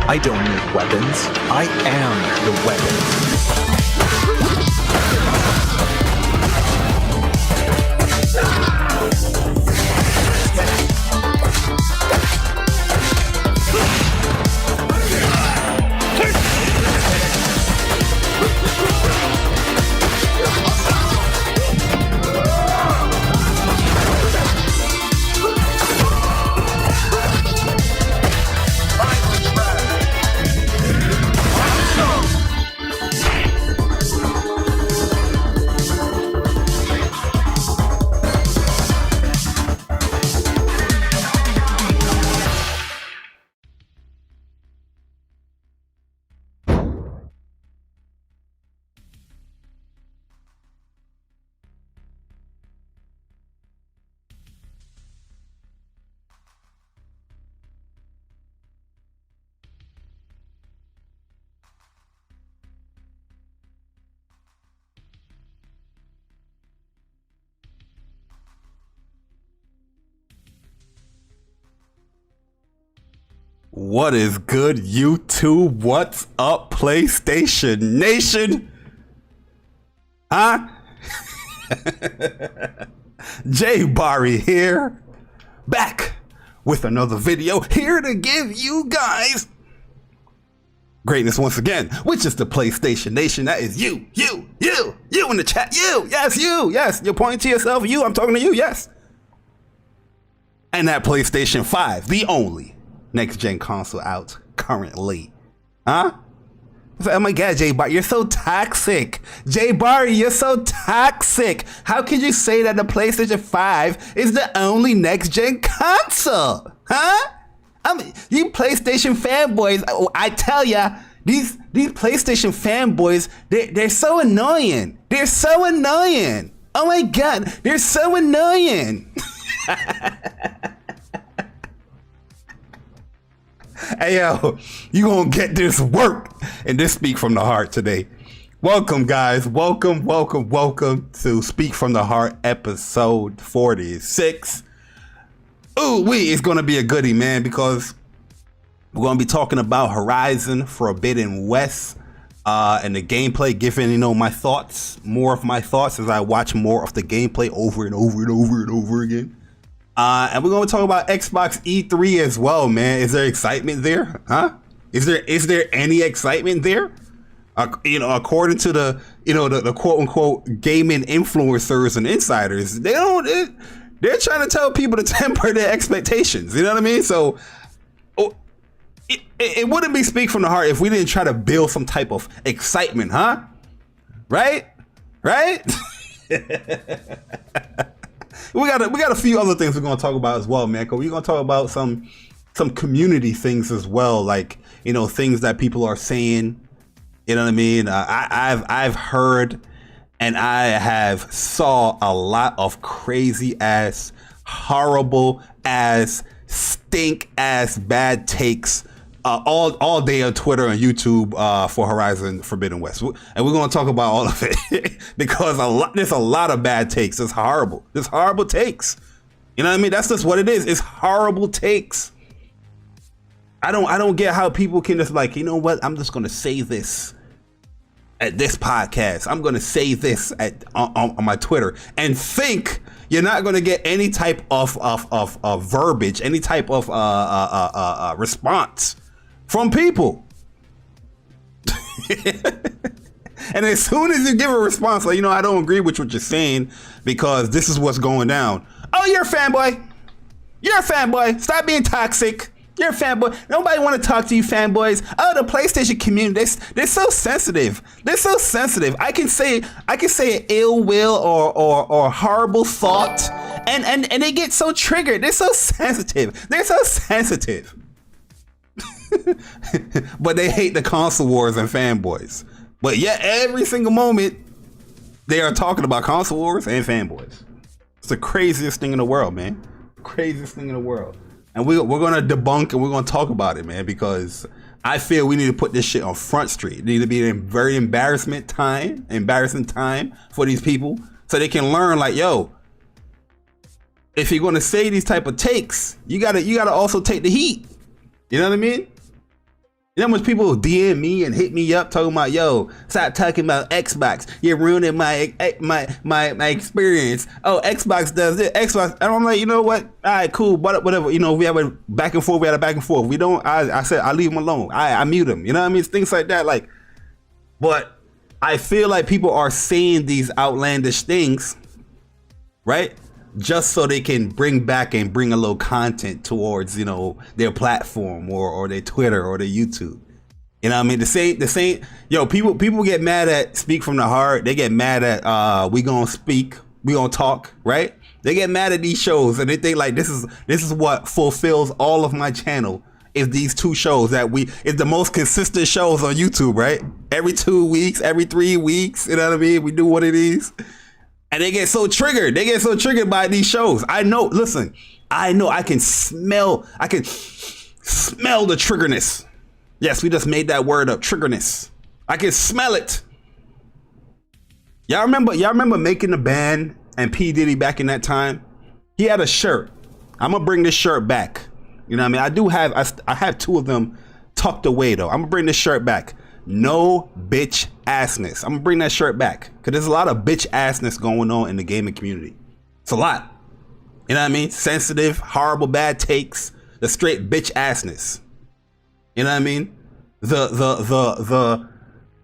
I don't need weapons. I am the weapon. What is good, YouTube? What's up, PlayStation Nation? Huh? Jay Barry here, back with another video, here to give you guys greatness once again, which is the PlayStation Nation. That is you in the chat. Yes, you're pointing to yourself. I'm talking to you, yes. And that PlayStation 5, the only next gen console out currently. Huh? Oh my god, Jay Barry, you're so toxic. Jay Barry, you're so toxic. How can you say that the PlayStation 5 is the only next gen console? Huh? I mean, you PlayStation fanboys, I tell ya, these PlayStation fanboys, they're so annoying. They're so annoying. Oh my god, they're so annoying. Hey yo, you gonna get this work and this Speak from the Heart today. Welcome guys, welcome to Speak from the Heart episode 46. Ooh wee, it's gonna be a goodie, man, because we're gonna be talking about Horizon Forbidden West and the gameplay, giving my thoughts, more of my thoughts as I watch more of the gameplay over and over again. And we're going to talk about Xbox E3 as well, man. Is there excitement there? Huh? Is there any excitement there? According to the quote unquote gaming influencers and insiders, they're trying to tell people to temper their expectations. You know what I mean? So it wouldn't be Speak from the Heart if we didn't try to build some type of excitement, huh? Right? We got a few other things we're gonna talk about as well, man. Cause we're gonna talk about some community things as well, like things that people are saying. You know what I mean? I've heard and I have saw a lot of crazy ass, horrible ass, stink ass, bad takes all day on Twitter and YouTube for Horizon Forbidden West, and we're gonna talk about all of it because there's a lot of bad takes. It's horrible. There's horrible takes. You know what I mean? That's just what it is. It's horrible takes. I don't get how people can just like, you know what? I'm just gonna say this at this podcast. I'm gonna say this on my Twitter and think you're not gonna get any type of verbiage, any type of response from people. And as soon as you give a response, like, I don't agree with what you're saying because this is what's going down. Oh, you're a fanboy. You're a fanboy. Stop being toxic. You're a fanboy. Nobody want to talk to you fanboys. Oh, the PlayStation community, they're so sensitive. They're so sensitive. I can say an ill will or horrible thought and they get so triggered. They're so sensitive. But they hate the console wars and fanboys. But yet every single moment they are talking about console wars and fanboys. It's the craziest thing in the world, man. Craziest thing in the world. And we're gonna debunk and we're gonna talk about it, man, because I feel we need to put this shit on Front Street. It needs to be a very embarrassing time for these people so they can learn, like, yo, if you're gonna say these type of takes, you gotta also take the heat. You know what I mean? You know how much people DM me and hit me up talking about, yo, stop talking about Xbox. You're ruining my experience. Oh, Xbox does it. Xbox. And I'm like, you know what? All right, cool. Whatever. You know, we have a back and forth. We had a back and forth. We don't. I said I leave him alone. I mute him. You know what I mean? Things like that. Like, but I feel like people are saying these outlandish things, right? Just so they can bring back and bring a little content towards, you know, their platform or their Twitter or their YouTube. You know what I mean? The same, yo, people get mad at speak from the heart. They get mad at we gonna speak, we gonna talk, right? They get mad at these shows and they think like this is what fulfills all of my channel is these two shows that it's the most consistent shows on YouTube, right? Every 2 weeks, every 3 weeks, you know what I mean? We do what it is. And they get so triggered. They get so triggered by these shows. I know, listen, I know I can smell the triggerness. Yes, we just made that word up, triggerness. I can smell it. Y'all remember Making the Band and P. Diddy back in that time? He had a shirt. I'm gonna bring this shirt back. You know what I mean? I have two of them tucked away though. I'm gonna bring this shirt back. No bitch assness. I'm gonna bring that shirt back because there's a lot of bitch assness going on in the gaming community. It's a lot. You know what I mean? Sensitive, horrible, bad takes, the straight bitch assness. You know what I mean? The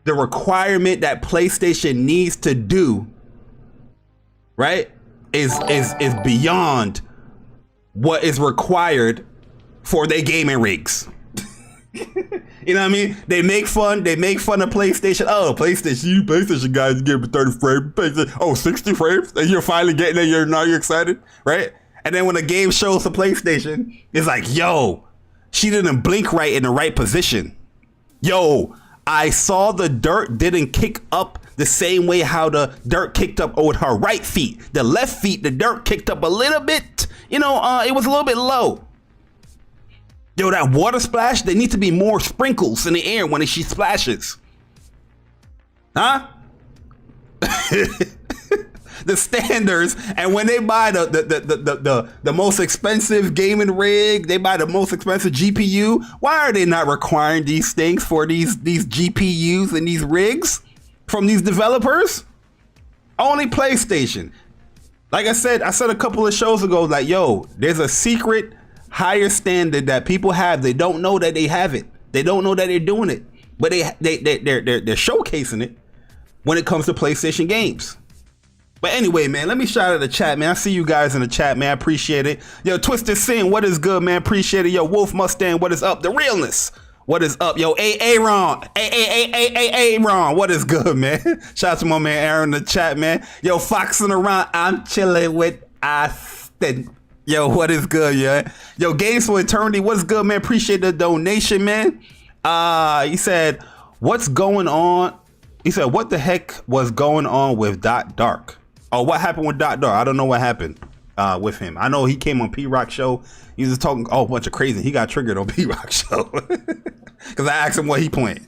requirement that PlayStation needs to do, right, is beyond what is required for their gaming rigs. You know what I mean? They make fun of PlayStation. Oh, PlayStation guys give me 30 frames. Oh, 60 frames? And you're finally getting it, you're excited, right? And then when a game shows the PlayStation, it's like, yo, she didn't blink right in the right position. Yo, I saw the dirt didn't kick up the same way how the dirt kicked up with her right feet. The left feet, the dirt kicked up a little bit. You know, it was a little bit low. Yo, that water splash, there need to be more sprinkles in the air when she splashes. Huh? The standards, and when they buy the most expensive gaming rig, they buy the most expensive GPU, why are they not requiring these things for these GPUs and these rigs from these developers? Only PlayStation. Like I said a couple of shows ago, like, yo, there's a secret higher standard that people have. They don't know that they have it. They don't know that they're doing it, but they're showcasing it when it comes to PlayStation games. But anyway, man, let me shout out the chat, man. I see you guys in the chat, man. I appreciate it. Yo, Twisted Sin, what is good, man? Appreciate it. Yo, Wolf Mustang, what is up? The realness, what is up? Yo, Aaron, Aaron, what is good, man? Shout out to my man Aaron in the chat, man. Yo, Foxing Around, I'm chilling with Austin. Yo, what is good, yeah? Yo, Games for Eternity, what's good, man? Appreciate the donation, man. He said, what's going on? He said, what the heck was going on with Dot Dark? Oh, what happened with Dot Dark? I don't know what happened with him. I know he came on P-Rock show. He was talking a bunch of crazy. He got triggered on P-Rock show. Because I asked him what he playing.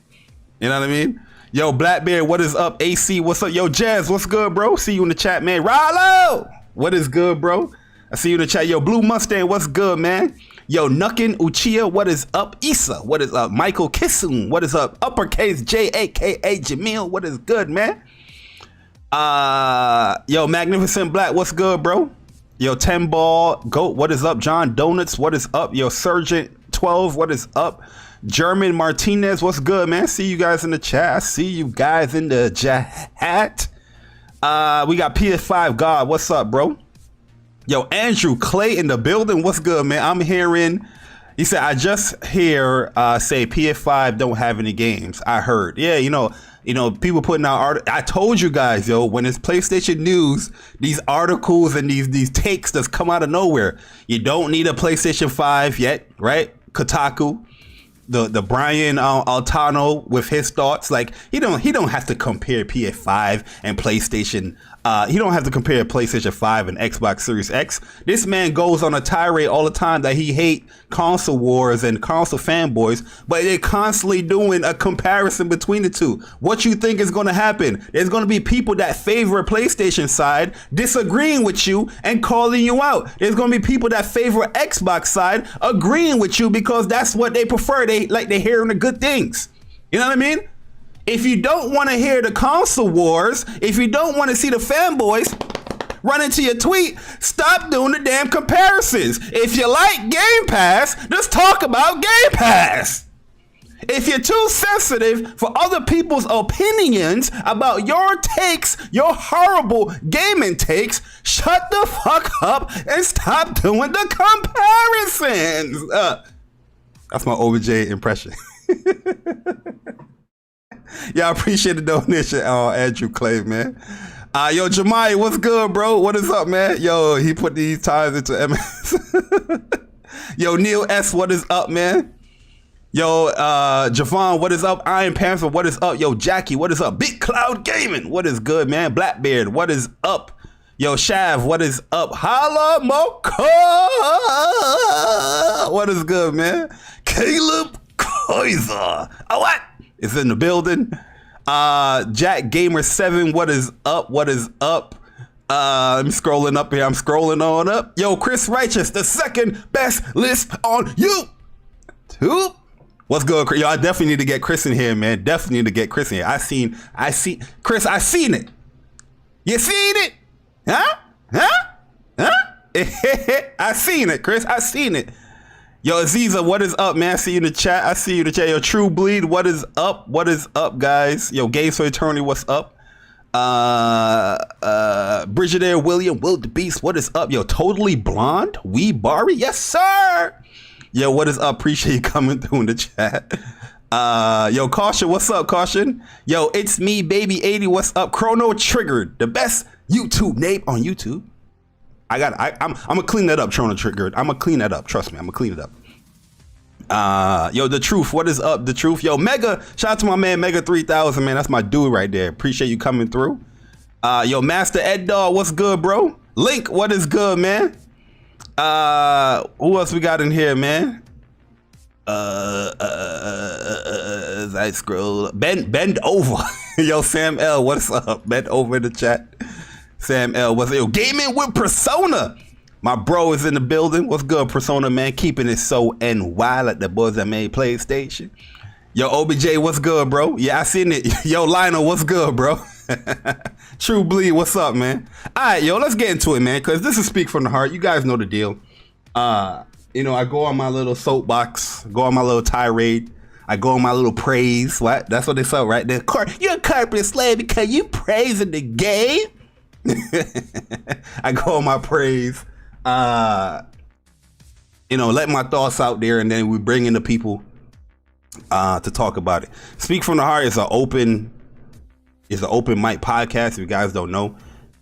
You know what I mean? Yo, Blackbeard, what is up? AC, what's up? Yo, Jazz, what's good, bro? See you in the chat, man. Rollo, what is good, bro? I see you in the chat. Yo, Blue Mustang, what's good, man? Yo, Nuckin Uchiha, what is up? Issa, what is up? Michael Kissoon, what is up? Uppercase J, aka Jamil, what is good, man? Yo, Magnificent Black, what's good, bro? Yo, 10 Ball Goat, what is up? John Donuts, what is up? Yo, Sergeant 12, what is up? German Martinez, what's good, man? See you guys in the chat. I see you guys in the chat. We got PS5 God, what's up, bro? Yo, Andrew Clay in the building. What's good, man? I'm hearing, he said, I just hear say PS5 don't have any games. I heard. Yeah, you know, people putting out I told you guys, yo, when it's PlayStation news, these articles and these takes just come out of nowhere. You don't need a PlayStation 5 yet, right? Kotaku, the Brian Altano with his thoughts, like he don't have to compare PS5 and PlayStation He don't have to compare PlayStation 5 and Xbox Series X. This man goes on a tirade all the time that he hate console wars and console fanboys, but they're constantly doing a comparison between the two. What you think is going to happen? There's going to be people that favor PlayStation side disagreeing with you and calling you out. There's going to be people that favor Xbox side agreeing with you because that's what they prefer. They like they're hearing the good things. You know what I mean? If you don't want to hear the console wars, if you don't want to see the fanboys run into your tweet, stop doing the damn comparisons. If you like Game Pass, just talk about Game Pass. If you're too sensitive for other people's opinions about your takes, your horrible gaming takes, shut the fuck up and stop doing the comparisons. That's my OBJ impression. Yeah, I appreciate the donation, Andrew Clay, man. Yo, Jemai, what's good, bro? What is up, man? Yo, he put these ties into MS. Yo, Neil S, what is up, man? Yo, Javon, what is up? Iron Panther, what is up? Yo, Jackie, what is up? Big Cloud Gaming, what is good, man? Blackbeard, what is up? Yo, Shav, what is up? Holla Mocha, what is good, man? Caleb Koiza, what? It's in the building. Jack Gamer 7, what is up? What is up? I'm scrolling up here. I'm scrolling on up. Yo, Chris Righteous, the second best list on YouTube. What's good, Chris? Yo, I definitely need to get Chris in here, man. Definitely need to get Chris in here. I seen Chris, I seen it. You seen it? Huh? I seen it, Chris. I seen it. Yo, Aziza, what is up, man? I see you in the chat. I see you in the chat. Yo, True Bleed, what is up? What is up, guys? Yo, Games for Eternity, what's up? Brigidaire William, Will the Beast, what is up? Yo, Totally Blonde, Wee Bari, yes, sir. Yo, what is up? Appreciate you coming through in the chat. Yo, Caution, what's up, Caution? Yo, it's me, Baby 80, what's up? Chrono Triggered, the best YouTube name on YouTube. I'm gonna clean that up, Chrono Triggered. I'm gonna clean that up. Trust me, I'm gonna clean it up. Yo, The Truth, what is up, The Truth? Yo, Mega, shout out to my man Mega 3000, man. That's my dude right there. Appreciate you coming through. Yo, Master Ed Dog, what's good, bro? Link, what is good, man? Who else we got in here, man? As I scroll, bend over. Yo, Sam L, what's up? Bend over in the chat. Sam L, what's up? Yo, Gaming with Persona. My bro is in the building. What's good, Persona, man? Keeping it so NY like the boys that made PlayStation. Yo, OBJ, what's good, bro? Yeah, I seen it. Yo, Lionel, what's good, bro? True Bleed, what's up, man? All right, yo, let's get into it, man, because this is Speak from the Heart. You guys know the deal. You know, I go on my little soapbox, go on my little tirade. I go on my little praise. What? That's what they say, right? You're a corporate slave because you praising the game. I go on my praise, you know, let my thoughts out there, and then we bring in the people to talk about it. Speak from the Heart is an open mic podcast. If you guys don't know,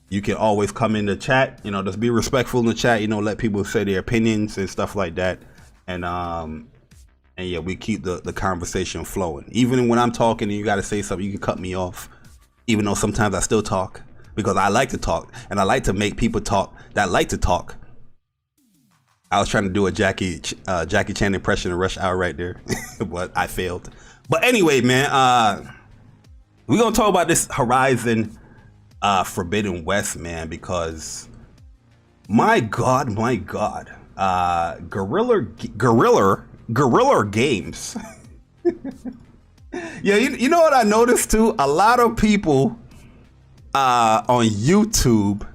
you can always come in the chat, you know, just be respectful in the chat, you know, let people say their opinions and stuff like that. And yeah, we keep the conversation flowing. Even when I'm talking and you got to say something, you can cut me off, even though sometimes I still talk. Because I like to talk, and I like to make people talk that like to talk. I was trying to do a Jackie Chan impression in Rush Hour right there, but I failed. But anyway, man, we're gonna talk about this Horizon Forbidden West, man, because my God, Guerrilla Games. Yeah, you know what I noticed too? A lot of people on YouTube,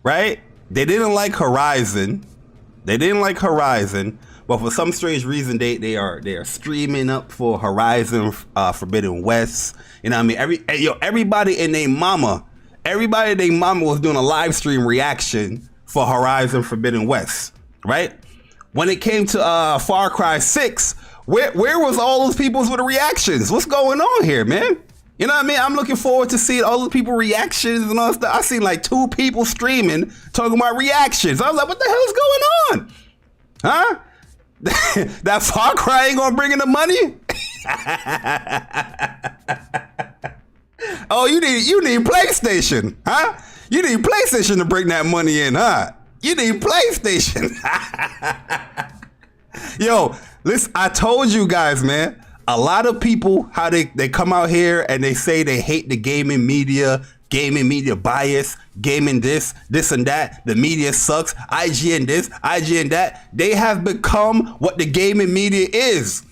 right? They didn't like Horizon. But for some strange reason, they are streaming up for Horizon Forbidden West. You know what I mean? Everybody and their mama was doing a live stream reaction for Horizon Forbidden West, right? When it came to Far Cry 6, where was all those people with the reactions? What's going on here, man? You know what I mean? I'm looking forward to seeing all the people reactions and all that stuff. I seen like 2 people streaming talking about reactions. I was like, what the hell is going on? Huh? That Far Cry ain't gonna bring in the money? Oh, you need PlayStation, huh? You need PlayStation to bring that money in, huh? You need PlayStation. Yo, listen, I told you guys, man. A lot of people, how they come out here and they say they hate the gaming media bias, gaming this and that. The media sucks. IGN this, IGN that. They have become what the gaming media is.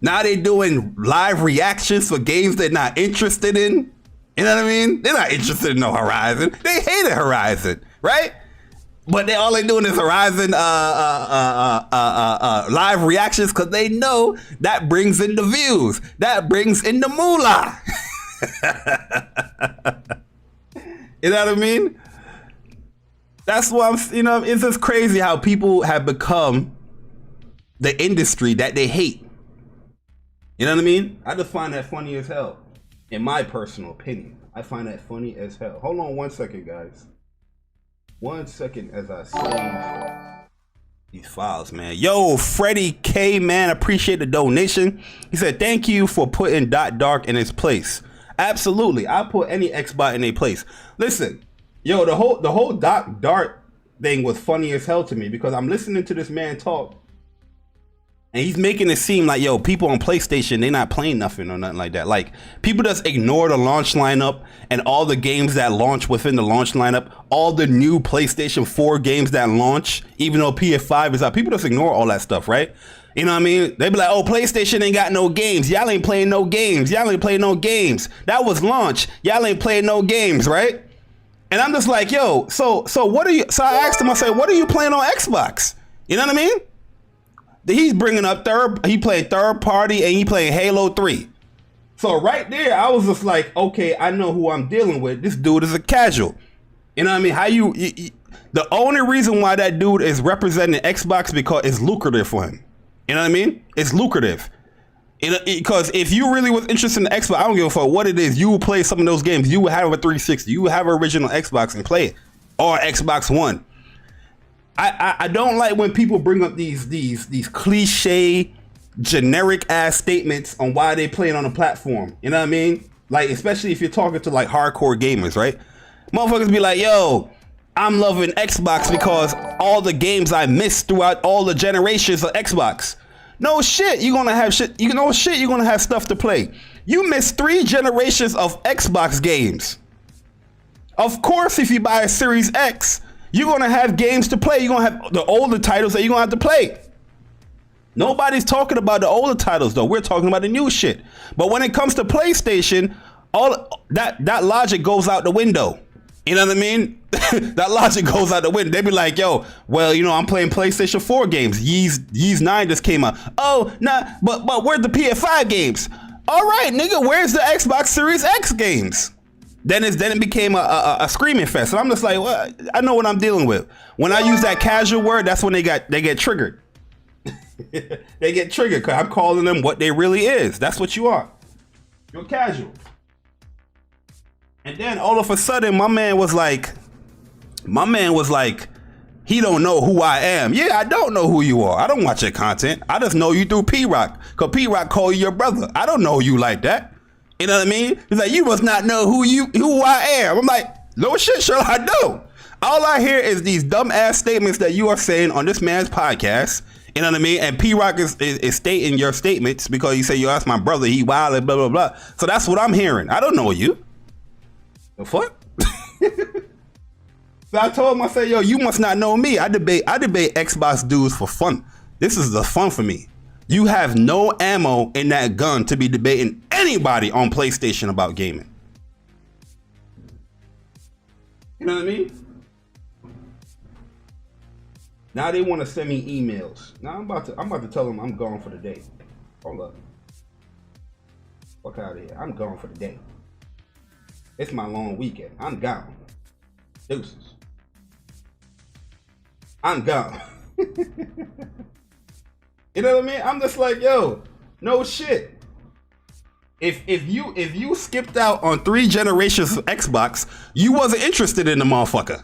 Now they doing live reactions for games they're not interested in. You know what I mean? They're not interested in no Horizon. They hated Horizon, right? But all they doing is Horizon live reactions because they know that brings in the views. That brings in the moolah. You know what I mean? That's why it's just crazy how people have become the industry that they hate. You know what I mean? I just find that funny as hell. In my personal opinion, I find that funny as hell. Hold on 1 second, guys. 1 second as I save these files, man. Yo, Freddie K, man, appreciate the donation. He said, thank you for putting Dark in its place. Absolutely. I'll put any Xbox in a place. Listen, yo, the whole Dark thing was funny as hell to me because I'm listening to this man talk and he's making it seem like, yo, people on PlayStation, they not playing nothing or nothing like that. Like, people just ignore the launch lineup and all the games that launch within the launch lineup, all the new PlayStation 4 games that launch, even though PS5 is out. People just ignore all that stuff, right? You know what I mean? They be like, oh, PlayStation ain't got no games. Y'all ain't playing no games. Y'all ain't playing no games. That was launch. Y'all ain't playing no games, right? And I'm just like, yo, so what are you? So I asked him, I said, what are you playing on Xbox? You know what I mean? He's bringing up he played third party and he playing Halo 3. So right there, I was just like, okay, I know who I'm dealing with. This dude is a casual. You know what I mean? How the only reason why that dude is representing Xbox because it's lucrative for him. You know what I mean? It's lucrative. Because if you really was interested in the Xbox, I don't give a fuck what it is. You will play some of those games. You will have a 360. You will have an original Xbox and play it. Or Xbox One. I don't like when people bring up these cliche, generic ass statements on why they playing on a platform. You know what I mean? Like, especially if you're talking to like hardcore gamers, right? Motherfuckers be like, yo, I'm loving Xbox because all the games I missed throughout all the generations of Xbox. No shit, you're gonna have shit. You're gonna have stuff to play. You missed 3 generations of Xbox games. Of course, if you buy a Series X, you're gonna have games to play. You're gonna have the older titles that you're gonna have to play. Nobody's talking about the older titles though. We're talking about the new shit. But when it comes to PlayStation, all that logic goes out the window. You know what I mean? That logic goes out the window. They be like, yo, well, I'm playing PlayStation 4 games. Yeez 9 just came out. Oh, nah, but where's the PS5 games? All right, nigga, where's the Xbox Series X games? Then it became a screaming fest. And I'm just like, well, I know what I'm dealing with. When I use that casual word, that's when they get triggered. They get triggered because I'm calling them what they really is. That's what you are. You're casual. And then all of a sudden, my man was like, he don't know who I am. Yeah, I don't know who you are. I don't watch your content. I just know you through P-Rock. Because P-Rock call you your brother. I don't know you like that. You know what I mean? He's like, you must not know who I am. I'm like, no shit, sure I do. All I hear is these dumb ass statements that you are saying on this man's podcast. You know what I mean? And P-Rock is stating your statements because you say, yo, that's my brother. He wild and blah, blah, blah. So that's what I'm hearing. I don't know you. The fuck? So I told him, I said, yo, you must not know me. I debate Xbox dudes for fun. This is the fun for me. You have no ammo in that gun to be debating anybody on PlayStation about gaming. You know what I mean? Now they want to send me emails. Now I'm about to tell them I'm gone for the day. Hold up. Fuck out of here. I'm gone for the day. It's my long weekend. I'm gone. Deuces. I'm gone. You know what I mean? I'm just like, yo, no shit. If you skipped out on 3 generations of Xbox, you wasn't interested in the motherfucker.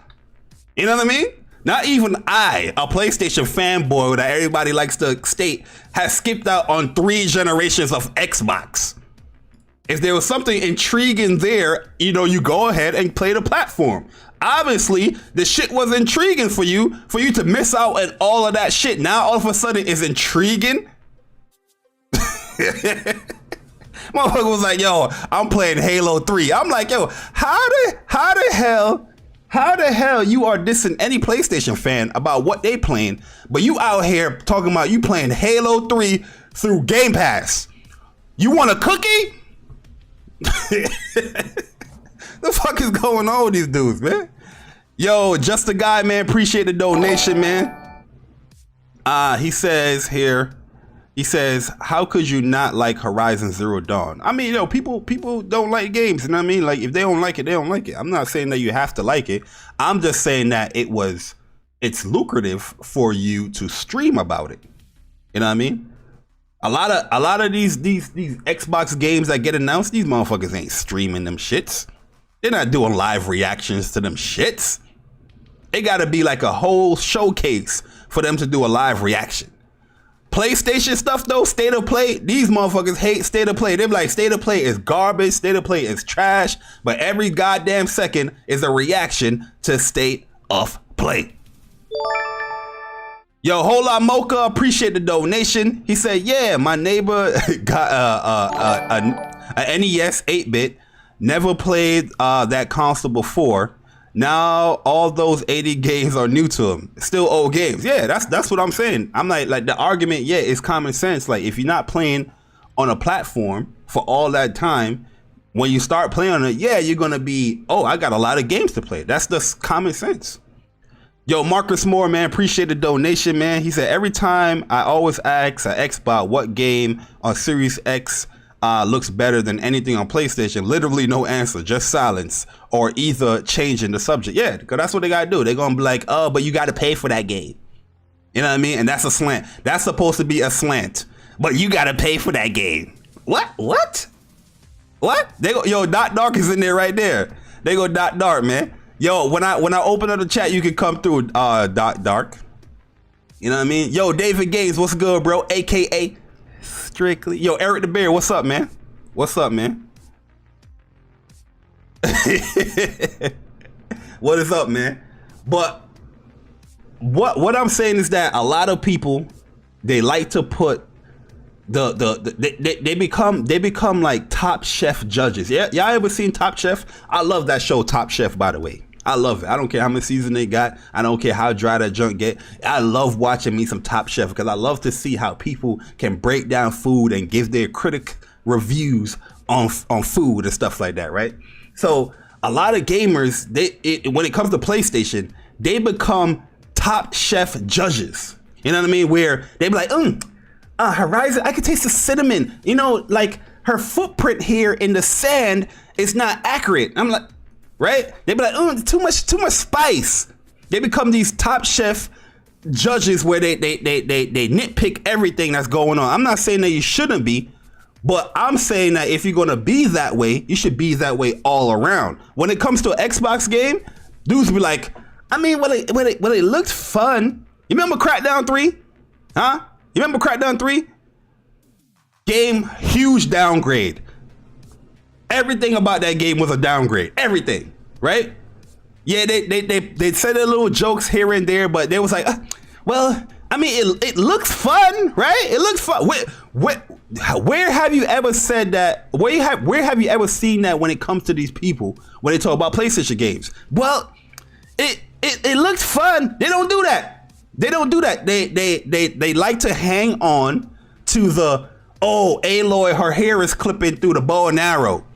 You know what I mean? Not even I, a PlayStation fanboy that everybody likes to state, has skipped out on 3 generations of Xbox. If there was something intriguing there, you know, you go ahead and play the platform. Obviously, the shit was intriguing for you to miss out on all of that shit. Now, all of a sudden, it's intriguing. Motherfucker was like, yo, I'm playing Halo 3. I'm like, yo, how the hell you are dissing any PlayStation fan about what they playing, but you out here talking about you playing Halo 3 through Game Pass? You want a cookie? The fuck is going on with these dudes, man? Yo, just a guy, man. Appreciate the donation, man. He says here, how could you not like Horizon Zero Dawn? I mean, you know, people don't like games, you know what I mean? Like, if they don't like it, they don't like it. I'm not saying that you have to like it. I'm just saying that it's lucrative for you to stream about it. You know what I mean? A lot of these Xbox games that get announced, these motherfuckers ain't streaming them shits. They're not doing live reactions to them shits. It gotta be like a whole showcase for them to do a live reaction. PlayStation stuff though, state of play, these motherfuckers hate state of play. They're like, state of play is garbage, state of play is trash, but every goddamn second is a reaction to state of play. Yo, Hola Mocha, appreciate the donation. He said, yeah, my neighbor got a NES 8-bit, never played that console before. Now all those 80 games are new to him. Still old games. Yeah, that's what I'm saying. I'm like the argument, yeah, it's common sense. Like, if you're not playing on a platform for all that time, when you start playing on it, yeah, you're gonna be, oh, I got a lot of games to play. That's just common sense. Yo, Marcus Moore, man, appreciate the donation, man. He said, every time I always ask an Xbox what game on Series X looks better than anything on PlayStation. Literally no answer, just silence, or either changing the subject. Yeah, because that's what they gotta do. They're gonna be like, oh, but you gotta pay for that game. You know what I mean? And that's a slant. That's supposed to be a slant. But you gotta pay for that game. What? They go, yo, Dot Dark is in there right there. They go Dot Dark, man. Yo, when I open up the chat, you can come through, Dot Dark. You know what I mean? Yo, David Gaines, what's good, bro? AKA Strictly. Yo, Eric the Bear, what's up, man? What's up, man? What is up, man? But what I'm saying is that a lot of people, they like to put they become like Top Chef judges. Yeah, y'all ever seen Top Chef? I love that show, Top Chef, by the way. I love it. I don't care how many seasons they got. I don't care how dry that junk get. I love watching me some Top Chef because I love to see how people can break down food and give their critic reviews on food and stuff like that, right? So a lot of gamers, when it comes to PlayStation, they become Top Chef judges. You know what I mean? Where they be like, Horizon, I can taste the cinnamon. You know, like her footprint here in the sand is not accurate. I'm like, right? They be like, too much spice. They become these Top Chef judges where they nitpick everything that's going on. I'm not saying that you shouldn't be, but I'm saying that if you're gonna be that way, you should be that way all around. When it comes to an Xbox game, dudes be like, I mean, well, it looked fun. You remember Crackdown 3? Huh? You remember Crackdown 3? Game, huge downgrade. Everything about that game was a downgrade. Everything, right? Yeah, they said their little jokes here and there, but they was like, well, I mean, it looks fun, right? It looks fun. Where have you ever said that? Where have you ever seen that when it comes to these people when they talk about PlayStation games? Well, it looks fun. They don't do that. They don't do that. They like to hang on to the, oh, Aloy, her hair is clipping through the bow and arrow.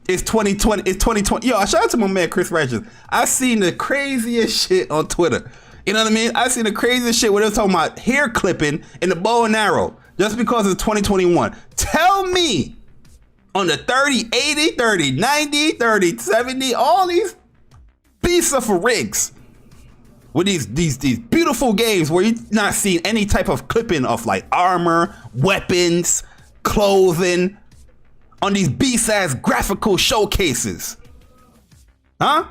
It's 2020. It's 2020. Yo, shout out to my man Chris Righteous. I seen the craziest shit on Twitter. You know what I mean? I seen the craziest shit where they're talking about hair clipping in the bow and arrow just because it's 2021. Tell me on the 3080, 3090, 3070, all these beasts of rigs with these beautiful games where you're not seeing any type of clipping of like armor, weapons, clothing on these beast-ass graphical showcases. Huh?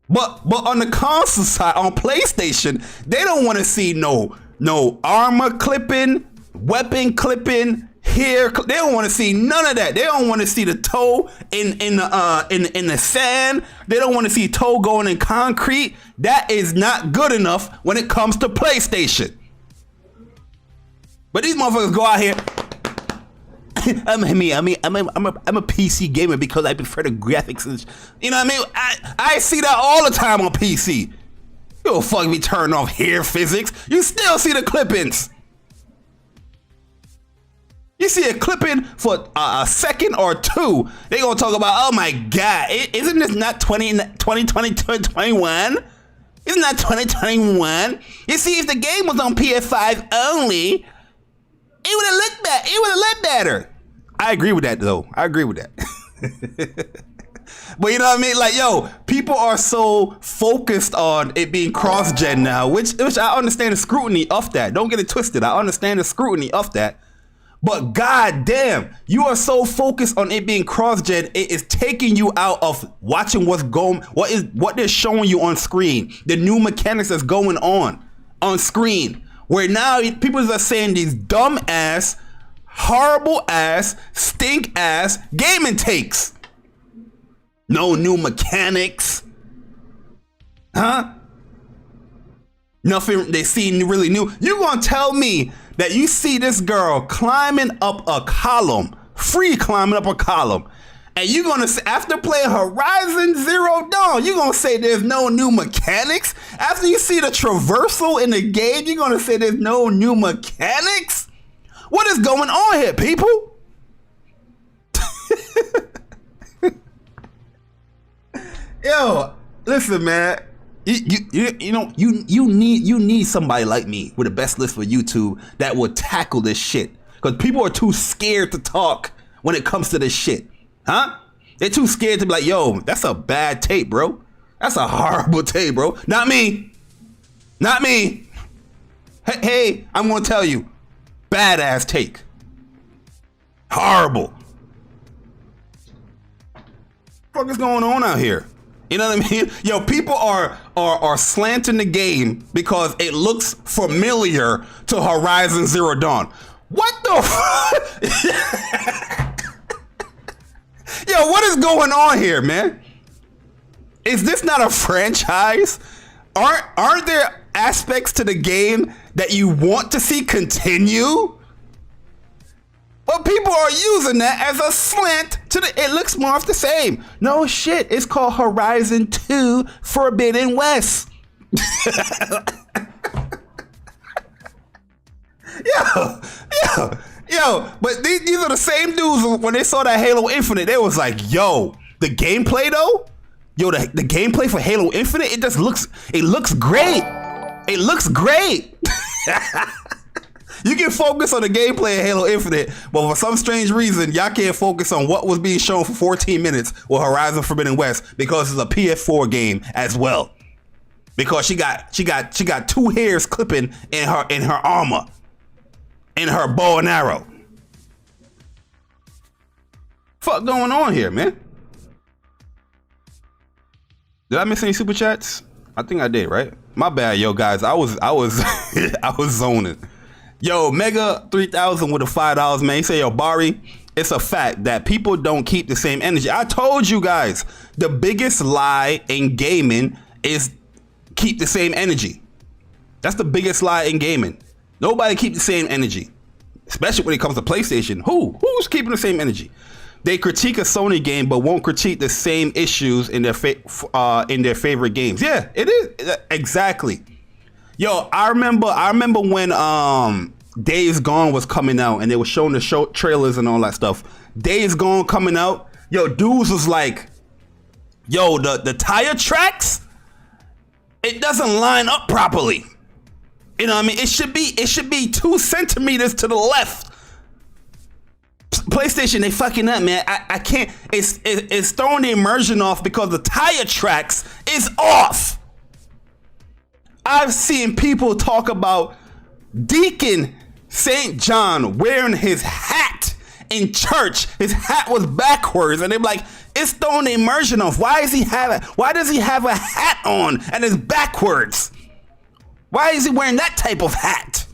But on the console side, on PlayStation, they don't want to see no armor clipping, weapon clipping, hair. They don't want to see none of that. They don't want to see the toe in the sand. They don't want to see toe going in concrete. That is not good enough when it comes to PlayStation. But these motherfuckers go out here. I'm a PC gamer because I prefer the graphics. And you know what I mean? I see that all the time on PC. You don't fucking be turning off hair physics. You still see the clip-ins. You see a clip-in for a second or two, they gonna talk about, oh my God, isn't this not 2021? Isn't that 2021? You see, if the game was on PS5 only, it would have looked better. It would have looked better. I agree with that, though. I agree with that. But you know what I mean? Like, yo, people are so focused on it being cross-gen now, which I understand the scrutiny of that. Don't get it twisted. I understand the scrutiny of that. But goddamn, you are so focused on it being cross-gen, it is taking you out of watching what they're showing you on screen, the new mechanics that's going on screen. Where now people are saying these dumb ass, horrible ass, stink ass gaming takes. No new mechanics, huh? Nothing they see really new. You gonna tell me that you see this girl climbing up a column, climbing up a column, and you're gonna say, after playing Horizon Zero Dawn, you're gonna say there's no new mechanics? After you see the traversal in the game, you're gonna say there's no new mechanics? What is going on here, people? Yo, listen, man. You need somebody like me with the best list for YouTube that will tackle this shit, because people are too scared to talk when it comes to this shit, huh? They're too scared to be like, yo, that's a bad tape, bro. That's a horrible tape, bro. Not me. Hey, I'm gonna tell you, badass take. Horrible. What is going on out here? You know what I mean? Yo, people are slanting the game because it looks familiar to Horizon Zero Dawn. What the fuck? Yo, what is going on here, man? Is this not a franchise? Aren't there aspects to the game that you want to see continue? But people are using that as a slant to it looks more of the same. No shit, it's called Horizon 2 Forbidden West. Yo, but these are the same dudes when they saw that Halo Infinite, they was like, yo, the gameplay though? Yo, the gameplay for Halo Infinite, it looks great. It looks great. You can focus on the gameplay of Halo Infinite, but for some strange reason, y'all can't focus on what was being shown for 14 minutes with Horizon Forbidden West, because it's a PS4 game as well. Because she got two hairs clipping in her armor, in her bow and arrow. Fuck going on here, man? Did I miss any super chats? I think I did, right? My bad, yo, guys. I was I was zoning. Yo, Mega 3000 with the $5, man. He say, yo, Bari, it's a fact that people don't keep the same energy. I told you guys, the biggest lie in gaming is keep the same energy. That's the biggest lie in gaming. Nobody keep the same energy, especially when it comes to PlayStation. Who's keeping the same energy? They critique a Sony game, but won't critique the same issues in their favorite games. Yeah, it is exactly. Yo, I remember when Days Gone was coming out and they were showing the trailers and all that stuff. Days Gone coming out, yo, dudes was like, yo, the tire tracks, it doesn't line up properly. You know what I mean? It should be 2 centimeters to the left. PlayStation, they fucking up, man. I can't. It's throwing the immersion off because the tire tracks is off. I've seen people talk about Deacon St. John wearing his hat in church. His hat was backwards, and they're like, it's throwing the immersion off. Why does he have a hat on and it's backwards? Why is he wearing that type of hat?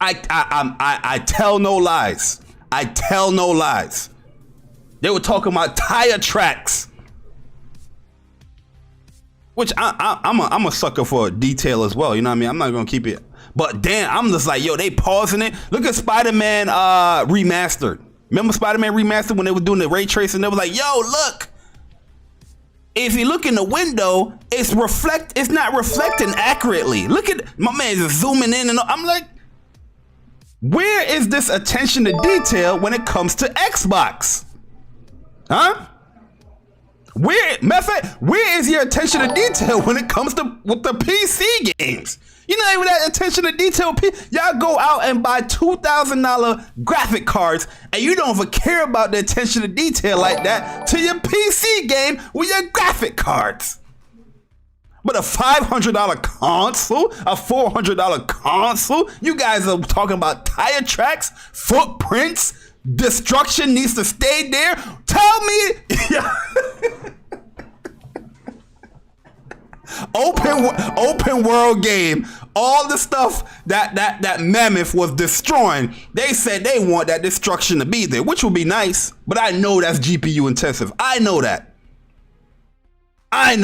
I tell no lies. I tell no lies. They were talking about tire tracks, which I'm a sucker for detail as well. You know what I mean? I'm not gonna keep it. But damn, I'm just like, yo, they pausing it. Look at Spider-Man Remastered. Remember Spider-Man Remastered when they were doing the ray tracing? They was like, yo, look. If you look in the window, it's not reflecting accurately. Look at my man just zooming in and I'm like, where is this attention to detail when it comes to Xbox? Huh? Matter of fact, where is your attention to detail when it comes to with the PC games? You know, even that attention to detail, y'all go out and buy $2,000 graphic cards and you don't even care about the attention to detail like that to your PC game with your graphic cards. But a $500 console, a $400 console, you guys are talking about tire tracks, footprints, destruction needs to stay there. Tell me. Open world game, all the stuff that Mammoth was destroying, they said they want that destruction to be there, which would be nice, but I know that's GPU intensive. I know that. I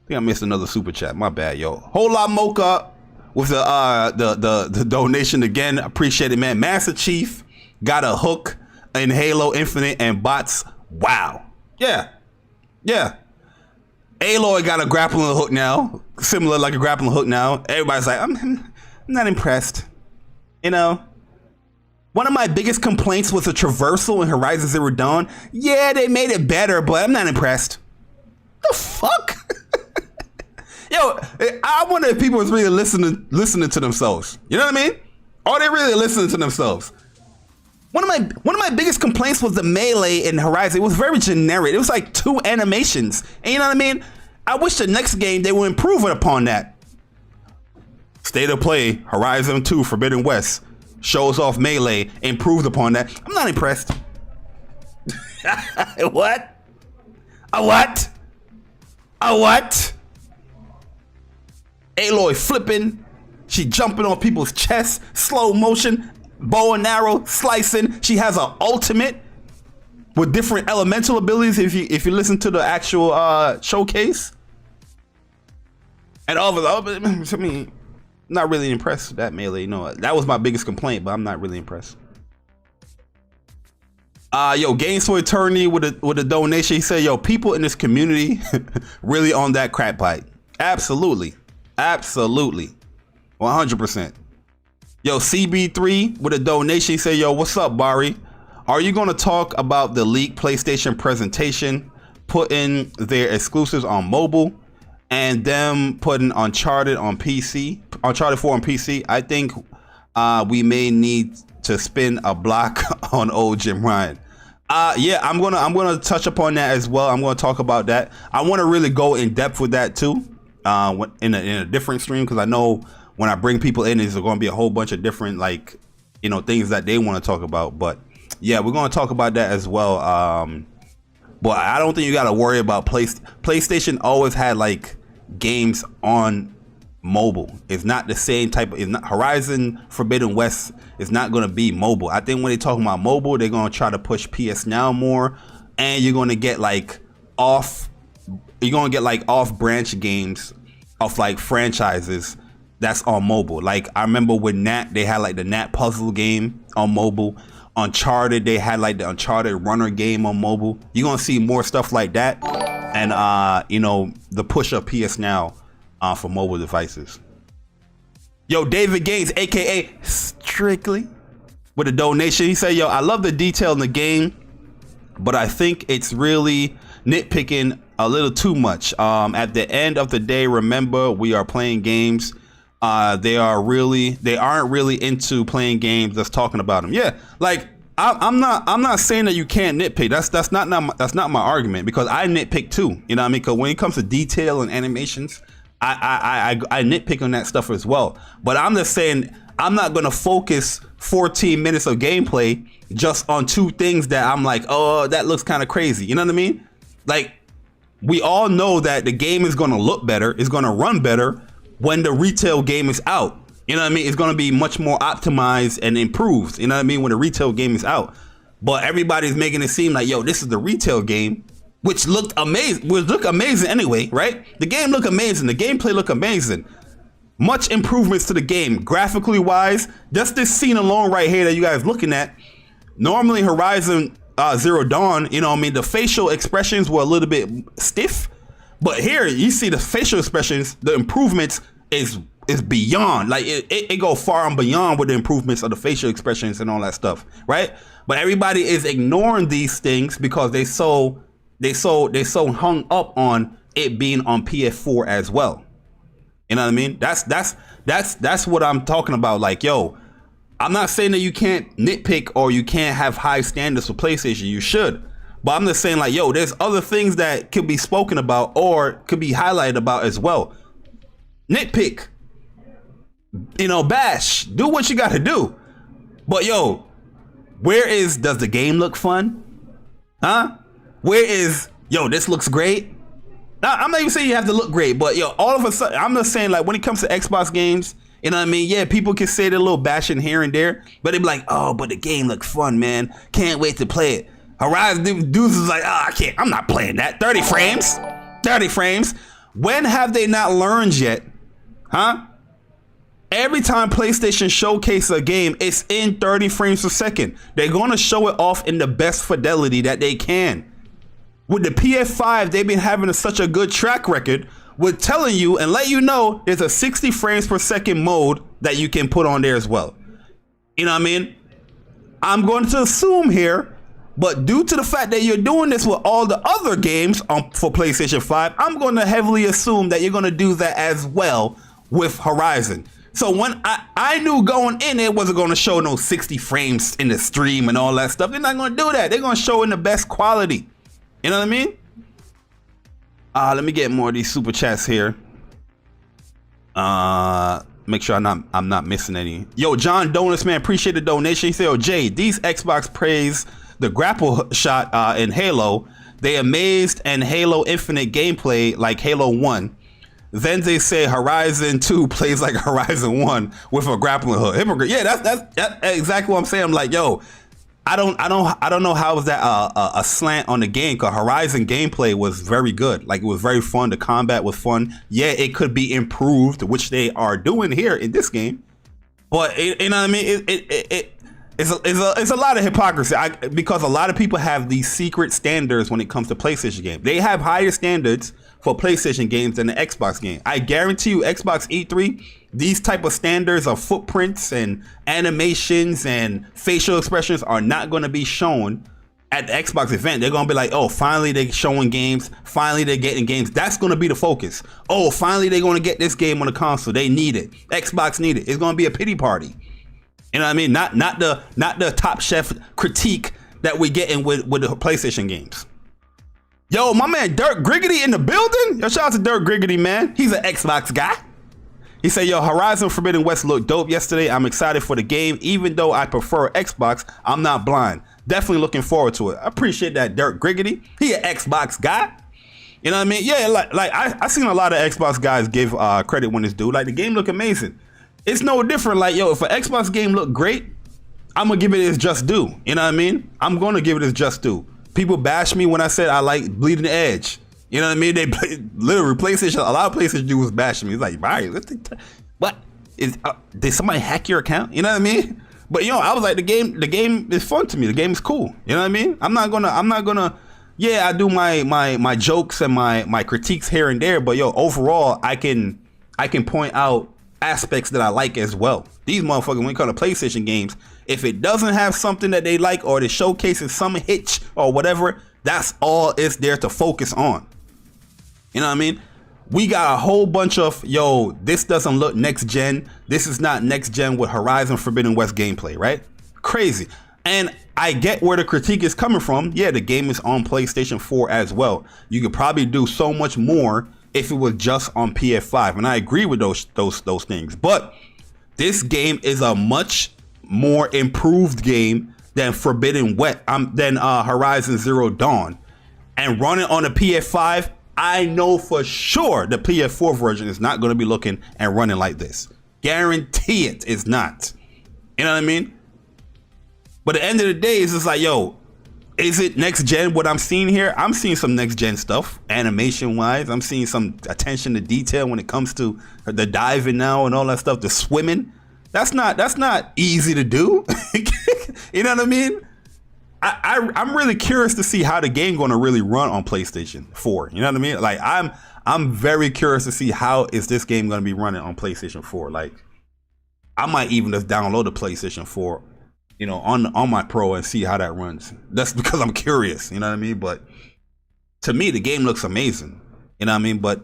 think I missed another super chat. My bad, yo. Whole lot mocha with the donation again. Appreciate it, man. Master Chief got a hook in Halo Infinite and bots. Wow. Yeah. Aloy got a grappling hook now, similar like a grappling hook now. Everybody's like, I'm not impressed. You know, one of my biggest complaints was the traversal in Horizon Zero Dawn. Yeah, they made it better, but I'm not impressed. The fuck? Yo, I wonder if people was really listening to themselves. You know what I mean? Are they really listening to themselves? One of my biggest complaints was the melee in Horizon. It was very generic. It was like 2 animations. And you know what I mean? I wish the next game they would improve upon that. State of play, Horizon 2 Forbidden West shows off melee, improved upon that. I'm not impressed. What? A what? Aloy flipping. She jumping on people's chests, slow motion, bow and arrow, slicing. She has an ultimate with different elemental abilities if you listen to the actual showcase. And all of it, I mean, not really impressed with that melee. No, that was my biggest complaint, but I'm not really impressed. Yo, Games for Eternity with a donation. He said, yo, people in this community really on that crap pipe. Absolutely. 100%. Yo, CB3 with a donation. He said, yo, what's up, Bari? Are you going to talk about the leaked PlayStation presentation, putting their exclusives on mobile, and them putting Uncharted on PC, Uncharted 4 on PC? I think we may need to spin a block on old Jim Ryan. Yeah, I'm gonna touch upon that as well. I'm gonna talk about that. I want to really go in depth with that too, in a different stream, because I know when I bring people in, there's going to be a whole bunch of different, like, you know, things that they want to talk about. But yeah, we're going to talk about that as well. But I don't think you got to worry about PlayStation. Always had like games on mobile. It's not the same type of, it's not Horizon Forbidden West. It's not going to be mobile. I think when they're talking about mobile, they're going to try to push PS Now more, and you're going to get like off branch games of like franchises that's on mobile. Like I remember with Nat, they had like the Nat puzzle game on mobile. Uncharted, they had like the Uncharted runner game on mobile. You're gonna see more stuff like that, and you know, the push of PS Now for mobile devices. Yo, David Gaines, aka Strictly, with a donation. He said, yo, I love the detail in the game, but I think it's really nitpicking a little too much. At the end of the day, remember, we are playing games. They aren't really into playing games that's talking about them. Yeah, like I'm not saying that you can't nitpick. That's not my argument, because I nitpick too. You know what I mean? Because when it comes to detail and animations, I nitpick on that stuff as well. But I'm just saying, I'm not gonna focus 14 minutes of gameplay just on 2 things that I'm like, oh, that looks kind of crazy. You know what I mean? Like, we all know that the game is gonna look better, it's gonna run better when the retail game is out. You know what I mean? It's going to be much more optimized and improved. You know what I mean? When the retail game is out. But everybody's making it seem like, yo, this is the retail game, which looked amazing. Would look amazing anyway, right? The game looked amazing. The gameplay looked amazing. Much improvements to the game, graphically wise. Just this scene alone right here that you guys looking at. Normally, Horizon Zero Dawn, you know what I mean? The facial expressions were a little bit stiff. But here, you see the facial expressions, the improvements is beyond. Like, it go far and beyond with the improvements of the facial expressions and all that stuff, right? But everybody is ignoring these things because they so hung up on it being on PS4 as well. You know what I mean? That's what I'm talking about. Like, yo, I'm not saying that you can't nitpick or you can't have high standards for PlayStation. You should. But I'm just saying, like, yo, there's other things that could be spoken about or could be highlighted about as well. Nitpick. You know, bash. Do what you got to do. But, yo, does the game look fun? Huh? Where is, yo, this looks great? Now, I'm not even saying you have to look great, but, yo, all of a sudden, I'm just saying, like, when it comes to Xbox games, you know what I mean? Yeah, people can say they're a little bashing here and there, but they be like, oh, but the game looks fun, man. Can't wait to play it. Horizon dudes is like, oh, I'm not playing that. 30 frames. 30 frames. When have they not learned yet? Huh? Every time PlayStation showcases a game, it's in 30 frames per second. They're going to show it off in the best fidelity that they can. With the PS5, they've been having such a good track record with telling you and let you know there's a 60 frames per second mode that you can put on there as well. You know what I mean? I'm going to assume here, but due to the fact that you're doing this with all the other games for PlayStation 5, I'm going to heavily assume that you're going to do that as well with Horizon. So when I knew going in, it wasn't going to show no 60 frames in the stream and all that stuff. They're not going to do that. They're going to show in the best quality. You know what I mean? Let me get more of these super chats here. Make sure I'm not missing any. Yo, John Donuts, man, appreciate the donation. He said, yo, Jay, these Xbox praise the grapple shot in Halo. They amazed and Halo Infinite gameplay like Halo 1. Then they say Horizon 2 plays like Horizon 1 with a grappling hook. Hypocrite. Yeah, that's exactly what I'm saying. I'm like, yo, I don't know how was that a slant on the game, because Horizon gameplay was very good. Like, it was very fun. The combat was fun. Yeah, it could be improved, which they are doing here in this game. But you know what I mean? It's a lot of hypocrisy because a lot of people have these secret standards when it comes to PlayStation games. They have higher standards for PlayStation games than the Xbox game. I guarantee you, Xbox E3, these type of standards of footprints and animations and facial expressions are not going to be shown at the Xbox event. They're going to be like, oh, finally they're showing games. Finally they're getting games. That's going to be the focus. Oh, finally they're going to get this game on the console. They need it. Xbox need it. It's going to be a pity party. You know what I mean? Not the Top Chef critique that we getting with the PlayStation games. Yo, my man Dirk Griggity in the building. Yo, shout out to Dirk Griggity, man. He's an Xbox guy. He said, yo, Horizon Forbidden West looked dope yesterday. I'm excited for the game. Even though I prefer Xbox, I'm not blind. Definitely looking forward to it. I appreciate that, Dirk Griggity. He an Xbox guy. You know what I mean? Yeah, like I seen a lot of Xbox guys give credit when it's due. Like, the game look amazing. It's no different. Like, yo, if an Xbox game look great, I'm going to give it its just due. You know what I mean? I'm going to give it its just due. People bash me when I said I like Bleeding Edge. You know what I mean? They literally PlayStation. A lot of PlayStation dudes was bashing me. It's like, right, what is? Did somebody hack your account? You know what I mean? But yo, I was like, the game is fun to me. The game is cool. You know what I mean? I'm not gonna. Yeah, I do my jokes and my critiques here and there. But yo, overall, I can point out aspects that I like as well. These motherfuckers, when it comes to PlayStation games, if it doesn't have something that they like or it showcases some hitch or whatever, that's all it's there to focus on. You know what I mean? We got a whole bunch of, yo, this doesn't look next gen. This is not next gen with Horizon Forbidden West gameplay, right? Crazy. And I get where the critique is coming from. Yeah, the game is on PlayStation 4 as well. You could probably do so much more if it was just on PS5. And I agree with those things. But this game is a much more improved game than Horizon Zero Dawn. And running on a PS5 I know for sure the PS4 version is not going to be looking and running like this. Guarantee it is not. You know what I mean? But at the end of the day, it's just like, yo, is it next gen what I'm seeing here? I'm seeing some next gen stuff, animation wise. I'm seeing some attention to detail when it comes to the diving now and all that stuff, the swimming. That's not easy to do. You know what I mean? I'm really curious to see how the game going to really run on PlayStation 4. You know what I mean? Like I'm very curious to see how is this game going to be running on PlayStation 4. Like I might even just download the PlayStation 4, you know, on my Pro and see how that runs. That's because I'm curious. You know what I mean? But to me, the game looks amazing. You know what I mean? But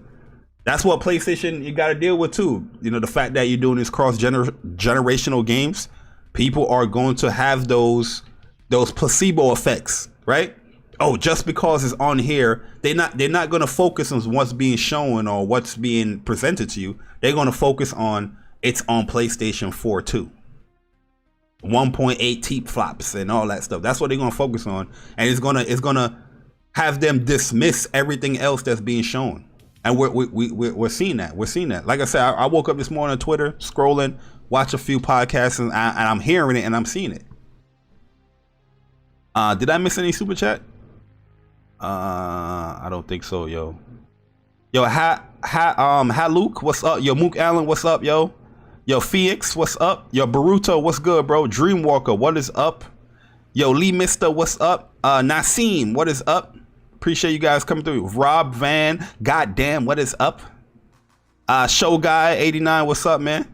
that's what PlayStation you got to deal with too. You know, the fact that you're doing these generational games, people are going to have those placebo effects, right? Oh, just because it's on here, they're not going to focus on what's being shown or what's being presented to you. They're going to focus on it's on PlayStation 4 too. 1.8 T flops and all that stuff. That's what they're going to focus on, and it's gonna have them dismiss everything else that's being shown. And we're seeing that. We're seeing that. Like I said, I woke up this morning on Twitter, scrolling, watch a few podcasts, and I'm hearing it and I'm seeing it. Did I miss any super chat? I don't think so, yo. Yo, Luke, what's up? Yo, Mook Allen, what's up, yo? Yo, Phoenix, what's up? Yo, Baruto, what's good, bro? Dreamwalker, what is up? Yo, Lee Mister, what's up? Nassim, what is up? Appreciate you guys coming through. Rob Van, goddamn, what is up? Show Guy 89, what's up, man?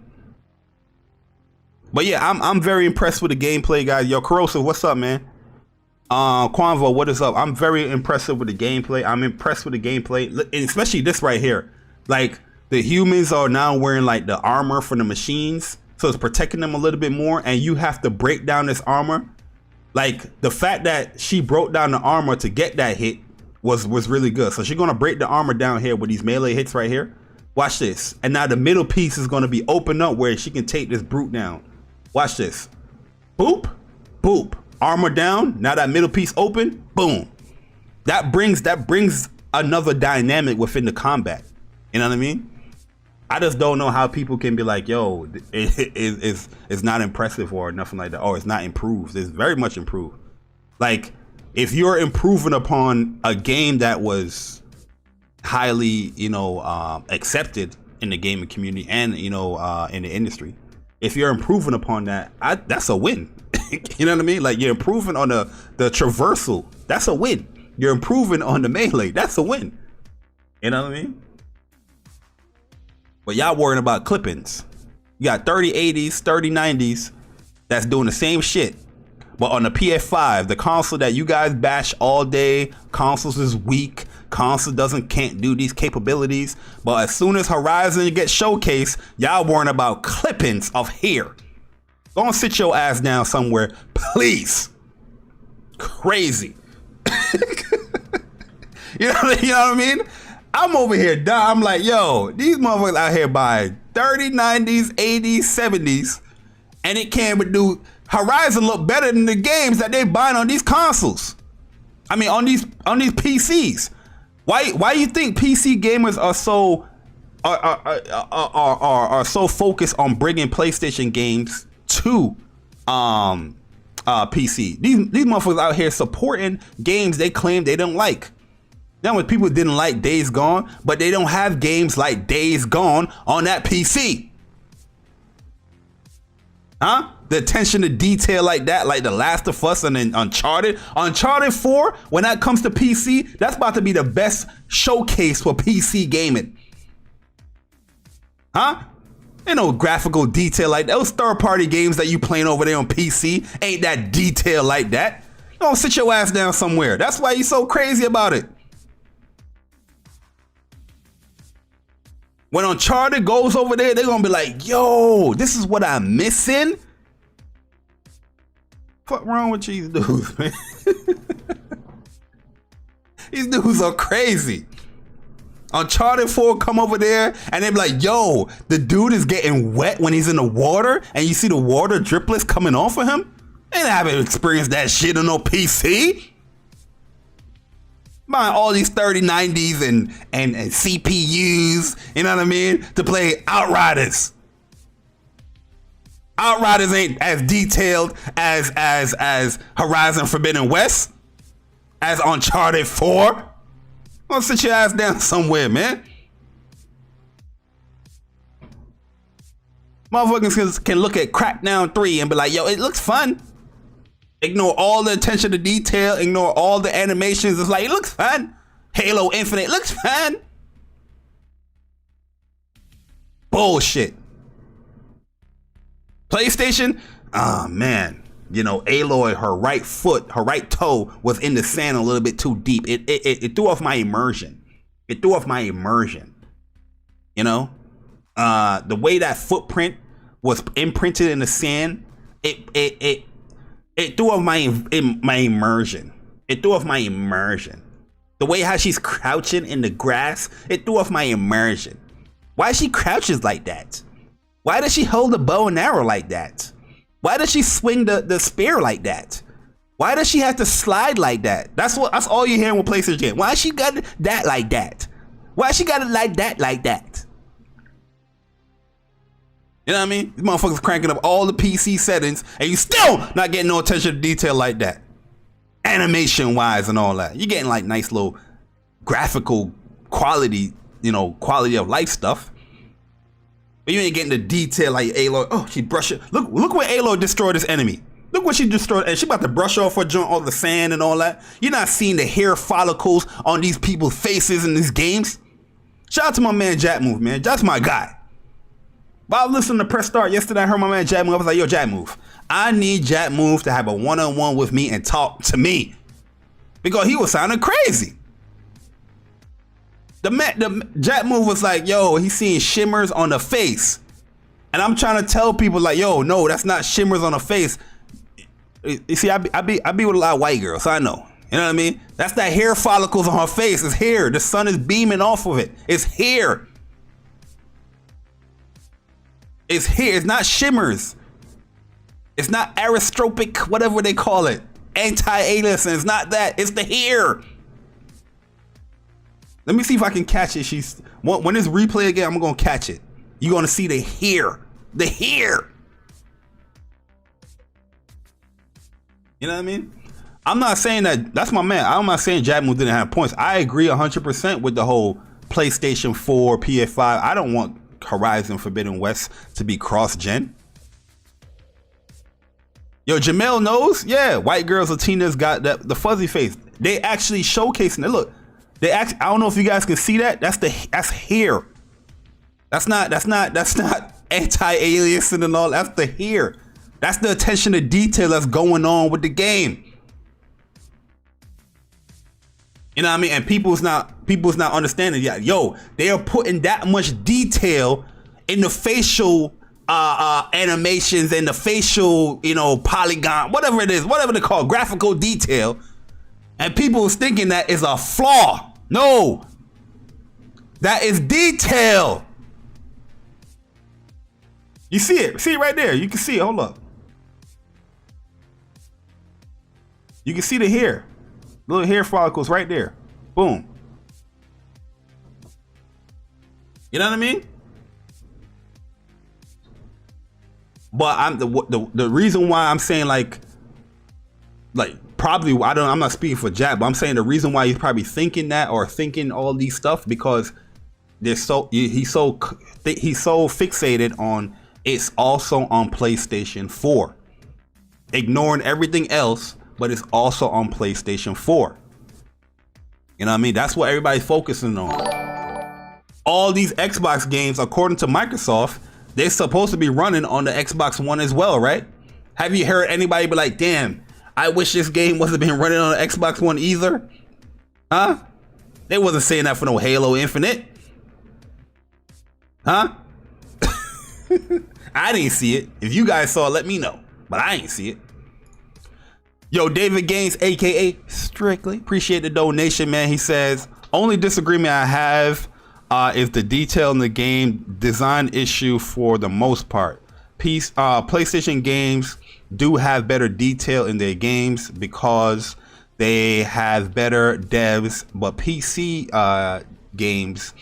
But yeah, I'm very impressed with the gameplay, guys. Yo, Corrosive, what's up, man? Quanvo, what is up? I'm very impressive with the gameplay. I'm impressed with the gameplay, and especially this right here. Like the humans are now wearing like the armor from the machines, so it's protecting them a little bit more. And you have to break down this armor. Like the fact that she broke down the armor to get that hit was really good. So she's gonna break the armor down here with these melee hits right here. Watch this, and now the middle piece is gonna be opened up where she can take this brute down. Watch this. Boop, boop. Armor down. Now that middle piece open. Boom. That brings another dynamic within the combat. You know what I mean? I just don't know how people can be like, yo, it's not impressive or nothing like that. Oh, it's not improved. It's very much improved. Like, if you're improving upon a game that was highly, you know, accepted in the gaming community and, you know, in the industry, if you're improving upon that, that's a win. You know what I mean? Like, you're improving on the traversal. That's a win. You're improving on the melee. That's a win. You know what I mean? But y'all worrying about clippings. You got 3080s, 3090s that's doing the same shit. But on the PS5, the console that you guys bash all day, consoles is weak. Console can't do these capabilities. But as soon as Horizon gets showcased, y'all worrying about clippings of hair. Go and sit your ass down somewhere, please. Crazy. You know what I mean? I'm over here, I'm like, yo, these motherfuckers out here buying 30, 90s, 80s, 70s, and it can't even do Horizon look better than the games that they buying on these consoles. I mean, on these PCs. Why you think PC gamers are so focused on bringing PlayStation games to PC? These motherfuckers out here supporting games they claim they don't like. Now, when people didn't like Days Gone, but they don't have games like Days Gone on that PC. Huh? The attention to detail like that, like The Last of Us and then Uncharted 4, when that comes to PC, that's about to be the best showcase for PC gaming. Huh? Ain't no graphical detail like that. Those third-party games that you playing over there on PC ain't that detail like that. Don't sit your ass down somewhere. That's why you so crazy about it. When Uncharted goes over there, they're gonna be like, yo, this is what I'm missing. What wrong with these dudes, man? These dudes are crazy. Uncharted 4 come over there and they be like, yo, the dude is getting wet when he's in the water and you see the water driplets coming off of him. They haven't experienced that shit on no PC. Buying all these 3090s and CPUs, you know what I mean, to play Outriders. Outriders ain't as detailed as Horizon Forbidden West, as Uncharted 4. Well, sit your ass down somewhere, man. Motherfuckers can look at Crackdown 3 and be like, yo, it looks fun. Ignore all the attention to detail. Ignore all the animations. It's like, it looks fun. Halo Infinite looks fun. Bullshit. PlayStation? Oh, man. You know, Aloy, her right toe was in the sand a little bit too deep. It threw off my immersion. It threw off my immersion. You know? The way that footprint was imprinted in the sand, it threw off my immersion. It threw off my immersion. The way how she's crouching in the grass, it threw off my immersion. Why she crouches like that? Why does she hold the bow and arrow like that? Why does she swing the spear like that? Why does she have to slide like that? That's all you're hearing with PlayStation game. Why she got that like that? Why she got it like that like that? You know what I mean? These motherfuckers cranking up all the PC settings and you still not getting no attention to detail like that. Animation wise and all that. You're getting like nice little graphical quality, you know, quality of life stuff. But you ain't getting the detail like Aloy. Oh, she brushed it. Look where Aloy destroyed this enemy. Look what she destroyed. And she about to brush off her joint, all the sand and all that. You're not seeing the hair follicles on these people's faces in these games. Shout out to my man Jack Move, man. That's my guy. But I was listening to Press Start yesterday. I heard my man Jack Move. I was like, yo, Jack Move. I need Jack Move to have a one-on-one with me and talk to me. Because he was sounding crazy. The Jack Move was like, yo, he's seeing shimmers on the face. And I'm trying to tell people like, yo, no, that's not shimmers on the face. You see, I be with a lot of white girls, so I know. You know what I mean? That's that hair follicles on her face. It's hair. The sun is beaming off of it. It's hair. It's hair. It's not shimmers. It's not aristropic, whatever they call it. Anti-aliasing. It's not that. It's the hair. Let me see if I can catch it. When it's replay again, I'm gonna catch it. You're gonna see the hair. The hair. You know what I mean? I'm not saying that's my man. I'm not saying Jack Move didn't have points. I agree 100% with the whole PlayStation 4, PS5. I don't want Horizon Forbidden West to be cross-gen. Yo, Jamel knows. Yeah, white girls, Latinas got the fuzzy face. They actually showcasing it. Look, I don't know if you guys can see that. That's hair. That's not anti-aliasing and all. That's the hair. That's the attention to detail that's going on with the game. You know what I mean? And people's not understanding yet. Yo, they are putting that much detail in the facial animations and the facial, you know, polygon, whatever it is, whatever they call graphical detail. And people was thinking that is a flaw. No, that is detail. You see it? See it right there. You can see it. Hold up. You can see the hair. Little hair follicles right there. Boom. You know what I mean? But I'm the reason why I'm saying like probably I'm not speaking for Jack, but I'm saying the reason why he's probably thinking that or thinking all these stuff because he's so fixated on it's also on PlayStation 4, ignoring everything else, but it's also on PlayStation 4. You know what I mean? That's what everybody's focusing on. All these Xbox games, according to Microsoft, they're supposed to be running on the Xbox One as well, right? Have you heard anybody be like, damn, I wish this game wasn't been running on the Xbox One either? Huh? They wasn't saying that for no Halo Infinite. Huh? I didn't see it. If you guys saw it, let me know. But I ain't see it. Yo, David Gaines, aka Strictly, appreciate the donation, man. He says, only disagreement I have is the detail in the game design issue for the most part. PlayStation games do have better detail in their games because they have better devs, but PC games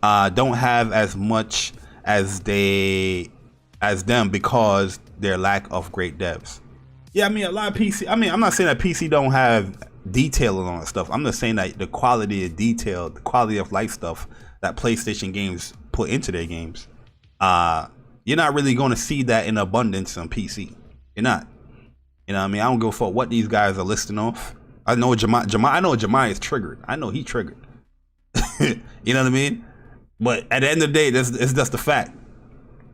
don't have as much as them because their lack of great devs. Yeah, I mean, a lot of PC. I mean, I'm not saying that PC don't have detail and all that stuff. I'm just saying that the quality of detail, the quality of life stuff that PlayStation games put into their games, you're not really going to see that in abundance on PC. You're not. You know what I mean? I don't give a fuck what these guys are listing off. I know Jemai is triggered. I know he triggered. You know what I mean? But at the end of the day, it's just the fact.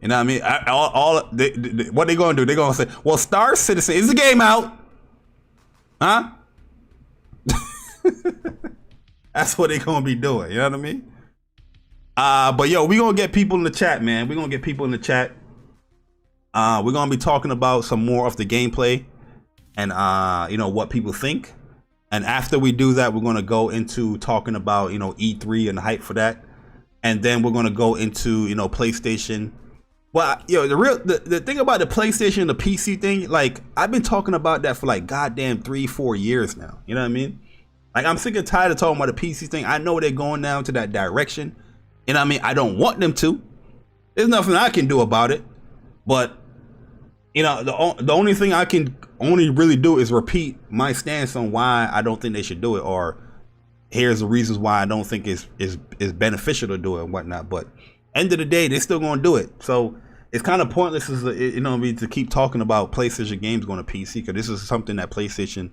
You know what I mean? What they gonna do? They gonna say, "Well, Star Citizen, is the game out?" Huh? That's what they gonna be doing. You know what I mean? But yo, we gonna get people in the chat, man. We gonna get people in the chat. We're gonna be talking about some more of the gameplay and what people think. And after we do that, we're gonna go into talking about E3 and the hype for that. And then we're gonna go into PlayStation. Well, the thing about the PlayStation and the PC thing, like I've been talking about that for like goddamn 3-4 years now. You know what I mean? Like I'm sick and tired of talking about the PC thing. I know they're going down to that direction. You know what I mean? I don't want them to. There's nothing I can do about it. But the only thing I can only really do is repeat my stance on why I don't think they should do it, or here's the reasons why I don't think it's beneficial to do it and whatnot. But end of the day, they're still going to do it. So it's kind of pointless, to keep talking about PlayStation games going to PC, because this is something that PlayStation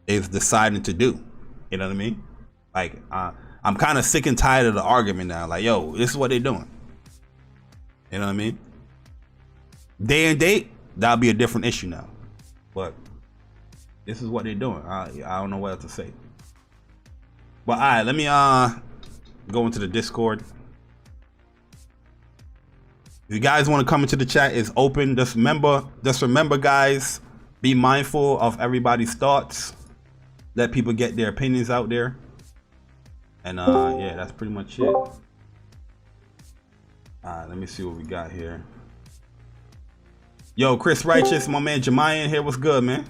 is deciding to do. You know what I mean? Like I'm kind of sick and tired of the argument now. Like, yo, this is what they're doing. You know what I mean? Day and date, that'll be a different issue now. But this is what they're doing. I don't know what else to say. But all right, let me go into the Discord. If you guys want to come into the chat, it's open. Just remember, guys, be mindful of everybody's thoughts. Let people get their opinions out there. And yeah, that's pretty much it. All right, let me see what we got here. Yo, Chris Righteous, my man Jemai in here. What's good, man?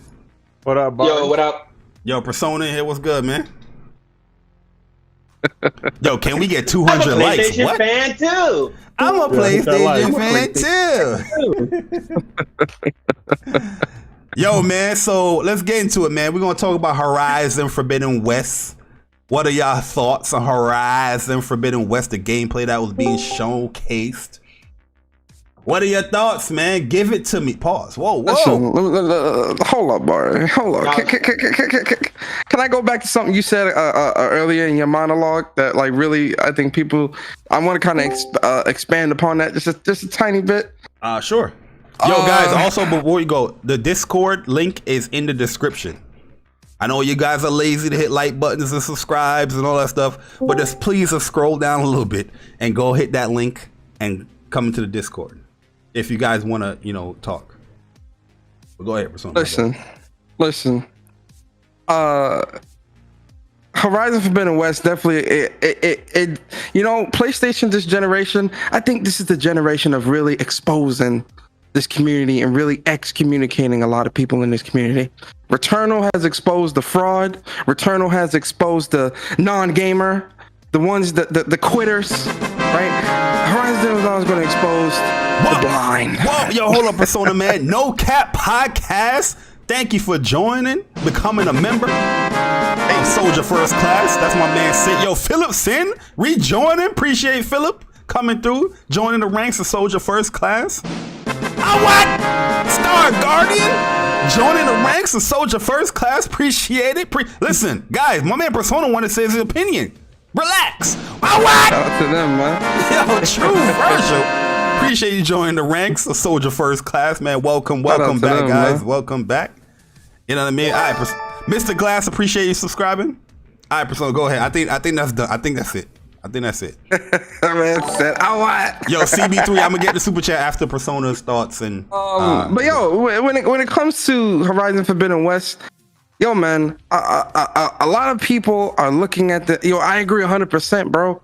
What up, Barnes? Yo, what up? Yo, Persona in here. What's good, man? Yo, can we get 200 likes? What? Fan too. I'm a PlayStation fan too. Yo, man, so let's get into it, man. We're gonna talk about Horizon Forbidden West. What are y'all thoughts on Horizon Forbidden West, the gameplay that was being showcased? What are your thoughts, man? Give it to me. Pause. Whoa. Listen, hold up, Barry. Hold up. Can I go back to something you said earlier in your monologue that, like, really, I think I want to kind of expand upon that just a tiny bit. Sure. Yo, guys, also, before you go, the Discord link is in the description. I know you guys are lazy to hit like buttons and subscribes and all that stuff, but just please scroll down a little bit and go hit that link and come into the Discord if you guys want to, talk. But go ahead, Persona. Listen. Horizon Forbidden West definitely PlayStation this generation, I think this is the generation of really exposing this community and really excommunicating a lot of people in this community. Returnal has exposed the fraud. Returnal has exposed the non-gamer, the ones the quitters, right? Horizon was always going to expose the blind. Whoa, yo, hold up, Persona, man. No Cap Podcast. Thank you for joining, becoming a member. Hey, Soldier First Class. That's my man, Sin. Yo, Philip Sin, rejoining. Appreciate Philip coming through, joining the ranks of Soldier First Class. What? Star Guardian joining the ranks of Soldier First Class. Appreciate it. Listen, guys, my man Persona wanted to say his opinion. Relax. What? Shout out to them, man. Yo, true Virgil. Appreciate you joining the ranks of Soldier First Class, man. Welcome back, them, guys. Man. Welcome back. You know what I mean? All right, Mr. Glass, appreciate you subscribing. All right, Persona, go ahead. I think that's done. I think that's it. Man said, what? Yo, CB3, I'm gonna get the super chat after Persona's thoughts and. But yo, when it comes to Horizon Forbidden West, yo, man, a lot of people are looking at I agree 100%, bro.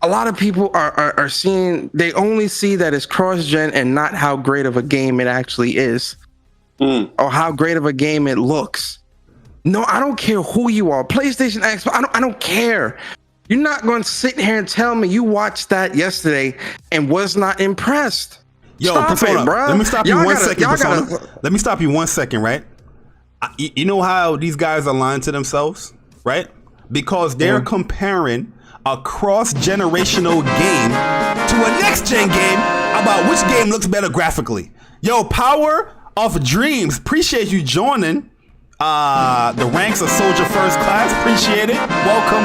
A lot of people are seeing, they only see that it's cross-gen and not how great of a game it actually is, or how great of a game it looks. No, I don't care who you are. PlayStation, Xbox, I don't care. You're not going to sit here and tell me you watched that yesterday and was not impressed. Yo, Stop Persona, it, bro. let me stop you Y'all one gotta- second, y'all Persona. gotta- Let me stop you 1 second, right? You know how these guys are lying to themselves, right? Because they're comparing a cross-generational game to a next-gen game about which game looks better graphically. Yo, Power of Dreams, appreciate you joining the ranks of Soldier First Class. Appreciate it. Welcome.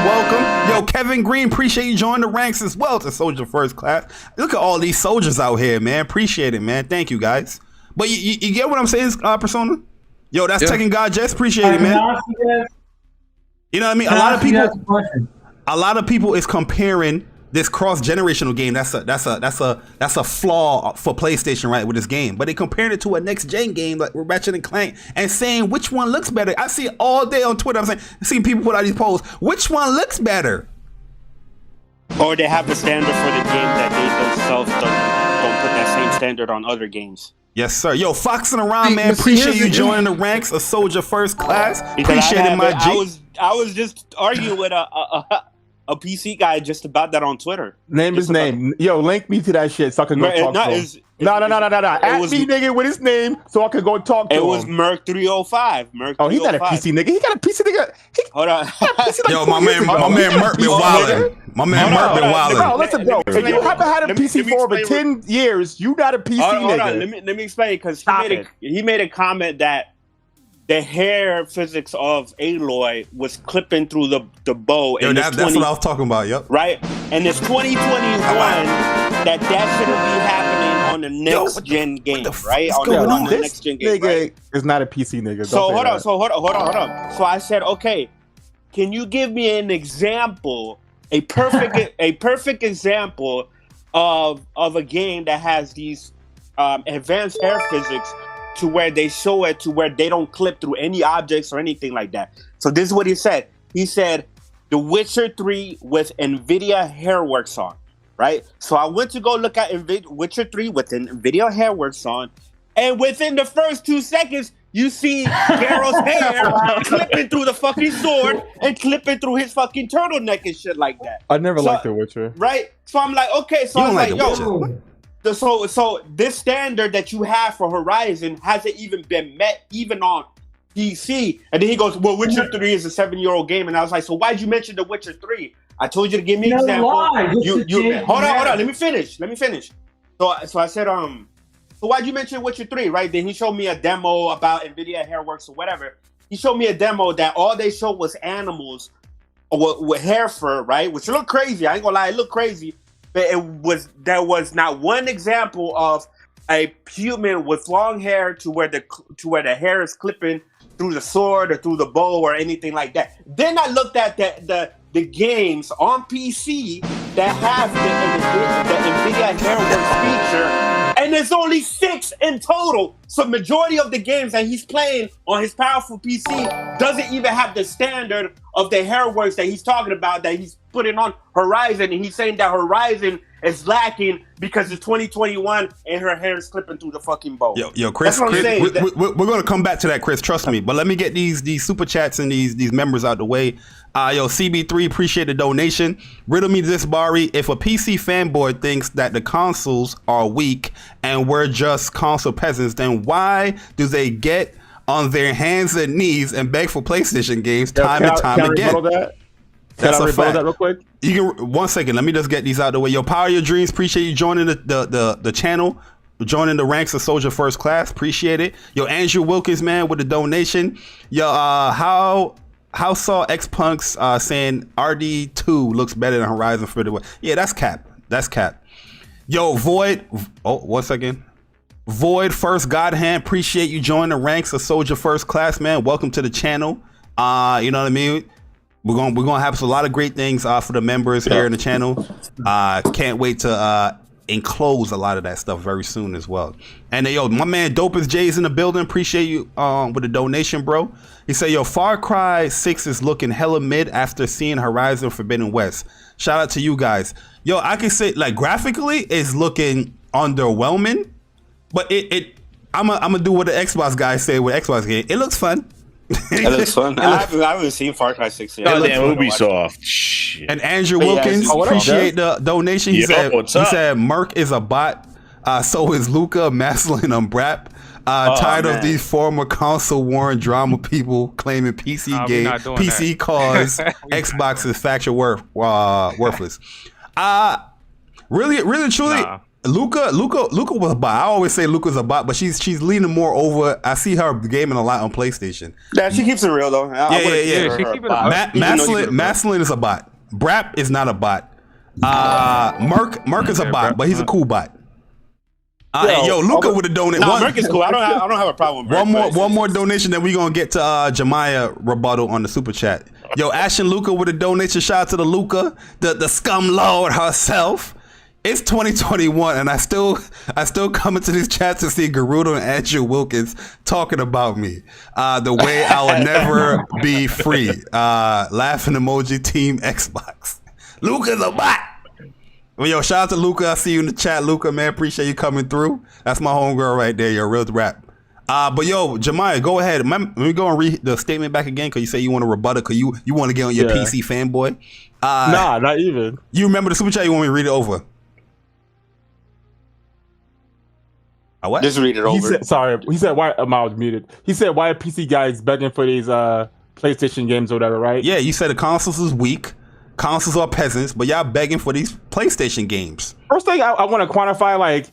Yo, Kevin Green, appreciate you joining the ranks as well to Soldier First Class. Look at all these soldiers out here, man. Appreciate it, man. Thank you, guys. But you get what I'm saying, Persona? Yo, that's Tekken God Jess. Appreciate it, man. You know what I mean? A lot of people is comparing this cross-generational game. That's a flaw for PlayStation, right, with this game. But they comparing it to a next-gen game like Ratchet and Clank and saying which one looks better. I see it all day on Twitter. I'm seeing people put out these polls. Which one looks better? Or they have the standard for the game that they themselves don't put that same standard on other games. Yes, sir. Yo, foxing around, man. Appreciate you joining the ranks of Soldier First Class. Appreciate it, my G. I was just arguing with a PC guy just about that on Twitter. Name his name. Yo, link me to that shit so I can go talk to him. No. At me, nigga, with his name so I can go talk to him. It was Merc 305. Oh, he's not a PC nigga. He got a PC nigga. Hold on. Yo, my man Merc been wildin'. My man Merc been wildin'. Bro, listen, bro. If you haven't had a PC for over 10 years, you not a PC nigga. Hold on. Let me explain, because he made a comment that the hair physics of Aloy was clipping through the bow. Yo, that's what I was talking about. Yep. Right, and it's 2021 that shouldn't be happening on the next gen game, right? On the next gen game, nigga is not a PC nigga. So hold on. So I said, okay, can you give me an example, a perfect example of a game that has these advanced hair physics to where they show it to where they don't clip through any objects or anything like that. So this is what he said. He said, The Witcher 3 with NVIDIA Hairworks on, right? So I went to go look at Witcher 3 with NVIDIA Hairworks on, and within the first 2 seconds, you see Geralt's hair clipping through the fucking sword and clipping through his fucking turtleneck and shit like that. I never liked The Witcher. Right? So I'm like, okay. So I'm like, yo. So this standard that you have for Horizon hasn't even been met even on PC. And then he goes, well, Witcher 3 is a 7-year-old game. And I was like, so why'd you mention The Witcher 3? I told you to give me an example. Hold on, let me finish. So I said, so why'd you mention Witcher 3, right? Then he showed me a demo about NVIDIA Hairworks or whatever. He showed me a demo that all they showed was animals with hair fur, right? Which looked crazy. I ain't gonna lie, it looked crazy. But there was not one example of a human with long hair to where the hair is clipping through the sword or through the bow or anything like that. Then I looked at the games on PC that have the NVIDIA Hairworks feature, and there's only 6 in total. So majority of the games that he's playing on his powerful PC doesn't even have the standard of the Hairworks that he's talking about, that he's putting on Horizon, and he's saying that Horizon is lacking because it's 2021 and her hair is clipping through the fucking bow. Yo, Chris, we're going to come back to that, Chris. Trust me. But let me get these super chats and these members out the way. Yo, CB3, appreciate the donation. Riddle me this, Bari. If a PC fanboy thinks that the consoles are weak and we're just console peasants, then why do they get on their hands and knees and beg for PlayStation games time and time again? That's a fact. That real quick? You can 1 second. Let me just get these out of the way. Yo, Power Your Dreams. Appreciate you joining the channel, joining the ranks of Soldier First Class. Appreciate it. Yo, Andrew Wilkins, man, with the donation. Yo, how saw X-Punks saying RD2 looks better than Horizon for the way? Yeah, that's cap. That's cap. Yo, Void. Oh, 1 second. Void First God Hand. Appreciate you joining the ranks of Soldier First Class, man. Welcome to the channel. You know what I mean? We're gonna have a lot of great things for the members here in the channel. Can't wait to enclose a lot of that stuff very soon as well. And yo, my man Dopest J's in the building. Appreciate you with the donation, bro. He said, yo, Far Cry 6 is looking hella mid after seeing Horizon Forbidden West. Shout out to you guys. Yo, I can say, like, graphically it's looking underwhelming, but I'm gonna do what the Xbox guys say with Xbox game. It looks fun. That looks fun. I haven't seen Far Cry 6 yet. Goddamn Ubisoft. Shit. And Andrew Wilkins, appreciate the donation. He said Merc is a bot. So is Luca, Maslin, Brap. Tired of these former console warring drama people claiming PC cause Xbox is factual worthless. Really, truly, Luca was a bot. I always say Luca's a bot, but she's leaning more over. I see her gaming a lot on PlayStation. Yeah, she keeps it real though. Maslin is a bot. Brap is not a bot. Merc is a bot, but he's a cool bot. Luca would have donated. Merc is cool. I don't have a problem with Merc. One more donation that we gonna get to Jemiah rebuttal on the super chat. Yo, Ashton Luca with a donation. Shout out to the Luca, the scum lord herself. It's 2021, and I still come into these chats to see Gerudo and Andrew Wilkins talking about me. The way I will never be free. Laughing emoji, Team Xbox. Luca's a bot. Well, yo, shout out to Luca. I see you in the chat, Luca, man. Appreciate you coming through. That's my homegirl right there. You're a real rap. But yo, Jemiah, go ahead. Let me go and read the statement back again, because you say you want to rebut it, because you want to get on your PC fanboy. Nah, not even. You remember the super chat? You want me to read it over? What? Just read it over. He said why I was muted. He said why are PC guys begging for these PlayStation games or whatever, right? Yeah, you said the consoles is weak. Consoles are peasants, but y'all begging for these PlayStation games. First thing I want to quantify, like,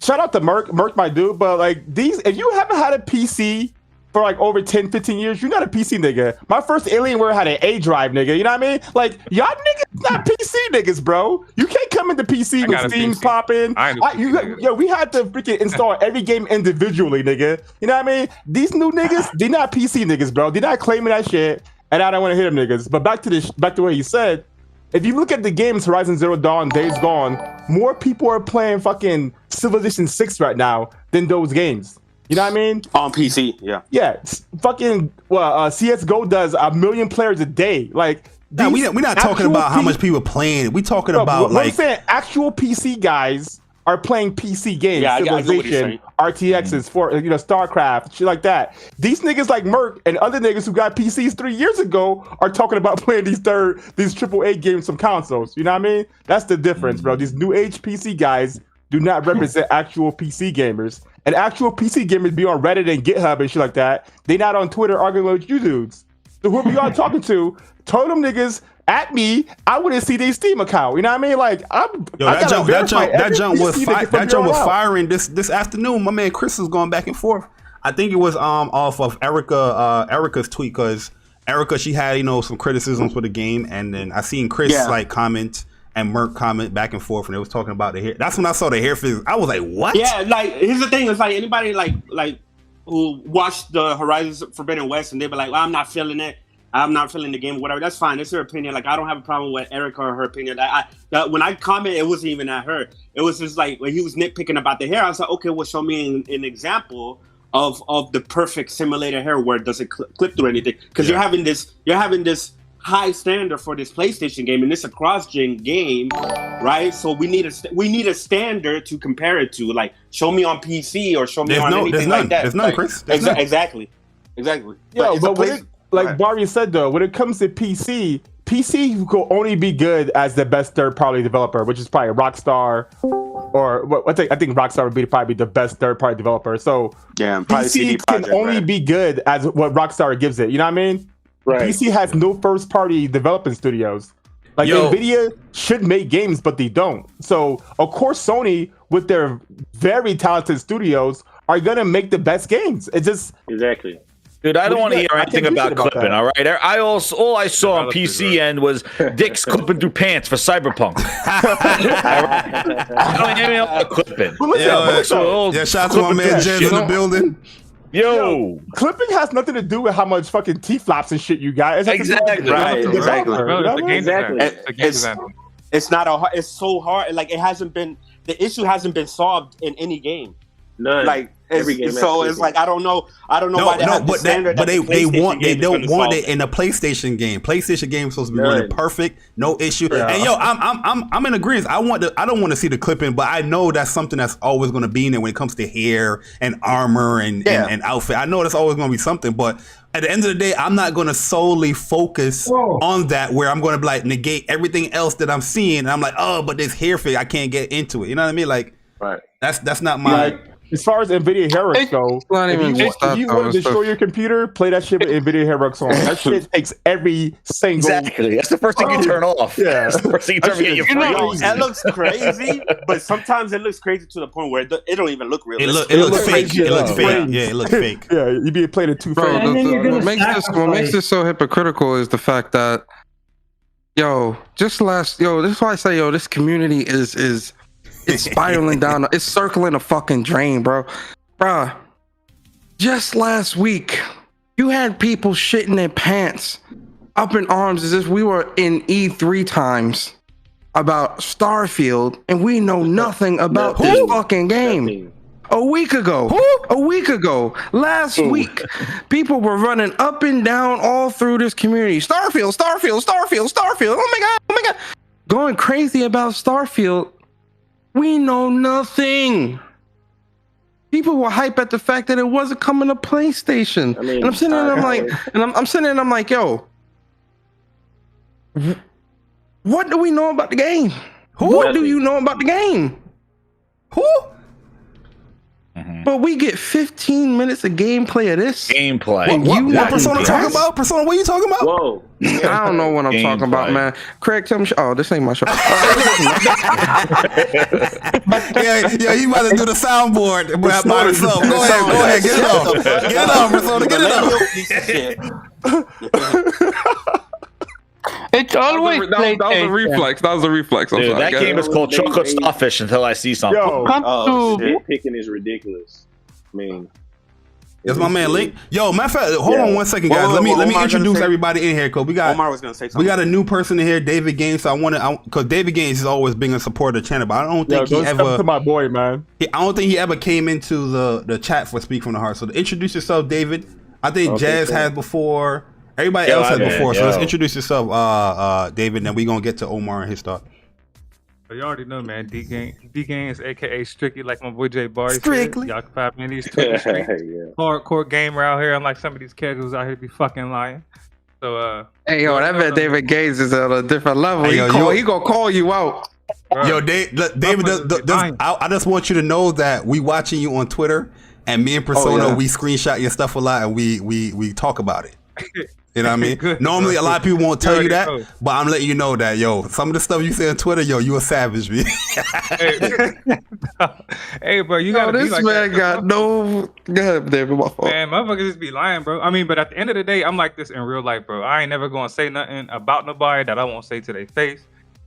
shout out to Merc, my dude, but like if you haven't had a PC for like over 10, 15 years, you're not a PC nigga. My first Alienware had an A drive, nigga. You know what I mean? Like, y'all niggas not PC niggas, bro. You can't come into PC with Steam popping. We had to freaking install every game individually, nigga. You know what I mean? These new niggas, they not PC niggas, bro. They're not claiming that shit, and I don't want to hear them niggas. But back to what you said. If you look at the games, Horizon Zero Dawn, Days Gone, more people are playing fucking Civilization 6 right now than those games. You know what I mean? On PC, yeah. Yeah, fucking CS:GO does 1 million players a day. Like, we're not talking about how much people playing. We talking about like, I'm saying actual PC guys are playing PC games. Yeah, Civilization, RTXs, for StarCraft, shit like that. These niggas like Merc and other niggas who got PCs 3 years ago are talking about playing these AAA games from consoles. You know what I mean? That's the difference, bro. These new age PC guys do not represent actual PC gamers. And actual PC gamers be on Reddit and GitHub and shit like that. They not on Twitter arguing with you dudes. So whoever y'all talking to, told them niggas at me, I wouldn't see their Steam account. You know what I mean? Like, that jump was firing this afternoon. My man Chris was going back and forth. I think it was off of Erica's tweet, because Erica, she had some criticisms for the game, and then I seen Chris comment and Merc comment back and forth, and they was talking about the hair. That's when I saw the hair physics. I was like, what? Yeah, like, here's the thing. It's like anybody like who watched the Horizon Forbidden West, and they be like, well, I'm not feeling it. I'm not feeling the game or whatever. That's fine. It's her opinion. Like, I don't have a problem with Erica or her opinion. When I comment, it wasn't even at her. It was just like, when he was nitpicking about the hair, I was like, okay, well, show me an example of the perfect simulator hair where it doesn't clip through anything. Because you're having this high standard for this PlayStation game, and it's a cross-gen game, right? So we need a standard to compare it to. Like, show me on PC or show me on anything like that. There's none, Chris. Exactly. Yeah, but like Barry said, though, when it comes to PC could only be good as the best third-party developer, which is probably Rockstar, or I think Rockstar would probably be the best third-party developer. So yeah, PC can only be good as what Rockstar gives it. You know what I mean? Right. PC has no first-party development studios. Like, NVIDIA should make games, but they don't. So, of course, Sony, with their very talented studios, are going to make the best games. It's just... Exactly. Dude, I don't want to hear anything about clipping, all right? All I saw on PC end was dicks clipping through pants for Cyberpunk. I don't hear anything about clipping. Shout out to my man Jez in the building. Yo, clipping has nothing to do with how much fucking T-flops and shit you got. It's exactly. It's not it's so hard. Like, the issue hasn't been solved in any game. None. Like every game. So it's like I don't know why they have the standard. But they don't want it it in a PlayStation game. PlayStation game is supposed to be running perfect, no issue. Yeah. And yo, I'm in agreement. I don't want to see the clipping, but I know that's something that's always going to be in there when it comes to hair and armor and outfit. I know that's always going to be something, but at the end of the day, I'm not going to solely focus on that where I'm going to be like negate everything else that I'm seeing. And I'm like, oh, but this hair fig, I can't get into it. You know what I mean? Like, that's not my. Like, as far as NVIDIA Herux go, if you want to destroy your computer, play that shit with NVIDIA Herux on. That shit takes every single. Exactly. That's the first thing you turn off. Yeah. That's the first thing you turn off. It looks crazy, but sometimes it looks crazy to the point where it don't even look real. It looks fake. It looks fake. Yeah, it looks fake. Yeah, you be playing it too fake. What makes this so hypocritical is the fact that, this is why I say, this community is. It's spiraling down. It's circling a fucking drain, bro. Bruh, just last week, you had people shitting their pants up in arms as if we were in E3 times about Starfield, and we know nothing about this fucking game. A week ago, last week, people were running up and down all through this community. Starfield. Oh my God. Going crazy about Starfield. We know nothing. People were hype at the fact that it wasn't coming to PlayStation. And I'm sitting there and I'm like, yo, what do we know about the game? What do you know about the game? But we get 15 minutes of gameplay of this. What Persona talking about? Persona, what are you talking about? Whoa. I don't know what I'm talking about, man. Craig, tell me. Oh, this ain't my show. Yeah, you about to do the soundboard by yourself. Go ahead, get it off, Persona, get it off. It's always that was a reflex. That was a reflex. Dude, that game is called Chocolate Starfish until I see something. Picking is ridiculous. I mean, it's my man Link. Yo, matter of fact, hold on 1 second, guys. Let me introduce everybody in here, cause Omar was gonna say something. We got a new person in here, David Gaines. So because David Gaines has always been a supporter of the channel, but I don't think he ever. To my boy, man. I don't think he ever came into the chat for Speak from the Heart. So to introduce yourself, David. I think Jazz has before. Everybody else has before, so let's introduce yourself, David, and then we're going to get to Omar and his stuff. You already know, man. D Gang is aka Strictly, like my boy Jay Barry. Strictly. Y'all can find me in these Twitter streets. Hardcore gamer out here, unlike some of these casuals out here be fucking lying. So, hey, yo, that man David Gaines is at a different level. Hey, he gonna call you out. Bro. Yo, David, I just want you to know that we watching you on Twitter, and me and Persona, we screenshot your stuff a lot, and we talk about it. You know what I mean? Good, normally, a lot of people won't tell you that, but I'm letting you know that, some of the stuff you say on Twitter, you a savage, man. Hey, bro, you gotta this be like man that, got no. Go ahead, David. My fault. Man, motherfuckers just be lying, bro. I mean, but at the end of the day, I'm like this in real life, bro. I ain't never gonna say nothing about nobody that I won't say to their face.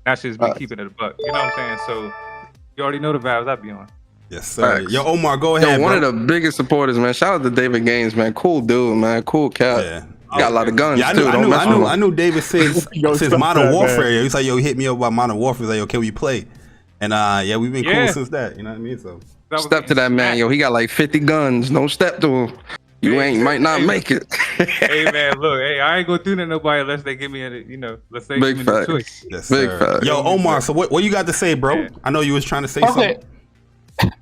That's just me keeping it a buck. You know what I'm saying? So, you already know the vibes I be on. Yes, sir. Yo, Omar, go ahead. One of the biggest supporters, man. Shout out to David Gaines, man. Cool dude, man. Cool cat. Yeah. Got a lot of guns too. I knew David since Modern Warfare. He's like, he hit me up about Modern Warfare. He's like, yo, can we play? And we've been cool since that. You know what I mean? So step to that man, he got like 50 guns. No step to him. You might not make it. Hey man, look, I ain't gonna do that to nobody unless they give me let's say big fact. Yes, big fact. Yo, Omar, so what you got to say, bro? Yeah. I know you was trying to say something.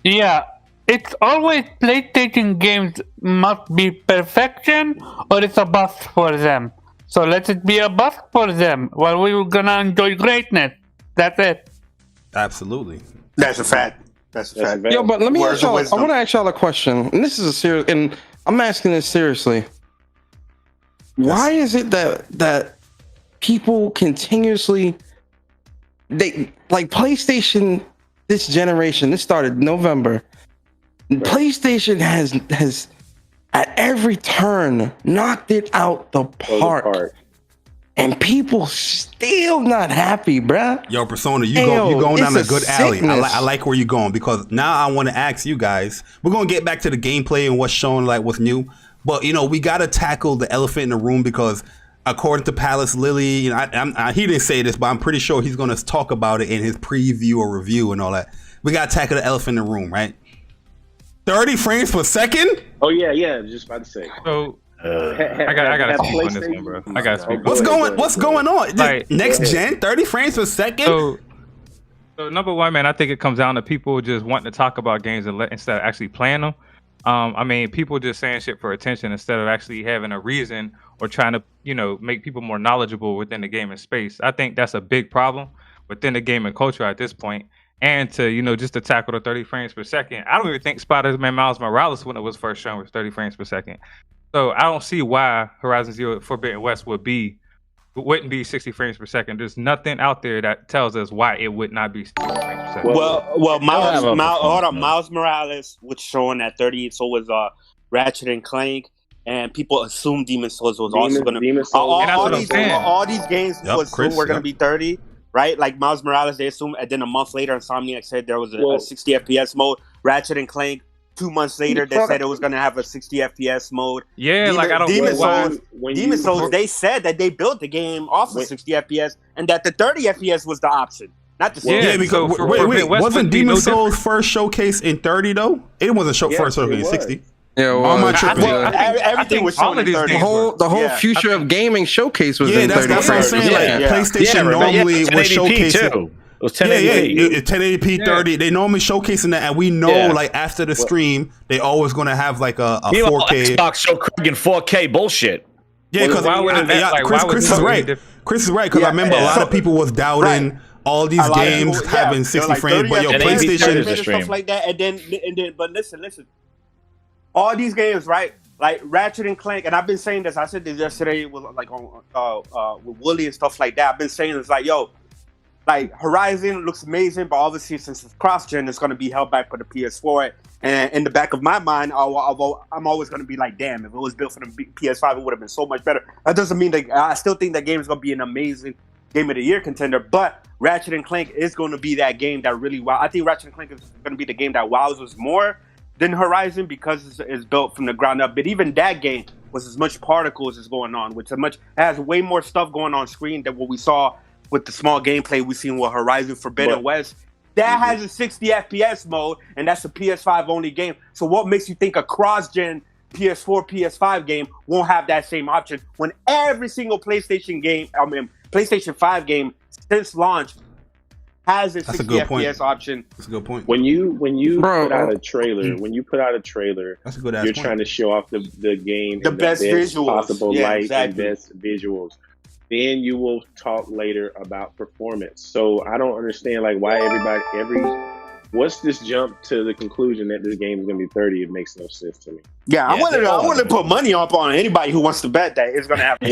Yeah. It's always PlayStation games must be perfection or it's a bust for them. So let it be a bust for them while we're gonna enjoy greatness. That's it. Absolutely. That's a fact. Yo, but let me ask y'all, I want to ask y'all a question. And this is a serious, and I'm asking this seriously. Yes. Why is it that people continuously, PlayStation, this generation, this started November. PlayStation has at every turn knocked it out the park. And people still not happy, bruh. Yo, Persona, you going down a good alley. I like where you're going, because now I want to ask you guys. We're going to get back to the gameplay and what's shown, like what's new. But, we got to tackle the elephant in the room, because according to Palace Lily, he didn't say this, but I'm pretty sure he's going to talk about it in his preview or review and all that. We got to tackle the elephant in the room, right? 30 frames per second? Oh yeah, just about to say. So I gotta speak on this one, bro. I gotta speak. What's going on? Like, next gen, 30 frames per second? So number one, man, I think it comes down to people just wanting to talk about games instead of actually playing them. I mean, people just saying shit for attention instead of actually having a reason or trying to, make people more knowledgeable within the gaming space. I think that's a big problem within the gaming culture at this point. And to, just to tackle the 30 frames per second, I don't even think Spider-Man Miles Morales, when it was first shown, was 30 frames per second. So I don't see why Horizon Zero Forbidden West wouldn't be 60 frames per second. There's nothing out there that tells us why it would not be 60 frames per second. Well, Miles Morales was showing at 30, so was Ratchet and Clank, and people assumed Demon's Souls was also going to be. All these games were going to be 30, right? Like Miles Morales, they assumed, and then a month later, Insomniac said there was a 60 FPS mode. Ratchet and Clank, 2 months later, they said it was going to have a 60 FPS mode. Yeah, I don't know why. Demon's Souls, they said that they built the game off of 60 FPS and that the 30 FPS was the option, not the 60. Yeah, because wait, wasn't Demon's Souls first showcase in 30 though? It wasn't first showcase in 60. Yeah, everything was shown in 30. The whole future of gaming showcase was in 30. That's what I'm saying. Like PlayStation normally was showcasing. It was 1080p. 1080p 30. They normally showcasing that, and we know like after the stream, they always gonna have like a 4K. Xbox show Craig in 4K bullshit. Yeah, because Chris is right. Chris is right because I remember a lot of people was doubting all these games having 60 frames, but PlayStation and stuff like that, and then, but listen, all these games, right? Like Ratchet and Clank, and I've been saying this. I said this yesterday with with Wooly and stuff like that. I've been saying it's like, like Horizon looks amazing, but obviously since it's cross-gen, it's going to be held back for the PS4. And in the back of my mind, I'm always going to be like, damn, if it was built for the PS5, it would have been so much better. That doesn't mean that I still think that game is going to be an amazing Game of the Year contender, but Ratchet and Clank is going to be that game that really wow. I think Ratchet and Clank is going to be the game that wows us more than Horizon because it's built from the ground up. But even that game was as much particles as going on, which has way more stuff going on screen than what we saw with the small gameplay we seen with Horizon Forbidden West. That has a 60 FPS mode, and that's a PS5 only game. So what makes you think a cross-gen PS4, PS5 game won't have that same option when every single PlayStation 5 game since launch has a 60 FPS option? That's a good point. When you put out a trailer, that's a good ass you're point. Trying to show off the game, the best visuals, possible light, and best visuals. Then you will talk later about performance. So I don't understand why what's this jump to the conclusion that this game is going to be 30? It makes no sense to me. Yeah, I want to put money up on anybody who wants to bet that it's going to happen.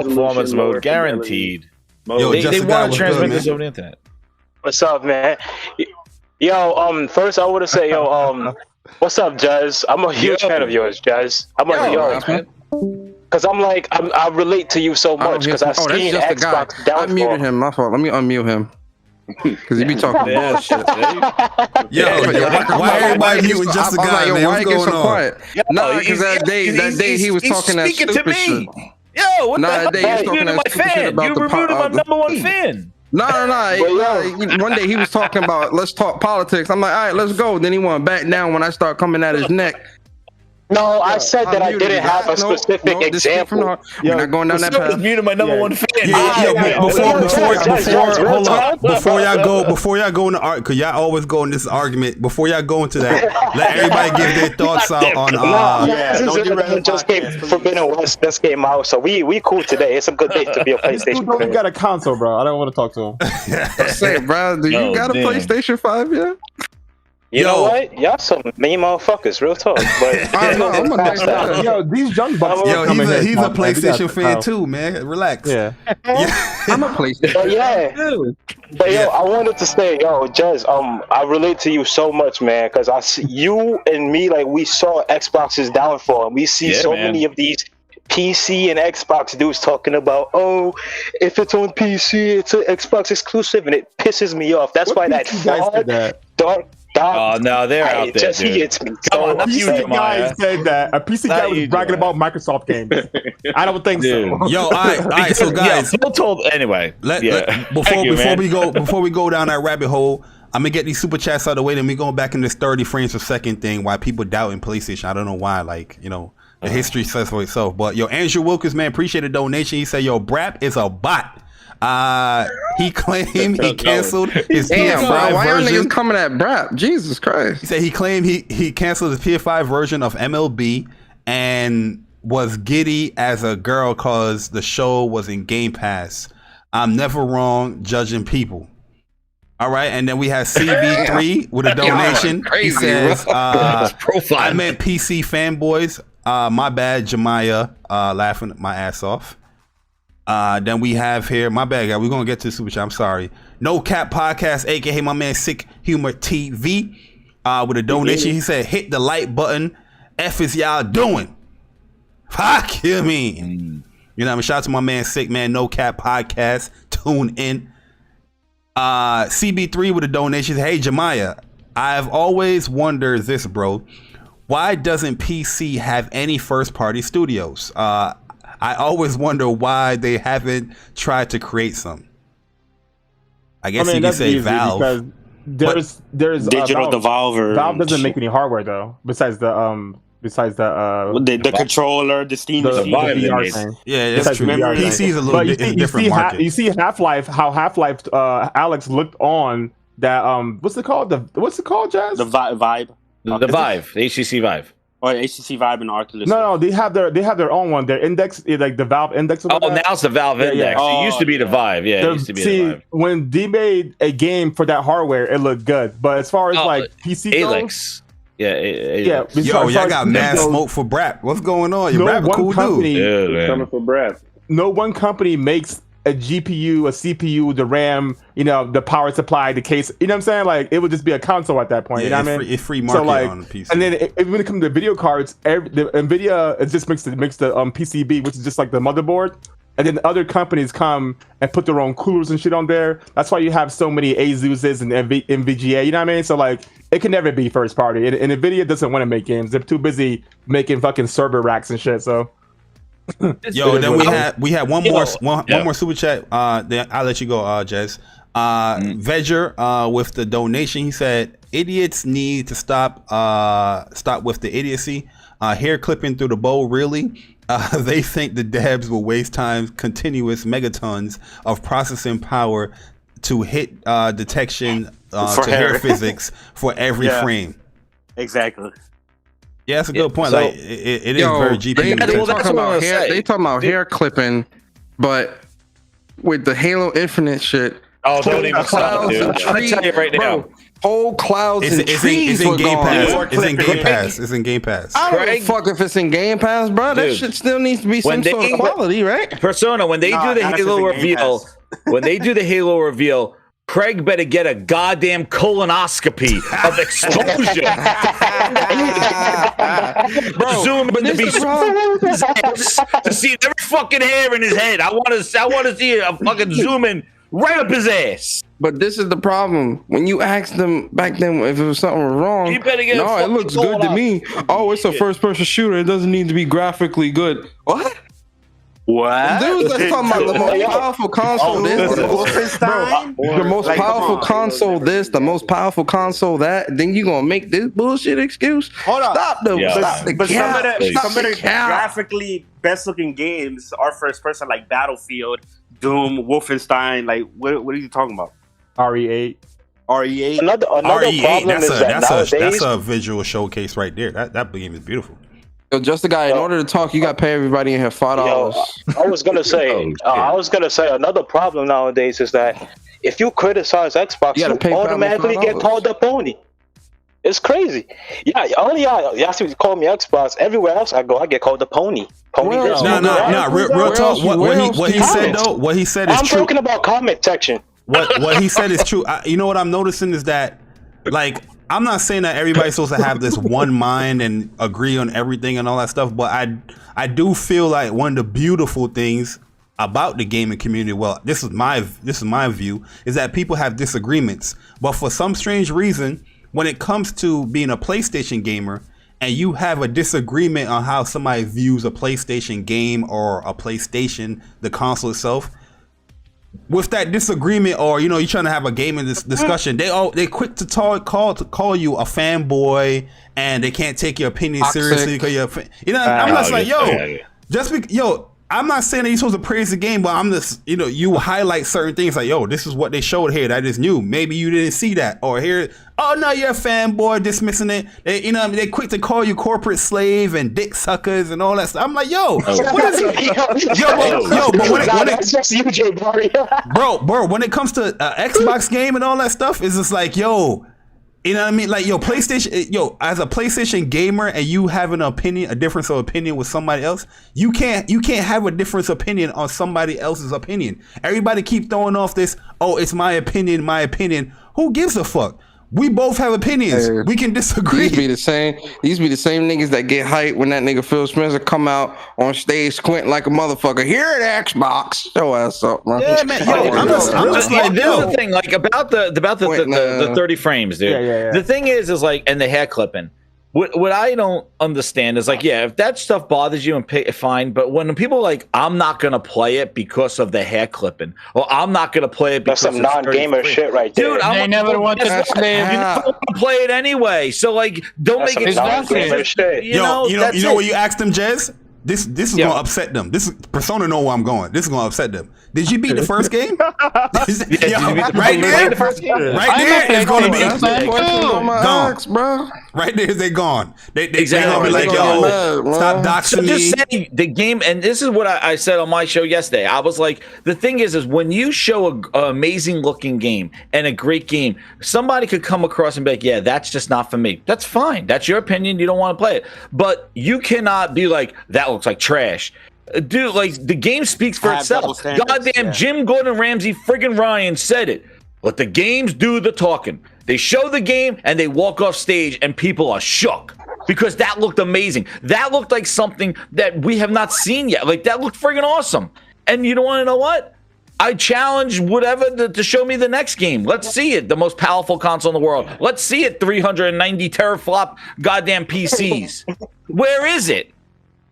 Performance mode guaranteed. They want to transmit this over the internet. What's up, man? Yo, first I want to say, what's up, Jazz? I'm a huge fan of yours, Jazz. Because I relate to you so much because I've seen Xbox downfall. I muted him. My fault. Let me unmute him. Because he be talking bullshit. Why everybody muting just the guy, man? Why get so quiet? No, because that day he was talking that stupid shit. Yo, what the hell? You muted my fan. You removed my number one fan. No. One day he was talking about let's talk politics. I'm like, all right, let's go. Then he went back down when I start coming at his neck. No, I said that I didn't have a specific example. You're not going down that path. Muted my number one fan. Before y'all go into art, cause y'all always go in this argument. Before y'all go into that, let everybody give their thoughts out on. Just came Forbidden West. Just came out, so we cool today. It's a good day to be a PlayStation player. You got a console, bro. I don't want to talk to him. Say, bro, do you got a PlayStation 5 yet? You know what? Y'all some mean motherfuckers, real talk. But yo, these young bucks. Yo, he's a PlayStation fan too, man. Relax. Yeah. I'm a PlayStation. But I wanted to say, Jez, I relate to you so much, man, because I see you and me, we saw Xbox's downfall, and we see many of these PC and Xbox dudes talking about, if it's on PC, it's an Xbox exclusive, and it pisses me off. That's why that dark. Oh no, they're out there. He hits me. A PC guy said that. A PC guy was bragging about Microsoft games. I don't think so. Yo, all right. So guys, anyway. Before we go down that rabbit hole, I'm gonna get these super chats out of the way. Then we going back in this 30 frames per second thing. Why people doubting PlayStation? I don't know why. Like, you know, the history says for itself. But yo, Andrew Wilkins, man, appreciate the donation. He said, yo, Brap is a bot. He claimed he canceled his PS5 why are version. niggas coming at Brap? Jesus Christ. He said he claimed he canceled his PS5 version of MLB and was giddy as a girl cause the show was in Game Pass. I'm never wrong judging people. All right, and then we have CB3 with a donation. He says, I meant PC fanboys. My bad, Jemiah, laughing my ass off. Then we have here, my bad, guy. We're gonna get to the super chat. I'm sorry. No Cap Podcast, aka my man Sick Humor TV, with a donation. He said, "Hit the like button. F is y'all doing? Fuck you mean? You know what I mean? Shout out to my man Sick Man. No Cap Podcast. Tune in." CB3 with a donation. Hey Jemiah, I've always wondered this, bro. Why doesn't PC have any first party studios? I always wonder why they haven't tried to create some. I guess you could say Valve. There's Digital Devolver. Valve doesn't make any hardware though, besides the controller, the Steam machine, the VR thing. Yeah, that's true. PC is a little different market. You see Half-Life, how Half-Life Alex looked on that what's it called, Jazz? The Vive. The Vive, the HTC Vive. Or HTC Vive and Oculus. No, they have their own one. Their Index, like the Valve Index. Oh, now it's the Valve Index. It used to be the Vive. Yeah, it used to be the Vive. When they made a game for that hardware, it looked good. But as far as like PC Alex. Yeah. Yo, y'all got mad smoke for Brap. What's going on? Your Brap a cool dude. Coming for Brap. No one company makes a GPU, a CPU, the RAM, you know, the power supply, the case. You know what I'm saying? Like, it would just be a console at that point. You know what I mean? It's free market on the PC. And then when it comes to video cards, the NVIDIA it just makes the PCB, which is just like the motherboard. And then other companies come and put their own coolers and shit on there. That's why you have so many Azuses and NVGA. You know what I mean? So like, it can never be first party. And NVIDIA doesn't want to make games. They're too busy making fucking server racks and shit. So. Yo, then we had one more super chat. Then I'll let you go, Jez. Vedger with the donation. He said, "Idiots need to stop with the idiocy. Hair clipping through the bowl, really. They think the devs will waste time, continuous megatons of processing power to hit detection to hair physics for every frame." Exactly. Yeah, that's a good point. Like it is very GPU. They talking about hair clipping, but with the Halo Infinite shit. Oh, don't even stop, dude. I'm gonna tell you right now. Whole clouds and trees it's in were Game gone. Pass. It's in Game Pass. It's in Game Pass. I don't give a fuck if it's in Game Pass, bro. That shit still needs to be some sort of quality, right? Persona, when they do the Halo reveal, Craig better get a goddamn colonoscopy of exposure. Bro, zoom in to see every fucking hair in his head. I want to see a fucking zoom in right up his ass. But this is the problem. When you asked them back then if it was something wrong, no, it looks good to me. Oh, it's a first-person shooter. It doesn't need to be graphically good. What? Dude, that's talking about the most powerful console this, the most powerful console this, the most powerful console that. Then you gonna make this bullshit excuse? Hold on, stop the some of the graphically best looking games are first person, like Battlefield, Doom, Wolfenstein. Like, what are you talking about? RE8. Another problem is that nowadays that's a visual showcase right there. That game is beautiful. Yo, just the guy. In order to talk, you got to pay everybody in here $5. I was gonna say, another problem nowadays is that if you criticize Xbox, you automatically get called a pony. It's crazy. Yeah, only y'all see call me Xbox. Everywhere else I go, I get called a pony. Pony this. No. Real talk. What he said though, what he said is true. I'm talking about comment section. What he said is true. You know what I'm noticing is that, like, I'm not saying that everybody's supposed to have this one mind and agree on everything and all that stuff, but I do feel like one of the beautiful things about the gaming community, well, this is my view, is that people have disagreements, but for some strange reason, when it comes to being a PlayStation gamer and you have a disagreement on how somebody views a PlayStation game or a PlayStation, the console itself, with that disagreement, or you trying to have a gaming discussion, they quick to call you a fanboy, and they can't take your opinion seriously because you're I'm just like, I'm not saying that you're supposed to praise the game, but I'm just, you highlight certain things like, yo, this is what they showed here that is new. Maybe you didn't see that, or here, oh no, you're a fanboy, dismissing it. They quick to call you corporate slave and dick suckers and all that stuff. I'm like, yo, what is it? Bro, when it comes to Xbox game and all that stuff, it's just like, yo. You know what I mean? Like, PlayStation, as a PlayStation gamer, and you have an opinion, a difference of opinion with somebody else, you can't have a difference of opinion on somebody else's opinion. Everybody keep throwing off this, oh, it's my opinion. Who gives a fuck? We both have opinions. We can disagree. These be the same niggas that get hyped when that nigga Phil Spencer come out on stage squinting like a motherfucker. Here at Xbox, show ass up, man. Yeah, man. I'm just like, this is the thing, like about the 30 frames, dude. Yeah. The thing is like, and the hair clipping. What I don't understand is like, yeah, if that stuff bothers you, and fine, but when people are like, I'm not gonna play it because of the hair clipping, or I'm not gonna play it because that's some non-gamer shit right there. Dude, I never want to play. You never want to play it anyway, so like, don't make it non-gamer shit. You know what you asked them, Jez? This is gonna upset them. Persona know where I'm going. This is gonna upset them. Did you beat the first game? Right there, it's gonna be gone, bro. Right there, they're gone. They gonna be like, yo, stop doxing me. Just saying the game, and this is what I said on my show yesterday. I was like, the thing is when you show an amazing looking game and a great game, somebody could come across and be like, yeah, that's just not for me. That's fine. That's your opinion. You don't want to play it, but you cannot be like, that looks like trash. Dude, like, the game speaks for itself. Goddamn, Jim Gordon Ramsay friggin' Ryan said it. Let the games do the talking. They show the game and they walk off stage and people are shook because that looked amazing. That looked like something that we have not seen yet. Like, that looked friggin' awesome. And you don't want to know what? I challenge whatever to show me the next game. Let's see it. The most powerful console in the world. Let's see it. 390 teraflop goddamn PCs. Where is it?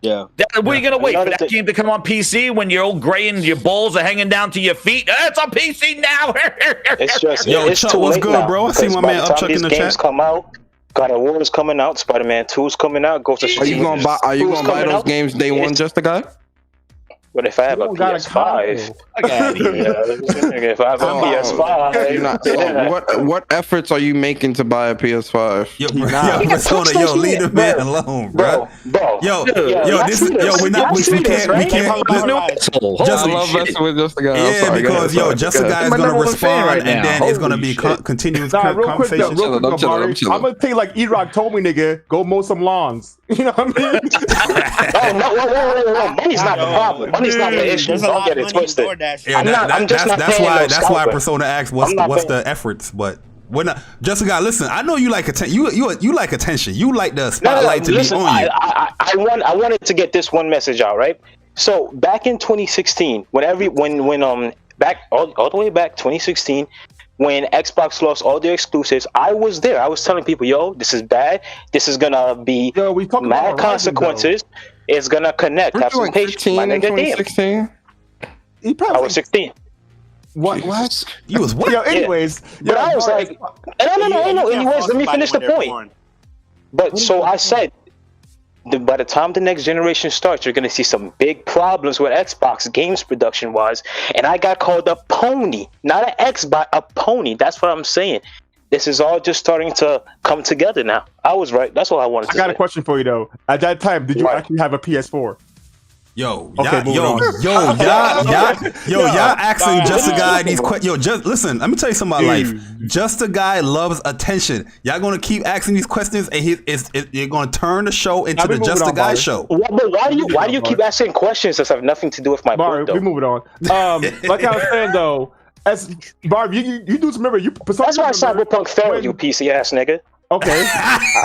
Yeah. What are you going to wait for that game to come on PC when you're old gray and your balls are hanging down to your feet? It's on PC now. It's just, it's Chuck, too what's late good, now, bro? I see my man Upchuck in the chat. Come out, God of War is coming out, Spider-Man 2 is coming out. Ghost of Tsushima. Are you gonna buy those games day one, just a guy? But if I have a PS5, if I have a PS5, what efforts are you making to buy a PS5? Yo, leave the man alone, bro. We can't. Just love messing with just a guy. Yeah, because just a guy is gonna respond, and then it's gonna be continuous conversation. I'm gonna think like E-Rock told me, nigga, go mow some lawns. You know what I mean? No, money's not the problem. Money's not the issue. Don't get it twisted. That's why Persona asks what's the efforts, but we're not. Just a guy. Listen, I know you like attention. You like attention. You like the spotlight to be on you. I wanted to get this one message out, right? So back in 2016, back all the way back 2016. When Xbox lost all their exclusives, I was there. I was telling people, yo, this is bad. This is going to be mad consequences. It's going to connect. Have some patience. My nigga, 2016? I was 16. What? You was what? Yo, anyways. But I was like, no. Anyways, let me finish the point. But so I said, by the time the next generation starts, you're going to see some big problems with Xbox games production wise. And I got called a pony, not an Xbox, a pony. That's what I'm saying. This is all just starting to come together now. I was right. That's all I wanted to say. I got a question for you though. At that time, did you actually have a PS4? Y'all asking Just a Guy these questions. Yo, just listen. Let me tell you something about life. Just a Guy loves attention. Y'all gonna keep asking these questions, and you're gonna turn the show into the Just a Guy show. Why do you keep asking questions that have nothing to do with my book? We moving on. Like I was saying though, as Barb, you do remember you. That's why Cyberpunk failed, you PC ass nigga. Okay.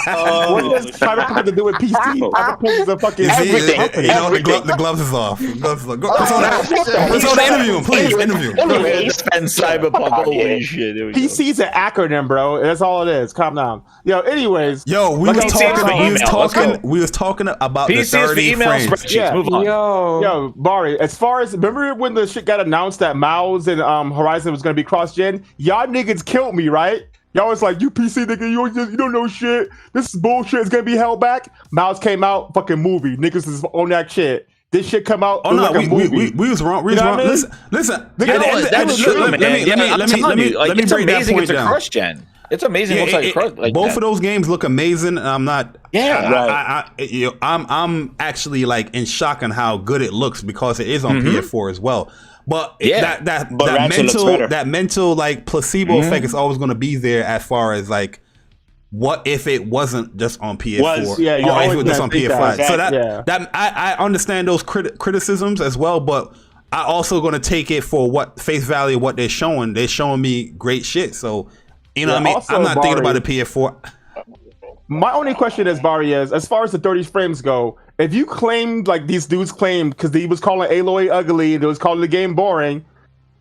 What does Cyberpunk have to do with PC? Cyberpunk is a fucking everything. company. You know, the gloves is off. The gloves is off. Persona, interview him, please. Interview him. And Cyberpunk. Holy shit. PC is an acronym, bro. That's all it is. Calm down. Yo, anyways. Yo, we was talking about PC the 30 email frames. spreadsheets. Yeah. Move on. Yo, Bari, as far as, remember when the shit got announced that Mouse and Horizon was going to be cross-gen? Y'all niggas killed me, right? Y'all was like, you PC nigga, you don't know shit. This is bullshit. It's going to be held back. Mouse came out, fucking movie. Niggas is on that shit. This shit come out. Oh no, we was wrong. We was wrong. Listen. That was true, man. Let me break that point down. Cross-gen. It's amazing. Both of those games look amazing, and I'm not. Yeah, I'm actually like in shock on how good it looks because it is on PS4 as well. But that mental like placebo effect is always going to be there as far as like what if it wasn't just on PS4 or if it was just on PS5. So that I understand those criticisms as well, but I also going to take it for what face value what they're showing. They're showing me great shit. So you know what I mean? I'm not thinking about the PS4. My only question is, Bari, is as far as the 30 frames go, if you claimed like these dudes claimed because he was calling Aloy ugly and they was calling the game boring,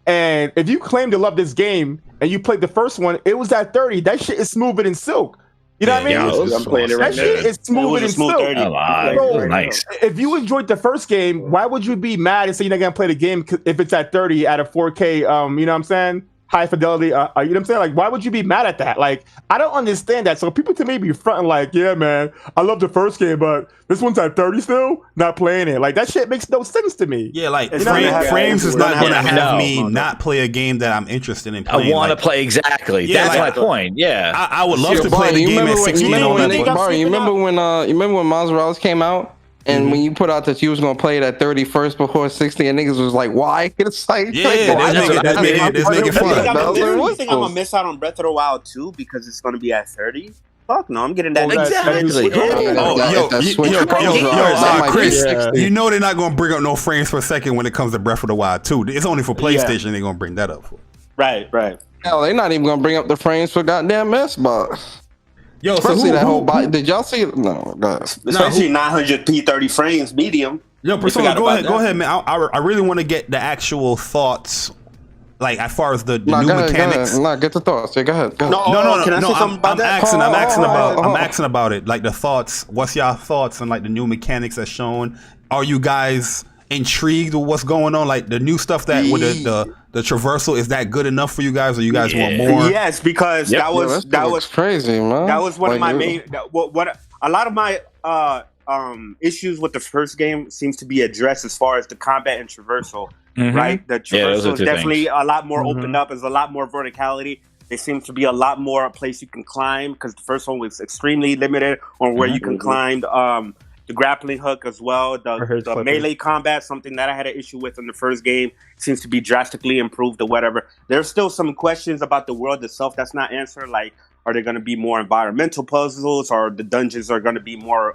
and if you claim to love this game and you played the first one, it was at 30. That shit is smoother than silk. You know what I mean? I'm playing it right that shit is smoother than silk. Nice. If you enjoyed the first game, why would you be mad and say you're not gonna play the game if it's at 30 at a 4K? You know what I'm saying? High fidelity, you know what I'm saying? Like, why would you be mad at that? Like, I don't understand that. So people to me be fronting like, yeah, man, I love the first game, but this one's at 30 still, not playing it. Like, that shit makes no sense to me. Yeah, like frames is not gonna have me not play a game that I'm interested in playing. I want to play exactly. Yeah, that's my point. Yeah, I would love to play the game at 16. You remember when Miles Morales came out? And when you put out that you was gonna play it at 30 first before 60, and niggas was like, "Why?" It's like, this nigga fun. You think I'm gonna miss out on Breath of the Wild 2 because it's gonna be at 30? Fuck no, I'm getting that. Exactly. Chris, you know they're not gonna bring up no frames per second when it comes to Breath of the Wild 2. It's only for PlayStation they're gonna bring that up for. Right. Hell, they're not even gonna bring up the frames for goddamn Xbox. Yo, especially that whole body. Did y'all see it? No, God. Especially 900p 30 frames medium. Yo, Persona, go ahead, man. I really want to get the actual thoughts, like as far as the new mechanics. Get the thoughts. Yeah, go ahead. No. Can I say something about that? I'm asking about it. Like the thoughts. What's y'all thoughts on like the new mechanics that's shown? Are you guys intrigued with what's going on? Like the new stuff that with the traversal, is that good enough for you guys, or you guys want more? Yes, because that was crazy, man. That was one of my main. What a lot of my issues with the first game seems to be addressed as far as the combat and traversal. Right, the traversal is definitely a lot more opened up. There's a lot more verticality. There seems to be a lot more place you can climb because the first one was extremely limited on where you can climb. The grappling hook as well, the melee combat, something that I had an issue with in the first game, seems to be drastically improved or whatever. There's still some questions about the world itself that's not answered. Like, are there going to be more environmental puzzles, or the dungeons are going to be more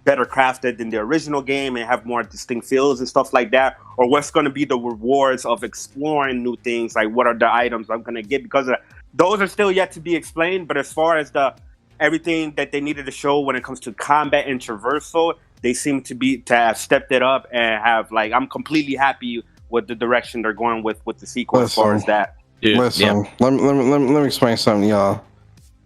better crafted than the original game and have more distinct feels and stuff like that? Or what's going to be the rewards of exploring new things? Like, what are the items I'm going to get? Because those are still yet to be explained. But as far as everything that they needed to show when it comes to combat and traversal, they seem to have stepped it up and have I'm completely happy with the direction they're going with the sequel as far as that. Listen, let me explain something, y'all.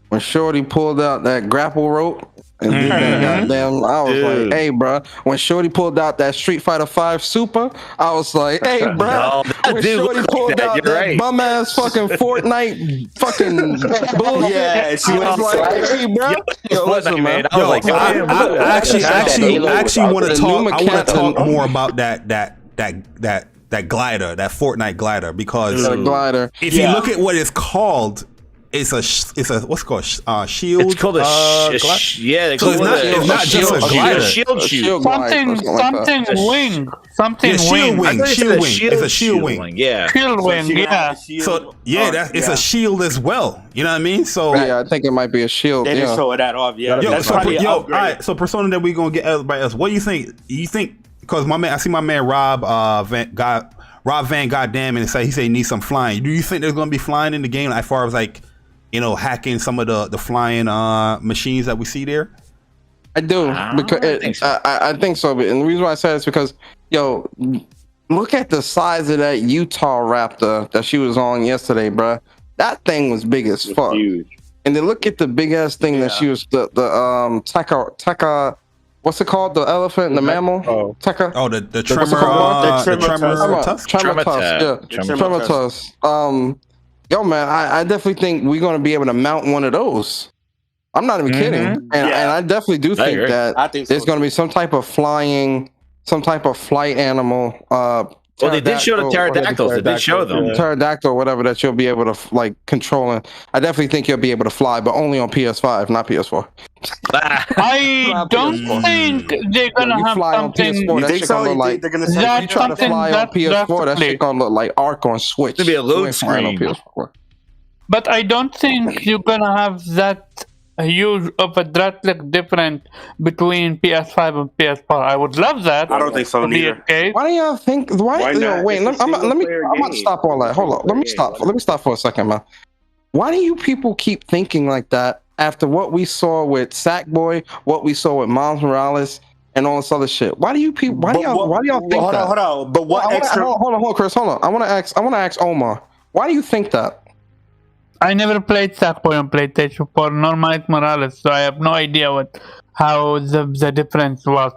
When Shorty pulled out that grapple rope and did that goddamn, I was like, hey, bro. When Shorty pulled out that Street Fighter 5 Super, I was like, hey, bro. When Shorty pulled out that bum ass fucking Fortnite fucking bullshit, yeah, she was like, hey, bro. I actually want to talk. I want to talk more about that glider, that Fortnite glider, because if you look at what it's called. It's a what's it called shield. It's called a it's not just a glider. Shield something wing. Shield wing. It's a shield wing. Yeah. Shield wing. Yeah. So it's a shield as well. You know what I mean? So I think it might be a shield. They didn't show that off. Yeah. All right. So Persona that we're gonna get everybody else. What do you think? You think because I see my man Rob Van Goddamn and he say he needs some flying. Do you think there's gonna be flying in the game as far as like you know, hacking some of the flying machines that we see there? I do, because I think so. But and the reason why I said it's because, yo, look at the size of that Utah Raptor that she was on yesterday, bruh. That thing was big as fuck. Huge. And then look at the big ass thing that she was the Tekka. What's it called? The elephant, the mammal? Tekka. Oh, the tremor tusk. Tremor tusk. Yo, man, I definitely think we're gonna be able to mount one of those. I'm not even kidding, and I definitely do think that there's going to be some type of flight animal. Well, they did show the pterodactyls. They did show them. Pterodactyl, whatever, that you'll be able to like control. And I definitely think you'll be able to fly, but only on PS5, not PS4. I don't think they're gonna have something. PS4, that shit gonna look like they're gonna say you try to fly on PS4. That shit gonna look like Arc on Switch. It'll be a load screen on PS4. But I don't think you're gonna have that huge of a drastic difference between PS5 and PS4. I would love that. I don't think so neither. Why do y'all think? Why not? Wait, I'm gonna stop all that. Hold on. Let me stop for a second, man. Why do you people keep thinking like that after what we saw with Sackboy, what we saw with Miles Morales, and all this other shit? Why do y'all think that? Hold on. But what extra? Hold on, Chris. Hold on. I want to ask Omar. Why do you think that? I never played Sackboy on PlayStation 4 nor Miles Morales, so I have no idea how the difference was.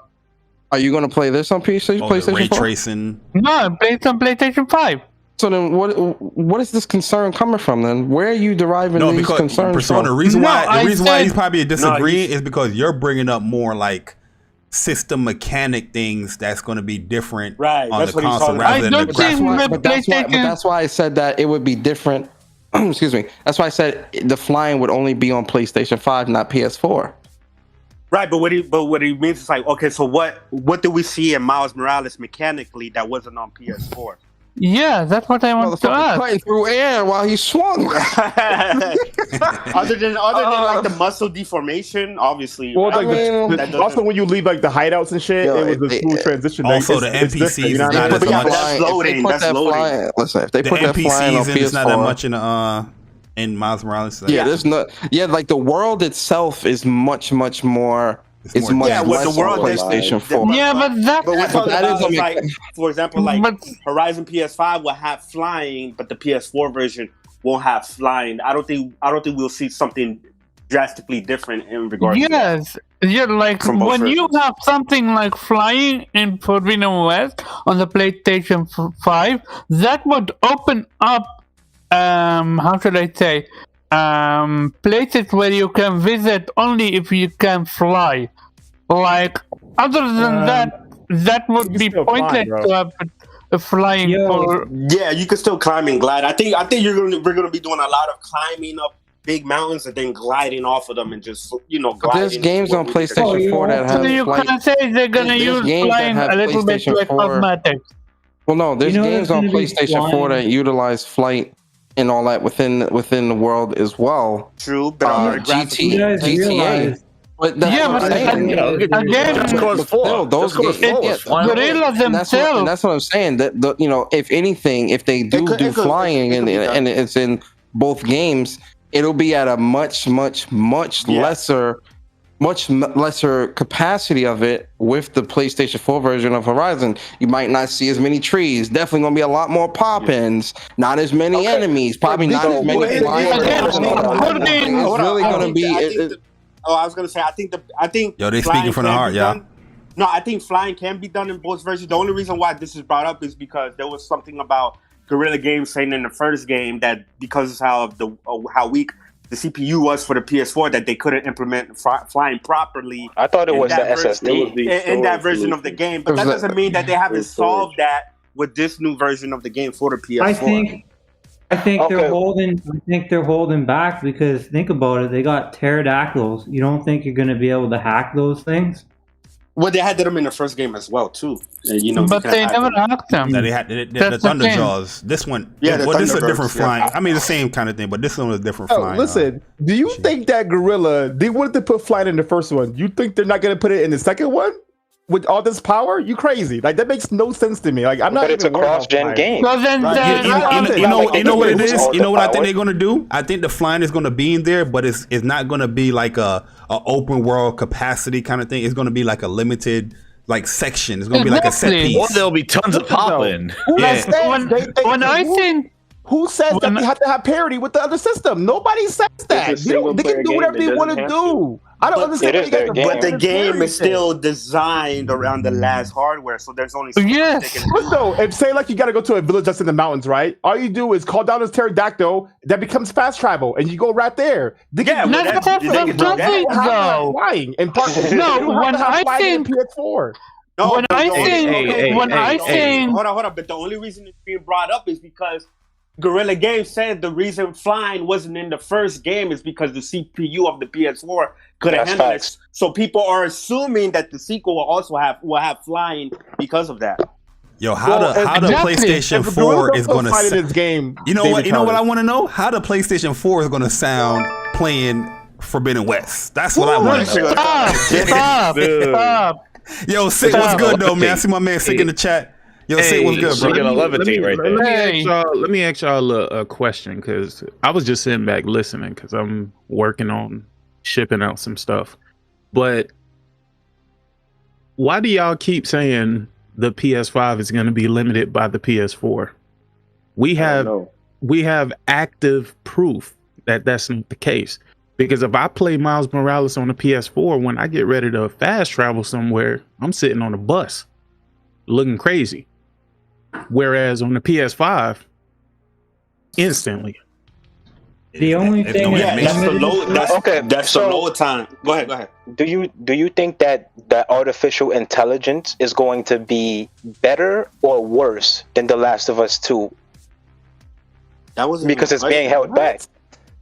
Are you going to play this on PlayStation 4? Ray tracing. No, I played on PlayStation 5. So then, what is this concern coming from? Then, where are you deriving these concerns Persona, from? the reason why he's probably disagreeing is because you're bringing up more like system mechanic things that's going to be different on the console rather than the graphics. But that's why I said that it would be different. Excuse me. That's why I said the flying would only be on PlayStation 5, not PS4. Right, but what he means is like, okay, so what did we see in Miles Morales mechanically that wasn't on PS4? Yeah, that's what I want to ask. Cutting through air while he swung. other than like the muscle deformation, obviously. Well, also when you leave like the hideouts and shit, it was a smooth transition. Also, the NPCs is not as much. That's loading. Listen, if they put that flying on PS4, it's not that much in Miles Morales. Yeah, there's not. Yeah, like the world itself is much more. It's much less the world on PlayStation 4. Yeah, but that is like, for example, like Horizon PS5 will have flying, but the PS4 version won't have flying. I don't think we'll see something drastically different in regards to that. Yeah, like when you have something like flying in Forbidden West on the PlayStation 5, that would open up, how should I say, places where you can visit only if you can fly. Like, other than that would be pointless to have a flying. Yeah, you can still climb and glide. I think we're gonna be doing a lot of climbing up big mountains and then gliding off of them and just gliding. There's games on PlayStation 4 that have you can say they're gonna use flying a little bit like cosmetics. Well, no, there's games on PlayStation 4 that utilize flight and all that within the world as well. True, but GTA. But that's those games, Gorilla themselves. That's what I'm saying. That if anything, if they do flying and it's in both games, it'll be at a much lesser capacity of it with the PlayStation 4 version of Horizon. You might not see as many trees. Definitely gonna be a lot more pop-ins. Not as many enemies. Probably not as many. It's really gonna be. I was gonna say. I think. Yo, they speaking from the heart, y'all. No, I think flying can be done in both versions. The only reason why this is brought up is because there was something about Guerrilla Games saying in the first game that because of how weak the CPU was for the PS4 that they couldn't implement flying properly. I thought it was the SSD in that version of the game, but that doesn't mean that they haven't solved that with this new version of the game for the PS4. I think they're holding back because think about it, they got pterodactyls. You don't think you're going to be able to hack those things? Well, they had them in the first game as well too. But they never hacked them. No, they had the Thunder Jaws. This one, this is a different flying. I mean, the same kind of thing, but this one was different flying. Listen, do you think that Gorilla they wanted to put flying in the first one? You think they're not going to put it in the second one? with all this power? You crazy? Like that makes no sense to me. Like I'm not. But it's a cross-gen game. So then, You know what it is? You know what I think they're gonna do? I think the flying is gonna be in there, but it's not gonna be like a open world capacity kind of thing. It's gonna be like a limited like section. It's gonna be like a set piece. Or there'll be tons of popping. Who says that they have to have parity with the other system? Nobody says that. They can do whatever they want to do. I don't understand. But the game is still designed around the last hardware, so there's only. Yes. But though, if say like you got to go to a village that's in the mountains, right? All you do is call down this pterodactyl that becomes fast travel, and you go right there. Yeah, that's nothing though. Flying in part. No, when I think PS4. No, when I think, hold on. But the only reason it's being brought up is because Guerrilla Games said the reason flying wasn't in the first game is because the CPU of the PS4 couldn't handle it. So people are assuming that the sequel will also have flying because of that. Yo, how the PlayStation 4 is going to this game? You know what? You know what I want to know? How the PlayStation 4 is going to sound playing Forbidden West? That's what I want to know. Stop. Yo, Sick, what's good though, man? I see my man Sick in the chat. Yo, Sick, what's good, bro? Let me ask y'all a question, because I was just sitting back listening because I'm working on shipping out some stuff. But why do y'all keep saying the PS5 is going to be limited by the PS4? We have active proof that that's not the case. Because if I play Miles Morales on the PS4, when I get ready to fast travel somewhere, I'm sitting on a bus looking crazy. Whereas on the PS5, instantly. The only thing that's the low time. Go ahead. Do you think that artificial intelligence is going to be better or worse than The Last of Us 2? That was because it's being held back.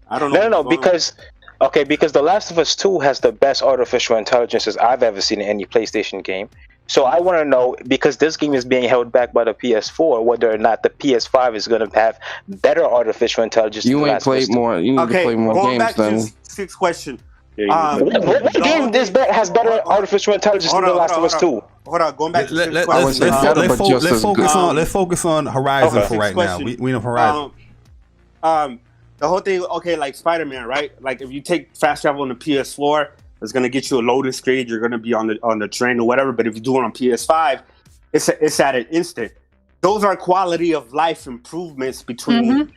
I don't know. No, because The Last of Us 2 has the best artificial intelligences I've ever seen in any PlayStation game. So I want to know, because this game is being held back by the PS4, whether or not the PS5 is going to have better artificial intelligence. You ain't played more. You need to play more going games back then. to Sixth question. What game has better artificial intelligence than The Last of Us 2? Hold on, going back to let's focus on Horizon for right now. We know Horizon. The whole thing, like Spider-Man, right? Like if you take fast travel on the PS4, it's gonna get you a loading screen. You're gonna be on the train or whatever. But if you do it on PS5, it's at an instant. Those are quality of life improvements between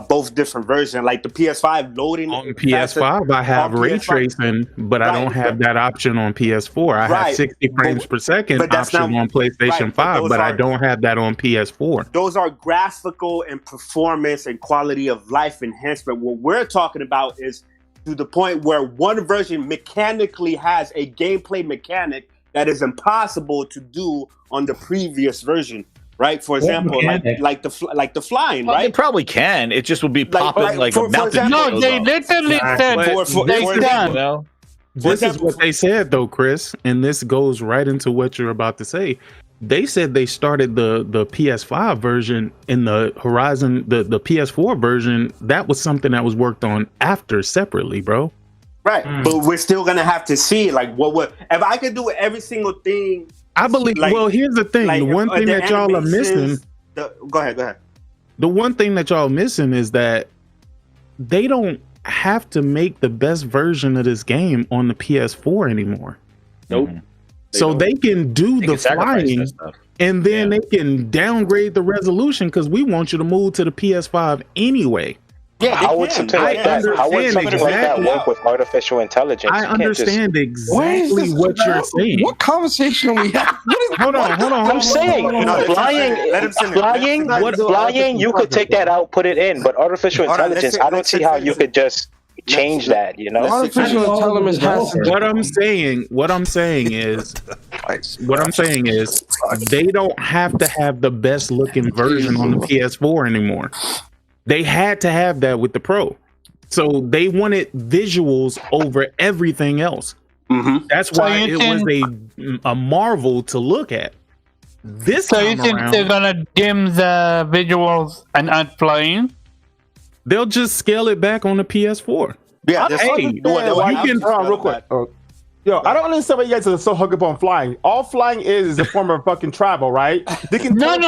both different versions. Like the PS5 loading on PS5, I have ray tracing, but I don't have that option on PS4. I have 60 frames per second option on PlayStation 5, but I don't have that on PS4. Those are graphical and performance and quality of life enhancement. What we're talking about is to the point where one version mechanically has a gameplay mechanic that is impossible to do on the previous version. Right, for example, like the flying, right? They probably can. It just would be popping mountain. No, they literally said This is what they said, though, Chris, and this goes right into what you're about to say. They said they started the PS5 version in the Horizon, the PS4 version. That was something that was worked on after separately, bro. Right, but we're still gonna have to see what if I could do every single thing. I believe. Well, here's the thing. The one thing that y'all are missing. Go ahead. The one thing that y'all are missing is that they don't have to make the best version of this game on the PS4 anymore. Nope. So they can do the flying, and then they can downgrade the resolution because we want you to move to the PS5 anyway. Yeah, how would something like that work with artificial intelligence? I understand exactly what you're saying. What conversation are we having? Hold on. I'm saying flying, you could take that out, put it in, but artificial intelligence, I don't see how you could just change that, you know? Artificial intelligence has to... What I'm saying is they don't have to have the best looking version on the PS4 anymore. They had to have that with the Pro. So they wanted visuals over everything else. That's why it was a marvel to look at. So you think they're gonna dim the visuals and add flying? They'll just scale it back on the PS4. Yeah, real quick. Yo, I don't understand why you guys are so hooked up on flying. All flying is a form of fucking travel, right? They can No. I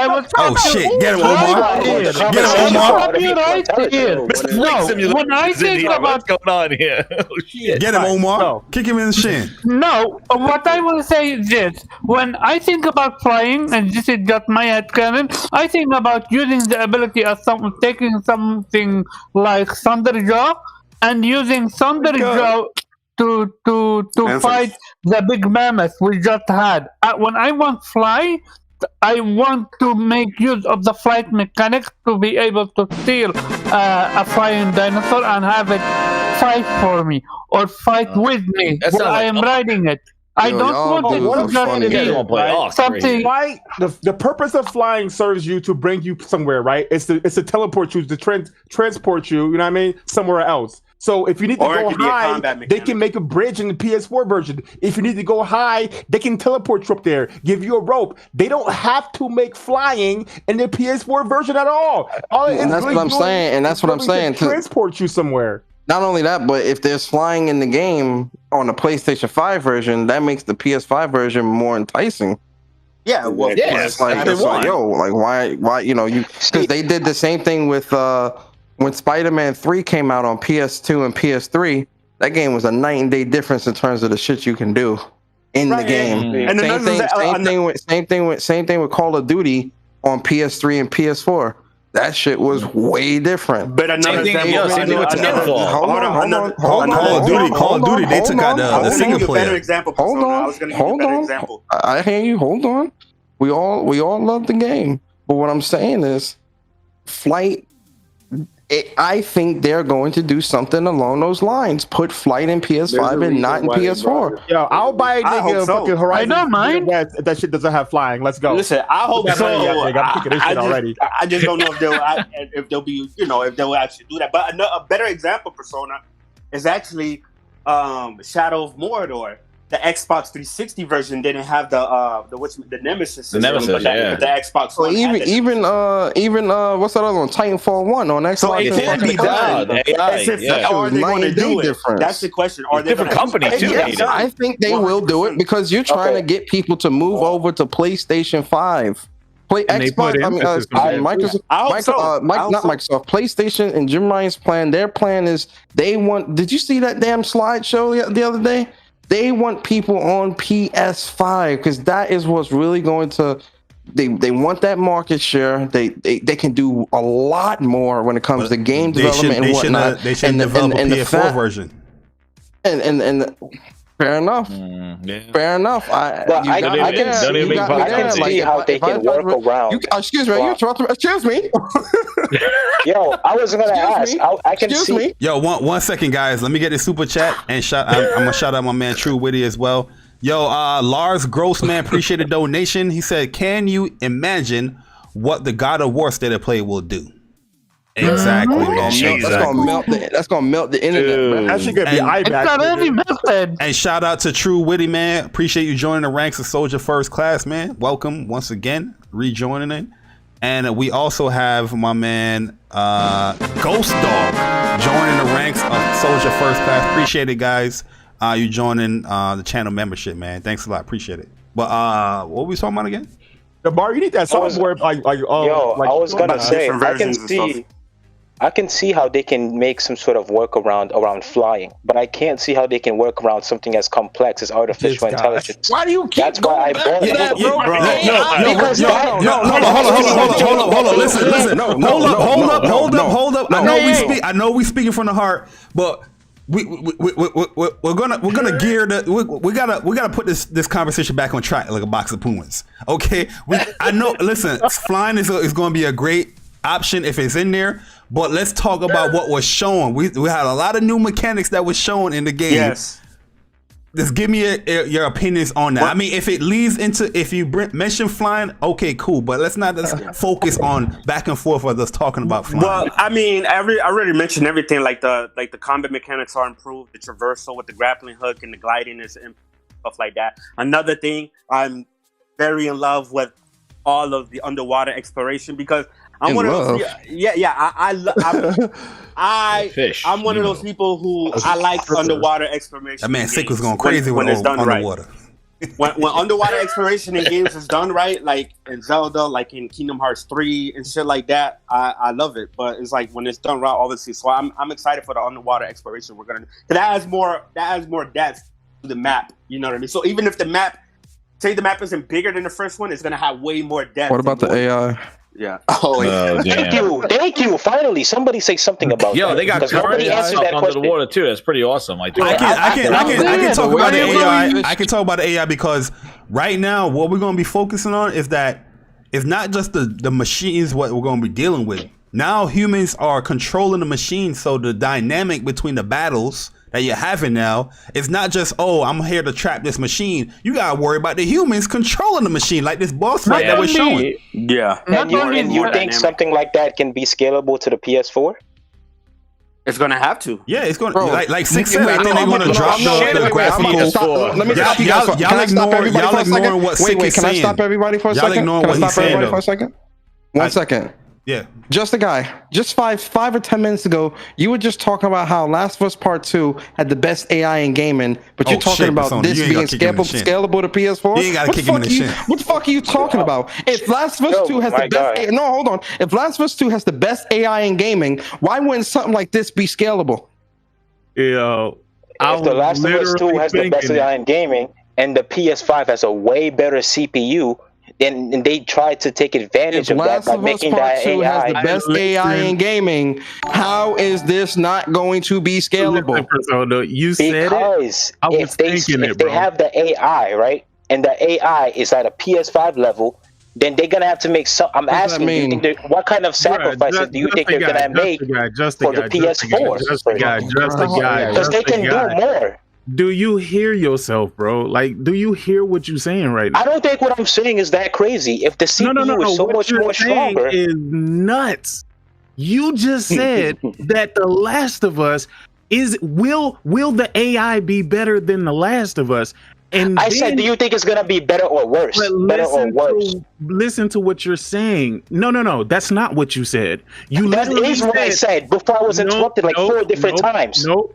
was. Oh shit! Get him, Omar. Get him, Omar. No, when I think about what's going on here? Oh, shit. Get him, Omar. Kick him in the shin. No, what I will say is this. When I think about flying, and this is just my headcanon, I think about using the ability of taking something like Thunderjaw and using Thunderjaw to fight the big mammoth we just had. When I want fly, I want to make use of the flight mechanics to be able to steal a flying dinosaur and have it fight for me or fight with me while I am riding it. I don't want it to just be something. Fly, the purpose of flying serves you to bring you somewhere, right? It's to teleport you, to transport you. You know what I mean? Somewhere else. So if you need to go high, they can make a bridge in the PS4 version. If you need to go high, they can teleport you up there, give you a rope. They don't have to make flying in the PS4 version at all. And that's what I'm saying. And that's what I'm saying. To transport you somewhere. Not only that, but if there's flying in the game on the PlayStation 5 version, that makes the PS5 version more enticing. Yeah, well, it's like why, you know, because they did the same thing with when Spider-Man 3 came out on PS2 and PS3. That game was a night and day difference in terms of the shit you can do in the game. And same thing with Call of Duty on PS3 and PS4. That shit was way different. But another Call of Duty, they took out the single player. Better example. Hold on. I hear you. Hold on. We all love the game, but what I'm saying is, Flight. I think they're going to do something along those lines. Put Flight in PS5 and not in PS4. Yo, I'll buy a nigga fucking Horizon. I don't mind. That shit doesn't have flying. Let's go. Listen, I hope so. I'm picking this shit already. I just don't know if they'll be, you know, if they'll actually do that. But a better example, Persona, is actually Shadow of Mordor. The Xbox 360 version didn't have the Nemesis system, but the Xbox One. Even what's that other one? Titanfall 1 on Xbox. So it can be done. Are they going to do it? That's the question. Are they different companies too? I think they will do it because you're trying to get people to move over to PlayStation 5. Microsoft, PlayStation, and Jim Ryan's plan. Their plan is they want. Did you see that damn slideshow the other day? They want people on PS5 because that is what's really going to. They want that market share. They can do a lot more when it comes to game development and whatnot. They should develop a PS4 version. And fair enough. Fair enough. I can see how they can work around. Excuse me. Excuse me. Yo, I was gonna ask. I can see. Me. Yo, one second, guys. Let me get this super chat and I'm gonna shout out my man True Witty as well. Yo, Lars Grossman, appreciate the donation. He said, "Can you imagine what the God of War State of Play will do?" Exactly, man. That's gonna melt the internet. That shit gonna be melted. And shout out to True Witty, man. Appreciate you joining the ranks of Soldier First Class, man. Welcome once again, rejoining it. And we also have my man Ghost Dog joining the ranks of Soldier First Class. Appreciate it, guys. You joining the channel membership, man. Thanks a lot. Appreciate it. But what were we talking about again? The bar, you need that software. I was gonna say, I can see how they can make some sort of workaround around flying, but I can't see how they can work around something as complex as artificial intelligence. Why do you keep That's why I brought it up. Hold on. Listen. Hold up. I know we speaking from the heart, but we're gonna gear we gotta put this conversation back on track like a box of Pumas. Okay, I know. Listen, flying is going to be a great option if it's in there, but let's talk about what was shown. We had a lot of new mechanics that was shown in the game. Yes. Just give me your opinions on that. I mean, if it leads into, if you mention flying, okay, cool. But let's not just focus on back and forth of us talking about flying. Well, I mean, I already mentioned everything. Like the combat mechanics are improved, the traversal with the grappling hook and the gliding and stuff like that. Another thing, I'm very in love with all of the underwater exploration because I'm one of those. I'm one of those people who I like underwater exploration. That man Sick was going crazy when it's done underwater. Right. when underwater exploration in games is done right, like in Zelda, like in Kingdom Hearts 3 and shit like that, I love it. But it's like when it's done right, obviously. So I'm excited for the underwater exploration we're gonna do. Cause that adds more depth to the map. You know what I mean? So even if the map isn't bigger than the first one, it's gonna have way more depth. What about the AI? Yeah. Thank you. Finally, somebody say something about that. Yo, they got nobody answered that under question. the water too. That's pretty awesome. I can talk about the AI. I can talk about the AI because right now, what we're going to be focusing on is that it's not just the machines what we're going to be dealing with. Now humans are controlling the machines, so the dynamic between the battles that you're having now is not just, oh, I'm here to trap this machine. You gotta worry about the humans controlling the machine, like this boss fight that we're showing. Yeah. And you think something like that can be scalable to the PS4? It's gonna have to. Yeah, it's gonna. Like Six said, I think they're gonna drop the graphical. Let me stop you guys. Can I stop everybody for a second? Wait, can I stop everybody for a second? Ignoring what he's saying. 1 second. Yeah. Just a guy. Just five or 10 minutes ago, you were just talking about how Last of Us Part 2 had the best AI in gaming, but you're talking about this being scalable to PS4. You ain't gotta kick him in the shin. What the fuck are you talking about? If Last of Us 2 has the best, no, hold on. If Last of Us 2 has the best AI in gaming, why wouldn't something like this be scalable? If the Last of Us 2 has the best AI in gaming and the PS5 has a way better CPU, and they tried to take advantage of that by making that AI. Has the best AI in gaming. How is this not going to be scalable? You said because if they have the AI, right, and the AI is at a PS5 level, then they're gonna have to make some. I'm asking you, what kind of sacrifices do you think they're gonna make for the PS4? Because they can do more. Do you hear yourself, bro? Like, do you hear what you're saying right now? I don't think what I'm saying is that crazy. If the CPU is so much more stronger, is nuts. You just said that The Last of Us will the AI be better than The Last of Us? And I said, do you think it's gonna be better or worse? Better or worse? Listen to what you're saying. No, that's not what you said. That is what I said before I was interrupted 4 different times. Nope.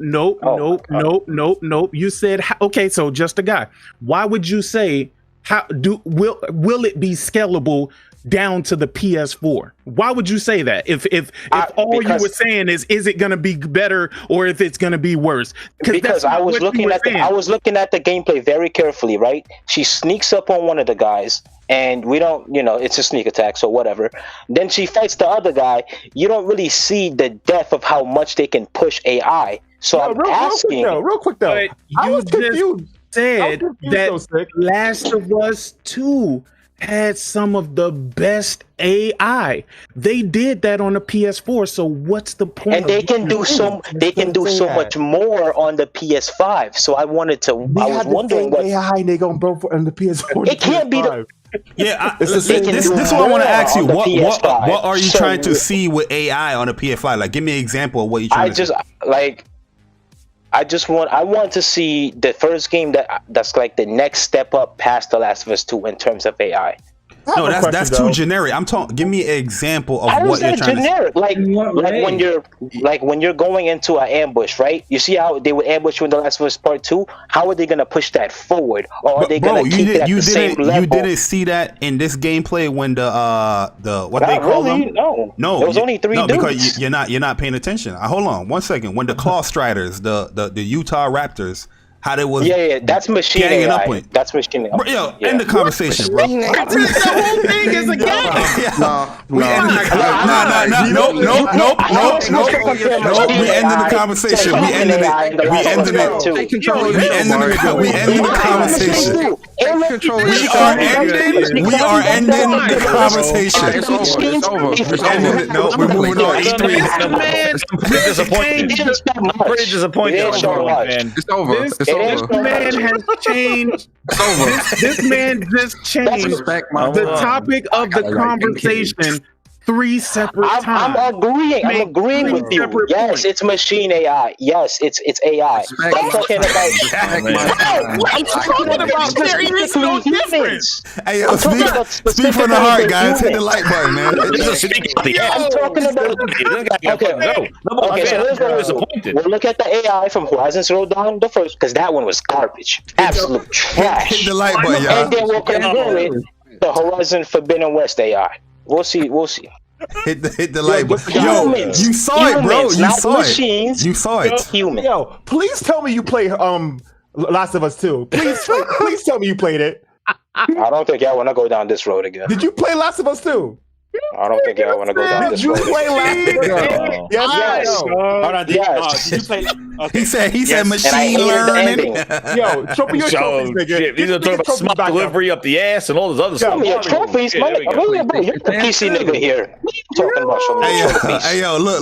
You said okay. So just a guy. Why would you say will it be scalable down to the PS4? Why would you say that? If all you were saying is it going to be better or if it's going to be worse? Because I was looking at the gameplay very carefully, right? She sneaks up on one of the guys, and we don't, it's a sneak attack, so whatever. Then she fights the other guy. You don't really see the depth of how much they can push AI. So I'm asking. Real quick though. I was confused. Said that Last of Us 2 had some of the best AI. They did that on the PS4. So what's the point? And they can do so much more on the PS5. So I wanted to. I was wondering what AI they gonna bro on the PS4. It can't be the. This is what I want to ask you. What are you trying to see with AI on the PS5? Like, give me an example of what you're trying to see. I want to see the first game that's like the next step up past The Last of Us 2 in terms of AI. No, that's too generic. I'm talking. Give me an example of what you're trying generic? To. Like when you're going into an ambush, right? You see how they would ambush you in The Last of Us Part 2. How are they gonna push that forward, or are they gonna keep it at the same level? You didn't see that in this gameplay when the what not they call really, them? No, it was only 3 dudes. Because you're not paying attention. Hold on 1 second. When the Claw Striders, the Utah Raptors. How they was that's machine AI. That's machine AI. Yo, end the conversation, bro. The whole thing is a game. Nope. We ended the conversation. We ended the conversation. We are ending the conversation. It's over. No, we're moving on. I'm pretty disappointed. It's over. This man has changed. This man just changed the topic of the conversation 3 separate times. I'm agreeing with you. Yes, it's machine AI. Yes, it's AI. I'm talking about humans. Hey, yo, speak from the heart, guys. Hit the like button, man. I'm talking about. Okay, so we'll look at the AI from Horizon Zero Dawn, the first, because that one was garbage, absolute trash. Hit the like button, y'all. And then we'll compare it to Horizon Forbidden West AI. We'll see. Hit the like button. Yo, you saw it, bro. You saw it. You saw it. Human. Yo, please tell me you played Last of Us 2. Please tell me you played it. I don't think y'all want to go down this road again. Did you play Last of Us 2? I don't think y'all want to go down this road. Did you play Last of Us 2? Yes. Hold on, Yes. did you play? Okay. He said machine And I hated learning. Yo, show me your trophies, nigga. These are talking about smart delivery up the ass and all this other Show stuff. me your trophies, man. Bro, you're the PC nigga here. What are you talking about? Show me your trophies. Hey, yo, look.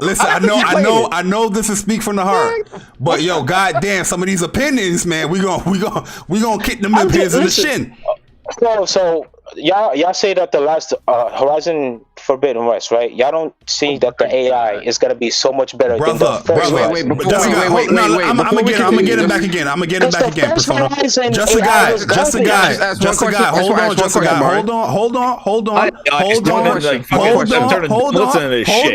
Listen, I know this is speak from the heart, but yo, goddamn, some of these opinions, man, we gonna kick them opinions in the shin. So y'all say that the last Horizon Forbidden West, right? Y'all don't see that the AI is gonna be so much better than the first one. I'm gonna get him back again. Persona. Just a guy. Hold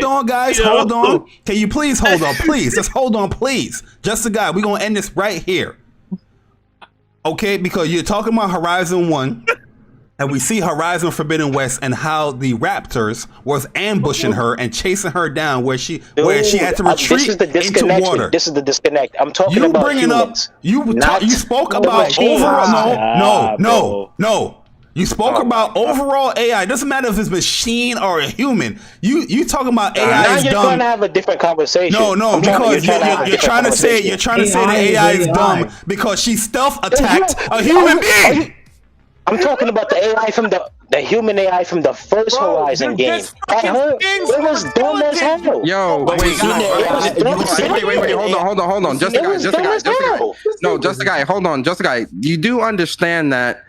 on, guys. Hold on. Can you please hold on? Please, just hold on, please. Just a guy. We're gonna end this right here. Okay, because you're talking about Horizon 1, and we see Horizon Forbidden West and how the Raptors was ambushing her and chasing her down where she had to retreat into water. This is the disconnect. I'm talking about humans. You spoke about overall. No. You spoke about overall AI. It doesn't matter if it's machine or a human. You talking about AI now is you're dumb. gonna have a different conversation. No, because you're trying to say the AI is dumb because she stealth attacked a human being. I'm talking about the AI from the human AI from the first Horizon game. It was dumb as hell. Yo, wait, hold on. Just a guy. Hold on. You do understand that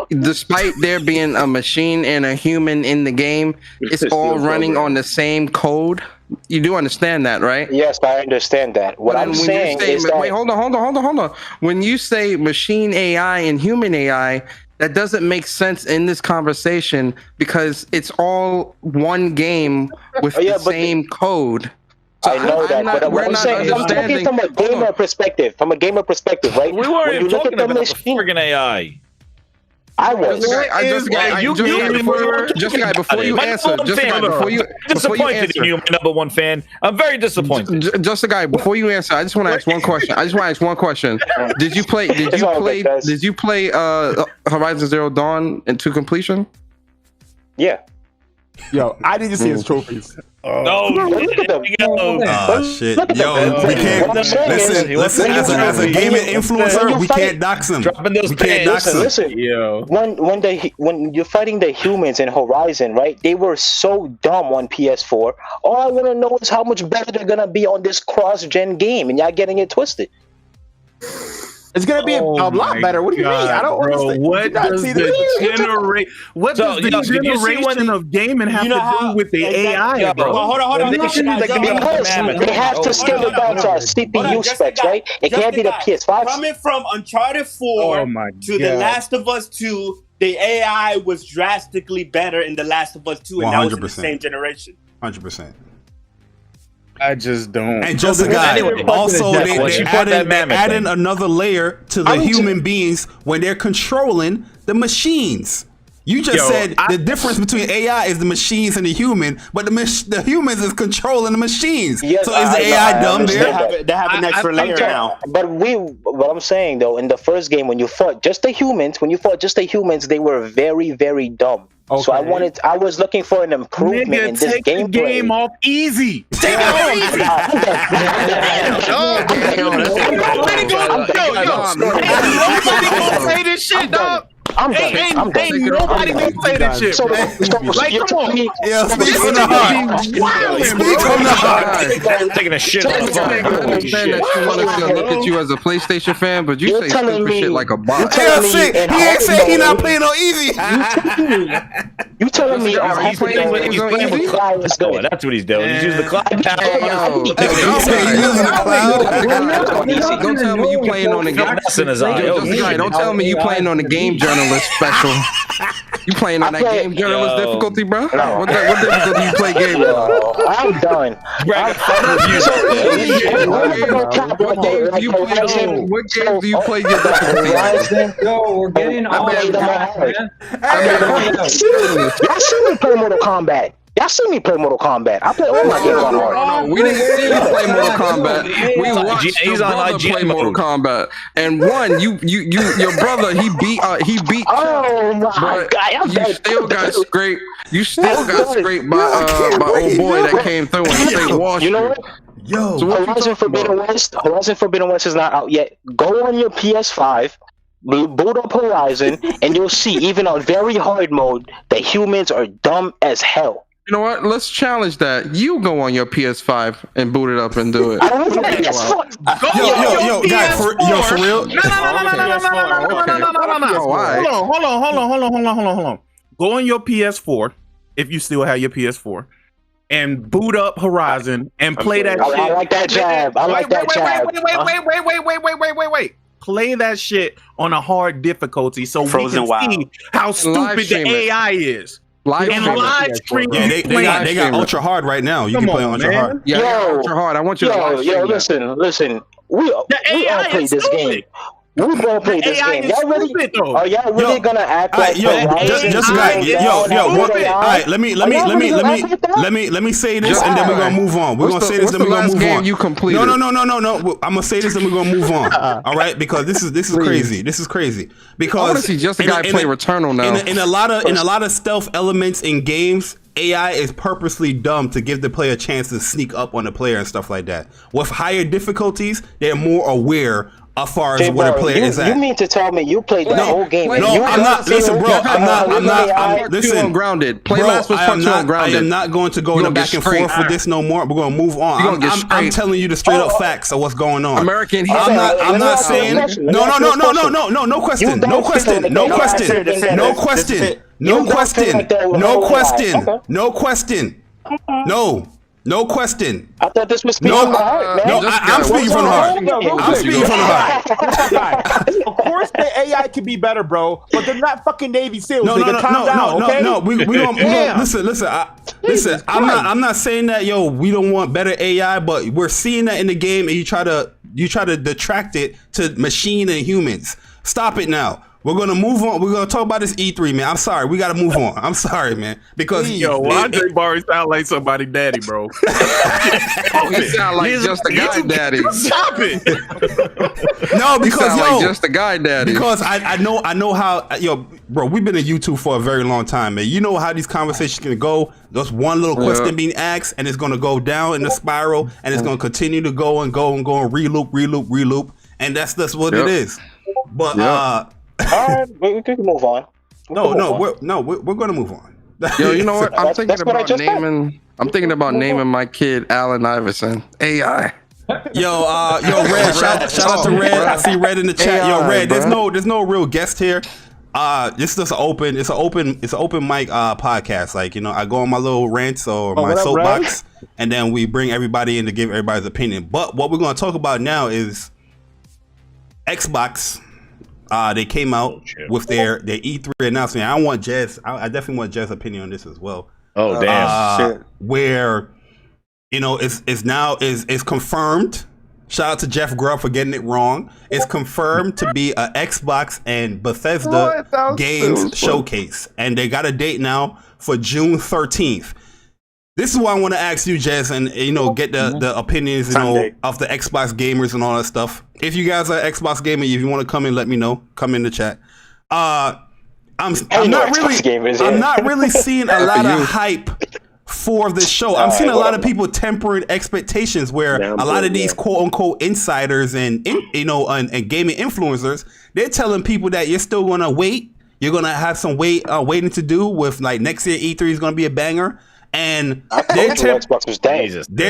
despite there being a machine and a human in the game, it's all running on the same code. You do understand that, right? Yes, I understand that. What I'm saying is that... Wait, hold on. When you say machine AI and human AI, that doesn't make sense in this conversation because it's all one game with the same code. So I know that, but what I'm saying, I'm talking from a gamer perspective. Right? We weren't even talking about the friggin' AI. I was. Before you answer, disappointed in you, my number one fan. I'm very disappointed. Just a guy. Before you answer, I just want to ask one question. Did you play Horizon Zero Dawn into completion? Yeah. Yo, I need to see his trophies. No. Shit. Yo, we can't listen as a gaming influencer, we can't dox him. We can't dox him. Listen. When you're fighting the humans in Horizon, right? They were so dumb on PS4. All I want to know is how much better they're gonna be on this cross-gen game, and y'all getting it twisted. It's gonna be a lot better. What do you mean? I don't understand. What does the generation of gaming have to do with the AI, bro? Hold on. They have to scale it down to our CPU specs, right? It can't be the PS5. Coming from Uncharted 4 to The Last of Us 2, the AI was drastically better in The Last of Us 2, and that was in the same generation. 100%. I just don't. And just a guy. Also, they adding another layer to the human beings when they're controlling the machines. You just said the difference between AI is the machines and the human, but the humans is controlling the machines. Yes, so is the AI dumb there? They have an extra layer now. But what I'm saying though, in the first game when you fought just the humans, they were very, very dumb. Okay. So I was looking for an improvement in this gameplay. Take the game off easy. Take it off easy. Nobody gonna say this shit, dog. I'm done. Ain't I'm done. nobody gonna play this shit, bro. Like, come on. Yeah, speak from the heart. Speak from the heart. Taking a shit on the I understand that you want us to look at you as a PlayStation fan, but you say stupid shit like a bot. Yeah, see, he ain't saying he not playing on easy. You telling me He's playing with cloud power. That's what he's doing. He's using the cloud power. Don't tell me you playing on the game. Don't tell me you playing on the game journalist special. You playing on that game journalist difficulty, bro? What difficulty you play game? I'm done. What games do you play your difficulty? Yo, we're getting all of that. Y'all see me play Mortal Kombat. Y'all see me play Mortal Kombat. I play all my games on hard. We didn't see you play Mortal Kombat. We watched your brother play Mortal Kombat. And one, your brother, he beat. Oh my god! You still got scraped. You still got scraped by old boy that came through and straight washed you know what? Yo, so Horizon Forbidden West is not out yet. Go on your PS5. Boot up Horizon, and you'll see, even on very hard mode, that humans are dumb as hell. You know what? Let's challenge that. You go on your PS5 and boot it up and do it. I don't have a PS4. Yo, guys, for real? Hold on. Go on your PS4 if you still have your PS4 and boot up Horizon and play that shit. I like that jab. I like that jab. Wait. Play that shit on a hard difficulty so Frozen we can see how stupid the AI is. Live stream. Yeah, they got ultra hard right now. You can play on ultra hard. Yeah, ultra hard. I want you to live stream that. Listen. We all play this game. We gonna play this game. Y'all really gonna act like let me say this and then we're gonna move on. We're gonna say this and we're gonna move on. You completed. No. I'm gonna say this and we're gonna move on. All right, because this is crazy. This is crazy. Because I want to see just a guy play Returnal now. In a lot of stealth elements in games, AI is purposely dumb to give the player a chance to sneak up on the player and stuff like that. With higher difficulties, they're more aware as far as where the player is at. You mean to tell me you played the whole game? No, I'm not. Listen, bro. I'm not. Listen, grounded. Bro, I am not going to go back and forth with this no more. We're going to move on. I'm telling you the straight up facts of what's going on. American. I'm not saying. No question. No question. I thought this was speaking from the heart, man. I'm speaking from the heart. I'm speaking from the heart. Of course, the AI can be better, bro, but they're not fucking Navy SEALs. No. We don't listen. I'm not saying that, yo, we don't want better AI, but we're seeing that in the game, and you try to detract it to machine and humans. Stop it now. We're gonna move on. We're gonna talk about this E3, man. I'm sorry. We gotta move on. I'm sorry, man. Because Andre Barry sound like somebody daddy, bro. He sound like just a guy daddy. Stop it. No, because like just a guy daddy. Because I know how bro. We've been in YouTube for a very long time, man. You know how these conversations can go. Just one little question being asked, and it's gonna go down in the spiral, and it's gonna continue to go and reloop, and that's what it is. But all right, we can move on. We're gonna move on. Yo, you know what? I'm thinking about naming my kid Allen Iverson. AI. Yo, Red, shout out to Red. I see Red in the chat. Yo, Red, there's no real guest here. This is just an open mic podcast. Like, I go on my little rants or my soapbox, and then we bring everybody in to give everybody's opinion. But what we're gonna talk about now is Xbox. They came out with their E3 announcement. I definitely want Jez's opinion on this as well. Oh damn! Where it's confirmed. Shout out to Jeff Grubb for getting it wrong. It's confirmed to be a Xbox and Bethesda games showcase, and they got a date now for June 13th. This is why I want to ask you, Jez, and get the opinions of the Xbox gamers and all that stuff. If you guys are Xbox gamer, if you want to come in, let me know. Come in the chat. I'm not really seeing a lot of hype for this show. I'm seeing a lot of people tempering expectations, where a lot of these quote unquote insiders and gaming influencers, they're telling people that you're still gonna wait. You're gonna have some waiting to do with like next year E3 is gonna be a banger. And they're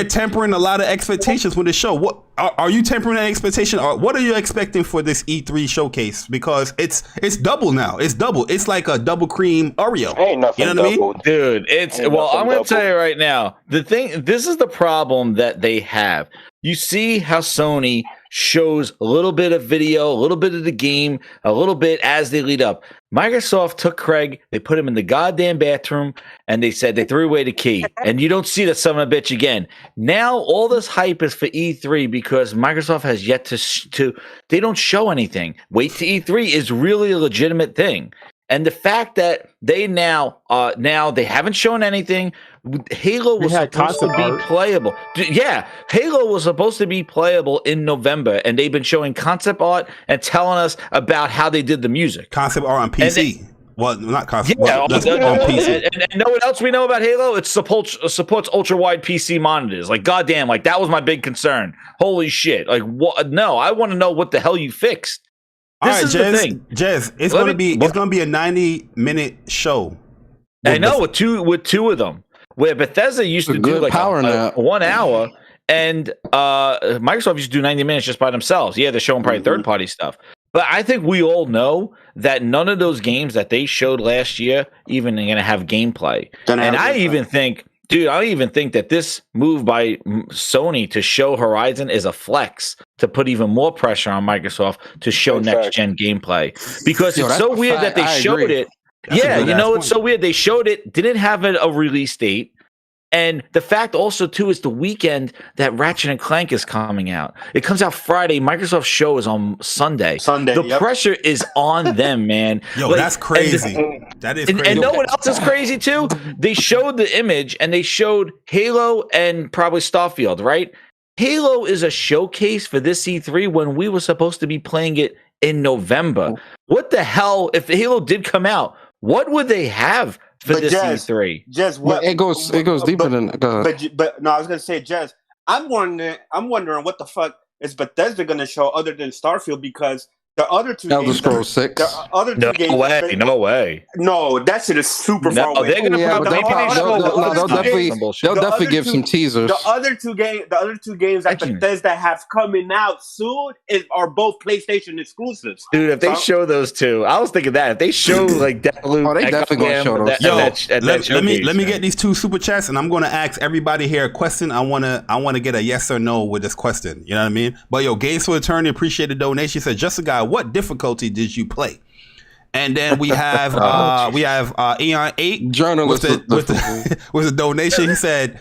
tempering a lot of expectations with the show. What are you tempering that expectation? Or what are you expecting for this E3 showcase? Because it's double now. It's double. It's like a double cream Oreo. Ain't nothing, you know what I mean? Dude, I'm gonna tell you right now. This is the problem that they have. You see how Sony shows a little bit of video, a little bit of the game, a little bit as they lead up. Microsoft took Craig, they put him in the goddamn bathroom, and they said they threw away the key. And you don't see the son of a bitch again. Now all this hype is for E3 because Microsoft has yet to they don't show anything. Wait to E3 is really a legitimate thing. And the fact that they now they haven't shown anything. Halo was supposed to be playable. Yeah, Halo was supposed to be playable in November, and they've been showing concept art and telling us about how they did the music. Concept art on PC. Well, not concept. Yeah, on PC. And know what else we know about Halo? It supports ultra wide PC monitors. Like, goddamn, like that was my big concern. Holy shit! Like, what? No, I want to know what the hell you fixed. This is the thing, Jez. It's gonna be a 90-minute show. I know with two of them. Where Bethesda used to do like a 1 hour, and Microsoft used to do 90 minutes just by themselves. Yeah, they're showing probably third-party stuff. But I think we all know that none of those games that they showed last year even are going to have gameplay. And I even think that this move by Sony to show Horizon is a flex to put even more pressure on Microsoft to show next-gen gameplay. Because it's so weird that they showed it. Yeah, you know, it's so weird. They showed it, didn't have a release date. And the fact also, too, is the weekend that Ratchet and Clank is coming out. It comes out Friday. Microsoft's show is on Sunday. The pressure is on them, man. Yo, like, that's crazy. That is crazy. And know what else is crazy, too? They showed the image, and they showed Halo and probably Starfield, right? Halo is a showcase for this E3 when we were supposed to be playing it in November. What the hell, if Halo did come out, what would they have for this E3? Jez, what it goes deeper than. But no, I was gonna say, Jez, I'm wondering what the fuck is Bethesda gonna show other than Starfield, because the other two Elder Scrolls 6. The other two games. No way. No, that shit is super far away. They're gonna they'll definitely give some teasers. The other two games that Bethesda have coming out soon are both PlayStation exclusives. Dude, if they show those two, I was thinking that if they show like Deathloop, they definitely gonna show those. Let me get these two super chats, and I'm gonna ask everybody here a question. I wanna get a yes or no with this question. You know what I mean? But yo, Games for Eternity, appreciate the donation. Said just a guy. What difficulty did you play? And then we have Eon 8 journalist with a donation. He said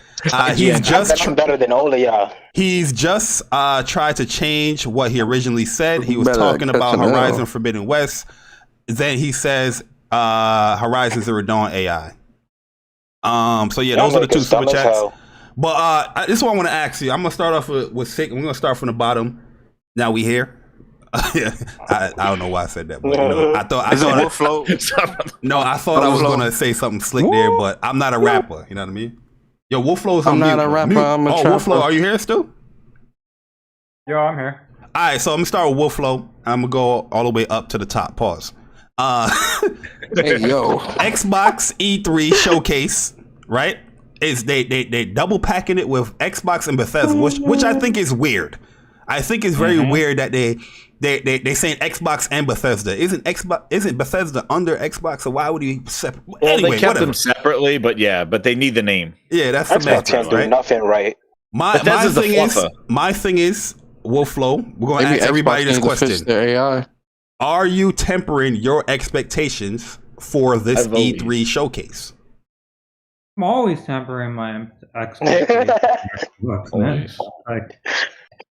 he's just better than all of y'all. He's just tried to change what he originally said. He was talking about Horizon Forbidden West. Then he says Horizon Zero Dawn AI. So yeah, those are the two super chats. But this is what I want to ask you. I'm gonna start off with Sick. We're gonna start from the bottom. Now we here. I don't know why I said that, but I thought I was gonna say something slick there, but I'm not a rapper. You know what I mean? Yo, Wolfflow's on mute. I'm not a rapper. I'm a trapper. Wolfflow, are you here still? Yo, I'm here. All right, so I'm gonna start with Wolfflow. I'm gonna go all the way up to the top. Pause. Hey yo, Xbox E3 showcase, right? Is they double packing it with Xbox and Bethesda, which I think is weird. I think it's very weird that they saying Xbox and Bethesda. Isn't Bethesda under Xbox? So why would he separate? Well, anyway, they kept them separately, but they need the name. Yeah, that's Xbox can't do nothing right. My thing is Wolfflow. We're going to ask everybody this question: AI. Are you tempering your expectations for this E3 showcase? I'm always tempering my expectations. Like,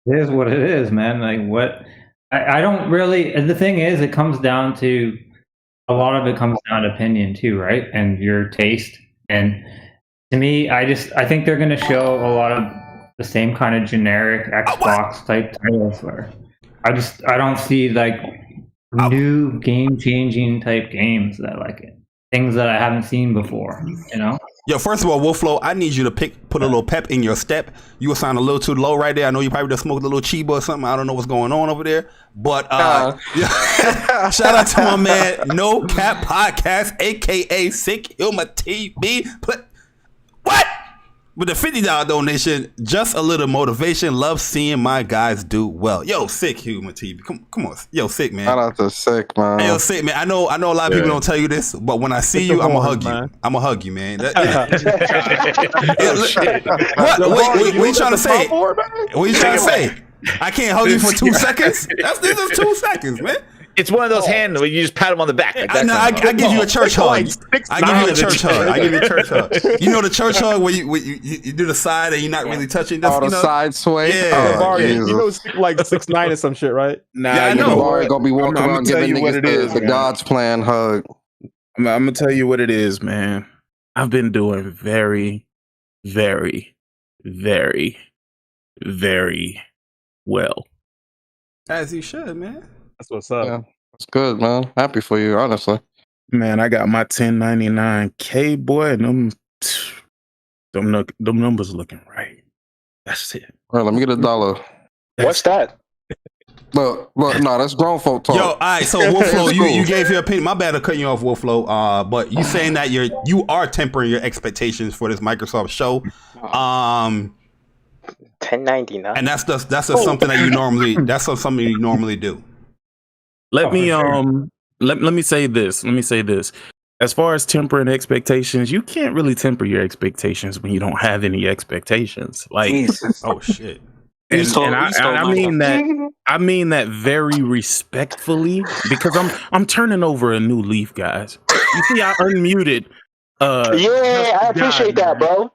it is what it is, man. Like, what? I don't really. The thing is, it comes down to a lot of it comes down to opinion too, right? And your taste. And to me, I think they're going to show a lot of the same kind of generic Xbox type titles. Where I don't see like new game changing type games that things that I haven't seen before. You know. Yo, first of all, Wolflow, I need you to put a little pep in your step. You sound a little too low right there. I know you probably just smoked a little Chiba or something. I don't know what's going on over there. But shout out to my man, No Cap Podcast, aka Sick Humor TV. What? With the $50 donation, just a little motivation. Love seeing my guys do well. Yo, Sick Humor TV. Come on. Yo, Sick, man. Shout out to Sick, man. Hey, yo, Sick, man. I know a lot of people don't tell you this, but when I see you, I'm going to hug you. I'm going to hug you, man. What are you trying to say? What are you trying to say? I can't hug you for 2 seconds? This is 2 seconds, man. It's one of those hands where you just pat him on the back. Like I give you a church hug. I give you a church hug. You know the church hug where you do the side and you're not really touching. The side sway. Yeah, you know, like 6'9" or some shit, right? Nah, I know. Mario gonna be walking around giving niggas the God's plan hug. I'm gonna tell you what it is, man. I've been doing very, very, very, very well. As you should, man. That's what's up. Yeah, that's good, man. Happy for you, honestly. Man, I got my 1099K, boy, and them numbers looking right. That's it. All right, let me get $1. What's that? Look, no, that's grown folk talk. Yo, all right, so Wolflow, you gave your opinion. My bad for cutting you off, Wolflow. But you saying that you are tempering your expectations for this Microsoft show. 1099. And that's something that you normally do. Let me say this. As far as tempering expectations, you can't really temper your expectations when you don't have any expectations. Like, oh shit. I mean that very respectfully, because I'm turning over a new leaf, guys. You see, I unmuted. I appreciate that, bro.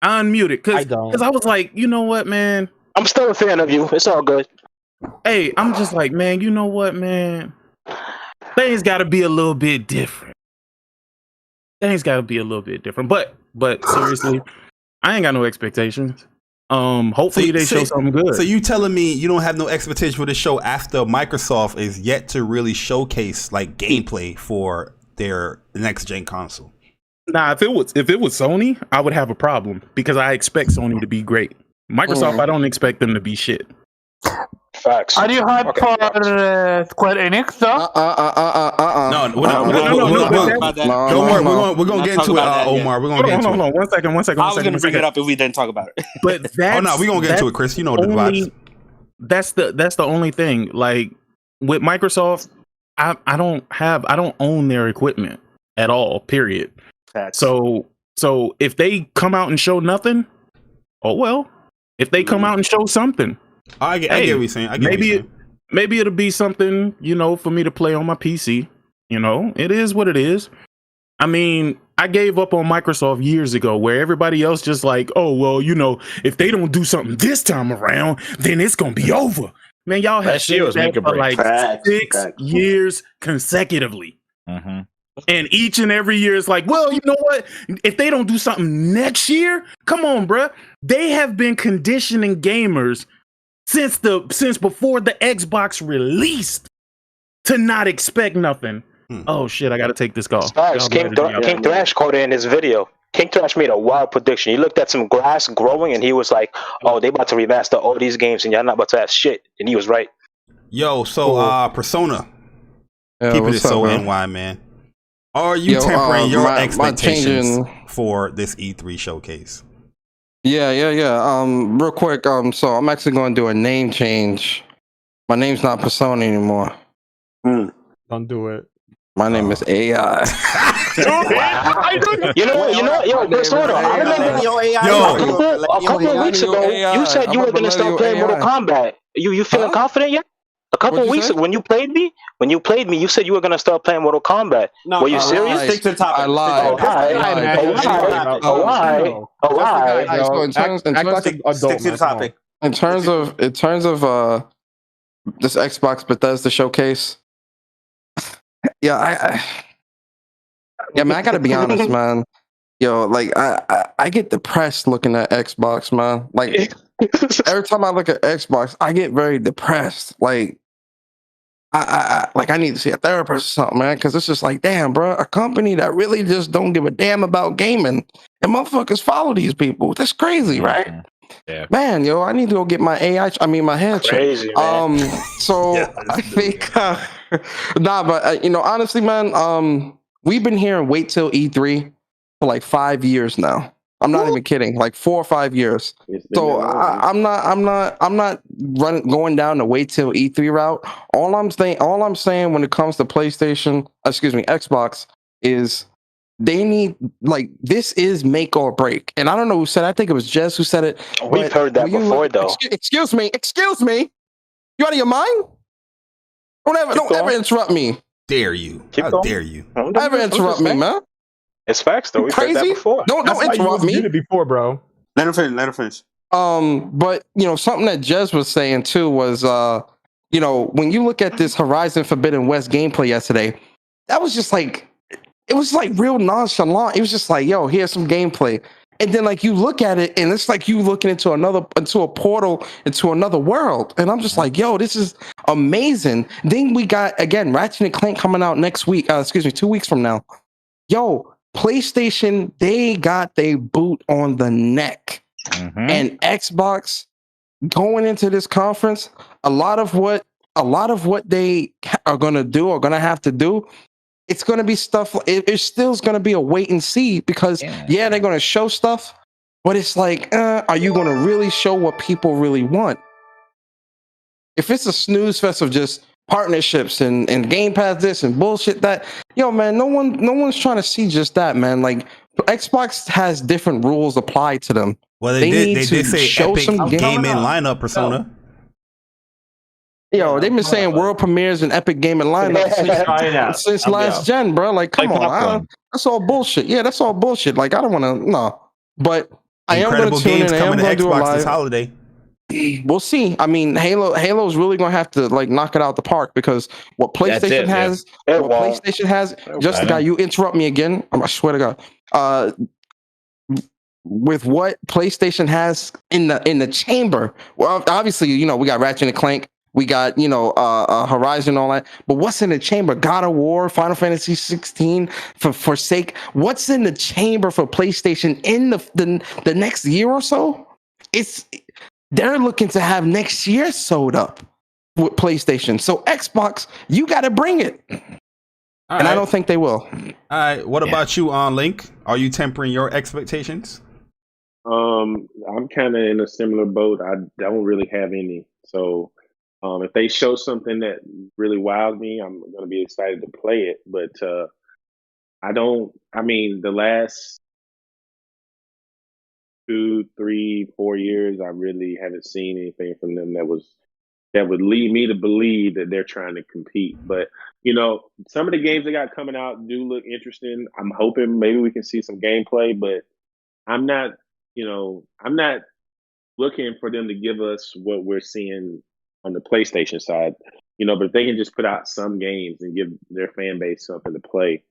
I unmuted because I was like, you know what, man? I'm still a fan of you. It's all good. Hey, I'm just like, man, you know what, man? Things got to be a little bit different. But seriously, I ain't got no expectations. Hopefully they show something good. So you telling me you don't have no expectation for the show after Microsoft is yet to really showcase like gameplay for their next gen console? Nah, if it was Sony, I would have a problem because I expect Sony to be great. Microsoft, I don't expect them to be shit. Facts. Are you hyped for Square Enix though? No, don't worry. We're gonna get into it, Omar. We're gonna get into it. Hold on, 1 second. I was gonna bring it up if we didn't talk about it. But that's, we're gonna get into it, Chris. You know the vibes. That's the only thing. Like with Microsoft, I don't own their equipment at all. Period. Facts. So if they come out and show nothing, oh well. If they come out and show something. I get what you're saying. Maybe it'll be something, for me to play on my PC. It is what it is. I mean, I gave up on Microsoft years ago where everybody else just like, oh, well, if they don't do something this time around, then it's going to be over. Man, y'all have said that for like 6 years consecutively. Mm-hmm. And each and every year is like, well, you know what? If they don't do something next year, come on, bruh. They have been conditioning gamers since before the Xbox released to not expect nothing. Oh shit, I gotta take this call. King Thrash called it in his video. King Thrash made a wild prediction. He looked at some grass growing and he was like, oh, they about to remaster all these games and y'all not about to have shit. And he was right. Yo, so Persona. Keeping it so NY, man. Are you tempering your expectations for this E3 showcase? Yeah. Real quick, so I'm actually going to do a name change. My name's not Persona anymore. Don't do it. My name is AI. You know what? Yo, Persona. I remember a couple of weeks ago, you said you were going to start playing Mortal Kombat. You feeling confident yet? A couple of weeks ago, when you played me, you said you were gonna start playing Mortal Kombat. No, were you serious? Stick to the topic. I lied. Stick to the topic. In terms of this Xbox Bethesda showcase, man, I gotta be honest, man. Yo, like I get depressed looking at Xbox, man. Like every time I look at Xbox, I get very depressed. Like I need to see a therapist or something, man, because it's just like, damn, bro, a company that really just don't give a damn about gaming and motherfuckers follow these people. That's crazy, right? Yeah, man, yo, I need to go get my my head Crazy, checked. man. So Yeah, I let's do it. think, but you know, honestly, man, we've been hearing wait till E3 for like 5 years now. I'm not even kidding, like 4 or 5 years. It's been So that long. I'm not going down the wait till E3 route. All I'm saying when it comes to PlayStation, Xbox, is they need, like, this is make or break. And I don't know who said it. I think it was Jess who said it. We've heard that before, though. Excuse me. You out of your mind? Don't ever interrupt me. Dare you? Keep How going. dare you? Ever interrupt me, man? It's facts, though. We've heard that Crazy? before. Don't That's why you interrupt was me. muted before, bro. Let him finish. But you know, something that Jez was saying too was, you know, when you look at this Horizon Forbidden West gameplay yesterday, that was just like, it was like real nonchalant. It was just like, yo, here's some gameplay. And then like you look at it and it's like you looking into a portal, into another world. And I'm just like, yo, this is amazing. Then we got, again, Ratchet and Clank coming out next week, 2 weeks from now. Yo, PlayStation, they got their boot on the neck. And Xbox, going into this conference, a lot of what they are gonna do or gonna have to do, it's gonna be stuff. It's still gonna be a wait and see, because they're gonna show stuff, but it's like, are you gonna really show what people really want? If it's a snooze fest of just partnerships and Game Pass this and bullshit that, yo, man, no one's trying to see just that, man. Like, Xbox has different rules applied to them. Well, they did say show Epic some Gaming lineup persona. Yo, they've been saying world premieres and Epic Gaming lineup since last gen, bro. Like, come on, that's all bullshit. Yeah, that's all bullshit. Like, I don't want to, no. But I am going to tune in. I am going to do a live. This holiday. We'll see. I mean, Halo's really going to have to like knock it out the park, because what PlayStation has, just the guy, you interrupt me again, I swear to God. With what PlayStation has in the chamber, well, obviously, you know, we got Ratchet and Clank, we got, you know, Horizon, all that. But what's in the chamber? God of War, Final Fantasy 16, Forsake. What's in the chamber for PlayStation in the next year or so? They're looking to have next year sewed up with PlayStation. So Xbox, you got to bring it. I don't think they will. All right. What about you, Link? Are you tempering your expectations? I'm kind of in a similar boat. I don't really have any. So if they show something that really wows me, I'm going to be excited to play it. But the last 2, 3, 4 years, I really haven't seen anything from them that would lead me to believe that they're trying to compete. But, you know, some of the games they got coming out do look interesting. I'm hoping maybe we can see some gameplay, but I'm not looking for them to give us what we're seeing on the PlayStation side. You know, but if they can just put out some games and give their fan base something to play,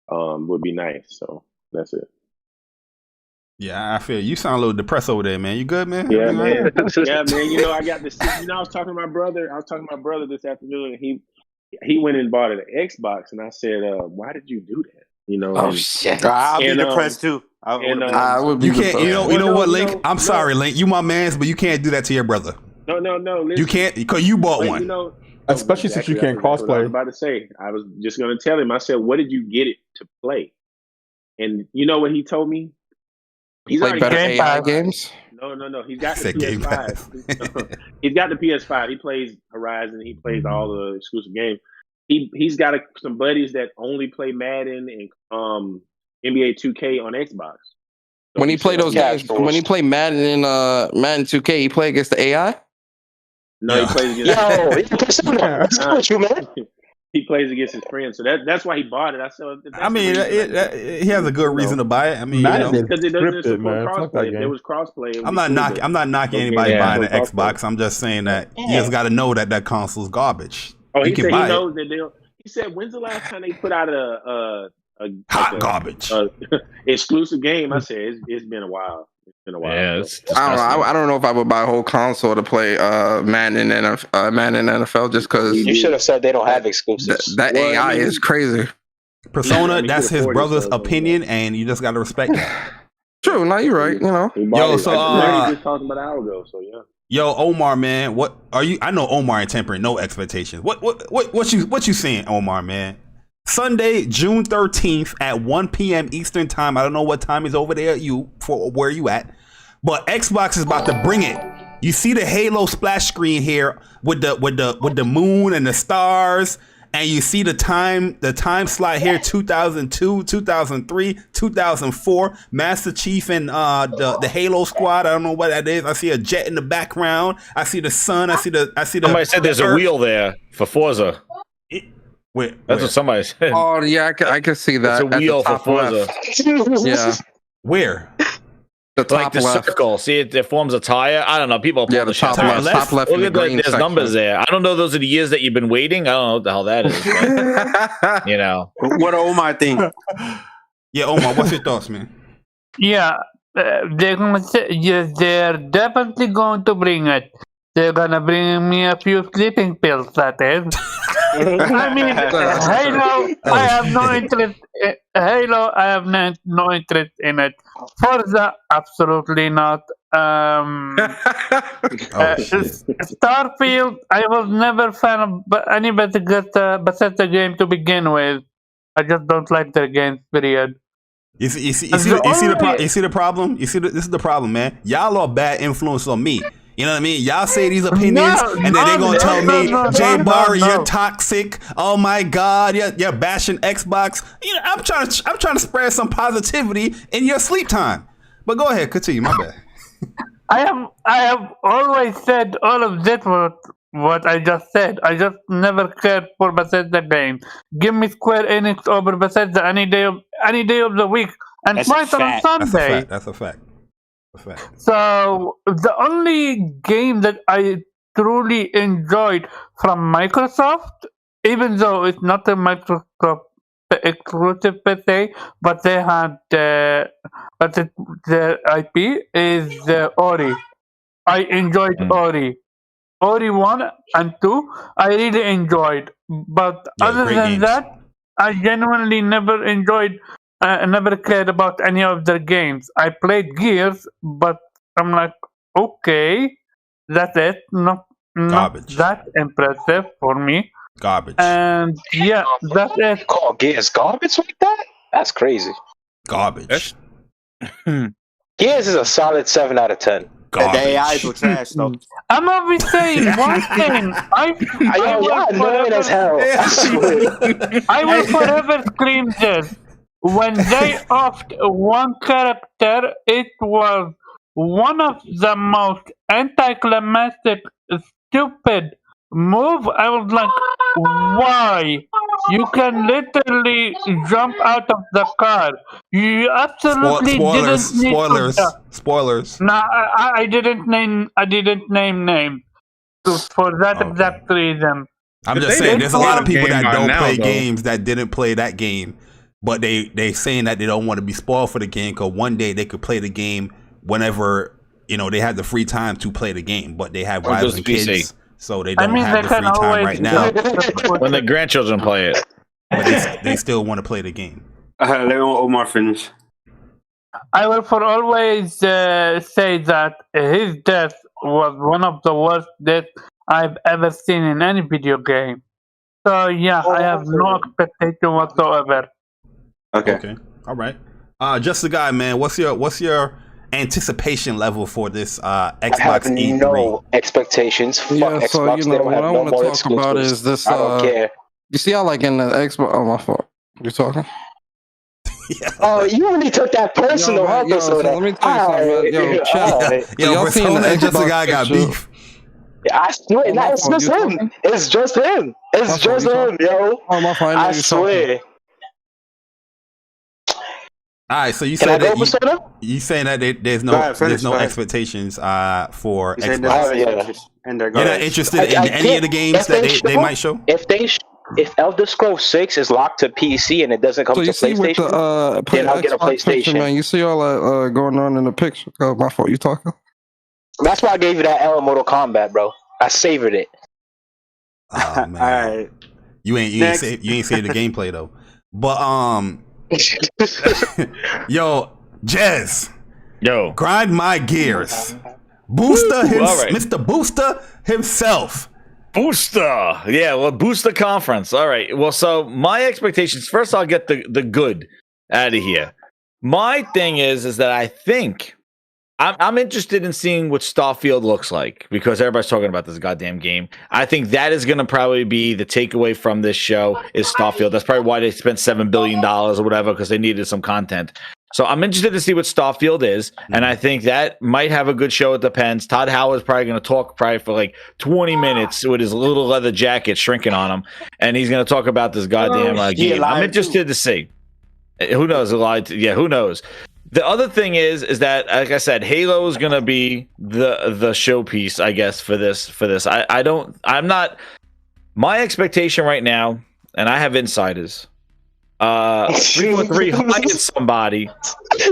would be nice. So that's it. Yeah, I feel you sound a little depressed over there, man. You good, man? Yeah, man. Yeah, man. You know, I got this. You know, I was talking to my brother this afternoon, and he went and bought an Xbox, and I said, "Why did you do that?" You know, shit. I'll be depressed too. I would be. You can't. You know what, Link? I'm sorry, Link. You my man's, but you can't do that to your brother. No. Listen, you can't, because you bought one. You know, especially since you can't crossplay. I was about to say. I was just going to tell him. I said, "What did you get it to play?" And you know what he told me? He's like better AI games. No. He's got the PS5. He's got the PS5. He plays Horizon. He plays all the exclusive games. He's got some buddies that only play Madden and NBA 2K on Xbox. So when he play those games, when he play Madden and Madden 2K, he play against the AI. No, he plays against. He plays against his friends, so that's why he bought it. I said, he has a good reason to buy it. I mean, because it doesn't support crossplay. If there was crossplay, I'm not knocking anybody buying an Xbox. I'm just saying that you just got to know that console's garbage. Oh, he said he knows that they'll. He said, "When's the last time they put out a garbage exclusive game?" I said, "It's been a while." It's been a while. Yeah, I don't know if I would buy a whole console to play Madden and NFL just because. You should have said they don't have exclusives. That AI is crazy. Persona, that's his brother's opinion, and you just got to respect it. True, no, you're right. You know. Yo, so just talked about an hour ago, so yeah. Yo, Omar, man, what are you? I know Omar and Tempering, no expectations. What you saying, Omar, man? Sunday, June 13th at 1 p.m. Eastern time. I don't know what time is over there for where you at, but Xbox is about to bring it. You see the Halo splash screen here with the moon and the stars, and you see the time slot here: 2002, 2003, 2004. Master Chief and the Halo Squad. I don't know what that is. I see a jet in the background. I see the sun. I see the. Somebody said there's a wheel there for Forza. That's what somebody said. Oh yeah, I can see that. It's a wheel for Forza. Yeah. Where? The top like the left. circle. See, it forms a tire. I don't know. People Yeah, the top left. Top left. Look at there's numbers there. I don't know. Those are the years that you've been waiting. I don't know what the hell that is. But, you know. What do Omar think? Yeah, Omar, what's your thoughts, man? Yeah, they're gonna say, yes, they're definitely going to bring it. They're gonna bring me a few sleeping pills. That is. I mean, Halo. I have no interest. Halo. I have no interest in it. Forza, absolutely not. Starfield. I was never fan of any Bethesda game to begin with. I just don't like their games. Period. You see the problem. This is the problem, man. Y'all are bad influence on me. You know what I mean? Y'all say these opinions, and then they're gonna tell me, Jay Barry, you're toxic. Oh my God, you're bashing Xbox. You know, I'm trying to spread some positivity in your sleep time. But go ahead, continue. My bad. I have always said all of this what I just said. I just never cared for Bethesda games. Give me Square Enix over Bethesda any day of the week, and twice on Sunday. That's a fact. So the only game that I truly enjoyed from Microsoft, even though it's not a Microsoft exclusive per se, but they had the IP is Ori. I enjoyed Ori 1 and 2. I really enjoyed, but other than that, I genuinely never enjoyed. I never cared about any of their games. I played Gears, but I'm like, okay, that's it. Not that impressive for me. Garbage. And yeah, that's it. Call Gears garbage like that? That's crazy. Garbage. Gears is a solid 7 out of 10. Garbage. The AIs were trash though. I'm gonna be saying one thing. Y'all annoying as hell. I will forever scream this. When they offed one character, it was one of the most anticlimactic, stupid move. I was like, why? You can literally jump out of the car. You absolutely didn't need Spoilers. No, I didn't name names for that exact reason. I'm just saying, there's a lot of people that don't play games that didn't play that game. But they saying that they don't want to be spoiled for the game because one day they could play the game whenever they have the free time to play the game. But they have wives and kids, so they don't have the free time right now. When the grandchildren play it, but they still want to play the game. Let me Omar finish. I will for always say that his death was one of the worst deaths I've ever seen in any video game. So yeah, I have no expectation whatsoever. Okay. All right. Just the guy, man. What's your anticipation level for this Xbox I have E3? no expectations. Fuck Xbox. So what I want to talk about is this. I don't care. You see how like in the Xbox? Oh my fault. You talking? Yeah. Oh, you really took that personal, huh? So let me tell you something. Yo, chat. Yo, Persona and Just the Guy got beef. I swear, it's just him. It's just him. It's just him, yo. Oh my fault. I swear. All right, so you saying that there's no expectations for Xbox. Yeah. You're not interested in any of the games that they might show? If they if Elder Scrolls 6 is locked to PC and it doesn't come So to you see with PlayStation, the then I'll get a Xbox picture, PlayStation. man. You see all that going on in the picture. Oh, my fault. You talking? That's why I gave you that L in Mortal Kombat, bro. I savored it. Oh man, All right. you ain't saved the gameplay though. But yo, Jez, yo, grind my gears. Booster Mr. Booster himself. Booster. Yeah, well, Booster Conference. All right. Well, so my expectations, first I'll get the good out of here. My thing is that I think I'm interested in seeing what Starfield looks like because everybody's talking about this goddamn game. I think that is going to probably be the takeaway from this show is Starfield. That's probably why they spent $7 billion or whatever because they needed some content. So I'm interested to see what Starfield is, and I think that might have a good show. It depends. Todd Howard's probably going to talk probably for like 20 minutes with his little leather jacket shrinking on him, and he's going to talk about this goddamn game. I'm interested to see. Who knows? Yeah, who knows? The other thing is that, like I said, Halo is going to be the showpiece, I guess, for this. I'm not. My expectation right now, and I have insiders. 343 hired somebody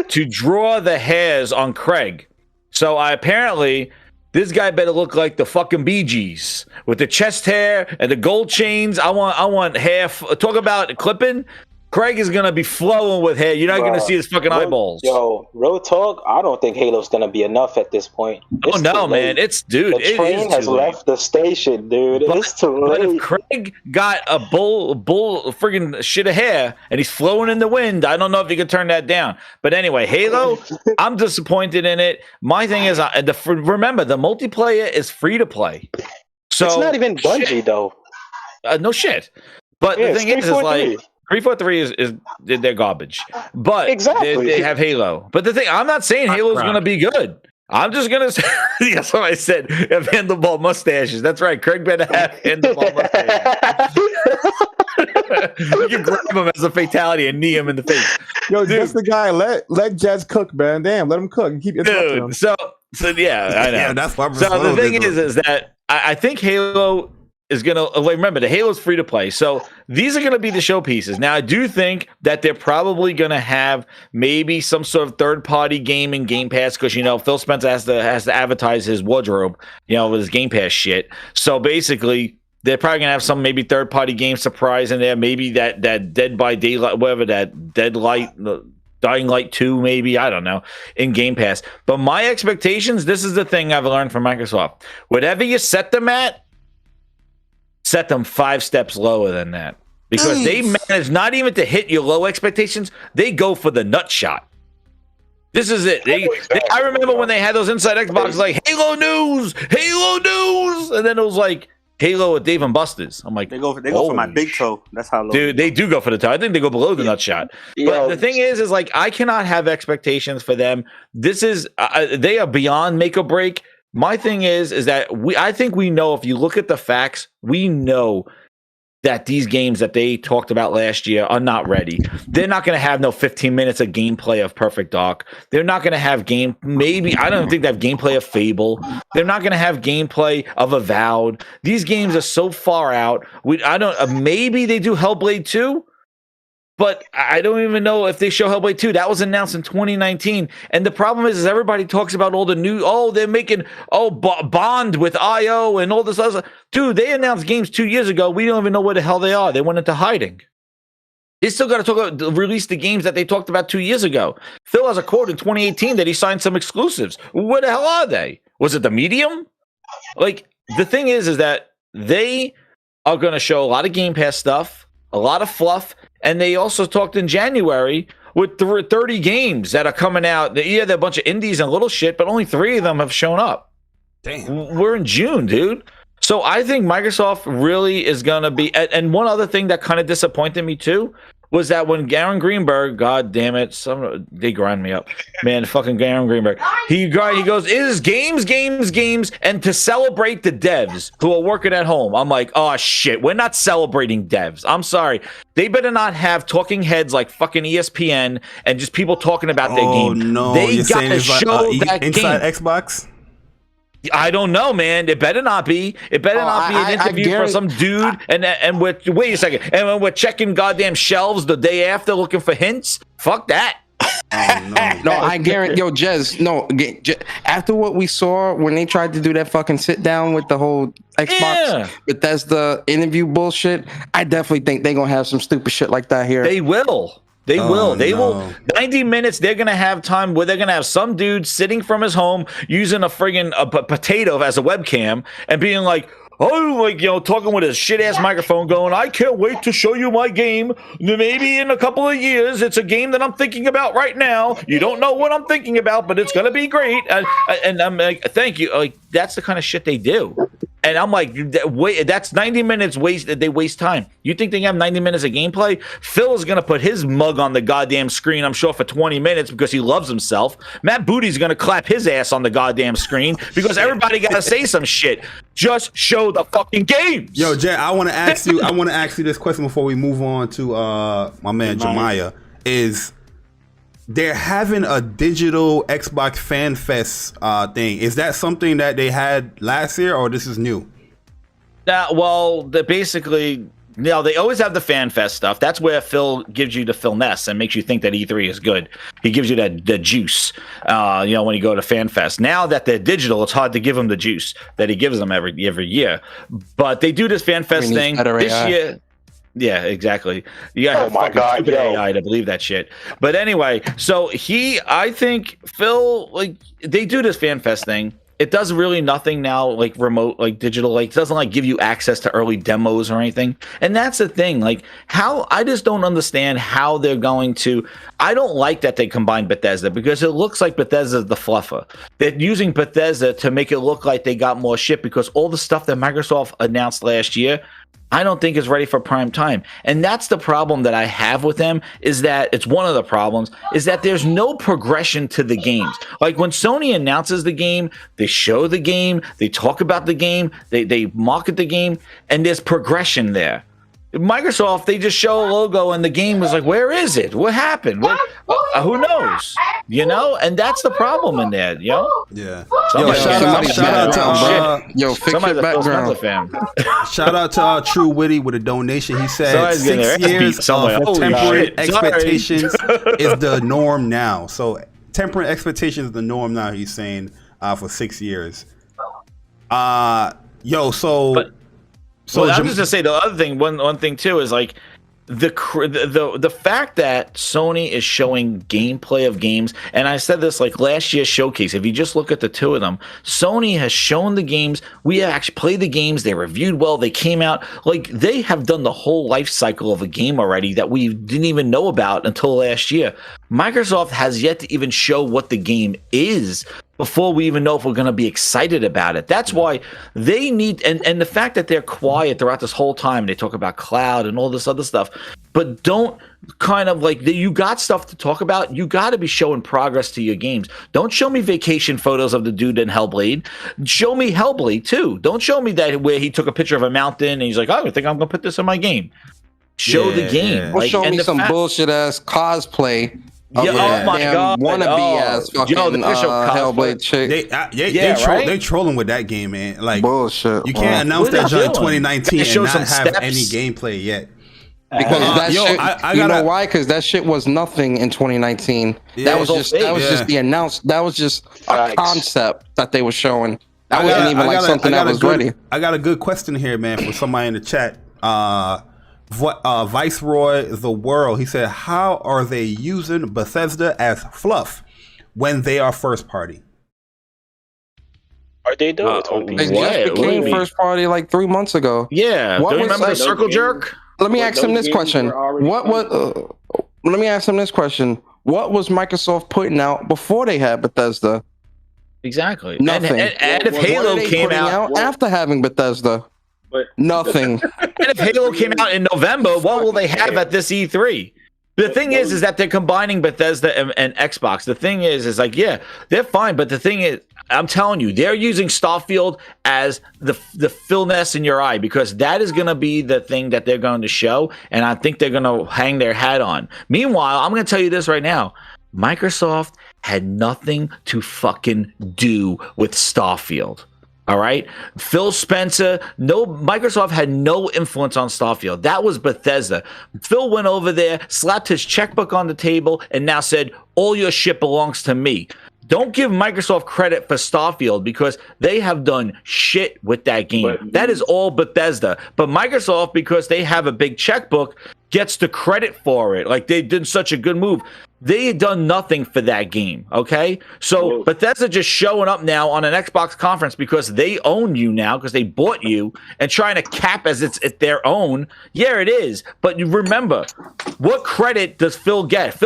to draw the hairs on Craig. So apparently this guy better look like the fucking Bee Gees with the chest hair and the gold chains. I want hair. Talk about clipping. Craig is gonna be flowing with hair. You're not gonna see his fucking eyeballs. Yo, real talk. I don't think Halo's gonna be enough at this point. Oh no, man! The train has left the station, dude. It's too late. But if Craig got a bull friggin' shit of hair and he's flowing in the wind, I don't know if he could turn that down. But anyway, Halo, I'm disappointed in it. My thing is, remember the multiplayer is free to play. So it's not even Bungie though. No shit. But the thing is like. 343 is they're garbage, but exactly they have Halo. But the thing, I'm not saying Halo's going to be good. I'm just going to say that's what I said. Have handlebar mustaches. That's right. Craig better have handlebar mustaches. You can grab him as a fatality and knee him in the face. Yo, dude, that's the guy. Let Jez cook, man. Damn, let him cook and keep interrupting him. So yeah, I know. Yeah, that's why. So the thing is that I think Halo is going to remember the Halo's free to play. So these are going to be the showpieces. Now, I do think that they're probably going to have maybe some sort of third party game in Game Pass because, Phil Spencer has to advertise his wardrobe, with his Game Pass shit. So basically, they're probably going to have some maybe third party game surprise in there. Maybe that Dead by Daylight, whatever that Dying Light 2, maybe, I don't know, in Game Pass. But my expectations, this is the thing I've learned from Microsoft. Whatever you set them at, set them 5 steps lower than that because they manage not even to hit your low expectations. They go for the nut shot. This is it. I remember when they had those Inside Xbox like Halo News, and then it was like Halo with Dave and Buster's. I'm like, they go for my big toe. That's how low. Dude, they do go for the toe. I think they go below the nut shot. But the thing is like I cannot have expectations for them. This is they are beyond make or break. My thing is that I think we know, if you look at the facts, we know that these games that they talked about last year are not ready. They're not going to have no 15 minutes of gameplay of Perfect Dark. They're not going to have I don't think they have gameplay of Fable. They're not going to have gameplay of Avowed. These games are so far out. Maybe they do Hellblade 2. But I don't even know if they show Hellblade 2. That was announced in 2019. And the problem is everybody talks about all the new, they're making, Bond with IO and all this other stuff. Dude, they announced games 2 years ago. We don't even know where the hell they are. They went into hiding. They still got to release the games that they talked about 2 years ago. Phil has a quote in 2018 that he signed some exclusives. Where the hell are they? Was it the Medium? Like, the thing is that they are going to show a lot of Game Pass stuff, a lot of fluff, and they also talked in January with 30 games that are coming out. Yeah, they're a bunch of indies and little shit, but only 3 of them have shown up. Damn. We're in June, dude. So I think Microsoft really is going to be... And one other thing that kind of disappointed me, too, was that when Garen Greenberg, god damn it, they grind me up, man, fucking Garen Greenberg, he goes, it is games, and to celebrate the devs who are working at home. I'm like, oh shit, we're not celebrating devs. I'm sorry. They better not have talking heads like fucking ESPN and just people talking about their game. No, they you're saying gotta it's show like that Inside game. Xbox? I don't know, man. It better not be. It better not be an interview for some dude. And wait a second. And we're checking goddamn shelves the day after looking for hints. Fuck that. No, I guarantee, yo, Jez, no, after what we saw when they tried to do that fucking sit down with the whole Xbox Bethesda interview bullshit, I definitely think they're gonna have some stupid shit like that here. They will. They will. 90 minutes, they're going to have time where they're going to have some dude sitting from his home using a friggin' potato as a webcam and being like, oh, like, you know, talking with his shit-ass microphone going, I can't wait to show you my game. Maybe in a couple of years, it's a game that I'm thinking about right now. You don't know what I'm thinking about, but it's going to be great. And I'm like, thank you. Like, that's the kind of shit they do. And I'm like, wait, that's 90 minutes wasted. They waste time. You think they have 90 minutes of gameplay? Phil is going to put his mug on the goddamn screen, I'm sure, for 20 minutes because he loves himself. Matt Booty's going to clap his ass on the goddamn screen because everybody got to say some shit. Just show the fucking games. Yo, Jay, I want to ask you this question before we move on to my man Jemiah. Is they're having a digital Xbox Fan Fest thing. Is that something that they had last year, or this is new? Well, basically, no, they always have the Fan Fest stuff. That's where Phil gives you the Philness and makes you think that E3 is good. He gives you the juice, you know, when you go to Fan Fest. Now that they're digital, it's hard to give them the juice that he gives them every year. But they do this Fan Fest thing this year. Yeah, exactly. You gotta have fucking AI to believe that shit. But anyway, so I think Phil, like, they do this Fan Fest thing. It does really nothing now, like remote, like digital, like it doesn't like give you access to early demos or anything. And that's the thing, like how I just don't understand how they're going to. I don't like that they combine Bethesda because it looks like Bethesda's the fluffer. They're using Bethesda to make it look like they got more shit because all the stuff that Microsoft announced last year, I don't think is ready for prime time. And that's the problem that I have with them, is that it's one of the problems, is that there's no progression to the games. Like when Sony announces the game, they show the game, they talk about the game, they market the game, and there's progression there. Microsoft, they just show a logo and the game was like, where is it? What happened? Who knows? You know? And that's the problem in there, you know? Yeah. Shout out to True Witty with a donation. He said 6 years of temperate expectations is the norm now. So temperate expectations is the norm now, he's saying, for 6 years. So I was just gonna say the other thing. One thing too is like the fact that Sony is showing gameplay of games, and I said this like last year's showcase. If you just look at the two of them, Sony has shown the games. We have actually played the games. They reviewed well. They came out like they have done the whole life cycle of a game already that we didn't even know about until last year. Microsoft has yet to even show what the game is before we even know if we're going to be excited about it. That's why they need, and the fact that they're quiet throughout this whole time, they talk about cloud and all this other stuff, but don't kind of like, you got stuff to talk about, you got to be showing progress to your games. Don't show me vacation photos of the dude in Hellblade. Show me Hellblade too. Don't show me that where he took a picture of a mountain and he's like, I think I'm going to put this in my game. Show the game. Yeah. Like, show me some bullshit ass cosplay. Oh my god! Wannabe ass fucking Hellblade chick. They trolling with that game, man. Like bullshit. You can't announce that in 2019 and not have any gameplay yet. Because that shit, you know why? Because that shit was nothing in 2019. That was just the announced. That was just a concept that they were showing. That wasn't even like something that was ready. I got a good question here, man, for somebody in the chat. Viceroy the World, he said, how are they using Bethesda as fluff when they are first party? Are they doing it? They just became first party like 3 months ago. Yeah. Do you remember the circle jerk? Let me ask him this question. Let me ask him this question. What was Microsoft putting out before they had Bethesda? Exactly. Nothing. And if Halo came out after having Bethesda? Nothing. And if Halo came out in November, what will they have at this E3? The thing is that they're combining Bethesda and Xbox. The thing is like, yeah, they're fine. But the thing is, I'm telling you, they're using Starfield as the Philness in your eye, because that is going to be the thing that they're going to show. And I think they're going to hang their hat on. Meanwhile, I'm going to tell you this right now. Microsoft had nothing to fucking do with Starfield. All right. Phil Spencer, Microsoft had no influence on Starfield. That was Bethesda. Phil went over there, slapped his checkbook on the table, and now said, all your shit belongs to me. Don't give Microsoft credit for Starfield because they have done shit with that game. That is all Bethesda. But Microsoft, because they have a big checkbook, gets the credit for it. Like, they did such a good move. They had done nothing for that game, okay? So Bethesda just showing up now on an Xbox conference because they own you now, because they bought you, and trying to cap as it's their own. Yeah, it is. But you remember, what credit does Phil get?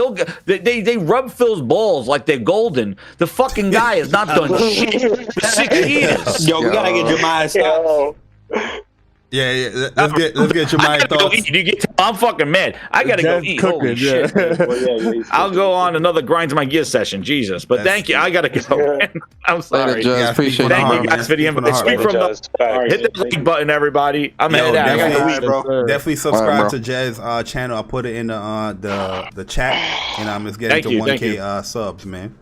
They rub Phil's balls like they're golden. The fucking guy has not done shit for 6 years. Yo, we gotta get Jemiah stopped. Yeah. Let's get Jemiah thoughts. I'm fucking mad. I gotta go eat. Holy shit. I'll go on another Grinds My Gear session. Jesus. But thank you. I gotta go. I'm sorry. Thank you guys for the invitation. Hit the like button, everybody. I'm headed out. I gotta leave, bro. Definitely subscribe to Jez' channel. I'll put it in the chat, and I'm just getting to 1K subs, man.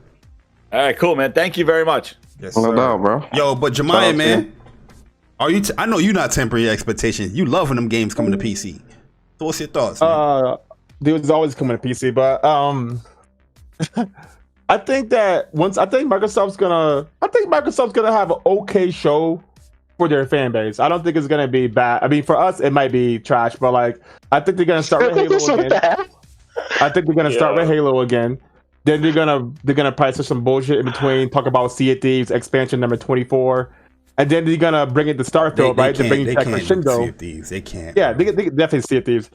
All right, cool, man. Thank you very much. Yes, no doubt, bro. Yo, but Jemiah, man. Are you? I know you're not tempering your expectations. You love when them games coming to PC. So what's your thoughts, man? Dude's always coming to PC, but I think Microsoft's gonna have an okay show for their fan base. I don't think it's gonna be bad. I mean, for us, it might be trash, but like, I think they're gonna start with Halo again. I think they're gonna start with Halo again. Then they're gonna price some bullshit in between. Talk about Sea of Thieves expansion number 24. And then they're gonna bring it to Starfield, right? To bring it back Crescendo. They can't. Yeah, they definitely Sea of Thieves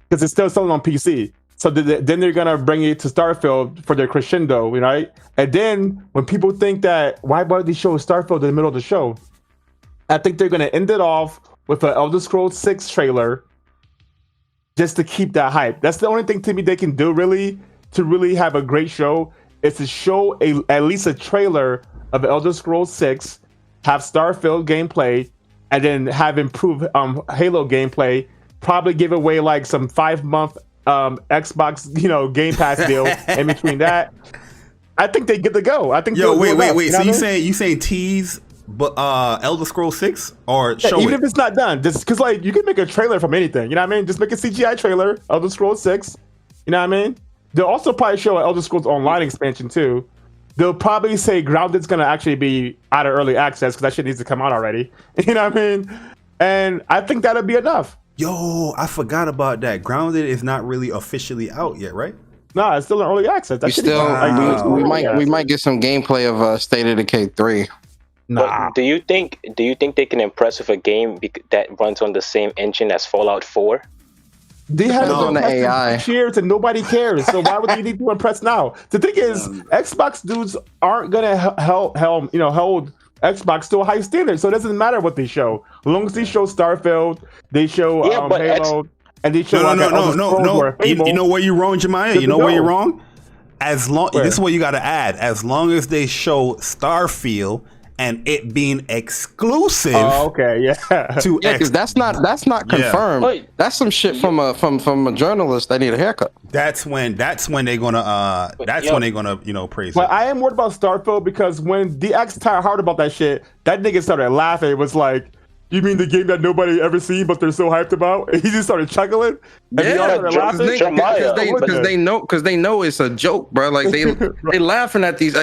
because it's still selling on PC. So then they're gonna bring it to Starfield for their Crescendo, right? And then when people think that why would they show Starfield in the middle of the show? I think they're gonna end it off with an Elder Scrolls 6 trailer, just to keep that hype. That's the only thing to me they can do really to really have a great show is to show at least a trailer of Elder Scrolls 6. Have Starfield gameplay, and then have improved Halo gameplay. Probably give away like some 5-month Xbox, Game Pass deal in between that. I think they get to go. I think. Yo, wait. So you saying tease, but Elder Scrolls 6 or show even it? If it's not done, just because like you can make a trailer from anything. You know what I mean? Just make a CGI trailer, Elder Scrolls 6. You know what I mean? They'll also probably show an Elder Scrolls Online expansion too. They'll probably say Grounded's going to actually be out of early access because that shit needs to come out already. You know what I mean? And I think that'll be enough. Yo, I forgot about that. Grounded is not really officially out yet, right? No, it's still in early access. We might get some gameplay of State of Decay 3. Nah. But do you think they can impress with a game that runs on the same engine as Fallout 4? They have on the AI cheers and nobody cares. So why would you need to impress now? The thing is, Xbox dudes aren't gonna hold Xbox to a high standard. So it doesn't matter what they show, as long as they show Starfield, they show Halo, and they show no. You know where you're wrong, Jemiah? You know where you're wrong? This is what you got to add. As long as they show Starfield and it being exclusive. Oh, okay, to because that's not confirmed. Yeah. That's some shit from a journalist that need a haircut. That's when they're gonna praise but it. I am worried about Starfield because when DX tired hard about that shit, that nigga started laughing. It was like, you mean the game that nobody ever seen but they're so hyped about? And he just started chuckling. And because they know it's a joke, bro. Like they laughing at these.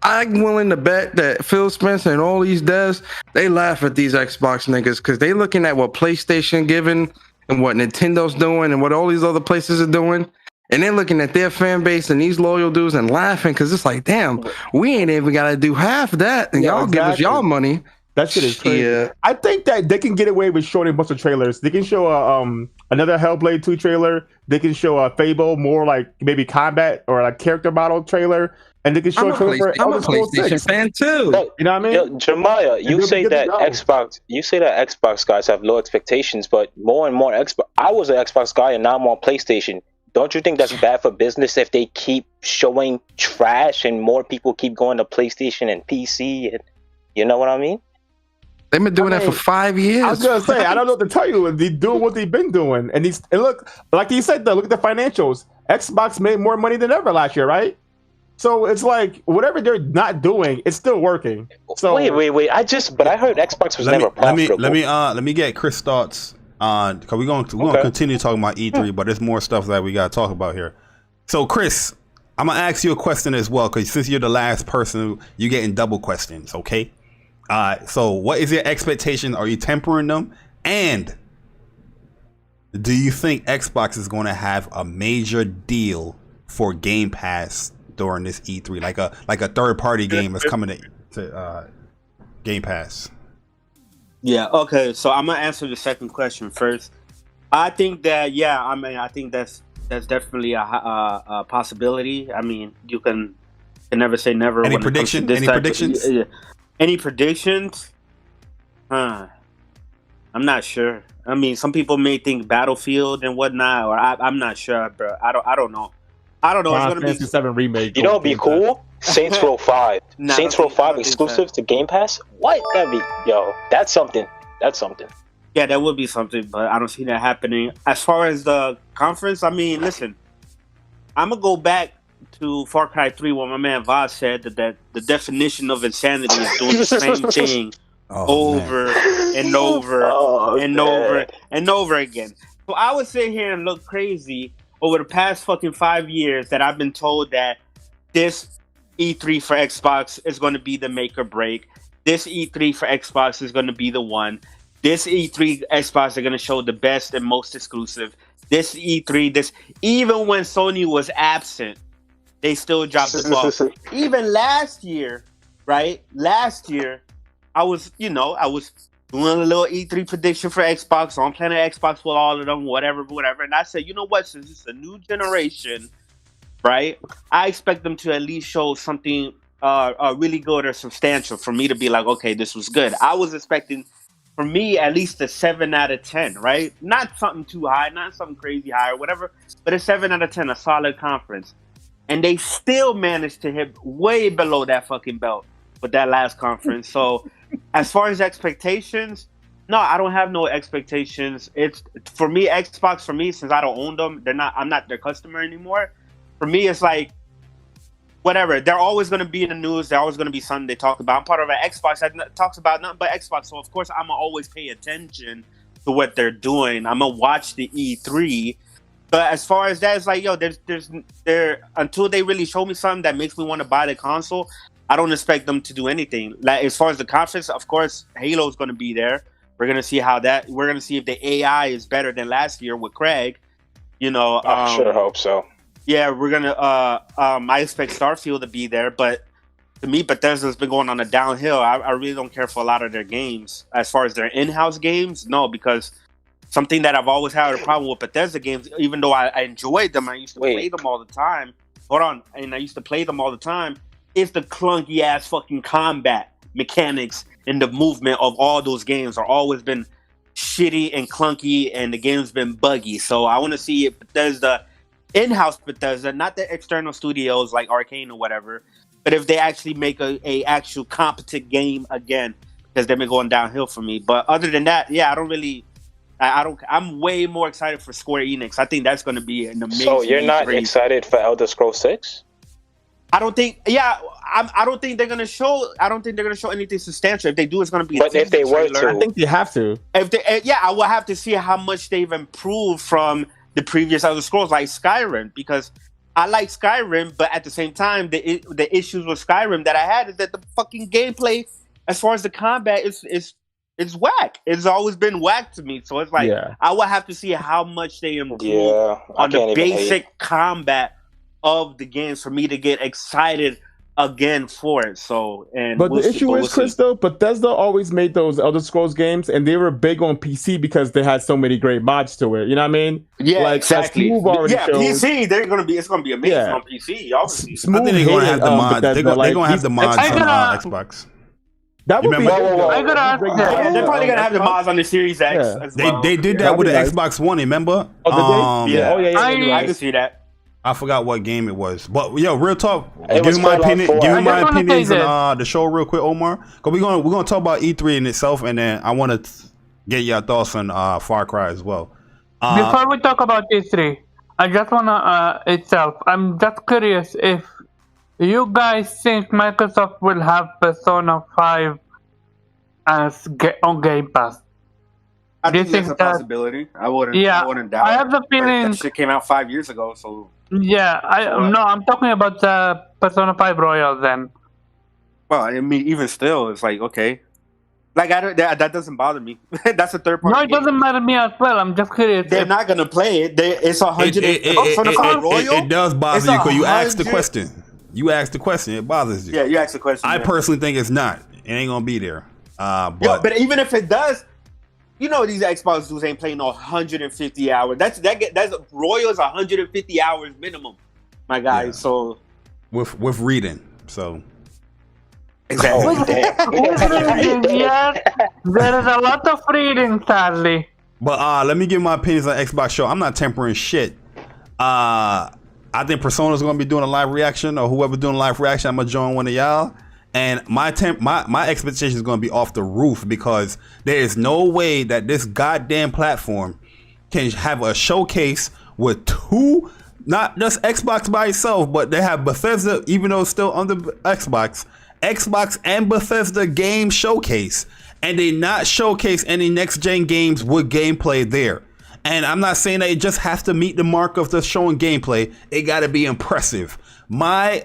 I'm willing to bet that Phil Spencer and all these devs, they laugh at these Xbox niggas because they looking at what PlayStation giving and what Nintendo's doing and what all these other places are doing. And they're looking at their fan base and these loyal dudes and laughing because it's like, damn, we ain't even got to do half of that. And y'all give us y'all money. That shit is crazy. Yeah. I think that they can get away with showing a bunch of trailers. They can show another Hellblade 2 trailer. They can show a Fable, more like maybe combat or like character model trailer. And they can show a trailer for Elder Scrolls 6. Fan too. You know what I mean? Yo, Jemiah, you say that Xbox guys have low expectations, but more and more I was an Xbox guy and now I'm on PlayStation. Don't you think that's bad for business if they keep showing trash and more people keep going to PlayStation and PC? And you know what I mean? They've been doing that for 5 years. I was gonna say, I don't know what to tell you. They're doing what they've been doing, and look, like you said, though, look at the financials. Xbox made more money than ever last year, right? So it's like whatever they're not doing, it's still working. So wait. I heard Xbox was never profitable. Let me get Chris' thoughts on, because we're gonna continue talking about E3, but there's more stuff that we gotta talk about here. So Chris, I'm gonna ask you a question as well, because since you're the last person, you're getting double questions. Okay. So what is your expectation? Are you tempering them? And do you think Xbox is going to have a major deal for Game Pass during this E3, like a third party game that's coming to Game Pass? Yeah. Okay. So I'm gonna answer the second question first. I think that I think that's definitely a possibility. I mean, you can never say never. Any prediction? Any predictions? Any predictions? I'm not sure. I mean, some people may think Battlefield and whatnot, or I'm not sure, bro. I don't know. It's gonna be 7 remake. You know, it'd be cool. Saints Row 5. Saints Row 5 exclusive to Game Pass. What? That'd be That's something. Yeah, that would be something, but I don't see that happening. As far as the conference, I mean, listen, I'm gonna go back to Far Cry 3 where my man Vibessss said that the definition of insanity is doing the same thing over and over and over again. So I would sit here and look crazy over the past fucking 5 years that I've been told that this E3 for Xbox is going to be the make or break. This E3 for Xbox is going to be the one. This E3 Xbox are going to show the best and most exclusive. This E3, even when Sony was absent, they still dropped the ball. Even last year, right? Last year, I was doing a little E3 prediction for Xbox. So I'm playing Xbox with all of them, whatever. And I said, you know what? Since it's a new generation, right? I expect them to at least show something really good or substantial for me to be like, okay, this was good. I was expecting, for me, at least a 7 out of 10, right? Not something too high, not something crazy high or whatever, but a 7 out of 10, a solid conference. And they still managed to hit way below that fucking belt with that last conference. So as far as expectations, no, I don't have no expectations. It's for me, Xbox, for me, since I don't own them, I'm not their customer anymore. For me, it's like, whatever. They're always going to be in the news. They're always going to be something they talk about. I'm part of an Xbox that talks about nothing but Xbox. So, of course, I'm going to always pay attention to what they're doing. I'm going to watch the E3. But as far as that, it's like, there's until they really show me something that makes me want to buy the console, I don't expect them to do anything. Like, as far as the conference, of course, Halo's going to be there. We're going to see we're going to see if the AI is better than last year with Craig. I sure hope so. Yeah, we're gonna. I expect Starfield to be there, but to me, Bethesda's been going on a downhill. I really don't care for a lot of their games. As far as their in-house games, no, because something that I've always had a problem with Bethesda games, even though I enjoyed them, I used to play them all the time. I used to play them all the time. Is the clunky ass fucking combat mechanics and the movement of all those games are always been shitty and clunky, and the game's been buggy. So I want to see if Bethesda. In-house Bethesda, not the external studios like Arcane or whatever, but if they actually make a actual competent game again, because they've been going downhill for me. But other than that, yeah, I'm way more excited for Square Enix. I think that's going to be an amazing. So you're not excited for Elder Scrolls 6? I don't think they're going to show. I don't think they're going to show anything substantial. If they do, it's going to be. But if they were to, I think they have to. I will have to see how much they've improved from the previous Elder Scrolls, like Skyrim, because I like Skyrim, but at the same time, the issues with Skyrim that I had is that the fucking gameplay, as far as the combat, is whack. It's always been whack to me. So it's like I will have to see how much they improve on the basic combat of the games for me to get excited again for it. So, but the issue is, Chris, though, Bethesda always made those Elder Scrolls games, and they were big on PC because they had so many great mods to it. You know what I mean? Yeah, like, exactly. PC, it's gonna be amazing on PC. Obviously, I think they're gonna have the mods. They're gonna have the mods on Xbox. That would be. They're probably gonna have the mods on the Series X. As well. They did that with the Xbox One. Remember? Oh, did they? I can see that. I forgot what game it was, but real talk. Give me my opinion. Give me my opinions on the show real quick, Omar. Cause we're gonna talk about E3 in itself, and then I want to get your thoughts on Far Cry as well. Before we talk about E3, I just wanna itself. I'm just curious if you guys think Microsoft will have Persona 5 on Game Pass? I Do you think that's a think that- possibility. I wouldn't. Yeah, I wouldn't doubt. I have the it. But feeling- that shit came out 5 years ago, so. Yeah, I'm talking about Persona 5 Royal then. Well, I mean, even still, it's like okay, like that doesn't bother me. That's a third party. No, it doesn't matter me as well. I'm just curious. They're not gonna play it. It's 100. It does bother you because you asked the question. You asked the question. It bothers you. Yeah, you asked the question. I personally think it's not. It ain't gonna be there. But even if it does, you know these Xbox dudes ain't playing no 150 hours. That's Royal is 150 hours minimum, my guy. Yeah. So with reading, so. Exactly. Yes, there is a lot of reading, sadly. But let me give my opinions on Xbox show. I'm not tempering shit. I think Persona's gonna be doing a live reaction, or whoever doing a live reaction, I'm gonna join one of y'all. And my expectation is gonna be off the roof because there is no way that this goddamn platform can have a showcase with two, not just Xbox by itself, but they have Bethesda, even though it's still under Xbox and Bethesda game showcase, and they not showcase any next gen games with gameplay there. And I'm not saying that it just has to meet the mark of the showing gameplay. It got to be impressive. My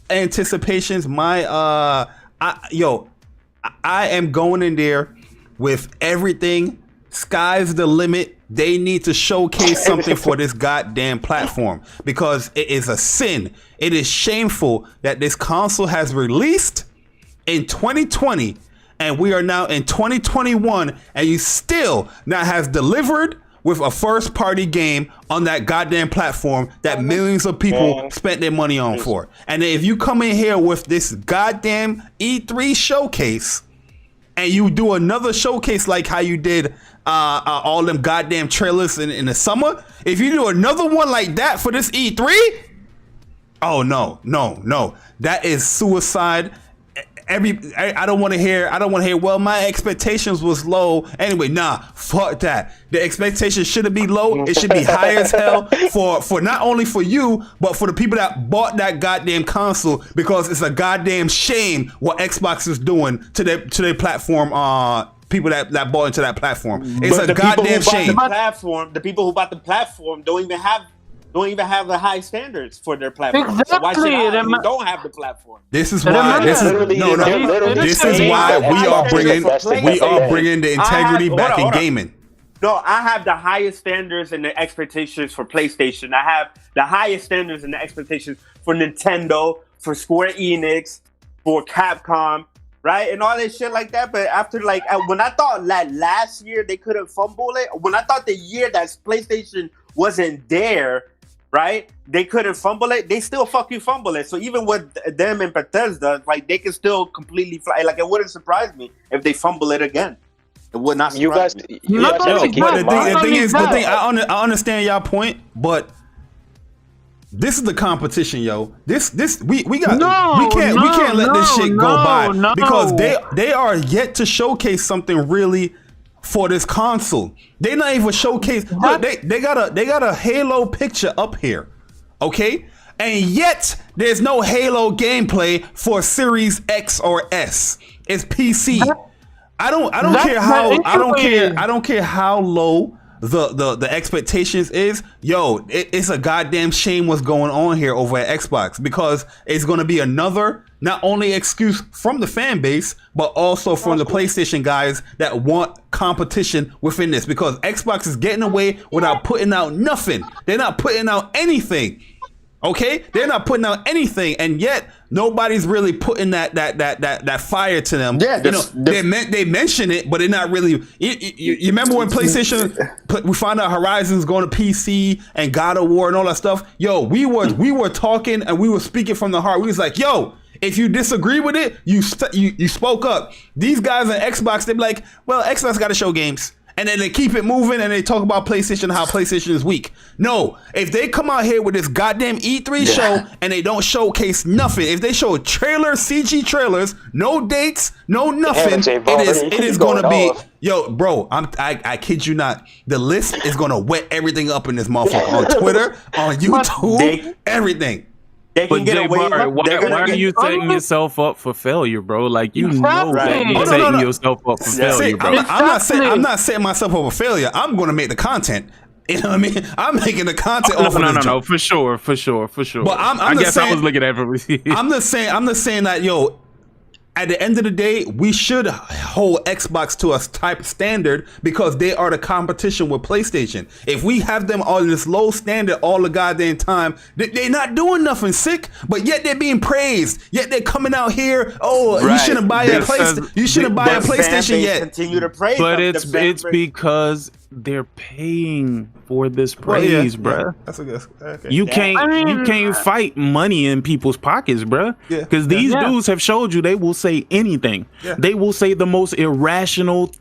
anticipations, I am going in there with everything. Sky's the limit. They need to showcase something for this goddamn platform because it is a sin. It is shameful that this console has released in 2020 and we are now in 2021 and you still not has delivered with a first party game on that goddamn platform that millions of people spent their money on for. And if you come in here with this goddamn E3 showcase and you do another showcase like how you did all them goddamn trailers in the summer, if you do another one like that for this E3, oh no, that is suicide. I don't want to hear. Well, my expectations was low. Anyway, nah, fuck that. The expectations shouldn't be low. It should be high as hell for not only for you, but for the people that bought that goddamn console, because it's a goddamn shame what Xbox is doing to their platform. People that bought into that platform. It's a goddamn shame. The people who bought the platform don't even have the high standards for their platform. Exactly. So why should I who don't have the platform? This is why. This is why we are bringing the integrity back in gaming. No, I have the highest standards and the expectations for PlayStation. I have the highest standards and the expectations for Nintendo, for Square Enix, for Capcom, right? And all that shit like that. But after, like, when I thought that last year they couldn't fumble it, when I thought the year that PlayStation wasn't there, right, they couldn't fumble it, they still fucking fumble it. So even with them and Bethesda, like, they can still completely fly. Like, it wouldn't surprise me if they fumble it again. It would not surprise me. I understand y'all point, but this is the competition, yo. We can't let this shit go by because they are yet to showcase something really for this console. They not even showcase. Look, they got a Halo picture up here, okay, and yet there's no Halo gameplay for Series X or S. It's PC. I don't care how low the expectations is. Yo, it's a goddamn shame what's going on here over at Xbox, because it's going to be another not only excuse from the fan base, but also from the PlayStation guys that want competition within this, because Xbox is getting away without putting out nothing. They're not putting out anything. Okay, they're not putting out anything, and yet nobody's really putting that fire to them. Yeah, they mention it, but they're not really. You remember when PlayStation we found out Horizon's going to PC and God of War and all that stuff? Yo, we were talking and we were speaking from the heart. We was like, yo, if you disagree with it, you spoke up. These guys on Xbox, they be like, well, Xbox got to show games. And then they keep it moving and they talk about PlayStation, how PlayStation is weak. No, if they come out here with this goddamn E3 show and they don't showcase nothing, if they show trailers, CG trailers, no dates, no nothing, it is going to be, yo, bro, I kid you not, the list is going to wet everything up in this motherfucker on Twitter, on YouTube, everything. They can get Jay away. Barry, why are you setting yourself up for failure, bro? Like you know that you're setting yourself up for failure, bro. I'm not setting myself up for failure. I'm going to make the content. You know what I mean? I'm making the content. No, for sure. But I guess I was looking at it. I'm just saying that, yo, at the end of the day, we should hold Xbox to a type standard because they are the competition with PlayStation. If we have them on this low standard all the goddamn time, they're not doing nothing sick, but yet they're being praised. Yet they're coming out here, you shouldn't buy a PlayStation. You shouldn't buy a PlayStation yet. Continue to praise but them. it's because they're paying for this praise, bruh. That's a good. Okay. You can't fight money in people's pockets, bruh. Yeah. Because these dudes have showed you they will say anything. Yeah. They will say the most irrational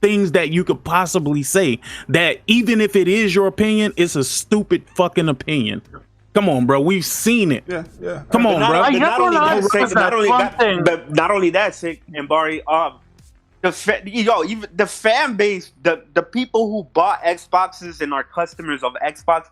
things that you could possibly say. That even if it is your opinion, it's a stupid fucking opinion. Come on, bro. We've seen it. Yeah. Come on, bro. Not only that, Sick and Barry. Even the fan base, the people who bought Xboxes and are customers of Xbox,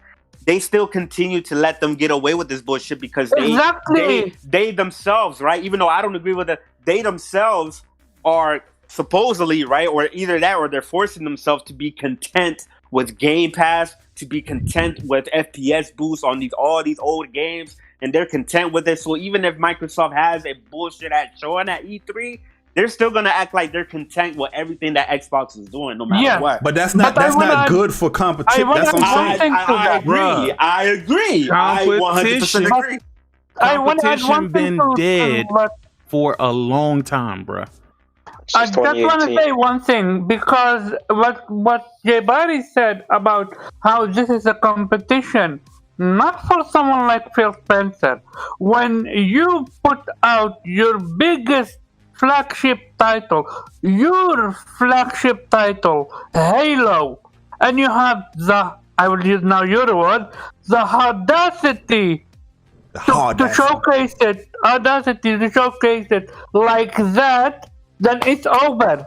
they still continue to let them get away with this bullshit because they themselves, right? Even though I don't agree with it, they themselves are supposedly, right, or either that or they're forcing themselves to be content with Game Pass, to be content with FPS boosts on all these old games, and they're content with it. So even if Microsoft has a bullshit at showing at E3, they're still gonna act like they're content with everything that Xbox is doing, no matter what. But that's not good for competition. That's what I'm saying. I agree. I 100% agree. Competition been dead for a long time, bruh. I just want to say one thing, because what Jay Barry said about how this is a competition, not for someone like Phil Spencer. When you put out your biggest flagship title, Halo, and you have I will use now your word, the audacity to showcase it like that, then it's over.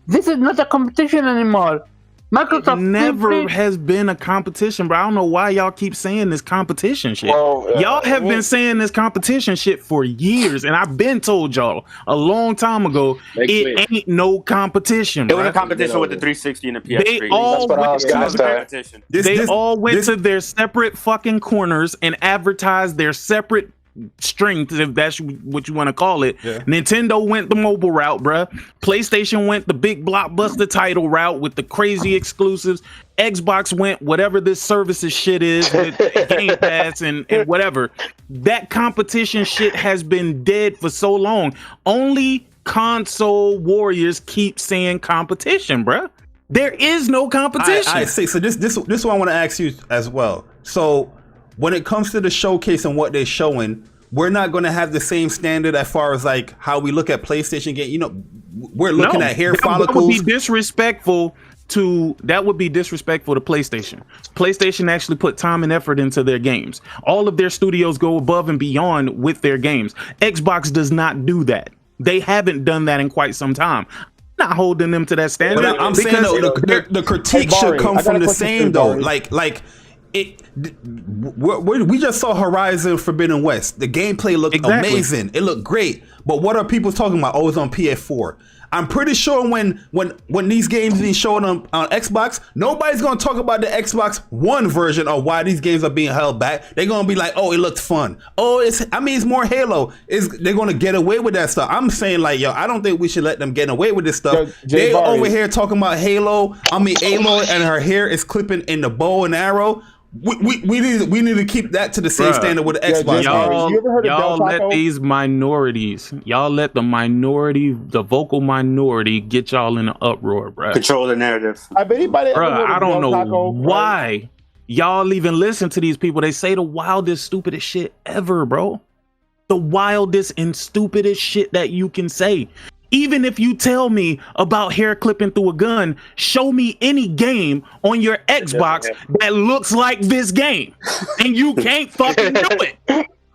This is not a competition anymore. Microsoft it never has been a competition, bro. I don't know why y'all keep saying this competition shit. Y'all have been saying this competition shit for years, and I've been told y'all a long time ago it ain't no competition. It was a competition with the 360 and the PS3. They all went to their separate fucking corners and advertised their separate strengths, if that's what you want to call it. Nintendo went the mobile route, bruh. PlayStation went the big blockbuster title route with the crazy exclusives. Xbox went whatever this services shit is with Game Pass and whatever. That competition shit has been dead for so long. Only console warriors keep saying competition, bruh. There is no competition. I see. So this is what I want to ask you as well. So when it comes to the showcase and what they're showing, we're not going to have the same standard as far as like how we look at PlayStation game. You know, we're looking at hair follicles. That would be disrespectful to PlayStation. PlayStation actually put time and effort into their games. All of their studios go above and beyond with their games. Xbox does not do that. They haven't done that in quite some time. Not holding them to that standard. But I'm saying though, the critique should come from the same though. We just saw Horizon Forbidden West. The gameplay looked amazing. It looked great. But what are people talking about? Oh, it's on PS4. I'm pretty sure when these games being shown on Xbox, nobody's gonna talk about the Xbox One version of why these games are being held back. They're gonna be like, oh, it looked fun. Oh, it's more Halo. They're gonna get away with that stuff. I'm saying like, yo, I don't think we should let them get away with this stuff. They over here talking about Halo. Aloy and her hair is clipping in the bow and arrow. We need to keep that to the same standard with the Xbox. Y'all let these minorities, let the vocal minority get y'all in an uproar, bro. Control the narrative. I don't know why y'all even listen to these people. They say the wildest, stupidest shit ever, bro. The wildest and stupidest shit that you can say. Even if you tell me about hair clipping through a gun, show me any game on your Xbox that looks like this game, and you can't fucking do it.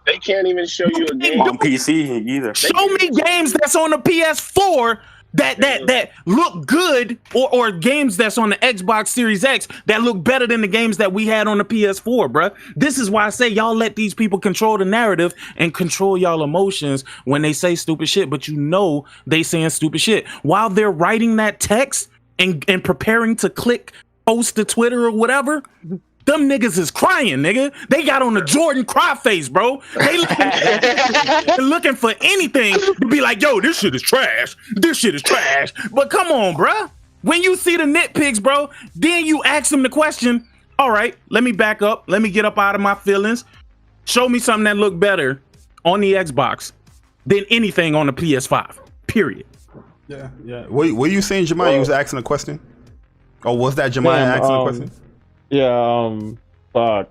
They can't even show you a game on PC either. Show me games that's on the PS4 that look good, or games that's on the Xbox Series X that look better than the games that we had on the PS4, bruh. This is why I say y'all let these people control the narrative and control y'all emotions when they say stupid shit, but you know they saying stupid shit while they're writing that text and preparing to click post to Twitter or whatever. Them niggas is crying, nigga. They got on the Jordan cry face, bro. They looking for anything to be like, yo, this shit is trash. This shit is trash. But come on, bro. When you see the nitpicks, bro, then you ask them the question, all right, let me back up. Let me get up out of my feelings. Show me something that looked better on the Xbox than anything on the PS5, period. Yeah. Were you saying, Jemiah, you was asking a question? Or was that Jemiah asking a question? Yeah, fuck.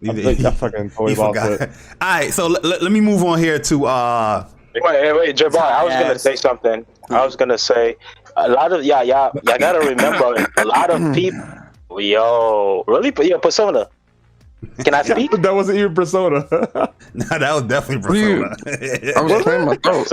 I fucking totally lost it. All right, so let me move on here to Wait, Jabbar, I was gonna say something. I was gonna say a lot of y'all gotta remember a lot of people. Yo, really? Yeah, Persona. Can I speak? That wasn't even Persona. Nah, that was definitely Persona. I was clearing my throat.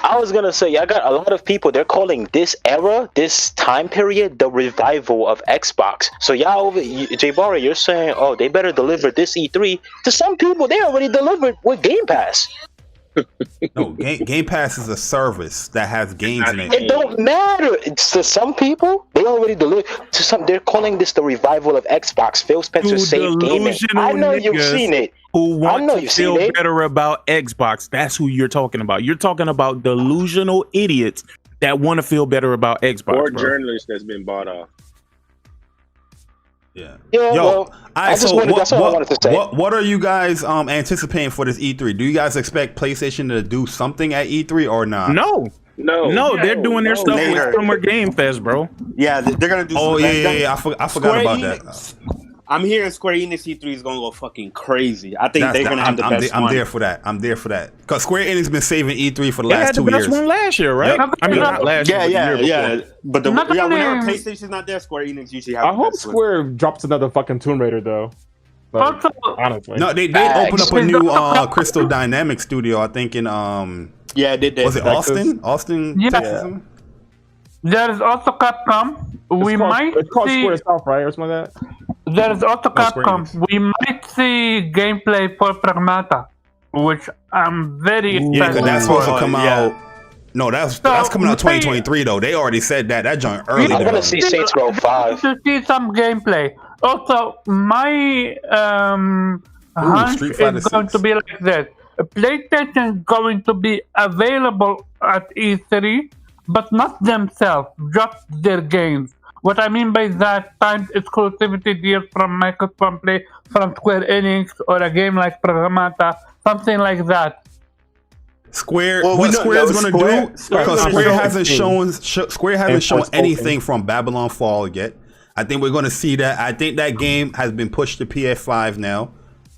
I was gonna say, I got a lot of people. They're calling this era, this time period, the revival of Xbox. So y'all, J-Barry, you're saying, oh, they better deliver this E3. To some people, they already delivered with Game Pass. No, Game Pass is a service that has games in it. It don't matter. It's to some people, they already delivered. To some, they're calling this the revival of Xbox. Phil Spencer saved gaming. I know you've seen it. Who want to feel better about Xbox? That's who you're talking about. You're talking about delusional idiots that want to feel better about Xbox. Or journalists that's been bought off. Yeah. Yeah. Yo, Well, that's all I wanted to say. What are you guys anticipating for this E3? Do you guys expect PlayStation to do something at E3 or not? No, they're doing their stuff with Summer Game Fest, bro. Yeah, they're gonna do. Oh yeah. I forgot about that. I'm hearing Square Enix E3 is gonna go fucking crazy. I think they're gonna have the best one. I'm there for that. Because Square Enix been saving E3 for the last 2 years. They had the best one last year, right? Yep. I mean, not last year. Yeah. But whenever PlayStation's not there, Square Enix usually have. I hope Square drops another fucking Tomb Raider though. Like, honestly, no, they opened up a new Crystal Dynamics studio. I think in they did. Was it Austin? Austin, Yeah. Texas? There's also Capcom. It's called Square South, right, or something like that. There's also Capcom. We might see gameplay for Pragmata, which I'm very excited for. Yeah, that's supposed to come out. No, that's coming out 2023 though. They already said that joint early. I'm gonna see Saints Row 5. To see some gameplay. Also, my hunch is going to be like this: PlayStation is going to be available at E3, but not themselves, just their games. What I mean by that, timed exclusivity deals from Microsoft Play, from Square Enix, or a game like Pragmata, something like that. Square, what Square is going to do? Because Square hasn't shown anything from Babylon Fall yet. I think we're going to see that. I think that game has been pushed to PS5 now.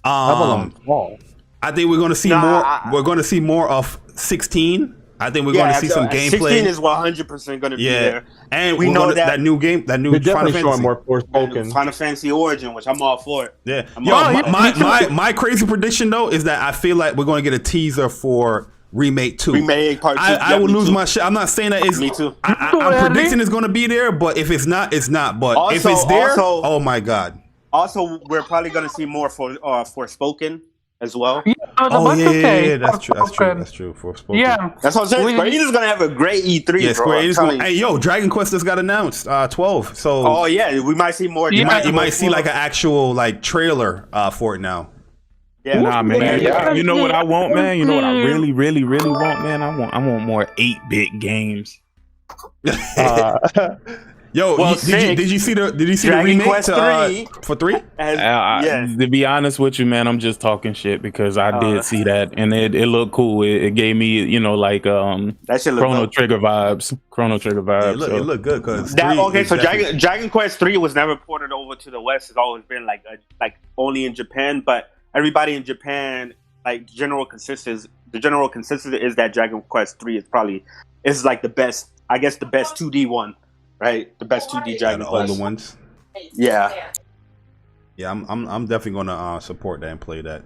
Babylon Fall. I think we're going to see more. We're going to see more of 16. I think we're going to see some gameplay. 16 is 100% going to be there. And we know that new game, that new Final Fantasy. More Forspoken. Final Fantasy Origin, which I'm all for it. Yeah. My crazy prediction though is that I feel like we're going to get a teaser for Remake 2. Remake Part 2. I would lose my shit. I'm not saying that it's. Me too. I'm predicting it's going to be there, but if it's not, it's not. But also, if it's there, oh my god. Also, we're probably going to see more for Forspoken as well. Yeah, that's true. Forspoken. Yeah, that's what I'm saying. Square Enix is gonna have a great E3. Yeah, Square Enix. Hey, yo, Dragon Quest just got announced 12. So we might see more. You might see like an actual like trailer for it now. Yeah, nah, man. You know what I want, man. You know what I really, really, really want, man. I want more 8-bit games. Yo, did you see the remake Quest 3 for 3? To be honest with you, man, I'm just talking shit because I did see that and it looked cool. It gave me, like Chrono Trigger vibes. Yeah, it looked good because Dragon Quest 3 was never ported over to the West. It's always been like only in Japan, but everybody in Japan, like the general consensus is that Dragon Quest 3 is like the best, I guess the best 2D one. Right, the best 2D Dragon Quest. Older ones. Yeah. Yeah, I'm definitely gonna support that and play that.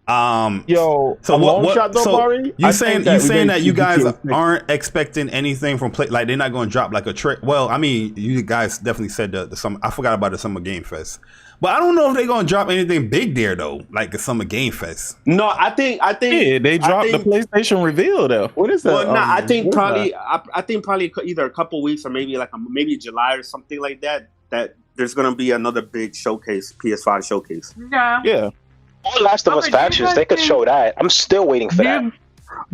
Yo, so long shot though, so Mari? you saying that you guys aren't expecting anything from play, like they're not going to drop like a trick? Well, I mean, you guys definitely said the summer. I forgot about the Summer Game Fest, but I don't know if they're going to drop anything big there though, like the Summer Game Fest. No, I think yeah, they dropped the PlayStation reveal though. What is that? Well, no, I think probably either a couple weeks or maybe maybe July or something like that. That there's going to be another big showcase, PS5 showcase. Yeah. All Last of Us factions, they could show that. I'm still waiting for that.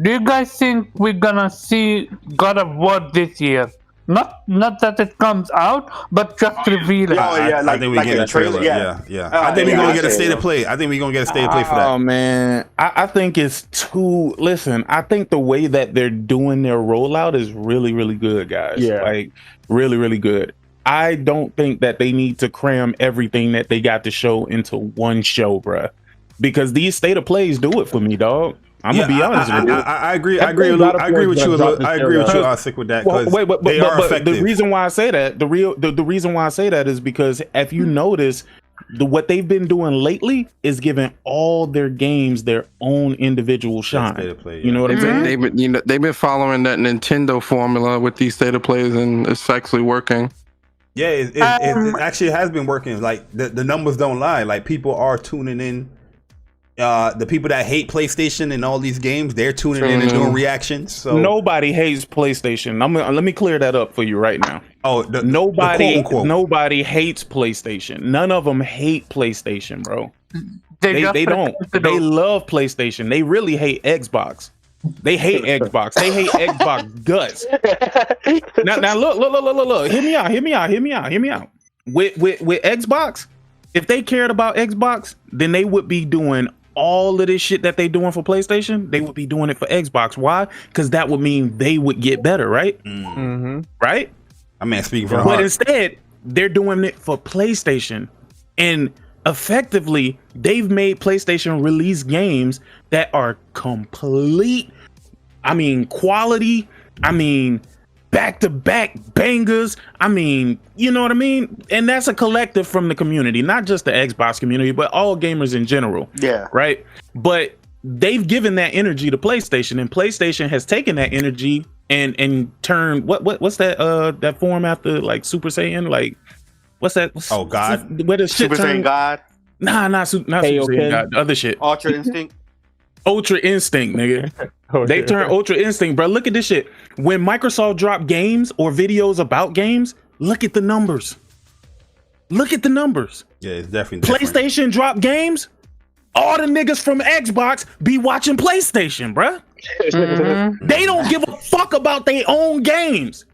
Do you guys think we're gonna see God of War this year? Not that it comes out, but just reveal it. I think we get a trailer. Yeah. I think we're gonna get a state of play. I think we're gonna get a state of play for that. Oh man, I think it's too. Listen, I think the way that they're doing their rollout is really, really good, guys. Yeah, like really, really good. I don't think that they need to cram everything that they got to show into one show, bruh. Because these state of plays do it for me, dog. I'm gonna be honest with you. I agree. I agree with you. I agree with you. I'll stick with that. Well, but effective. the reason why I say that, the reason why I say that is because if you notice, what they've been doing lately is giving all their games their own individual shine. You know what I'm saying? They've been following that Nintendo formula with these state of plays, and it's actually working. Yeah, it actually has been working. Like the numbers don't lie. Like people are tuning in. The people that hate PlayStation and all these games, they're tuning in and doing reactions. So nobody hates PlayStation. Let me clear that up for you right now. Oh, nobody hates PlayStation. None of them hate PlayStation, bro. They don't. They love PlayStation. They really hate Xbox. They hate Xbox. They hate Xbox guts. Now look. Hear me out. With Xbox, if they cared about Xbox, then they would be doing all of this shit that they doing for PlayStation. They would be doing it for Xbox. Why? Because that would mean they would get better, right? Mm-hmm. Right? I mean, speaking for but instead, they're doing it for PlayStation, and effectively, they've made PlayStation release games that are complete. I mean, quality. I mean, back-to-back bangers. I mean, you know what I mean? And that's a collective from the community, not just the Xbox community, but all gamers in general. Yeah. Right? But they've given that energy to PlayStation, and PlayStation has taken that energy and turned what's that form after like Super Saiyan? Like what's that? God. Where does Super Saiyan God? Nah, not Super Saiyan God. The other shit. Ultra Instinct. Ultra Instinct, nigga. They turn Ultra Instinct, bro. Look at this shit. When Microsoft drop games or videos about games, look at the numbers. Look at the numbers. Yeah, it's definitely PlayStation drop games. All the niggas from Xbox be watching PlayStation, bro. Mm-hmm. They don't give a fuck about their own games,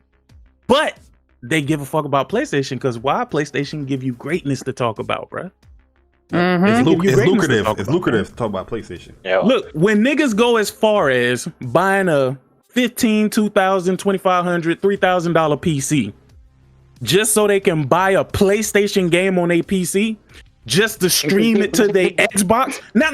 but they give a fuck about PlayStation because why? PlayStation give you greatness to talk about, bro. Mm-hmm. It's lucrative to talk about PlayStation. Yeah. Look, when niggas go as far as buying a $15,000, $2,000, $2,500, $3,000 PC just so they can buy a PlayStation game on their PC, just to stream it to their Xbox. Now,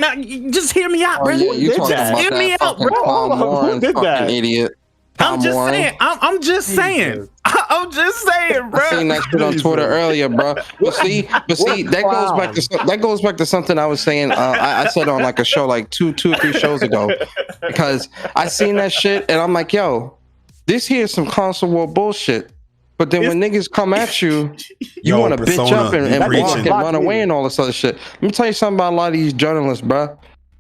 just hear me out, bro. Hear me out, bro. Who did that? Idiot. I'm just saying. I'm just saying. I'm just saying, bro. I seen that shit on Twitter earlier, bro. But see, that goes back to something I was saying. I said on like a show like two or three shows ago, because I seen that shit and I'm like, yo, this here is some console war bullshit. But then when niggas come at you, you want to bitch up and block and run away and all this other shit. Let me tell you something about a lot of these journalists, bro.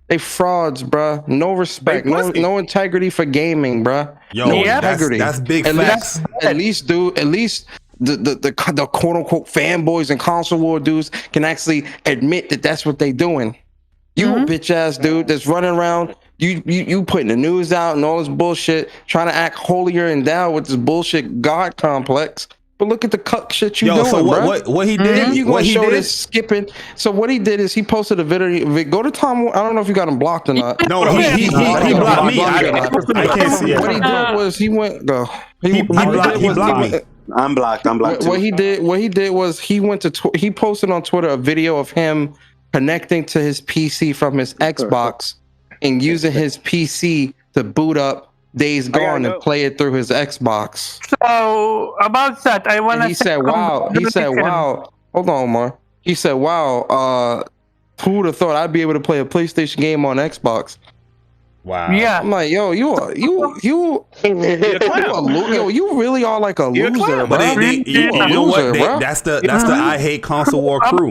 They frauds, bro. No respect, no integrity for gaming, bro. Yo, no integrity. That's big facts. At least the quote unquote fanboys and console war dudes can actually admit that that's what they doing. You a bitch ass dude that's running around. You putting the news out and all this bullshit, trying to act holier and thou with this bullshit God complex. But look at the cuck shit you doing, so bro. What he did? You gonna show this skipping? So what he did is he posted a video. Go to Tom. I don't know if you got him blocked or not. No, he blocked me. I can't see it. What he did was he went. He blocked me. I'm blocked. Too. What he did was he went to. He posted on Twitter a video of him connecting to his PC from his Xbox and using his PC to boot up Days Gone and play it through his Xbox. So about that, I want to. He said, "Wow." He said, "Wow." Hold on, Omar. He said, "Wow." Who would have thought I'd be able to play a PlayStation game on Xbox? Wow. Yeah. I'm like, yo, you really are like a loser, bro. You know what? That's the I hate console war crew.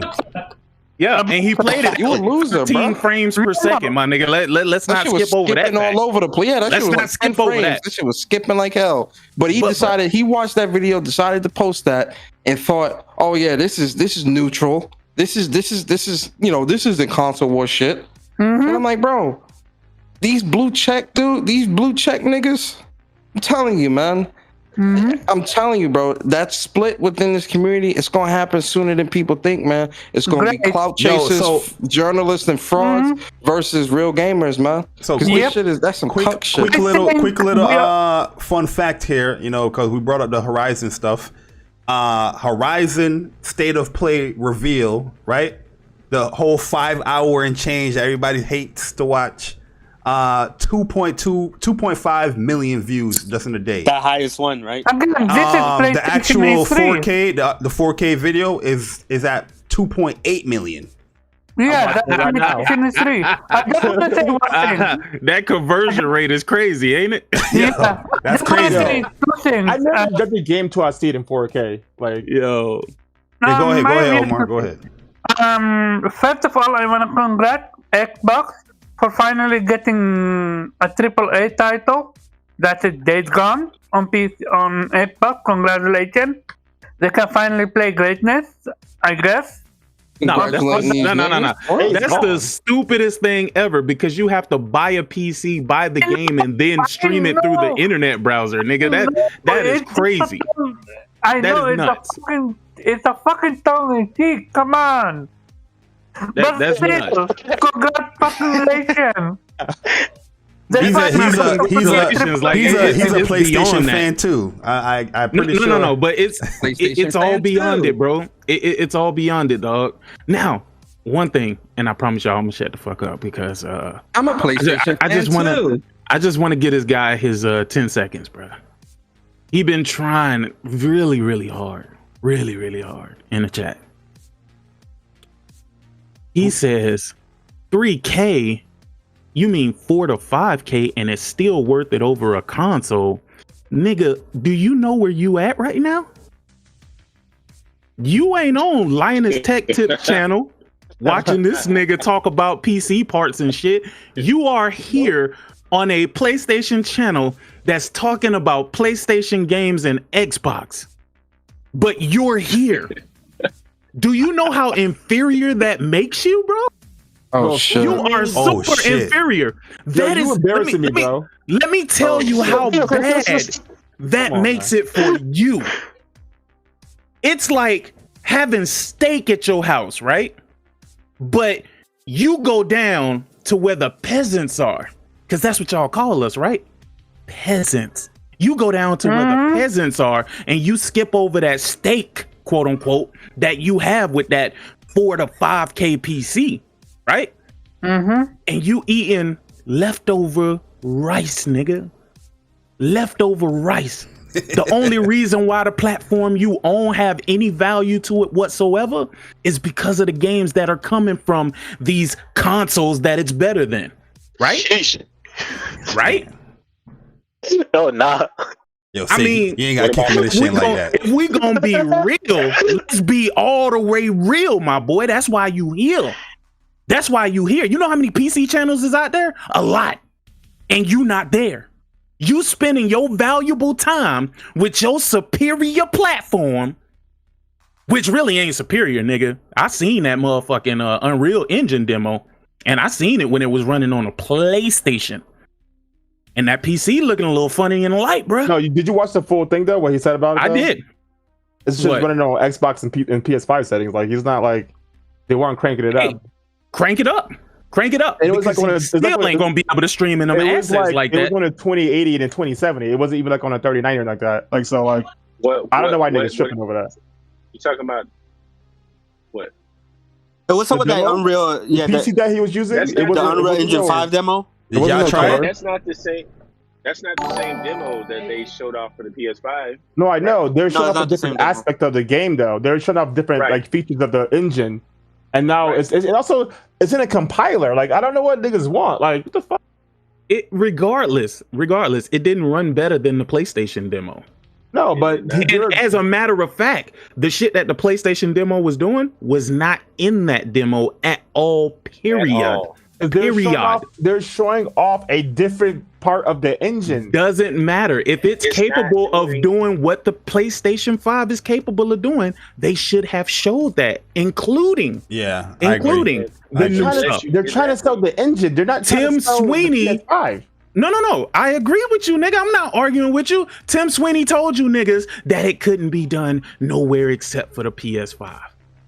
Yeah, and he played it. You a loser, 15 bro. frames per second, my nigga. Let's not skip over that. All over the place. Yeah, that shit was like 10 frames. That shit was skipping like hell. But he decided he watched that video, decided to post that, and thought, oh yeah, this is neutral. This is this isn't console war shit. And I'm like, bro, these blue check niggas, I'm telling you, man. I'm telling you, bro, that split within this community, it's gonna happen sooner than people think, man. It's gonna be clout chasers, journalists, and frauds versus real gamers, man. So this shit that's some cuck shit. Quick little fun fact here, because we brought up the Horizon stuff. Horizon State of Play reveal, right? The whole 5 hour and change that everybody hates to watch. 2.5 million views just in a day. The highest one, right? The actual 4K, the 4K video is at 2.8 million. Yeah, that's three. That conversion rate is crazy, ain't it? Yeah, that's crazy. I never got the game till I see it in 4K. Like, yo. Hey, go ahead, Omar. Go ahead. First of all, I want to congratulate Xbox for finally getting a AAA title. That's it, Days Gone on Xbox. Congratulations. They can finally play greatness, I guess. No. That's the stupidest thing ever, because you have to buy a PC, buy the game, and then stream it through the internet browser, nigga. That is crazy. I know, it's a fucking tongue in cheek. Come on. That's still, congratulations. He's a PlayStation fan too. I'm pretty sure. No, but it's all beyond it, bro. It's all beyond it, dog. Now, one thing, and I promise y'all, I'm gonna shut the fuck up because I'm a PlayStation. I just want to get this guy his 10 seconds, bro. He been trying really, really hard in the chat. He says 3K. You mean 4 to 5K, and it's still worth it over a console. Nigga, do you know where you at right now? You ain't on Linus Tech Tip channel watching this nigga talk about PC parts and shit. You are here on a PlayStation channel that's talking about PlayStation games and Xbox. But you're here. Do you know how inferior that makes you, bro? Oh shit! You are super inferior. That is embarrassing me, bro. Let me tell you how bad that makes it for you. It's like having steak at your house, right? But you go down to where the peasants are, because that's what y'all call us, right? Peasants. You go down to where the peasants are, and you skip over that steak, quote unquote, that you have with that 4 to 5K PC. Right? And you eating leftover rice, nigga. Leftover rice. The only reason why the platform you own have any value to it whatsoever is because of the games that are coming from these consoles that it's better than. Right? Right? No, nah. Yo, see, I mean, you ain't gotta keep with this shit like that. If we gonna be real, let's be all the way real, my boy. That's why you here. That's why you here. You know how many PC channels is out there? A lot. And you not there. You spending your valuable time with your superior platform, which really ain't superior, nigga. I seen that motherfucking Unreal Engine demo, and I seen it when it was running on a PlayStation. And that PC looking a little funny in the light, bro. No, did you watch the full thing though? What he said about it? I did. It's just running on Xbox and PS5 settings. Like, he's not like they weren't cranking it up. Crank it up. Crank it up. And it was like on ain't gonna be able to stream in them assets like that. It was on a 2080 and a 2070. It wasn't even like on a 3090 or like that. Like, so like, I don't know why niggas tripping over that. You talking about what? Hey, what's up with that Unreal? Yeah, the PC that he was using. It was the Unreal Engine 5 demo. Did y'all try it? That's not the same. That's not the same demo that they showed off for the PS5. No, I know. They're showing off a different aspect of the game, though. They're showing off different like features of the engine. And now it's also in a compiler. Like I don't know what niggas want. Like what the fuck? Regardless, it didn't run better than the PlayStation demo. No, but and as a matter of fact, the shit that the PlayStation demo was doing was not in that demo at all. Period. They're showing off a different part of the engine. Doesn't matter if it's capable of doing what the PlayStation 5 is capable of doing. They should have showed that, including the new stuff. They're trying to sell the engine. They're not. Tim Sweeney. No. I agree with you, nigga. I'm not arguing with you. Tim Sweeney told you niggas that it couldn't be done nowhere except for the PS5.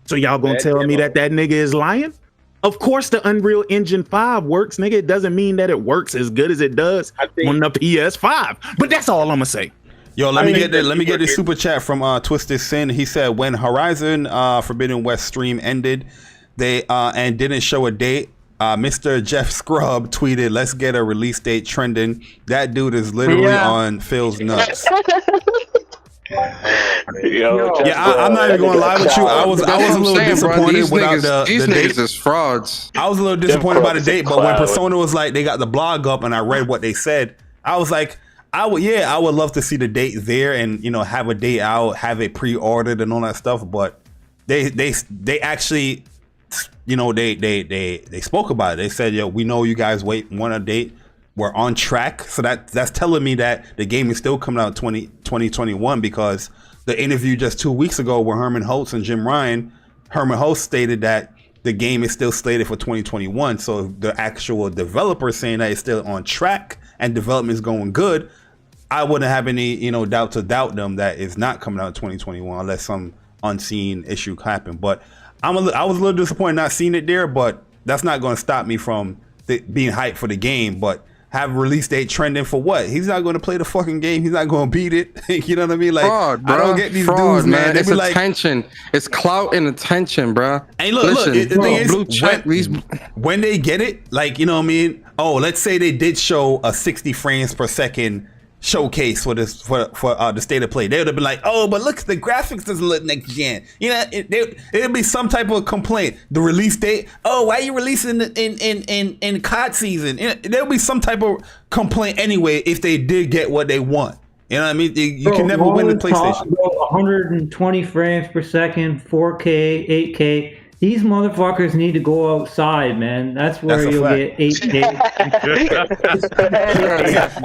So y'all gonna tell me that nigga is lying? Of course the Unreal Engine 5 works, nigga. It doesn't mean that it works as good as it does on the PS5. But that's all I'm gonna say. Yo, let me get this super chat from Twisted Sin. He said when Horizon Forbidden West stream ended, they and didn't show a date. Mr. Jeff Scrub tweeted, "Let's get a release date trending." That dude is literally on Phil's nuts. I'm not even going to lie with you. I was a little disappointed without the date. Is frauds. I was a little disappointed by the date, but when Persona was like, they got the blog up and I read what they said, I was like, I would love to see the date there and have a date out, have it pre-ordered and all that stuff. But they actually. They spoke about it. They said, "Yo, we know you guys want a date. We're on track." So that's telling me that the game is still coming out 2021 because the interview just 2 weeks ago with Herman Holtz and Jim Ryan, Herman Holtz stated that the game is still slated for 2021. So the actual developer saying that it's still on track and development is going good, I wouldn't have any doubt to doubt them that it's not coming out in 2021 unless some unseen issue happened. But I was a little disappointed not seeing it there, but that's not going to stop me from being hyped for the game. But have release date trending for what? He's not going to play the fucking game. He's not going to beat it. You know what I mean? Like, fraud, bro. I don't get these dudes, man. They It's be like, attention. It's clout and attention, bro. Hey, look. The thing is, when they get it, like, you know what I mean? Oh, let's say they did show a 60 frames per second showcase for this for the state of play. They would have been like, oh, but look, the graphics doesn't look next gen. It'd be some type of complaint. The release date, oh, why are you releasing in COD season? There'll be some type of complaint anyway if they did get what they want. You know what I mean? You can never win the PlayStation. 120 frames per second, 4K, 8K. These motherfuckers need to go outside, man. That's where you'll get 8K.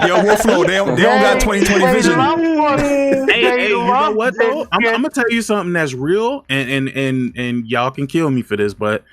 Yo, Wolflow, they don't got 20/20 vision. Hey, you know what though? I'm gonna tell you something that's real, and y'all can kill me for this, but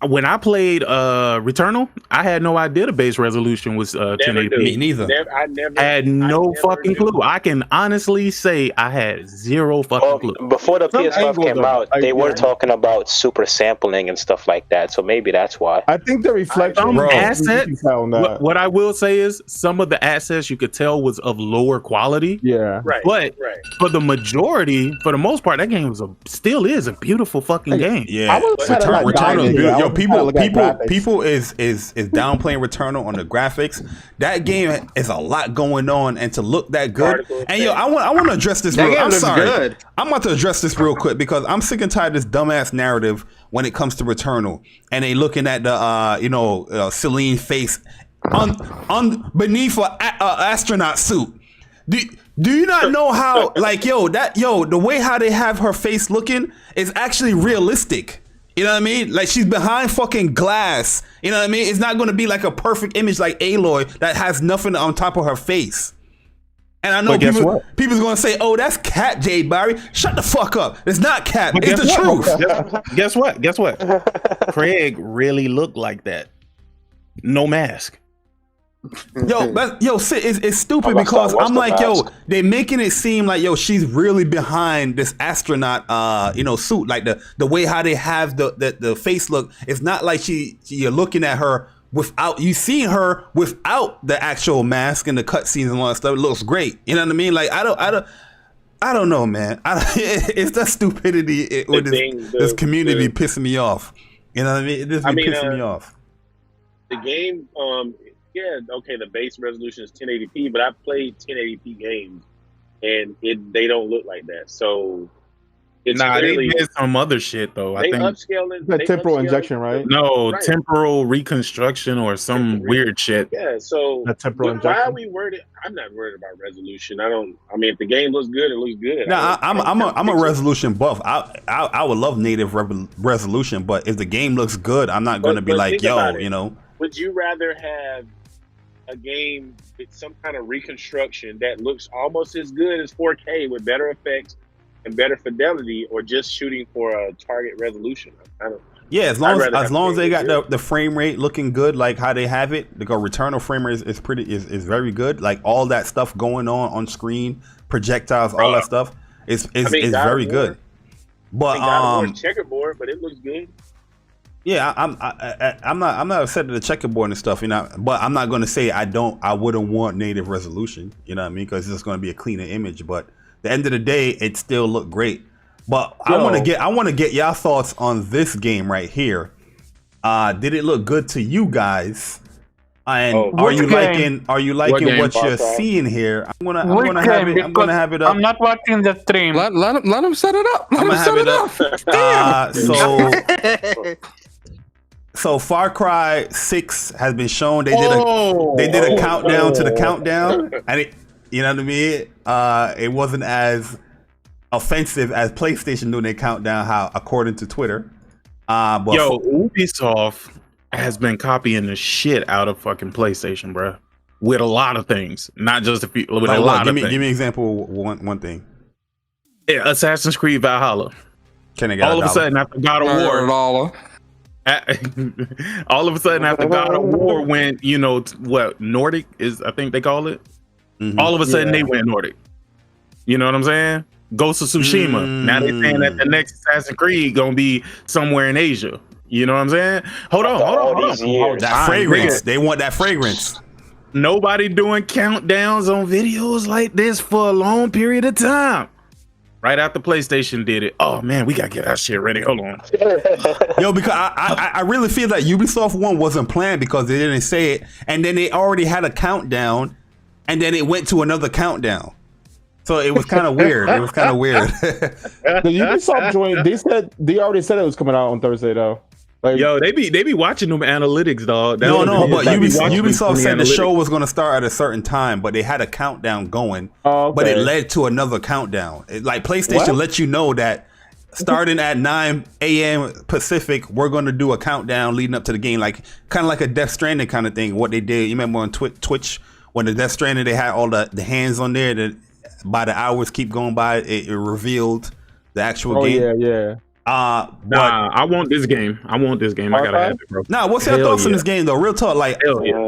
when I played Returnal, I had no idea the base resolution was 1080p. Me neither. I had no fucking clue. I can honestly say I had zero fucking clue. Before the PS5 came out, they were talking about super sampling and stuff like that, so maybe that's why. I think the reflection assets. What I will say is some of the assets you could tell was of lower quality. Yeah, right. But for the majority, for the most part, that game still is a beautiful fucking game. Yeah, Returnal is beautiful. Yo, people is downplaying Returnal on the graphics. That game is a lot going on, and to look that good. And yo, I want to address this. I'm sorry. I'm about to address this real quick because I'm sick and tired of this dumbass narrative when it comes to Returnal, and they looking at the Celine face beneath an astronaut suit. Do you not know how the way how they have her face looking is actually realistic? You know what I mean? Like she's behind fucking glass. You know what I mean? It's not going to be like a perfect image like Aloy that has nothing on top of her face. And I know people's going to say, "Oh, that's Cat, Jay Barry." Shut the fuck up. It's not Cat. It's the truth. Guess what? Craig really looked like that. No mask. It's stupid because I'm like, they making it seem like, she's really behind this astronaut, suit. Like the way how they have the face look. It's not like you're looking at her without, you see her without the actual mask and the cutscenes and all that stuff. It looks great. You know what I mean? Like I don't know, man. It's that stupidity with this community pissing me off. You know what I mean? It just be pissing me off. The game, the base resolution is 1080p, but I've played 1080p games, and they don't look like that. So Nah, they did some other shit though. I think upscaling the temporal injection, right? No, right. Temporal reconstruction or some weird shit. Yeah, so why are we worried? I'm not worried about resolution. I mean, if the game looks good, it looks good. Nah, I'm a resolution buff. I would love native resolution, but if the game looks good, I'm not going to be like, yo, you know. Would you rather have a game with some kind of reconstruction that looks almost as good as 4K with better effects and better fidelity, or just shooting for a target resolution? Yeah, as long as they got the frame rate looking good, like how they have it, the Returnal frame rate is very good. Like all that stuff going on screen, projectiles, all that stuff is very good. But checkerboard, but it looks good. Yeah, I'm not upset at the checkerboard and stuff, you know. But I'm not going to say I wouldn't want native resolution, you know what I mean? Because it's going to be a cleaner image. But at the end of the day, it still looked great. But I want to get y'all thoughts on this game right here. Did it look good to you guys? And are you liking what you're seeing here? I'm gonna have it up. I'm not watching the stream. Let him set it up. I'm gonna have it up. So Far Cry 6 has been shown. They did a countdown to the countdown, and you know what I mean. It wasn't as offensive as PlayStation doing their countdown, according to Twitter. But Ubisoft has been copying the shit out of fucking PlayStation, bro. With a lot of things, not just a few. With a lot of things. Give me an example. One thing. Yeah, Assassin's Creed Valhalla. All of a sudden after God of War. All of a sudden after God of War went, you know, what Nordic is, I think they call it. Mm-hmm. All of a sudden they went Nordic. You know what I'm saying? Ghost of Tsushima. Now they're saying that the next Assassin's Creed gonna be somewhere in Asia. You know what I'm saying? Hold on. That fragrance. They want that fragrance. Nobody doing countdowns on videos like this for a long period of time. Right after PlayStation did it. Oh man, we gotta get our shit ready. Hold on. Yo, because I really feel that Ubisoft one wasn't planned because they didn't say it, and then they already had a countdown, and then it went to another countdown. So it was kind of weird. The Ubisoft joint, they already said it was coming out on Thursday though. Like, yo, they be watching them analytics, dog. But Ubisoft said the show was going to start at a certain time, but they had a countdown going. But it led to another countdown. Like PlayStation let you know that starting at 9 a.m. Pacific, we're going to do a countdown leading up to the game, like kind of like a Death Stranding kind of thing. What they did, you remember on Twitch when the Death Stranding, they had all the hands on there that by the hours keep going by, it revealed the actual game. Yeah. I want this game. I gotta have it, bro. What's your thoughts on this game though? Real talk, like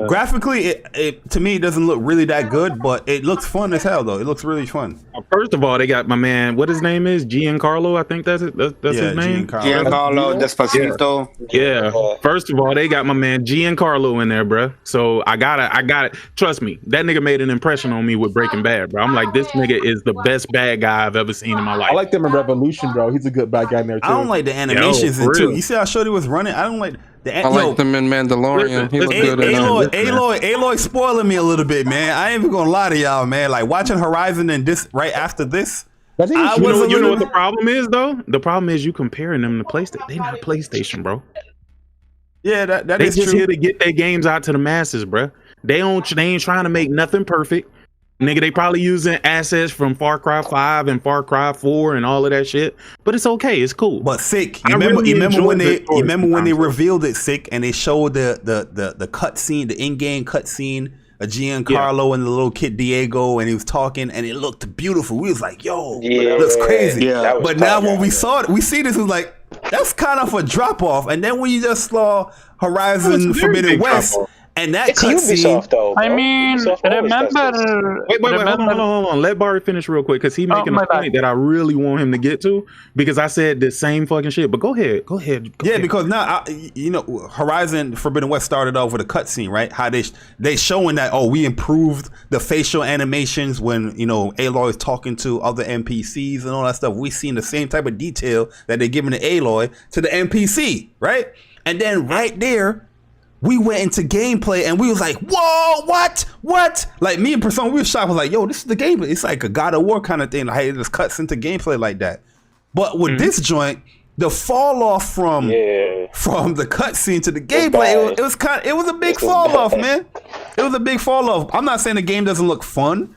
graphically, it to me it doesn't look really that good, but it looks fun as hell though. It looks really fun. First of all, they got my man. What his name is? Giancarlo. I think that's it. That's his name. Giancarlo Despacito. Yeah. First of all, they got my man Giancarlo in there, bro. So I gotta trust me. That nigga made an impression on me with Breaking Bad, bro. I'm like, this nigga is the best bad guy I've ever seen in my life. I like them in Revolution, bro. He's a good bad guy in there. I don't like the animations in too. You see how shorty was running? I don't like the. I like them in Mandalorian. He looked good in Aloy spoiling me a little bit, man. I ain't even gonna lie to y'all, man. Like watching Horizon and this right after this. You know what the problem is though? The problem is you comparing them to PlayStation. They not PlayStation, bro. Yeah, that they is just true. Here to get their games out to the masses, bro. They ain't trying to make nothing perfect. Nigga, they probably using assets from Far Cry 5 and Far Cry 4 and all of that shit. But it's okay, it's cool. But Sick, you remember when they revealed it, Sick, and they showed the cutscene, the in-game cutscene of Giancarlo and the little kid Diego, and he was talking, and it looked beautiful. We was like, yo, it looks crazy. Yeah. But now when we saw it, we see this, it was like, that's kind of a drop off. And then when you just saw Horizon Forbidden West, and that cutscene, though. I mean, remember. Wait, hold on. Let Barry finish real quick because he's making a point that I really want him to get to because I said the same fucking shit. But go ahead. Because now Horizon Forbidden West started off with a cutscene, right? How they showing that we improved the facial animations when Aloy is talking to other NPCs and all that stuff. We seen the same type of detail that they're giving to Aloy to the NPC, right? And then right there, we went into gameplay and we was like, whoa, what? Like me and Persona, we was shocked. I was like, yo, this is the gameplay. It's like a God of War kind of thing. Like it just cuts into gameplay like that. But with this joint, the fall off from the cutscene to the gameplay, it was a big fall off, man. It was a big fall off. I'm not saying the game doesn't look fun,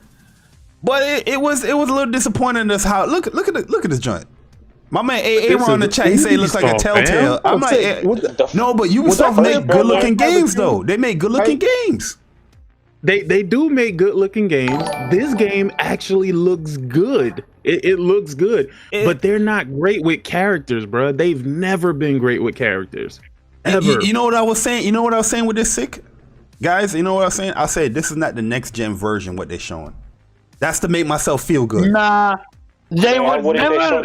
but it was a little disappointing. As how look at this joint. My man Aaron in the chat, he say it looks like a Telltale. I'm like, no, but Ubisoft make good looking games though. They make good looking games. They do make good looking games. This game actually looks good. It looks good, but they're not great with characters, bro. They've never been great with characters. Ever. You know what I was saying? You know what I was saying with this sick? Guys, you know what I was saying? I said this is not the next gen version what they're showing. That's to make myself feel good. Nah. They would never do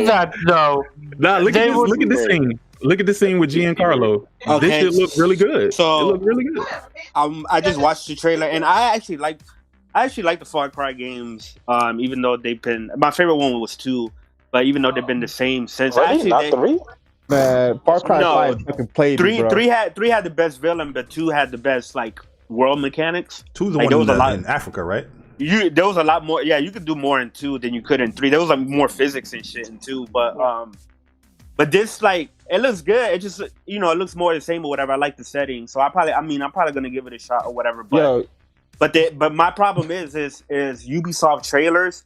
that though. Nah, look at this scene. Look at the scene with Giancarlo. Okay. This shit looks really good. So, it looked really good. I just watched the trailer and I actually like the Far Cry games. Even though they've been, my favorite one was 2, but even though they've been the same since. Really? Not 3? Man, Far Cry 5 fucking played 3 bro. 3 had the best villain, but 2 had the best like world mechanics. 2's the one in Africa, right? There was a lot more. Yeah, you could do more in 2 than you could in 3. There was like more physics and shit in 2, but this like it looks good. It just it looks more the same or whatever. I like the setting, so I'm probably gonna give it a shot or whatever. But my problem is Ubisoft trailers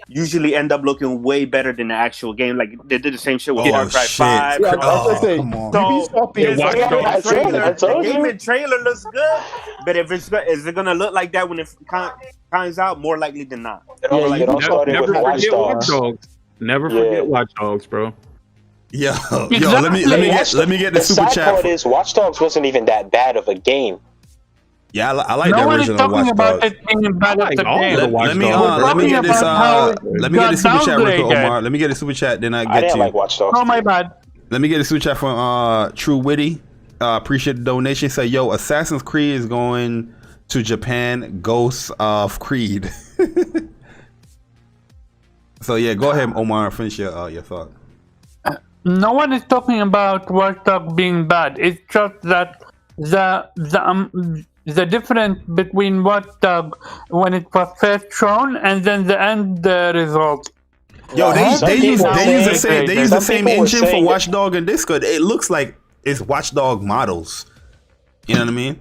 usually end up looking way better than the actual game. Like they did the same shit with Far Cry 5. Yeah, I was gonna say, The gaming trailer looks good, but if is it gonna look like that when it comes out? More likely than not. Never forget Watch Dogs. Never forget Watch Dogs, bro. Yo, let me get the super chat. The sad part is Watch Dogs wasn't even that bad of a game. Yeah, I like the original Watch Dogs. Let me get this. Let me get the super chat real quick, Omar. Let me get the super chat, then I get didn't to you. like Watch Dogs. Oh my bad. Let me get a super chat from True Witty. Appreciate the donation. Say, yo, Assassin's Creed is going to Japan. Ghosts of Creed. So yeah, go ahead, Omar. Finish your thought. No one is talking about Watch Dogs being bad. It's just that the difference between Watch Dogs when it was first shown and then the end result. Yo, they use the same engine for Watch Dogs and Discord. It looks like it's Watch Dogs models. You know what I mean?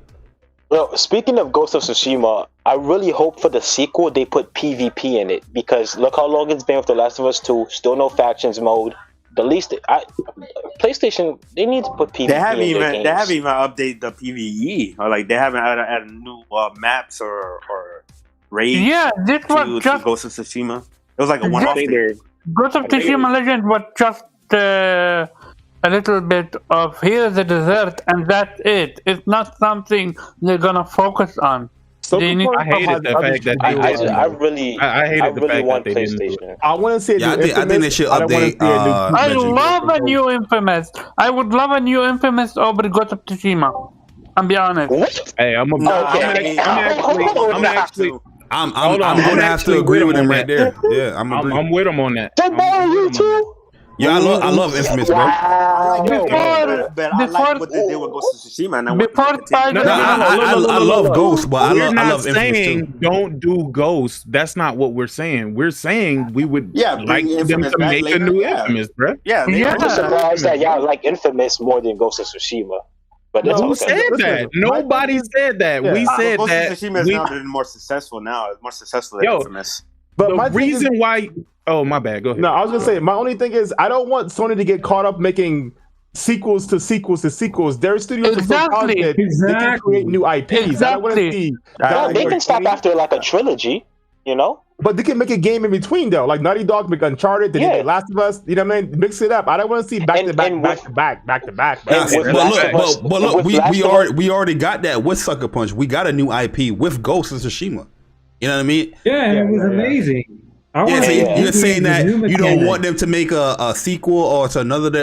Well, speaking of Ghost of Tsushima, I really hope for the sequel they put PvP in it, because look how long it's been with The Last of Us 2. Still no factions mode. PlayStation, they need to put PvP. They haven't even updated the PvE, or like they haven't added new maps or raids. Yeah, this was just Ghost of Tsushima. It was like a one-off thing. Ghost of Tsushima Legend was just a little bit of here's the dessert and that's it. It's not something they're gonna focus on. I hated the fact that I really want PlayStation. I want to say I think they should update. I love a new Infamous. I would love a new Infamous over Ghost of Tsushima. I'm be honest. What? Hey, I'm gonna have to agree with him right there. Yeah, I'm with him on that. You too? Yeah, I love Infamous, bro. I like what they did with Ghost of Tsushima. I love Ghost, but I love Infamous saying too. Don't do Ghost. That's not what we're saying. We're saying we would like them to make a new Infamous, bro. I'm just surprised that y'all like Infamous more than Ghost of Tsushima. But who said that? Nobody said that. We said Ghost that. Ghost of Tsushima is now more successful now. It's more successful than Infamous. But the reason why... Oh, my bad. Go ahead. No, I was gonna say my only thing is I don't want Sony to get caught up making sequels to sequels to sequels. Their studios are so talented, they can create new IPs. I don't want to see. They can stop after like a trilogy, you know. But they can make a game in between though. Like Naughty Dog make Uncharted, then they make Last of Us. You know what I mean? Mix it up. I don't want to see back to back. But look, we already got that with Sucker Punch. We got a new IP with Ghost of Tsushima. You know what I mean? Yeah, it was amazing. You're saying that you don't want them to make a sequel or to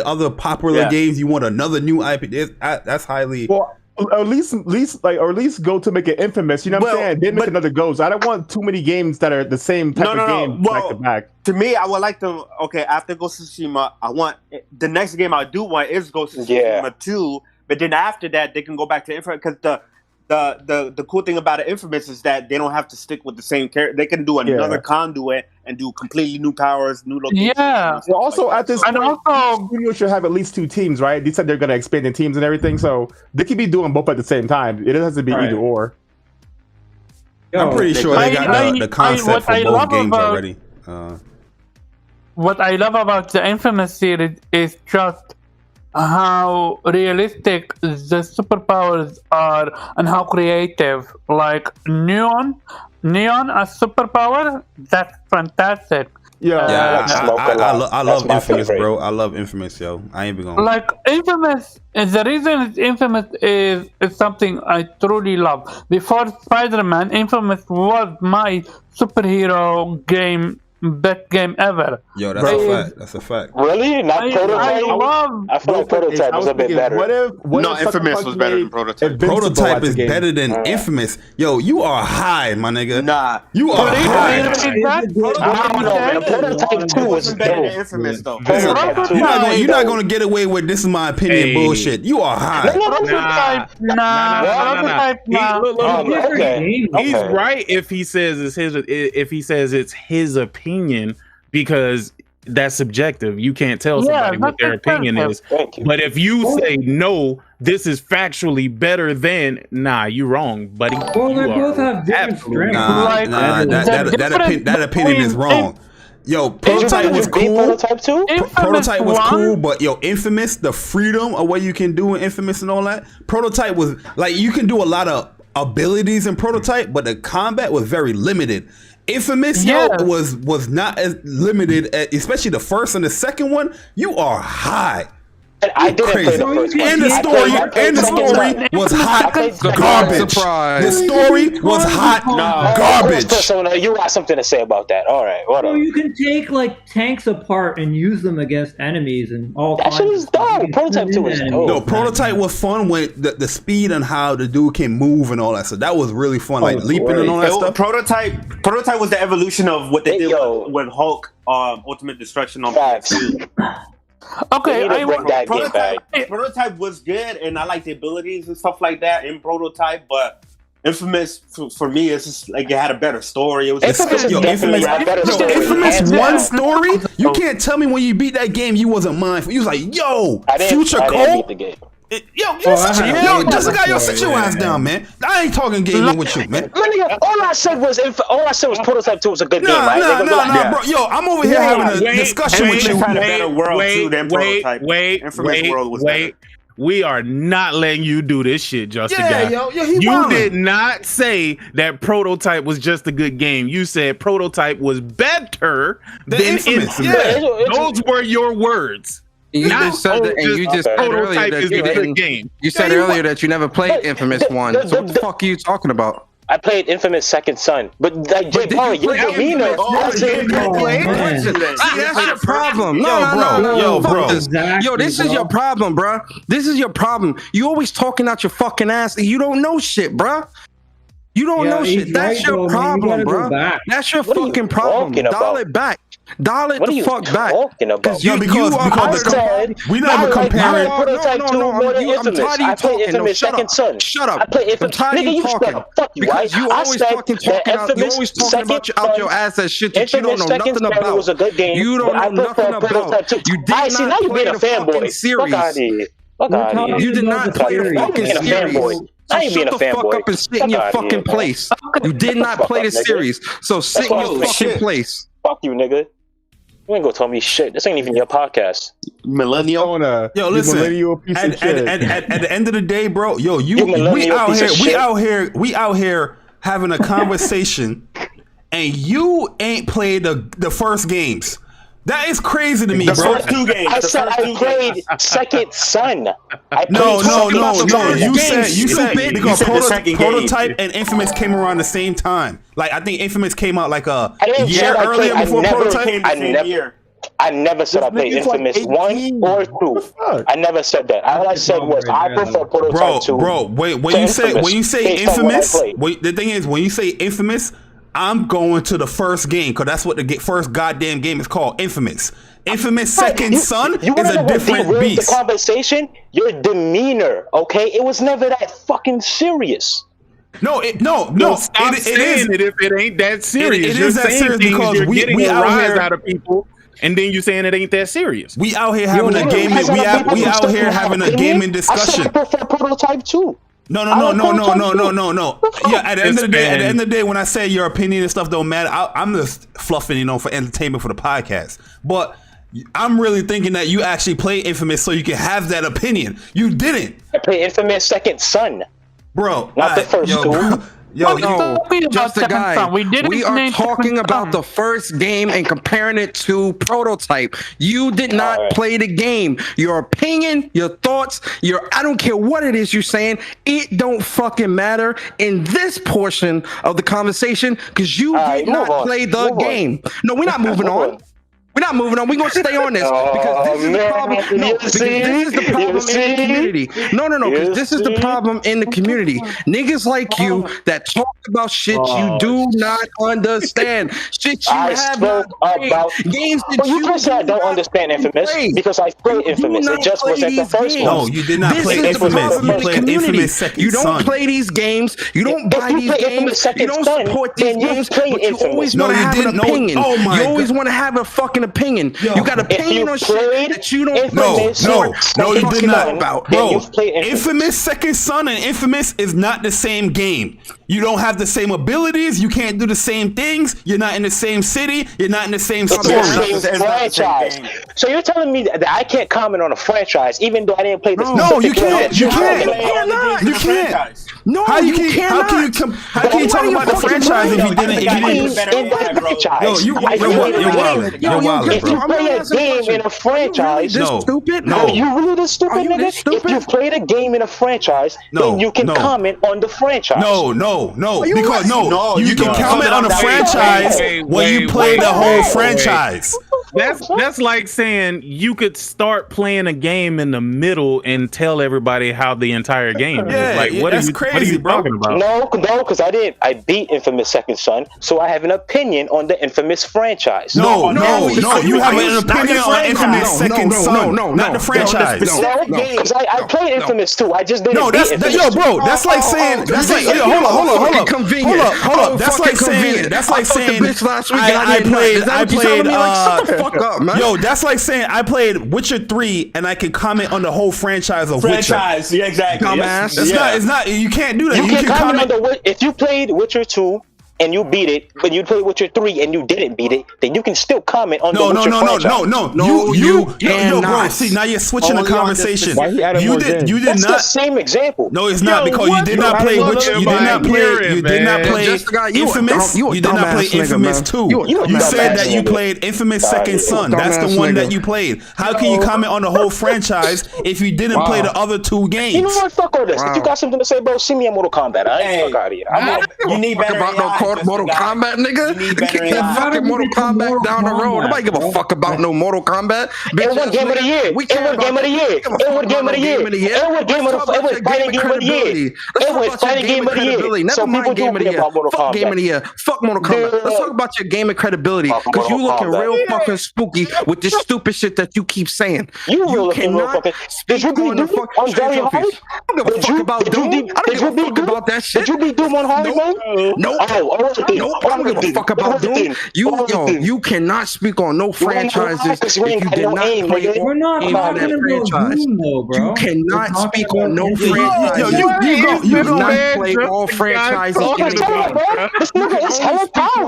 other popular games. You want another new IP. That's highly. Well, at least go to make it Infamous. You know what I'm saying? Then make another Ghost. I don't want too many games that are the same type of game back to back. To me, I would like them. Okay, after Ghost of Tsushima, I want the next game I do want is Ghost of Tsushima 2. But then after that, they can go back to Infamous because the the cool thing about it, Infamous, is that they don't have to stick with the same character. They can do another conduit and do completely new powers, new locations. Yeah. Well, also like at this and point, also studio should have at least 2 teams, right? They said they're going to expand the teams and everything, so they could be doing both at the same time. It doesn't have to be either or. I'm pretty sure they got the concept for both games already. What I love about the Infamous series is just how realistic the superpowers are and how creative. Like Neon as superpower, that's fantastic. I love Infamous, bro. I love Infamous, yo. I ain't even gonna like Infamous. The reason it's Infamous is something I truly love. Before Spider-Man, Infamous was my superhero game. Best game ever. Yo, that's a fact. That's a fact. Really? Not Prototype? I feel like Prototype was a bit better. No, Infamous was better than Prototype. Prototype is better than Infamous. Yo, you are high, my nigga. Nah. You are high. Prototype 2 was better than Infamous, though. You're not gonna get away with this is my opinion bullshit. You are high. He's right if he says it's his opinion, because that's subjective. You can't tell somebody what their opinion is. But if you say no, this is factually better than, nah, you're wrong, buddy. Well, they both have different strengths. That opinion is wrong. Yo, Prototype was cool. Prototype was cool, but yo, Infamous, the freedom of what you can do in Infamous and all that. Prototype was like, you can do a lot of abilities in Prototype, but the combat was very limited. Infamous, was not as limited, especially the first and the second one. You are high. I didn't play the first one. And the story was hot garbage. The story was hot garbage. Persona, you got something to say about that? All right, whatever. Well, you can take like tanks apart and use them against enemies and all. That shit is dope. Prototype 2 was dope. No, Prototype was fun with the speed and how the dude can move and all that. So that was really fun, like leaping and all that stuff. Prototype was the evolution of what they did when Hulk Ultimate Destruction on PS2. Okay, Prototype was good, and I like the abilities and stuff like that in Prototype. But Infamous, for me, it's just like it had a better story. It was Infamous one story. You can't tell me when you beat that game you wasn't mindful. You was like, yo, Future Cole. Just sit your ass down, man. I ain't talking gaming with you, man. All I said was Prototype 2 was a good game, right? Nah, bro. Yo, I'm over here having a discussion with you. Wait. We are not letting you do this shit, Justin. You did not say that Prototype was just a good game. You said Prototype was better than Infamous. Those were your words. You just said that, and you just said earlier that you didn't. You said earlier that you never played Infamous 1. So what the fuck are you talking about? I played Infamous Second Son, but like Jay Paul, you're demeanor. That's your problem. Yo, this is your problem, bro. This is your problem. You always talking out your fucking ass, and you don't know shit, bro. You don't know shit. That's your problem, bro. That's your fucking problem. Dial it back. Dial it the fuck back. Because we never comparing. I'm tired of you talking. Shut up. I'm tired of you talking. Because you always fucking talking out. You always talking about your ass as shit that you don't know nothing about. You don't know nothing about. You did not play the fucking series. You did not play the fucking series. I ain't being a fanboy. Shut the fuck up and sit in your fucking place. You did not play the series, so sit in your fucking place. Fuck you, nigga. You ain't gonna tell me shit. This ain't even your podcast. Millennial. Yo, listen. At the end of the day, bro. Yo, we out here having a conversation, and you ain't played the first games. That is crazy to me, bro. First 2 games. I said I played Second Son. No. You said because Prototype and Infamous came around the same time. Like I think Infamous came out like a year earlier before Prototype. I never said I played Infamous 1 or 2. I never said that. All I said was I prefer Prototype 2. Bro, wait. When you say Infamous, the thing is when you say Infamous, I'm going to the first game because that's what the first goddamn game is called, Infamous. Infamous Second Son is a different beast. The conversation, your demeanor, okay? It was never that fucking serious. No, Stop saying it if it ain't that serious. It is that serious because you're getting we a out rise here out of people, and then you saying it ain't that serious. We out here having a gaming. We out here having a gaming discussion. I prefer prototype too. No. Yeah, at the end of the day, when I say your opinion and stuff don't matter, I'm just fluffing, for entertainment for the podcast. But I'm really thinking that you actually play Infamous so you can have that opinion. You didn't. I play Infamous Second Son. Bro, not the first two. Just a guy. We are talking about the first game and comparing it to Prototype. You did not play the game. Your opinion, your thoughts, I don't care what it is you're saying. It don't fucking matter in this portion of the conversation because you did not play the game. No, we're not moving on. We're not moving on. We're going to stay on this because this is the problem. No, because this is the problem in the community. No, because this is the problem in the community. Niggas like you that talk about shit you do not understand. Shit you have not played. Games that you can say I don't understand Infamous because I played Infamous. It just wasn't the first one. No, you did not play Infamous. You played Infamous Second Son. You don't play these games. You don't buy these games. You don't support these games. But you always want to have an opinion. You always want to have a fucking opinion. You got opinion on shit that you don't No, you did not. Bro, Infamous Second Son and Infamous is not the same game. You don't have the same abilities. You can't do the same things. You're not in the same city. You're not in the same story. It's the same franchise. So you're telling me that I can't comment on a franchise even though I didn't play this? No, you can't. You can't. You can't. No, how you cannot. How can you talk about the franchise if you didn't? Yo, you're wildin'. You're wildin', if you play a game in a franchise, stupid. No, you really this stupid, nigga. If you played a game in a franchise, then you can comment on the franchise. No, because you can comment on a franchise when you play the whole franchise. That's like saying you could start playing a game in the middle and tell everybody how the entire game is. Yeah, like what are you talking about? No, because I beat Infamous Second Son, so I have an opinion on the Infamous franchise. No, you have an opinion on Infamous Second Son, not the franchise. No, because I played Infamous too. I just didn't. No, that's like saying hold up. That's like saying I played. Fuck up, man. Yo, that's like saying I played Witcher 3 and I can comment on the whole franchise of Witcher. Yeah, exactly. Dumbass. It's not. You can't do that. You can comment on if you played Witcher 2 and you beat it, but you played Witcher 3 and you didn't beat it, then you can still comment on the Witcher franchise. No. Yo, bro. See, now you're switching the conversation. You did That's not. the same example. No, it's not because you did not play Witcher. You did not play Infamous. You did not play Infamous 2. You said that you played Infamous Second Son. That's the one that you played. How can you comment on the whole franchise if you didn't play the other two games? You know what? Fuck all this. If you got something to say, bro, see me in Mortal Kombat. I ain't fuck out of here. You need better about Mortal Kombat, nigga. Kick that fucking Mortal Kombat down the road. Nobody give a fuck about no Mortal Kombat. It was game of the year. It was game of the year. It was game of the year. It was fighting game of the year. It was fighting game of the year. Never mind game of the year. Fuck game of the year. Fuck Mortal Kombat. Let's talk about your gaming credibility because you looking real fucking spooky with this stupid shit that you keep saying. You cannot speak on the fucking trophies. I don't give a fuck about Doom. I don't give a fuck about that shit. Did you beat Doom on hard mode? No. Nope, I don't give a fuck about Doom. You cannot speak on no franchises if you did not play. We're not talking about Doom, though, bro. You cannot speak on no franchises. You cannot play all franchises in the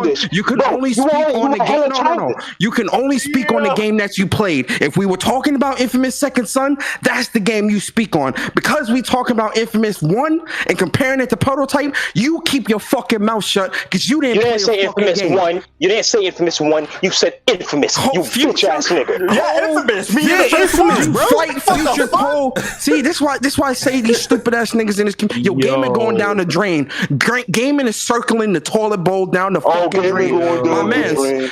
game. You can only speak on the game. No. You can only speak on the game that you played. If we were talking about Infamous Second Son, that's the game you speak on. Because we talking about Infamous 1 and comparing it to Prototype, you keep your fucking mouth shut because you didn't say Infamous 1. You didn't say Infamous 1. You said Infamous. You bitch ass nigga. Yeah, Infamous, bro. Fight Future Cole. See, this why I say these stupid ass niggas in this community. Yo, gaming going down the drain. Gaming is circling the toilet bowl down the fucking drain. My man.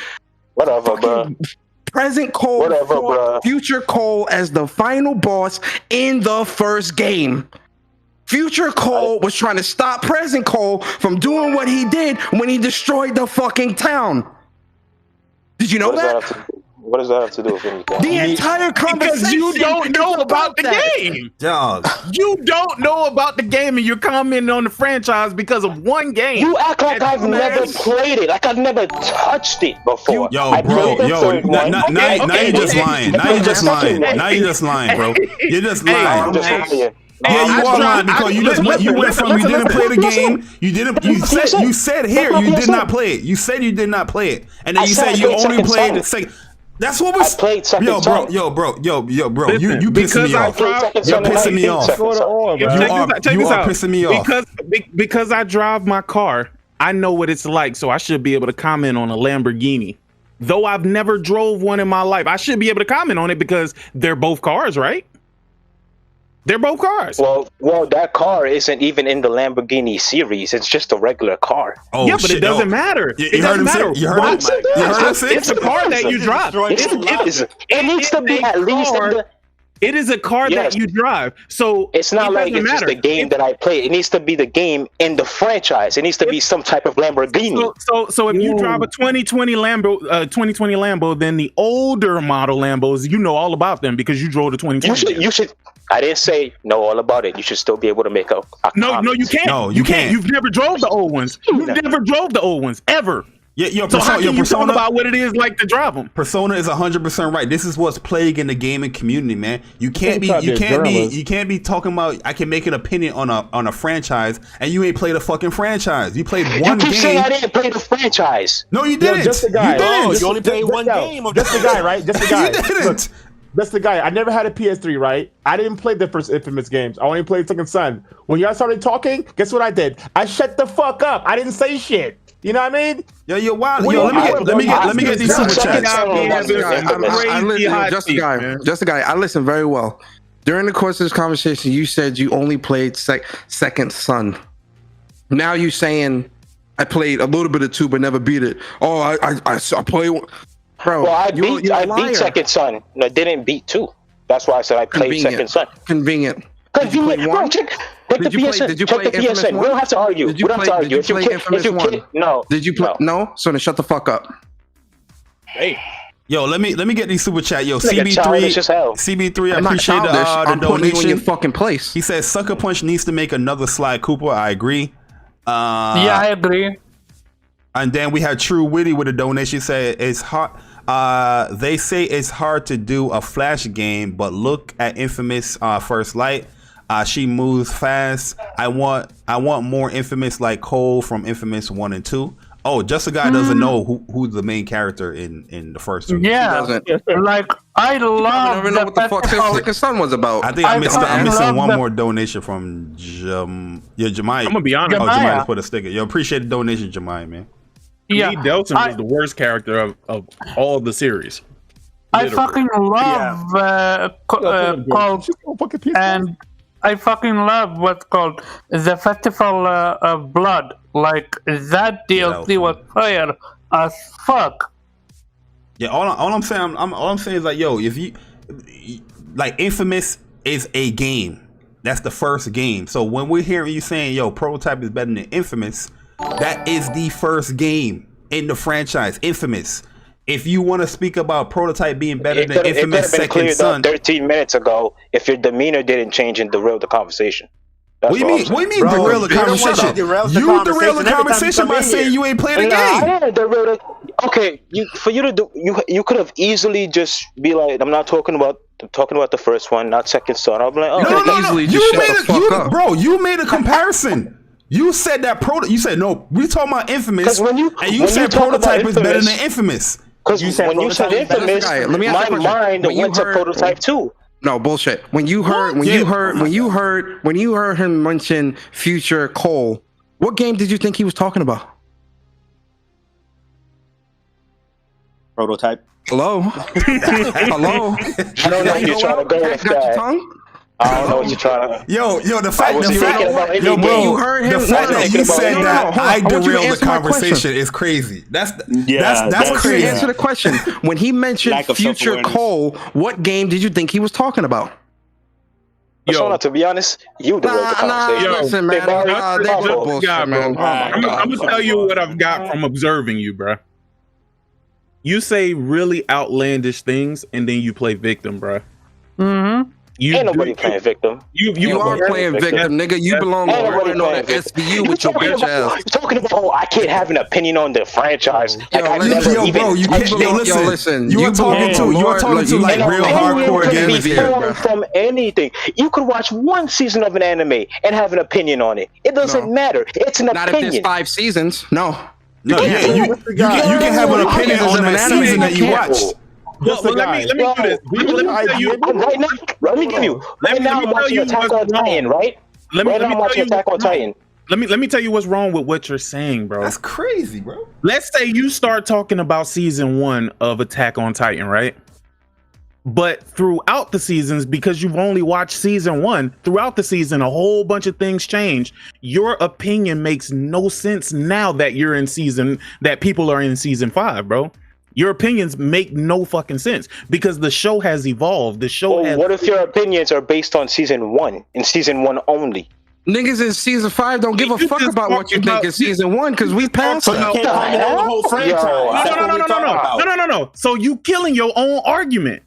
Whatever, bro. Present Cole fought Future Cole as the final boss in the first game. Future Cole was trying to stop Present Cole from doing what he did when he destroyed the fucking town. Did you know that? What does that have to do with anything? The entire conversation. Because you don't know about the game. Dog. You don't know about the game, and you're commenting on the franchise because of one game. You act like I've never played it. Like I've never touched it before. Yo, bro, now you're just lying. Now you're just lying. Now you're just lying, bro. You're just lying. Yeah, you are lying because you went from you didn't play the game. You said here you did not play it. You said you did not play it, and then you said you only played the second. That's what was. I played second. Yo, bro. You pissing me off. You're pissing me off. You are pissing me off. Because I drive my car, I know what it's like, so I should be able to comment on a Lamborghini. Though I've never drove one in my life, I should be able to comment on it because they're both cars, right? They're both cars. Well, that car isn't even in the Lamborghini series. It's just a regular car. Oh, yeah, but it doesn't matter. It doesn't matter. You heard him. It's a car that you drive. It needs to be at least. It is a car that you drive. So it's not like it's just the game that I play. It needs to be the game in the franchise. It needs to be some type of Lamborghini. So if you drive a 2020 Lambo, then the older model Lambos, you know all about them because you drove the 2020. You should. I didn't say know all about it. You should still be able to make a No, you can't. No, you can't. You've never drove the old ones. You've never drove the old ones ever. Yeah, so how can you talk about what it is like to drive them? Persona is 100% right. This is what's plaguing the gaming community, man. You can't be talking about I can make an opinion on a franchise and you ain't played a fucking franchise. You played one game. You keep saying I didn't play the franchise. No, you didn't. Just the guy. You didn't. You only played one game. Just the guy, right? Just the guy. You didn't. Look, that's the guy. I never had a PS3, right? I didn't play the first Infamous games. I only played Second Son. When y'all started talking, guess what I did? I shut the fuck up. I didn't say shit. You know what I mean? Yo, you're wild. Yo, let me get these super chats. Just a guy. I listen very well. During the course of this conversation, you said you only played Second Son. Now you saying I played a little bit of 2 but never beat it. Oh, I played. Bro, well, I beat Second Son. No, I didn't beat 2. That's why I said I played Second Son. Convenient. Bro, check the PSN. Check the PSN. We don't have to argue. We don't have to argue. Did you play Infamous 1? No. Did you play? No. So then shut the fuck up. Hey. Yo, let me get these super chat. Yo, CB3, I appreciate the donation. You in your fucking place. He says Sucker Punch needs to make another Sly Cooper. I agree. Yeah, I agree. And then we had True Witty with a donation. He said it's hard. They say it's hard to do a Flash game, but look at Infamous First Light. She moves fast. I want more Infamous like Cole from Infamous 1 and 2. Oh, just a guy doesn't know who's the main character in the first two. Yeah, like I love. I don't even know what the fuck Second Son was about. I think I'm missing one more donation from Jemai. I'm gonna be honest. Oh, Jemai put a sticker. Yo, appreciate the donation, Jemai, man. Yeah, Delson was the worst character of all the series. I fucking love Cole, and I fucking love what's called the Festival of Blood. Like that DLC was fire as fuck. Yeah, all I'm saying is like, yo, if you like, Infamous is a game. That's the first game. So when we're hearing you saying, yo, Prototype is better than Infamous, that is the first game in the franchise, Infamous. If you want to speak about Prototype being better than Infamous Second Son, 13 minutes ago, if your demeanor didn't change and derail the conversation. What do you mean? What do you mean derail the conversation? You derail the conversation by saying you ain't playing the game. Okay, you could have easily just be like, I'm talking about the first one, not Second Son. I'll be like, no. You made a comparison. You said that you said no. We talking about Infamous, and you said Prototype is better than Infamous. Because when you said Infamous, my mind went to Prototype too. No bullshit. When you heard him mention Future Cole, what game did you think he was talking about? Prototype. Hello. Hello. I don't know if you're trying to go with that. I don't know what you're trying to. Yo, the fact that you said that I derailed the conversation is crazy. That's crazy. Answer the question. When he mentioned Future Cole, what game did you think he was talking about? Yo, to be honest, you derailed the conversation. Listen, man. I'm gonna tell you what I've got from observing you, bro. You say really outlandish things, and then you play victim, bro. Mm-hmm. Ain't nobody playing victim. You are playing victim, nigga. You belong on the SVU with your bitch ass. You're talking about, oh, I can't have an opinion on the franchise. Like, I never even. Bro, you can't. Listen. You are talking to like real hardcore gamers from anything. You could watch one season of an anime and have an opinion on it. It doesn't matter. It's an opinion. Not if there's 5 seasons. No. You can have an opinion on that season that you watched. Let me do this. Right now, let me give you. Right now, I'm watching Attack on Titan. Right. Let me watch Attack on Titan. Let me tell you what's wrong with what you're saying, bro. That's crazy, bro. Let's say you start talking about season 1 of Attack on Titan, right? But throughout the seasons, because you've only watched season 1, throughout the season, a whole bunch of things change. Your opinion makes no sense now that you're in that people are in season 5, bro. Your opinions make no fucking sense because the show has evolved. The show has. What if your opinions are based on season 1 and season 1 only? Niggas in season 5 don't give a fuck about what you think in season 1 because we passed so you can't comment on the whole franchise. No. So you killing your own argument.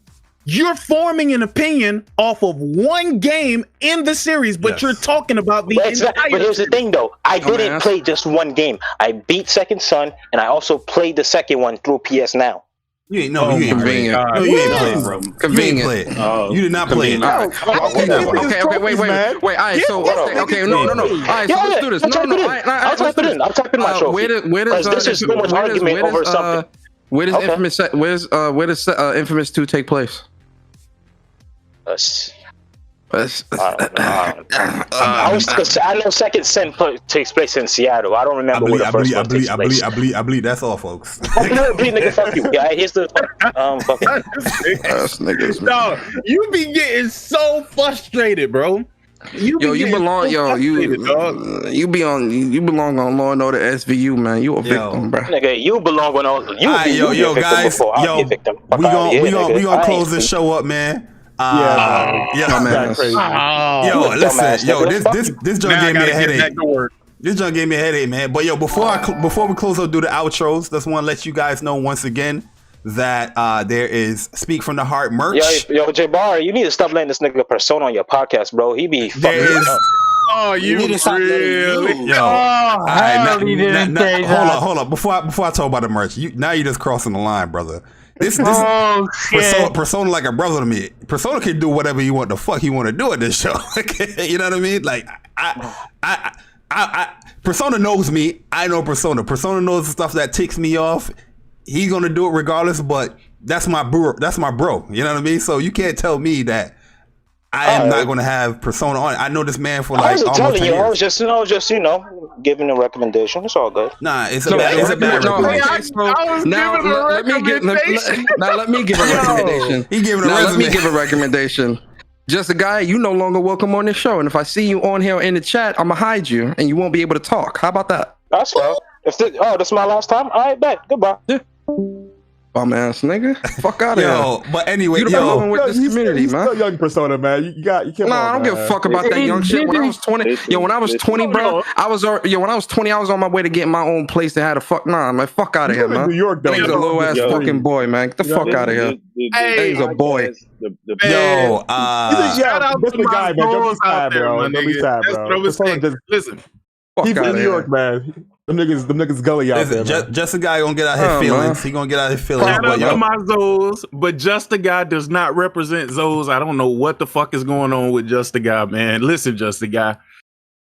You're forming an opinion off of one game in the series, but you're talking about the entire. But here's the thing, though. I didn't play just one game. I beat Second Son, and I also played the second one through PS Now. You ain't play it, bro. Convenient. You did not play it. Okay, wait. All right, so okay, no. All right, so let's do this. I'll type it in. I'll type in my trophy. Where does this is so much argument over something. Where does Infamous 2 take place? I know Second Sin takes place in Seattle. I don't remember where the first one takes place. I believe that's all, folks. Nigga, fuck you, guy. Here's the niggas. No, you be getting so frustrated, bro. You belong on Law and Order SVU, man. You a victim, bro. Nigga, you belong on all. Yo, guys. We gonna close this show up, man. This junk gave me a headache. This junk gave me a headache, man. But yo, before we close up, do the outros. Just want to let you guys know once again that there is Speak from the Heart merch. Yo, J-Bar, you need to stop letting this nigga Persona on your podcast, bro. He be fucking up. Oh, you need to stop really? Yo, hold on. Before I talk about the merch, now you're just crossing the line, brother. This Persona like a brother to me. Persona can do whatever he want to do at this show. You know what I mean? Like I Persona knows me. I know Persona. Persona knows the stuff that ticks me off. He's gonna do it regardless. But that's my bro. That's my bro. You know what I mean? So you can't tell me that I am not going to have Persona on. I know this man for like almost 10 years. I was just giving a recommendation. It's all good. Nah, it's a bad recommendation. Let me give a recommendation. He giving a resume. Let me give a recommendation. Just a guy, you no longer welcome on this show. And if I see you on here in the chat, I'm going to hide you and you won't be able to talk. How about that? That's well. This is my last time? All right, bet. Goodbye. Yeah. Bum ass nigga, fuck out of here. But anyway, you the with this community, he's man. Still young Persona, man. You can't. Nah, I don't give a fuck about that young shit. When I was 20, when I was 20, bro, I was on my way to get my own place that had a fuck. Nah, man, fuck out of here, man. New York, though. He's a little ass fucking boy, man. Get the fuck out of here. He's a boy. Shout out to the guy, man. Don't be sad, bro. Don't be sad, bro. Listen, he's in New York, man. Them niggas gully out there, man. Just a guy gonna get out his feelings. He gonna get out his feelings. Shout out to my Zoes, but Just a Guy does not represent Zoes. I don't know what the fuck is going on with Just a Guy, man. Listen, Just a Guy.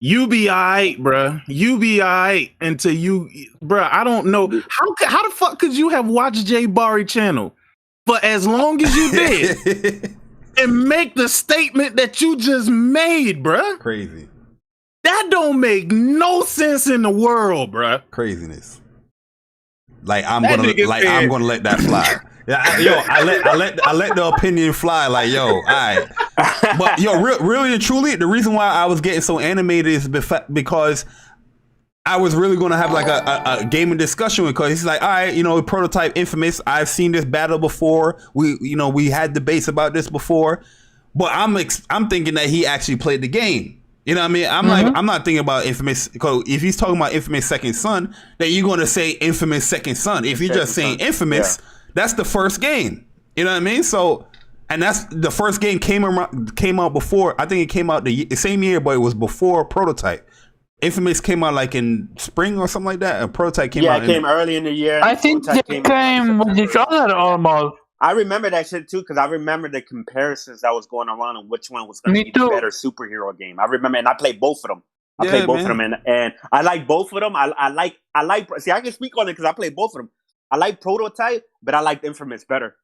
You be alright, bruh. You be alright until you, bruh. I don't know how the fuck could you have watched Jay Barry channel for as long as you did and make the statement that you just made, bruh? Crazy. That don't make no sense in the world, bruh. Craziness. Like I'm gonna let that fly. I let the opinion fly. Like all right. But really and truly, the reason why I was getting so animated is because I was really gonna have like a gaming discussion because he's like, all right, prototype Infamous. I've seen this battle before. We had debates about this before, but I'm thinking that he actually played the game. You know what I mean? I'm not thinking about Infamous. Because if he's talking about Infamous Second Son, then you're going to say Infamous Second Son. If you're just saying Infamous, That's the first game. You know what I mean? So, and that's the first game came out before. I think it came out the same year, but it was before Prototype. Infamous came out like in spring or something like that. A Prototype came out. Yeah, it came early in the year. I think they came with each other almost. I remember that shit too because I remember the comparisons that was going around and which one was going to be the better superhero game. I remember, and I played both of them. I played both of them, and I like both of them. I like. See, I can speak on it because I played both of them. I like Prototype, but I liked Infamous better.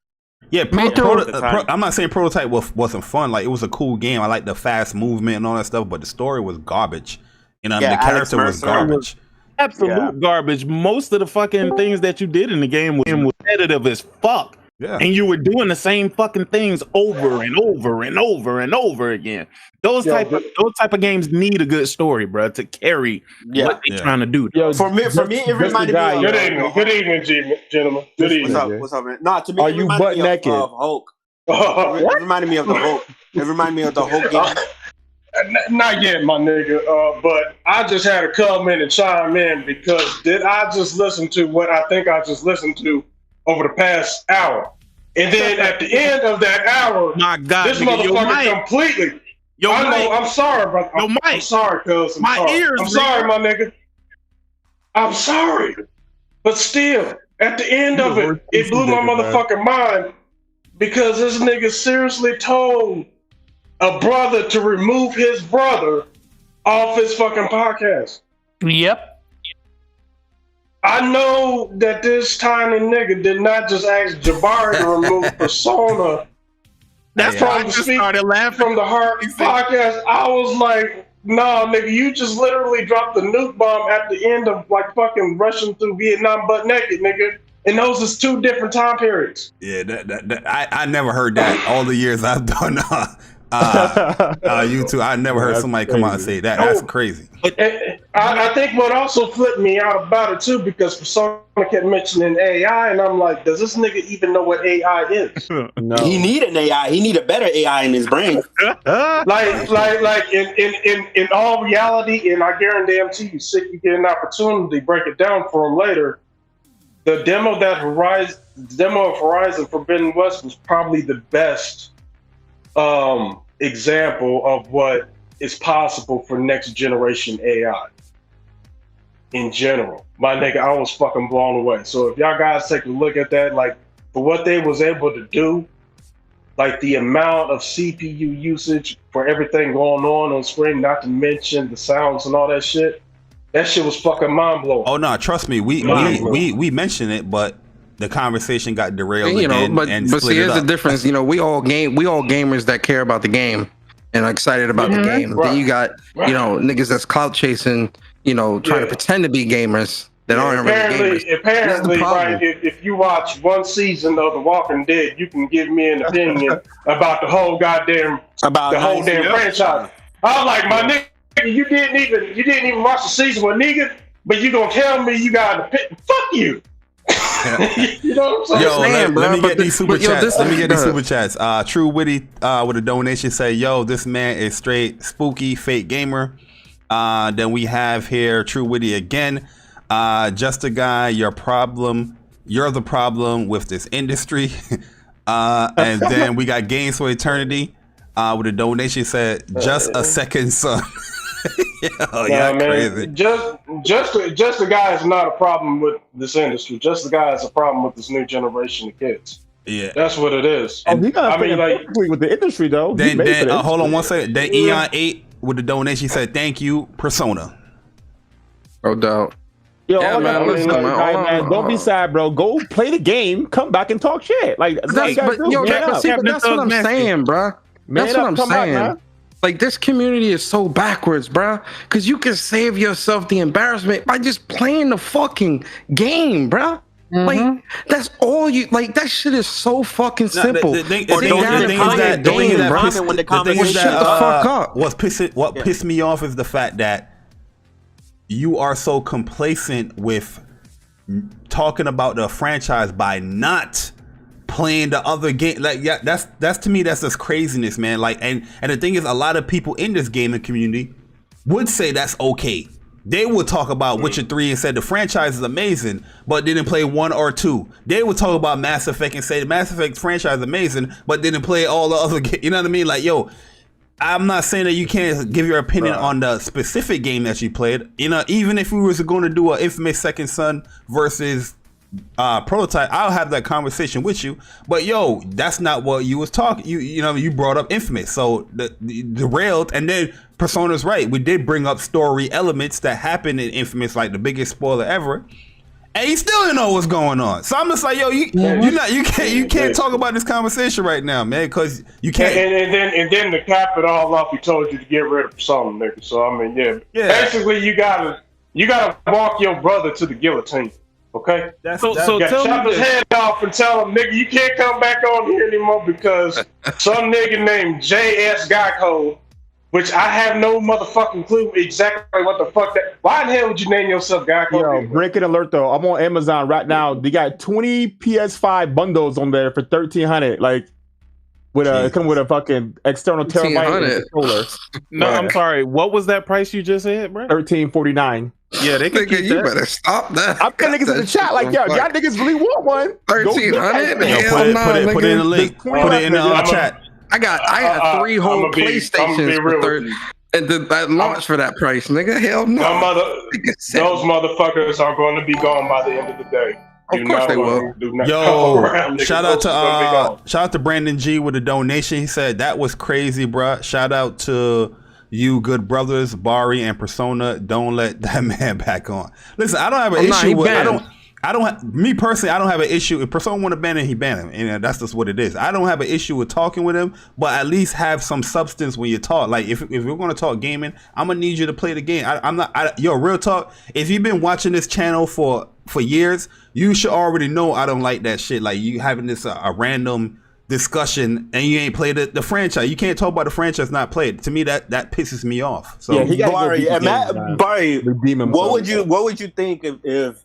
Yeah, I'm not saying Prototype wasn't fun. Like, it was a cool game. I like the fast movement and all that stuff, but the story was garbage. You know, the character was garbage. Absolute garbage. Most of the fucking things that you did in the game was repetitive as fuck. Yeah. And you were doing the same fucking things over and over and over and over again. Those type of games need a good story, bro, to carry what they're trying to do. Yo, for me, it reminded me of Good evening, gentlemen. Good evening. What's up, man? Nah, to me, Are it you reminded butt me naked? of Hulk. It reminded me of the Hulk. It reminded me of the Hulk game. Not yet, my nigga. But I just had to come in and chime in because did I just listen to what I think I just listened to over the past hour? And then at the end of that hour, my God, this motherfucker completely. I'm sorry, bro. I'm sorry, cuz. I'm sorry, my nigga. I'm sorry. But still, at the end of it, it blew my motherfucking mind because this nigga seriously told a brother to remove his brother off his fucking podcast. Yep. I know that this tiny nigga did not just ask Jabari to remove Persona. That's why I just started laughing from the Heart podcast. I was like, nah, nigga, you just literally dropped the nuke bomb at the end of like fucking rushing through Vietnam butt naked, nigga. And those is two different time periods. Yeah, I never heard that all the years I've done YouTube. I never heard somebody come out and say that. That's crazy. I think what also flipped me out about it too, because Persona kept mentioning AI, and I'm like, does this nigga even know what AI is? No. He need an AI. He need a better AI in his brain. like in all reality, and I guarantee you, sick, you get an opportunity, break it down for him later. The demo of Horizon Forbidden West was probably the best example of what is possible for next generation AI in general. My nigga, I was fucking blown away. So if y'all guys take a look at that, like for what they was able to do, like the amount of CPU usage for everything going on screen, not to mention the sounds and all that shit was fucking mind blowing. Oh no, trust me, we mentioned it, but the conversation got derailed again. But see, here's the difference. You know, we all gamers that care about the game and are excited about the game. Right. Then you got niggas that's clout chasing, trying to pretend to be gamers that aren't really gamers. Apparently, right? If you watch one season of The Walking Dead, you can give me an opinion about the whole goddamn franchise. I was like, my nigga, you didn't even watch the season with nigga, but you gonna tell me you got a pit? Fuck you. You know what I'm saying? Yo, let me get these super chats. Let me get these super chats. True Witty with a donation say, yo, this man is straight spooky fake gamer. Then we have here True Witty again. Just a guy, you're the problem with this industry. And then we got Games for Eternity with a donation said, just a second, son. Man, crazy. Just the guy is not a problem with this industry. Just the guy is a problem with this new generation of kids. Yeah, that's what it is. Oh, he got with the industry though. Then hold on one second. Then Eon 8 with the donation said, thank you, Persona. No doubt. Yo, man, don't be sad, bro. Go play the game, come back and talk shit. Like that's what I'm saying, bro. That's what I'm saying. Like, this community is so backwards, bro. Because you can save yourself the embarrassment by just playing the fucking game, bro. Like, that's all you like. That shit is so fucking simple. The thing is that what pissed me off is the fact that you are so complacent with talking about the franchise by not playing the other game. Like, yeah, that's to me, that's just craziness, man. Like, and the thing is, a lot of people in this gaming community would say that's okay. They would talk about Witcher 3 and said the franchise is amazing, but didn't play 1 or 2. They would talk about Mass Effect and say the Mass Effect franchise is amazing, but didn't play all the other games. You know what I mean? Like, yo, I'm not saying that you can't give your opinion on the specific game that you played. You know, even if we was going to do an Infamous Second Son versus Prototype, I'll have that conversation with you. But yo, that's not what you was talking. You know, you brought up Infamous, so the derailed, and then Persona's right. We did bring up story elements that happened in Infamous, like the biggest spoiler ever. And you still didn't know what's going on. So I'm just like, yo, you can't talk about this conversation right now, man, because you can't. And then to cap it all off, he told you to get rid of something, nigga. So I mean, yeah. Basically, you gotta walk your brother to the guillotine. Okay. So chop his head off and tell him, nigga, you can't come back on here anymore because some nigga named J.S. Geico, which I have no motherfucking clue exactly what the fuck that. Why the hell would you name yourself Geico? Yo, breaking alert though. I'm on Amazon right now. They got 20 PS5 bundles on there for $1,300. Like, it come with a fucking external terabyte controller. No, I'm sorry. What was that price you just said, bro? $1,349. Yeah, they can keep You that. better stop that. I'm putting niggas in the chat like, yo, y'all niggas really want one? 1,300? Put it in the link. Put it in the chat. I had 3 whole PlayStations for 30, and that launched for that price, nigga. Hell no. Those motherfuckers are going to be gone by the end of the day. Of course they will. Yo, shout out to Brandon G with a donation. He said that was crazy, bruh. Shout out to you good brothers, Bari and Persona. Don't let that man back on. Listen, I don't have an issue with me personally, I don't have an issue. If Persona want to ban him, he ban him. And that's just what it is. I don't have an issue with talking with him, but at least have some substance when you talk. Like if we're going to talk gaming, I'm gonna need you to play the game. Yo, real talk. If you've been watching this channel for years, you should already know I don't like that shit. Like you having this a random discussion and you ain't played the franchise. You can't talk about the franchise not played. To me, that pisses me off. So yeah, Barry, what would you think if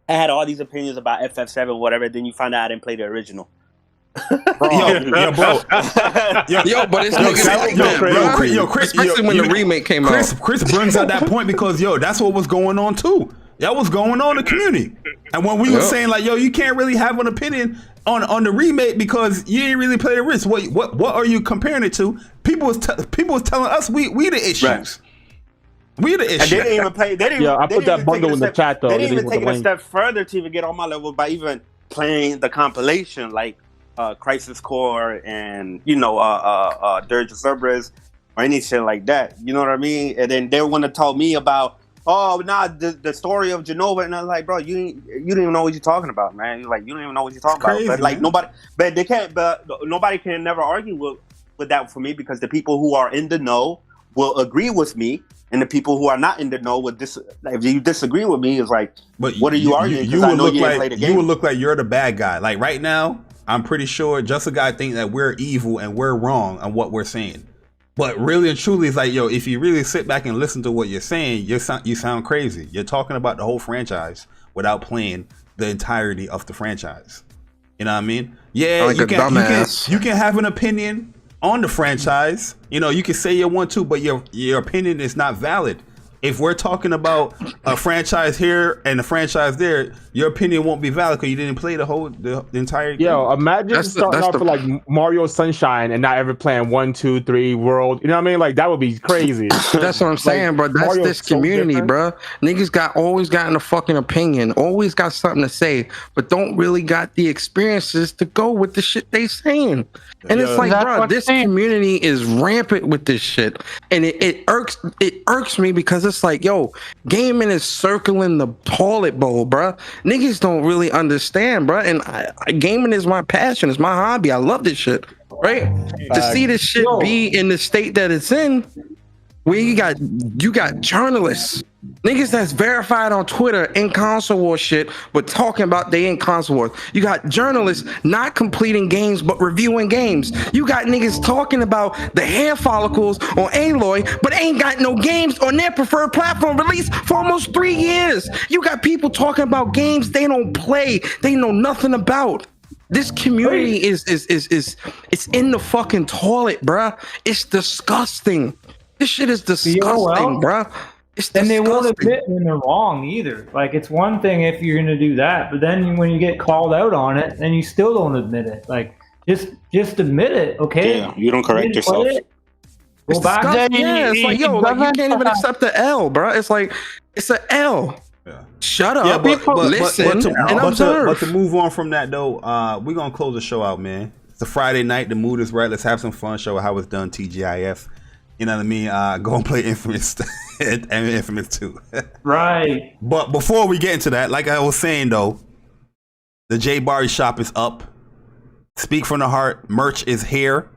I had all these opinions about FF7 whatever, then you find out I didn't play the original? Bro. But it's Chris, especially when the remake came out. Chris brings out that point because that's what was going on too. That was going on in the community. And when we were saying like, you can't really have an opinion on the remake because you didn't really play the risk. What are you comparing it to? People was telling us we the issues. Right. We the issue. And they didn't even play. I put that bundle in the chat though. They didn't even take it a step further to even get on my level by even playing the compilation like Crisis Core and Dirge of Cerberus or any shit like that. You know what I mean? And then they want to talk me about the story of Genova, and I'm like, bro, you don't even know what you're talking about, man. You're like, you don't even know what you're talking about. But like nobody can never argue with that for me because the people who are in the know will agree with me. And the people who are not in the know would if you disagree with me, it's like, what are you arguing? You would look like you're the bad guy. Like right now, I'm pretty sure just a guy think that we're evil and we're wrong on what we're saying. But really and truly, it's like, if you really sit back and listen to what you're saying, you sound crazy. You're talking about the whole franchise without playing the entirety of the franchise. You know what I mean? Yeah, like you can have an opinion on the franchise. You can say you want to, but your opinion is not valid. If we're talking about a franchise here and a franchise there, your opinion won't be valid because you didn't play the entire game. Yo, imagine starting off with like Mario Sunshine and not ever playing 1, 2, 3 World. You know what I mean? Like that would be crazy. That's what I'm saying, bro. That's Mario's this community, so bro. Niggas always got a fucking opinion, always got something to say, but don't really got the experiences to go with the shit they saying. And it's like, bro, this community is rampant with this shit, and it irks me because it's like, gaming is circling the toilet bowl, bro. Niggas don't really understand, bro. And gaming is my passion, it's my hobby. I love this shit, right? To see this shit be in the state that it's in, where you got journalists, niggas that's verified on Twitter in console war shit, but talking about they in console wars. You got journalists not completing games but reviewing games. You got niggas talking about the hair follicles on Aloy, but ain't got no games on their preferred platform released for almost 3 years. You got people talking about games they don't play, they know nothing about. This community is it's in the fucking toilet, bruh. It's disgusting. This shit is disgusting, bruh. And they won't admit when they're wrong either. Like, it's one thing if you're going to do that, but then when you get called out on it, then you still don't admit it. Like, just admit it, okay? Yeah, you don't correct yourself. Go back. Yeah, it's like, yo, like, you can't even accept the L, bro. It's like, it's an L. Yeah. Shut up, Yeah, listen, and observe. But to move on from that, though, we're going to close the show out, man. It's a Friday night. The mood is right. Let's have some fun. Show how it's done, TGIF. You know what I mean? Go and play Infamous and Infamous 2. Right. But before we get into that, like I was saying, though, the J Barry shop is up. Speak from the Heart merch is here.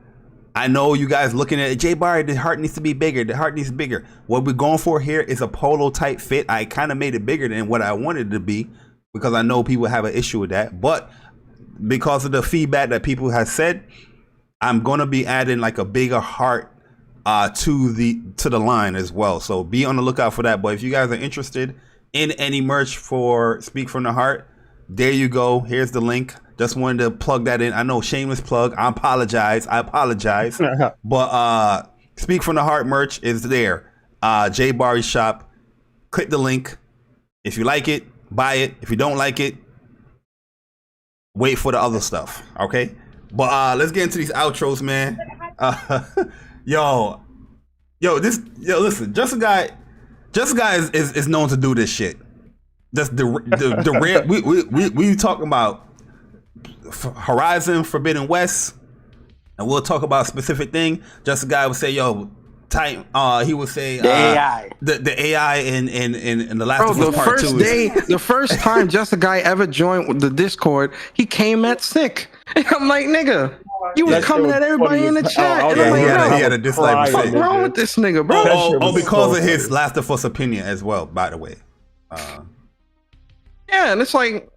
I know you guys looking at it. J Barry, the heart needs to be bigger. The heart needs to be bigger. What we're going for here is a polo type fit. I kind of made it bigger than what I wanted it to be because I know people have an issue with that. But because of the feedback that people have said, I'm going to be adding like a bigger heart to the line as well. So be on the lookout for that. But if you guys are interested in any merch for Speak from the Heart, there you go. Here's the link. Just wanted to plug that in. I know, shameless plug. I apologize. But Speak from the Heart merch is there. J Barry shop. Click the link. If you like it, buy it. If you don't like it, wait for the other stuff. Okay. But let's get into these outros, man. Listen, Just a Guy is known to do this shit. That's the rare. We talking about Horizon Forbidden West, and we'll talk about a specific thing. Just a Guy would say, "Yo, time." He would say, the AI, the AI in the Last of Us Part 2. The first time Just a Guy ever joined the Discord, he came at sick. And I'm like, nigga. You was coming at everybody in the chat. He had a dislike. What's wrong with this nigga, bro? Oh, because of his Last of Us opinion as well, by the way. Yeah, and it's like,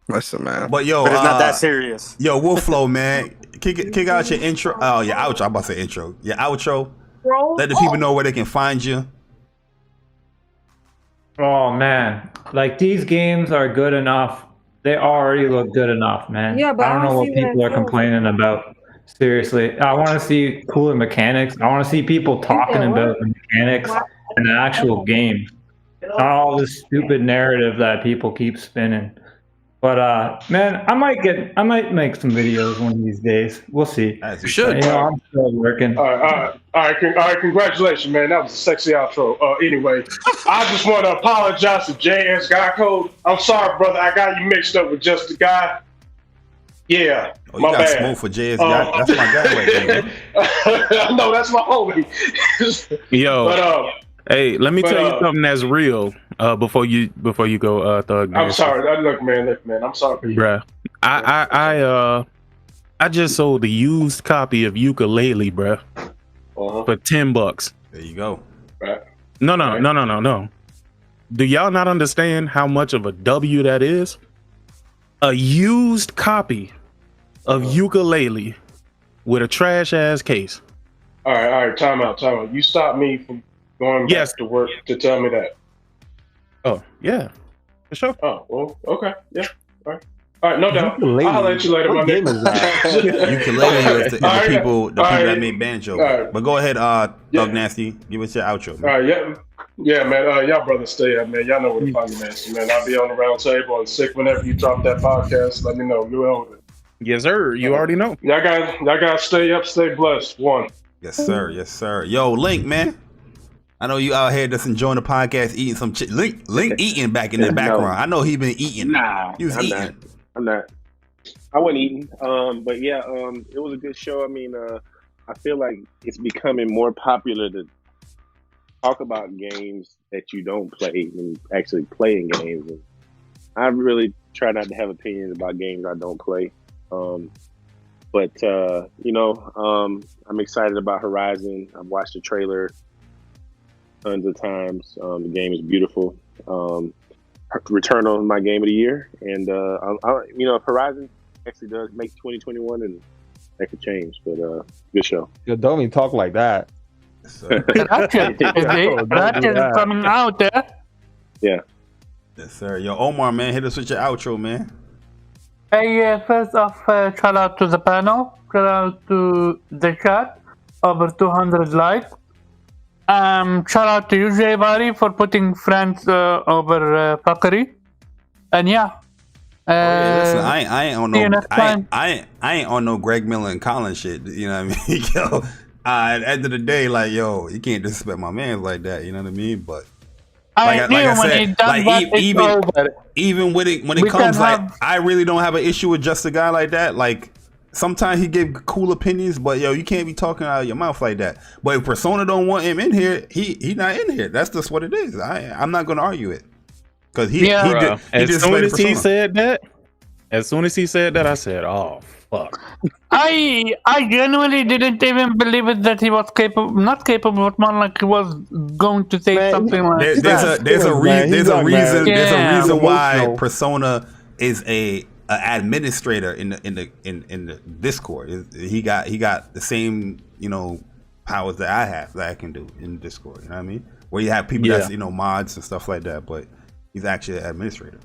listen, man. But yo, it's not that serious. Yo, Wolflow, man, kick out your intro. Oh, your outro. I'm about to say intro. Your outro. Let the people know where they can find you. Oh man, like these games are good enough. They already look good enough, man. Yeah, but I don't know what people are complaining about. Seriously, I want to see cooler mechanics. I want to see people talking about the mechanics and the actual game. Not all this stupid narrative that people keep spinning. But man, I might make some videos one of these days. We'll see. As you should. You know, I'm still working. All right. Congratulations, man. That was a sexy outro. Anyway, I just want to apologize to JS Guy Code. I'm sorry, brother. I got you mixed up with Just a Guy. Yeah, you got bad. Smoke for JS Guy. That's my guy right there. No, that's my homie. Yo. But, hey, let me tell you something that's real. Before you go, Thug. I'm sorry. Look, man. I'm sorry for you, bruh. I just sold a used copy of Ukulele, bruh, for $10. There you go. Right. No. Do y'all not understand how much of a W that is? A used copy of Ukulele with a trash ass case. All right. Time out. You stopped me from going back to work to tell me that. Oh, yeah. For sure. Oh, well, okay. Yeah. All right, no doubt. I'll let you later, my nigga. Ukulele is the people that made banjo. Right. But go ahead, Thug Nasty. Give us your outro. Man. All right, yeah, man. Y'all brothers stay up, man. Y'all know where to find me, Nasty, man. I'll be on the round table and sick whenever you drop that podcast. Let me know. You know it. Yes, sir. You already know. Y'all guys stay up, stay blessed. One. Yes, sir. Yo, Link, man. I know you out here just enjoying the podcast, eating some Link eating back in the background. I know he been eating. Nah, he was eating. I'm not. I wasn't eating. But yeah, it was a good show. I mean, I feel like it's becoming more popular to talk about games that you don't play and actually playing games. And I really try not to have opinions about games I don't play. But I'm excited about Horizon. I've watched the trailer tons of times. The game is beautiful. Returnal is my game of the year, and if Horizon actually does make 2021, and that could change. But good show. You don't even talk like that. That is coming out there. Yeah. Yes, sir. Yo, Omar, man, hit us with your outro, man. Hey, first off, shout out to the panel, shout out to the chat, over 200 likes. Shout out to you, Jay Bari, for putting friends over fuckery. And yeah. Listen, I ain't on no I ain't on no Greg Miller and Colin shit. You know what I mean? Yo, at the end of the day, like, yo, you can't disrespect my man like that. You know what I mean? But like I said, even when it comes, like, I really don't have an issue with just a guy like that. Like, sometimes he give cool opinions, but yo, you can't be talking out of your mouth like that. But if Persona don't want him in here, he not in here. That's just what it is. I'm not gonna argue it. Because as soon as he said that, I said, "Oh fuck." I genuinely didn't even believe it that he was not capable, but more like he was going to say something like that. There's a reason why Persona is a administrator in the Discord. He got the same powers that I have that I can do in Discord. You know what I mean? Where you have people that's mods and stuff like that, but he's actually an administrator.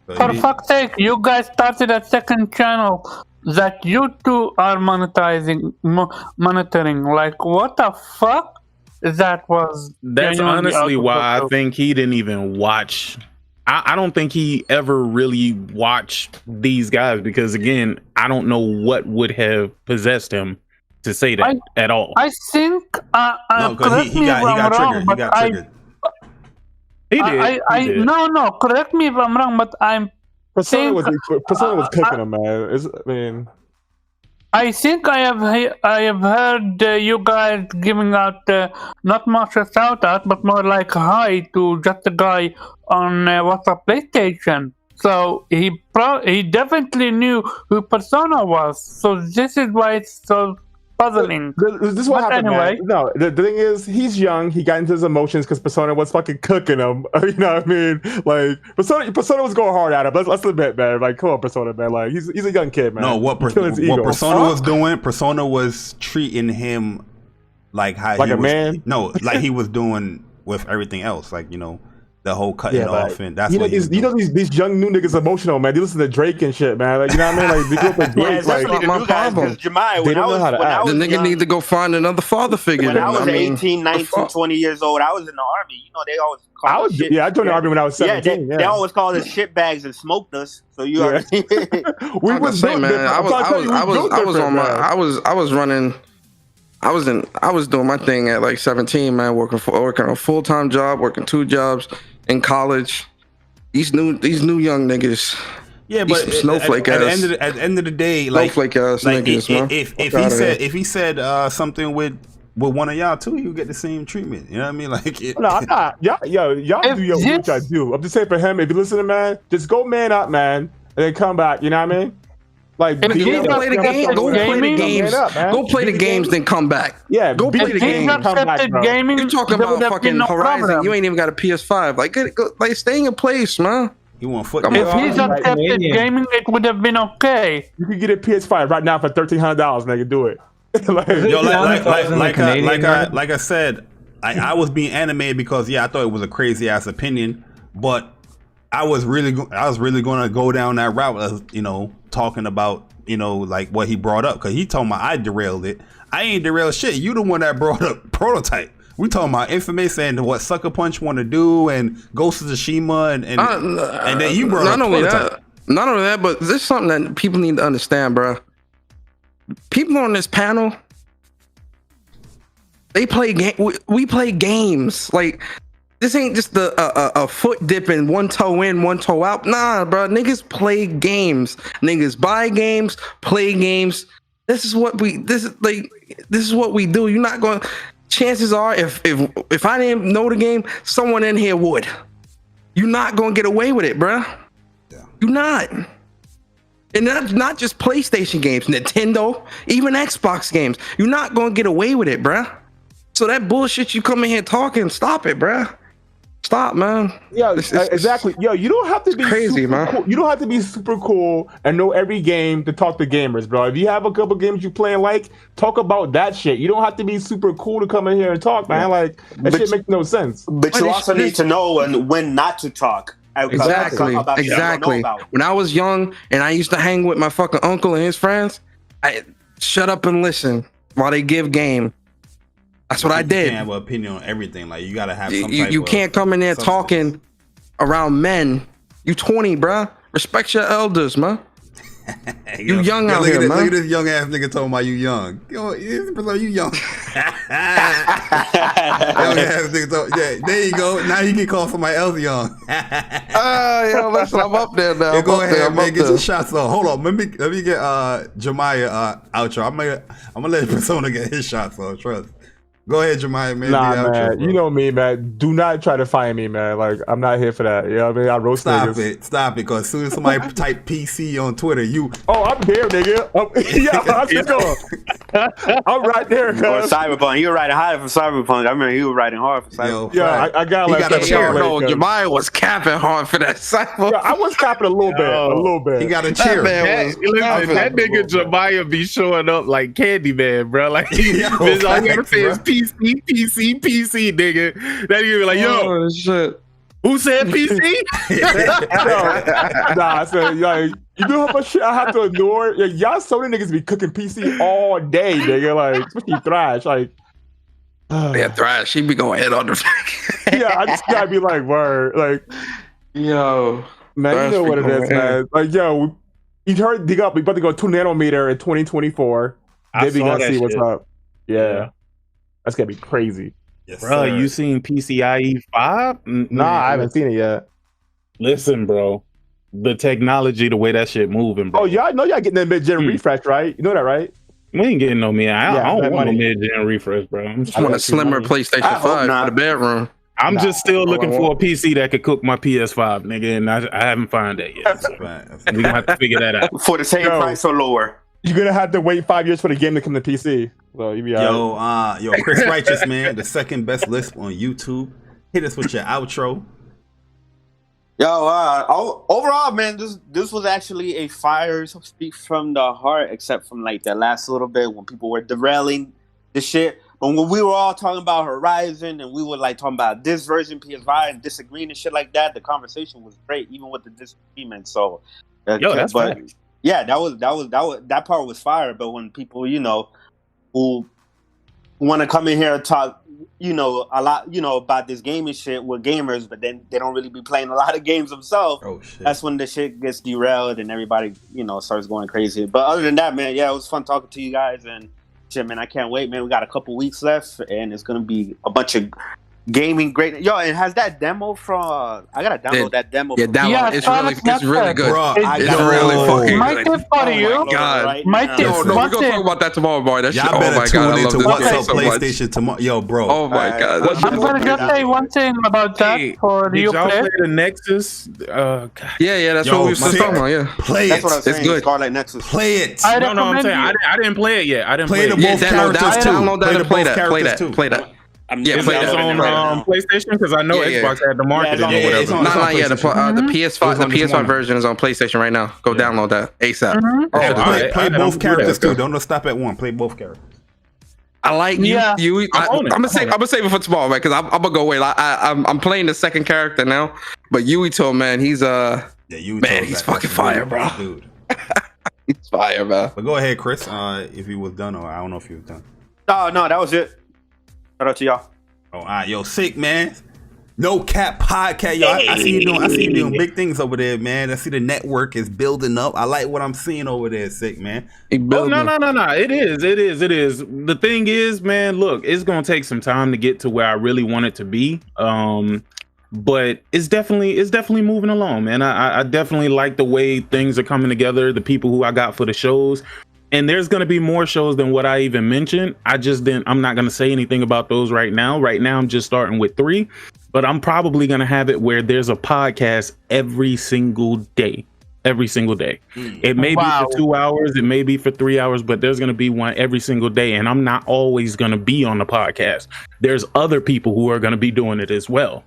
For fuck's sake, you guys started a second channel that you two are monitoring. Like, what the fuck? That's honestly why I think he didn't even watch. I don't think he ever really watched these guys because, again, I don't know what would have possessed him to say that at all. I think he got triggered. He did. No. Correct me if I'm wrong, but Persona was cooking him, man. I think I have heard you guys giving out not much a shout out, but more like hi to just a guy on WhatsApp PlayStation. So he definitely knew who Persona was. So this is why it's so puzzling. This is what happened, anyway. man. No, the thing is, he's young. He got into his emotions because Persona was fucking cooking him. You know what I mean? Like, Persona was going hard at him. Let's admit, man. Like, come on, Persona, man. Like, he's a young kid, man. No, what Persona was doing, Persona was treating him like how like he was, man. No, like he was doing with everything else. Like, the whole cutting off, and that's what these young new niggas emotional, man. They listen to Drake and shit, man. Like, you know what I mean? Like, they grew up with Drake. Like, the new guys, Jemai, when I was the nigga young, need to go find another father figure. When I was 18, 19, 20 years old, I was in the army. They always call us shit. I joined the army when I was 17. They always called us shit bags and smoked us. So you already. We was saying, man. I was doing my thing at like 17, man. Working a full-time job, working 2 jobs. In college, these new young niggas, but snowflake at the end of the day, like snowflake ass niggas, man. If he said something with one of y'all too, you get the same treatment. You know what I mean? Like, no, I'm not. Y'all do which I do. I'm just saying for him, if you listen to man, just go man up, man, and then come back. You know what I mean? Like, go play the game. Go play the games. Go play the games, then come back. Yeah, go play the game. You talking about fucking Horizon? You ain't even got a PS5. Like, stay in your place, man. You want foot? If he's accepted gaming, it would have been okay. You can get a PS5 right now for $1,300, nigga. Do it. Like I said, I was being animated because I thought it was a crazy ass opinion, but I was really going to go down that route of talking about like what he brought up, because he told me I derailed it. I ain't derailed shit. You the one that brought up Prototype. We talking about information saying what Sucker Punch want to do and Ghost of Tsushima and then you brought up Prototype. Not only that, but this is something that people need to understand, bro. People on this panel, they play we play games. Like, this ain't just a foot dipping, one toe in, one toe out. Nah, bro. Niggas play games. Niggas buy games, play games. This is what we do. You're not going. Chances are, if I didn't know the game, someone in here would. You're not gonna get away with it, bro. Yeah. You're not. And that's not just PlayStation games, Nintendo, even Xbox games. You're not gonna get away with it, bro. So that bullshit you come in here talking, stop it, bro. Stop, man. Yeah, exactly. Yo, you don't have to be crazy, man. Cool. You don't have to be super cool and know every game to talk to gamers, bro. If you have a couple games you play and talk about that shit. You don't have to be super cool to come in here and talk, man. Like, that shit makes no sense. But you also need to know when not to talk. Exactly. When I was young and I used to hang with my fucking uncle and his friends, I shut up and listen while they give game. That's what I You did. can't have an opinion on everything. Like you gotta have some. You can't come in there talking around men. You 20, bruh. Respect your elders, man. You young out here, man. Look at this young ass nigga talking about you young. You young. Young ass nigga talk, yeah, there you go. Now you can call somebody else young. Yo, listen, I'm up there now. Yeah, go ahead, man. Get your shots off. Hold on. Let me get Jemiah outro. I'm gonna let Persona get his shots off. Trust. Go ahead, Jemiah, man. Nah, man. You know me, man. Do not try to find me, man. Like, I'm not here for that. You know what I mean? I roast niggas. Stop it. Because as soon as somebody type PC on Twitter, you... Oh, I'm there, nigga. I'm just going. I'm right there, cuz. Or Cyberpunk. You were writing hard for Cyberpunk. I remember you were writing hard for Cyberpunk. Yeah, I got like... No, Jemiah was capping hard for that Cyberpunk. Yeah, I was capping a little bit. He got a cheer. That nigga Jemiah be showing up like Candyman, bro. Like, all you gotta say is PC, nigga. That nigga be like, yo, shit. Who said PC? Nah, I said, like, you know how much shit I have to ignore? Yeah, y'all Sony niggas be cooking PC all day, nigga. Like, especially Thrash. Like, yeah, Thrash, he be going head on the yeah, I just gotta be like, word. Like, yo, man, Thrash you know what it is, head. man. Like, yo, you heard we about to go 2 nanometer in 2024. Then we gotta see what's up. Yeah. That's gonna be crazy. Yes, bro, sir. you seen PCIe 5? Nah, I haven't seen it yet. Listen, bro. The technology, the way that shit moving, bro. Oh, y'all know y'all getting that mid-gen refresh, right? You know that, right? We ain't getting no mid. I don't want money. no mid-gen refresh, bro. I want a slimmer PlayStation 5 for the bedroom. I'm just still looking for a PC that could cook my PS5, nigga, and I haven't found that yet. So we gonna have to figure that out. For the same price or lower. You're gonna have to wait 5 years for the game to come to PC. So you be all right. Yo, Chris Righteous, man, the second best list on YouTube. Hit us with your outro. Yo, overall, man, this was actually a fire, so to speak, from the heart, except from like that last little bit when people were derailing the shit. But when we were all talking about Horizon and we were like talking about this version PS5 and disagreeing and shit like that, the conversation was great, even with the disagreement. So, that's fine. Yeah, that part was fire. But when people, you know, who want to come in here and talk, you know, a lot, you know, about this gaming shit with gamers, but then they don't really be playing a lot of games themselves. Oh shit! That's when the shit gets derailed and everybody, you know, starts going crazy. But other than that, man, yeah, it was fun talking to you guys and shit, man. I can't wait, man. We got a couple weeks left, and it's gonna be a bunch of gaming great. Yo, and has that demo from? I gotta download that demo. Yeah, download. It's really good. Bro, it's really fucking my good. tip for you. My tip. No, we're gonna talk about that tomorrow, boy. That shit. Y'all Oh better my god, I tune love into this What's game Up so much. PlayStation tomorrow. Yo, bro. Oh my god. I'm gonna just say one thing about that for Did you y'all play. play the Nexus? God. Yeah, that's Yo, what we were talking about. Yeah, Play That's it. what I'm saying. It's good. Scarlet Nexus. Play it. I No, I'm recommend saying you. I didn't play it yet. I didn't Play play the it. both characters too. download that and play that. Play characters that. too. Play that. Yeah, Is play it that. on PlayStation? Because I know Yeah, Xbox had the marketing Yeah, or it's whatever. on- Not yet. The PlayStation. PS5, the on this PS5 morning. version is on PlayStation right now. Go download that ASAP. Oh, Play alright, both I'm characters good. too. Don't stop at one. Play both characters. I like you. Yeah. I'm gonna save it for tomorrow, man, because I'm gonna go wait. I'm playing the second character now, but Yui told man he's Yeah, you. Man, he's fucking fire, bro. Dude. he's fire, man. But go ahead, Chris. If you was done, or I don't know if you was done. No, that was it. Shout out to y'all. Oh, all right, yo, sick man. No Cap Podcast, yo. I see you doing big things over there, man. I see the network is building up. I like what I'm seeing over there, sick man. Oh, no. It is. The thing is, man, look, it's gonna take some time to get to where I really want it to be. But it's definitely moving along, man. I definitely like the way things are coming together, the people who I got for the shows. And there's going to be more shows than what I even mentioned. I'm not going to say anything about those right now. Right now, I'm just starting with 3, but I'm probably going to have it where there's a podcast every single day. It may be for 2 hours, it may be for 3 hours, but there's going to be one every single day. And I'm not always going to be on the podcast. There's other people who are going to be doing it as well.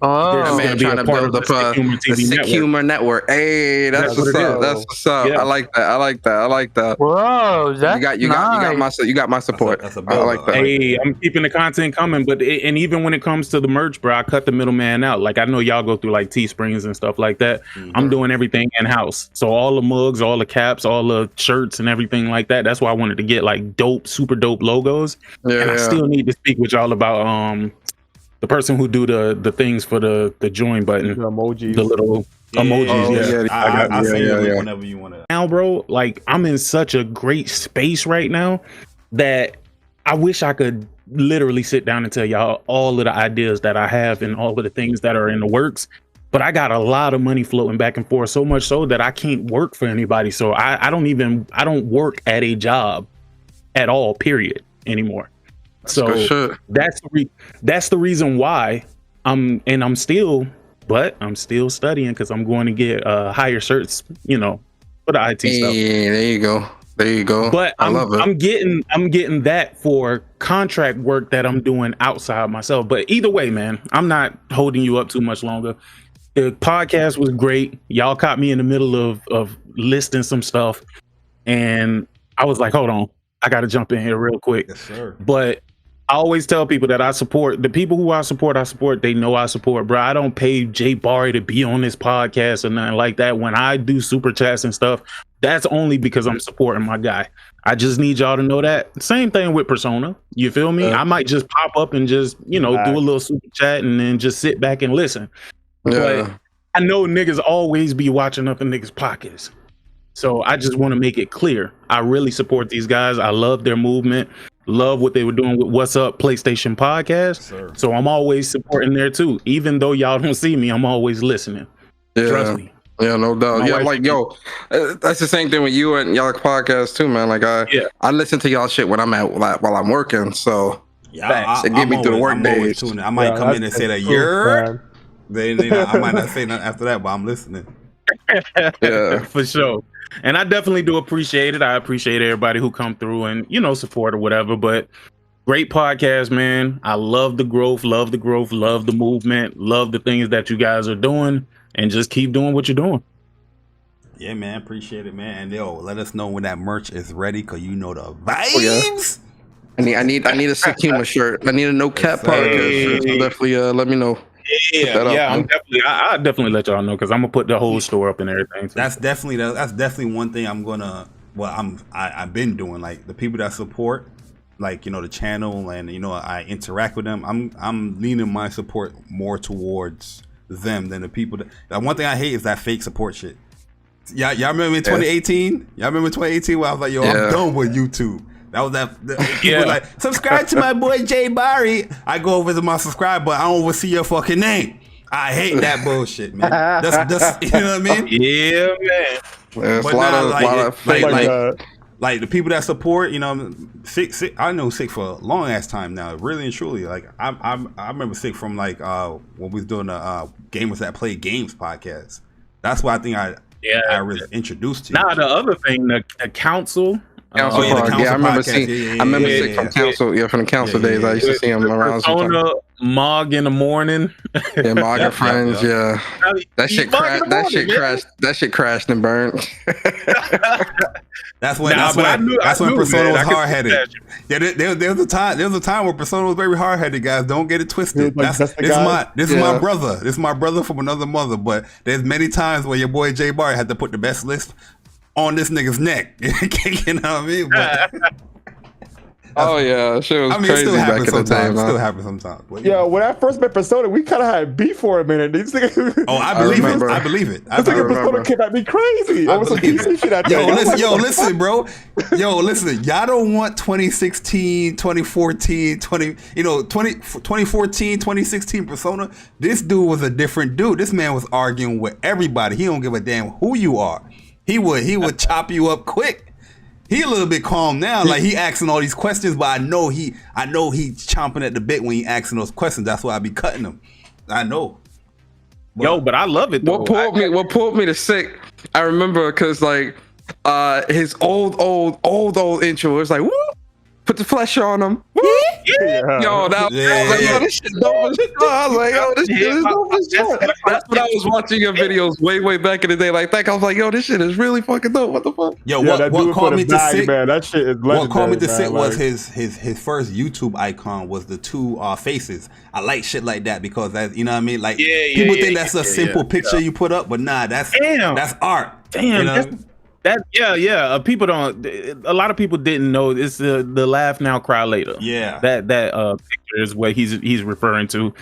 That man trying to build up a sick humor network. Hey, that's what's up. That's what's up. I like that. I like that. I like that. Whoa, that's you got my support. I like that. Hey, I'm keeping the content coming, but and even when it comes to the merch, bro, I cut the middleman out. Like I know y'all go through like Teesprings and stuff like that. I'm doing everything in house. So all the mugs, all the caps, all the shirts, and everything like that. That's why I wanted to get like dope, super dope logos. And I still need to speak with y'all about the person who do the things for the join button, the emojis, the little emojis. I'll send you whenever you want to. Now, bro, like I'm in such a great space right now that I wish I could literally sit down and tell y'all all of the ideas that I have and all of the things that are in the works. But I got a lot of money floating back and forth, so much so that I can't work for anybody. So I don't work at a job at all, period, anymore. So that's the reason why I'm still studying, because I'm going to get higher certs, for the IT stuff. Yeah, there you go. But I'm getting that for contract work that I'm doing outside myself. But either way, man, I'm not holding you up too much longer. The podcast was great. Y'all caught me in the middle of listing some stuff, and I was like, hold on, I got to jump in here real quick. Yes, sir. But I always tell people that I support the people who I support. They know I support, bro. I don't pay Jay Barry to be on this podcast or nothing like that. When I do super chats and stuff, that's only because I'm supporting my guy. I just need y'all to know that. Same thing with Persona. You feel me? I might just pop up and just, do a little super chat and then just sit back and listen. But I know niggas always be watching up in niggas' pockets. So I just want to make it clear. I really support these guys. I love their movement. Love what they were doing with What's Up PlayStation Podcast. So I'm always supporting there too. Even though y'all don't see me, I'm always listening. Trust me. Yeah, no doubt. That's the same thing with you and y'all podcast too, man. Like I listen to y'all shit when I'm while I'm working. So it get me through the work days. I might come in and say that you're. Then I might not say nothing after that, but I'm listening. Yeah, for sure. And I definitely do appreciate it. I appreciate everybody who come through and, support or whatever. But great podcast, man. I love the growth, love the movement, love the things that you guys are doing, and just keep doing what you're doing. Yeah, man. Appreciate it, man. And let us know when that merch is ready, because the vibes. I need a sick humor shirt. I need a no cap podcast shirt. So definitely let me know. I'll definitely let y'all know, because I'm gonna put the whole store up and everything. That's definitely one thing I'm gonna. Well, I've been doing, like, the people that support, like, the channel, and I interact with them. I'm leaning my support more towards them than the people that. One thing I hate is that fake support shit. Y'all remember in 2018? Y'all remember 2018 where I was like, I'm done with YouTube. That was that. People like, subscribe to my boy Jay Barry. I go over to my subscribe, but I don't even see your fucking name. I hate that bullshit, man. That's you know what I mean? Yeah, man. There's a lot of fake. Like the people that support, Sick. I know Sick for a long ass time now, really and truly. Like I remember Sick from like when we was doing the Gamers That Play Games podcast. That's why I think I was introduced to. Now the other thing, the council. I remember seeing. I remember Sick from council. From the council days. I used to see him around. Persona, Mog in the morning. Yeah, Mog and friends. Yeah, that shit crashed. That shit crashed and burned. That's when Persona was hard headed. Yeah, there was a time where Persona was very hard headed, guys. Don't get it twisted. This is my brother. This is my brother from another mother. But there's many times where your boy Jay Barry had to put the best list on this nigga's neck. You know what I mean? But, shit was crazy. It still back happens in the day, sometimes. man. Still happens sometimes. But, when I first met Persona, we kind of had beef for a minute. I believe it. I believe it. I think Persona came at me crazy. I was some PC shit out there. Listen, bro. Listen. Y'all don't want 2016, 2014, 2014, 2016 Persona. This dude was a different dude. This man was arguing with everybody. He don't give a damn who you are. He would chop you up quick. He a little bit calm now, like he asking all these questions, but I know he's chomping at the bit when he asking those questions. That's why I be cutting him. I know. But I love it though. What pulled me to Sick? I remember because like his old intro was like woo, put the flesh on them. Yeah. Yo, that I was like, yo, this shit dope as shit. I was like, yo, this shit is dope as shit. That's what I was watching your videos way back in the day. Like that, I was like, yo, this shit is really fucking dope. What the fuck? Yo, Yeah, what called me to sit? man? That shit is legendary. What called me to sit man. was his first YouTube icon was the two faces. I like shit like that because that, you know what I mean. Like people think that's a simple picture you put up, but nah, that's art. Damn, you know? People don't. A lot of people didn't know it's the laugh now, cry later. Yeah, that picture is what he's referring to,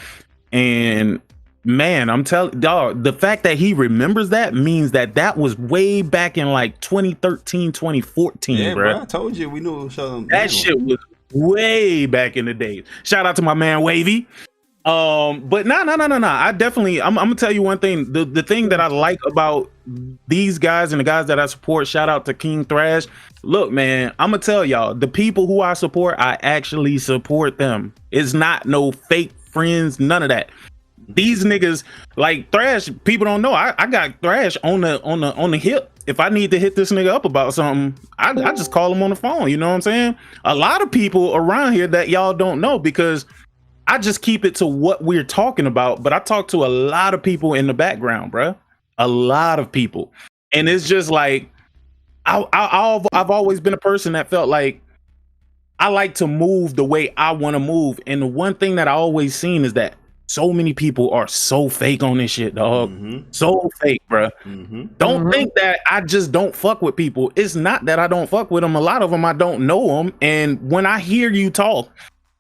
and man, I'm telling dog, the fact that he remembers that means that was way back in like 2013, 2014, yeah, bro. I told you we knew that shit was way back in the days. Shout out to my man Wavy. But no. I definitely, I'm gonna tell you one thing. The thing that I like about these guys and the guys that I support, shout out to King Thrash. Look, man, I'm gonna tell y'all, the people who I support, I actually support them. It's not no fake friends, none of that. These niggas like Thrash, people don't know. I got Thrash on the hip. If I need to hit this nigga up about something, I just call him on the phone. You know what I'm saying? A lot of people around here that y'all don't know because I just keep it to what we're talking about, but I talk to a lot of people in the background, bro. A lot of people. And it's just like, I've always been a person that felt like I like to move the way I want to move. And the one thing that I always seen is that so many people are so fake on this shit, dog. So fake, bro. Don't think that I just don't fuck with people. It's not that I don't fuck with them. A lot of them, I don't know them. And when I hear you talk,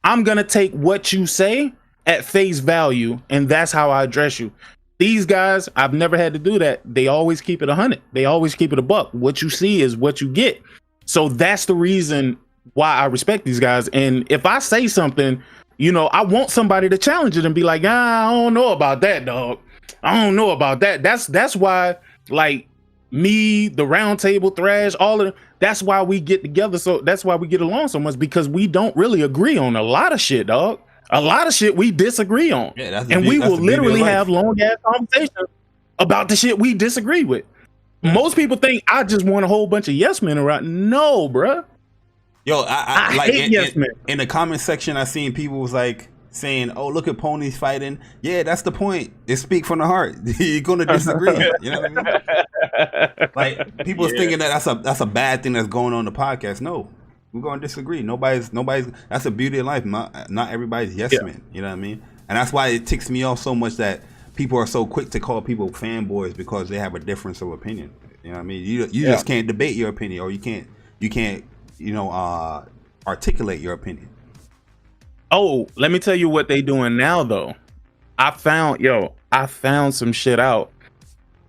I'm going to take what you say at face value, and that's how I address you. These guys, I've never had to do that. They always keep it 100. They always keep it a buck. What you see is what you get. So that's the reason why I respect these guys. And if I say something, you know, I want somebody to challenge it and be like, I don't know about that, dog. I don't know about that. That's why, like, me, the round table, Thrash, all of them, that's why we get together. So that's why we get along so much, because we don't really agree on a lot of shit, dog. A lot of shit we disagree on. Yeah, and we will literally have long ass conversations about the shit we disagree with. Most people think I just want a whole bunch of yes men around. No, bruh. Yo, I like hate yes men. In the comment section, I seen people was like saying, "Oh, look at ponies fighting." Yeah, that's the point. They speak from the heart. You're gonna disagree. You know what I mean? Like people thinking that that's a bad thing that's going on the podcast. No, we're gonna disagree. Nobody's. That's the beauty of life. Not everybody's yes men. You know what I mean? And that's why it ticks me off so much that people are so quick to call people fanboys because they have a difference of opinion. You know what I mean? You just can't debate your opinion, or you can't articulate your opinion. Oh, let me tell you what they doing now though. I found some shit out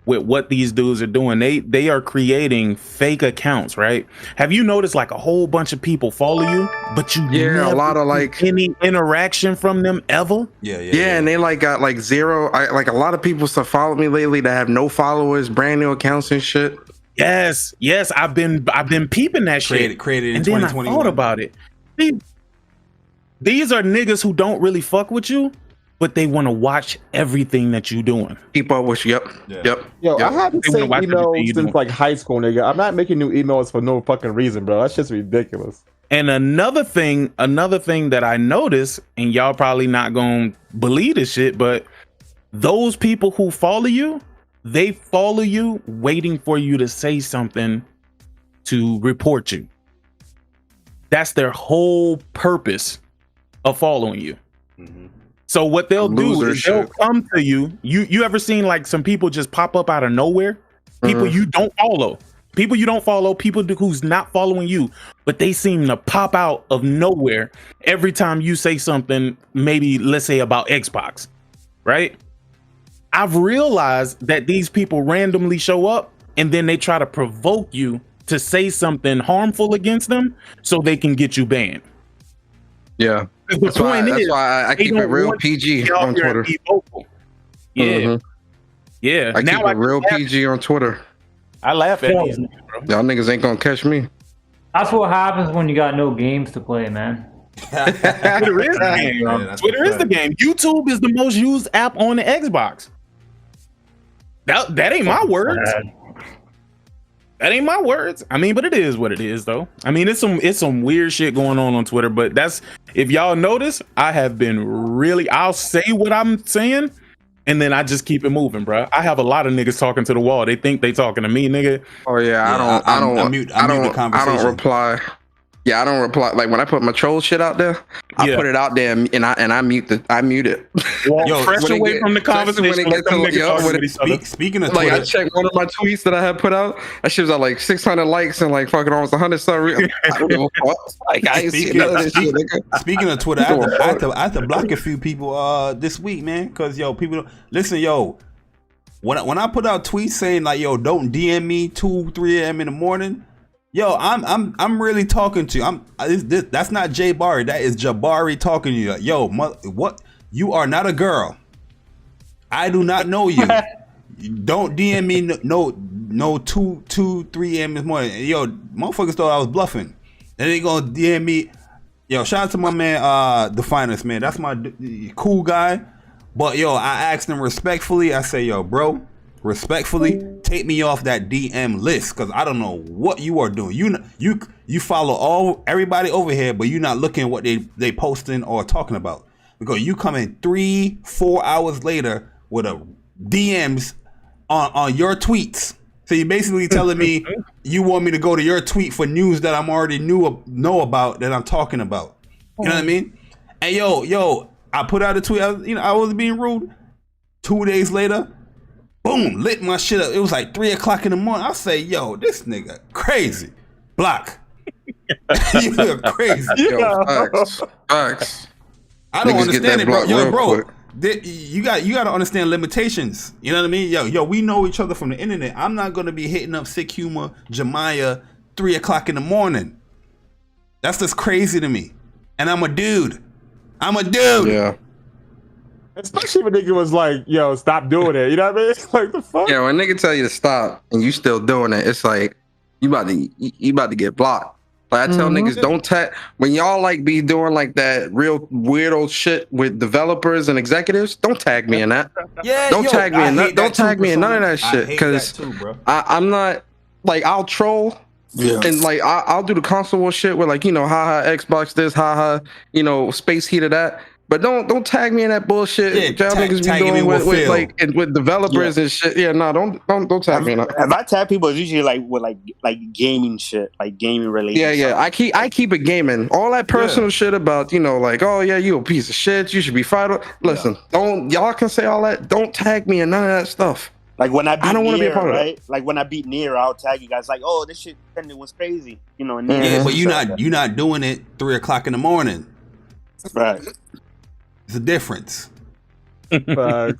with what these dudes are doing. They are creating fake accounts, right? Have you noticed like a whole bunch of people follow you, but you never a lot of like any interaction from them ever? Yeah, and they like got like zero. Like a lot of people start following me lately that have no followers, brand new accounts and shit. Yes, I've been peeping that shit. Created in and then 2021. I thought about it. These are niggas who don't really fuck with you, but they want to watch everything that you doing. Keep up with you. Yep. Yo, I haven't sent emails since like high school, nigga. I'm not making new emails for no fucking reason, bro. That's just ridiculous. And another thing that I noticed, and y'all probably not gonna believe this shit, but those people who follow you, they follow you waiting for you to say something to report you. That's their whole purpose of following you. So what they'll do is they'll come to you. You ever seen like some people just pop up out of nowhere? People you don't follow. People you don't follow, people who's not following you, but they seem to pop out of nowhere every time you say something, maybe let's say about Xbox, right? I've realized that these people randomly show up and then they try to provoke you to say something harmful against them so they can get you banned. Yeah. That's why I keep it real PG on Twitter. Yeah. Yeah. I keep it real PG on Twitter. I laugh at these niggas, bro. Y'all niggas ain't gonna catch me. That's what happens when you got no games to play, man. Twitter is the game. Yeah, Twitter is the game. YouTube is the most used app on the Xbox. That ain't my words. That ain't my words. I mean, but it is what it is, though. I mean, it's some weird shit going on Twitter. But that's, if y'all notice, I have been really. I'll say what I'm saying, and then I just keep it moving, bro. I have a lot of niggas talking to the wall. They think they talking to me, nigga. Oh yeah, I don't reply. Yeah, I don't reply. Like when I put my troll shit out there, I put it out there and I mute it. Yo, fresh away from the conversation. Speaking of like, Twitter, I checked one of my tweets that I had put out. That shit was at like 600 likes and like fucking almost 100 stars. I don't give a fuck. Like, I ain't seen none of this shit, nigga. Speaking of Twitter, I had to block a few people this week, man, because people listen, when I put out tweets saying like, yo, don't DM me 2-3 a.m. in the morning. Yo, I'm really talking to you. That's not Jay Barry. That is Jabari talking to you. Like, yo, what? You are not a girl. I do not know you. Don't DM me no 2-3 a.m. this morning. Yo, motherfuckers thought I was bluffing. And they gonna DM me. Yo, shout out to my man, the finest man. That's my cool guy. But yo, I asked him respectfully. I say, yo, bro, respectfully, take me off that DM list because I don't know what you are doing. You follow everybody over here, but you're not looking at what they posting or talking about, because you come in 3-4 hours later with a DMs on your tweets. So you're basically telling me you want me to go to your tweet for news that I'm already know about, that I'm talking about. You know what I mean? And yo, I put out a tweet. I was being rude. 2 days later, boom, lit my shit up. It was like 3 o'clock in the morning. I say, yo, this nigga crazy. Block. You're crazy. Yo, facts. I don't understand it, bro. Yo, bro, you got to understand limitations. You know what I mean? Yo, we know each other from the internet. I'm not gonna be hitting up Sick Humor, Jemiah, 3 o'clock in the morning. That's just crazy to me. And I'm a dude. Yeah. Especially when nigga was like, yo, stop doing it. You know what I mean? Like, the fuck? Yeah, when nigga tell you to stop and you still doing it, it's like you about to get blocked. Like, I tell niggas, don't tag when y'all like be doing like that real weirdo shit with developers and executives. Don't tag me in that. Yeah, don't tag me in that. Don't tag me in none of that shit, because I'm not like, I'll troll. Yeah. And like I'll do the console war shit with like, haha Xbox this, haha, space heater that. But don't tag me in that bullshit. Yeah, y'all niggas be doing with like with developers and shit. Yeah, no, don't tag me in that. If I tag people, it's usually like with like gaming shit, like gaming related. Yeah. I keep it gaming. All that personal shit about, like, oh yeah, you a piece of shit, you should be fired. Listen, y'all can say all that. Don't tag me in none of that stuff. Like when I don't want to be a part of it. Like when I beat Nier, I'll tag you guys like, oh, this shit was crazy. And but you're not doing it 3 o'clock in the morning. Right. It's a difference. Oh yeah,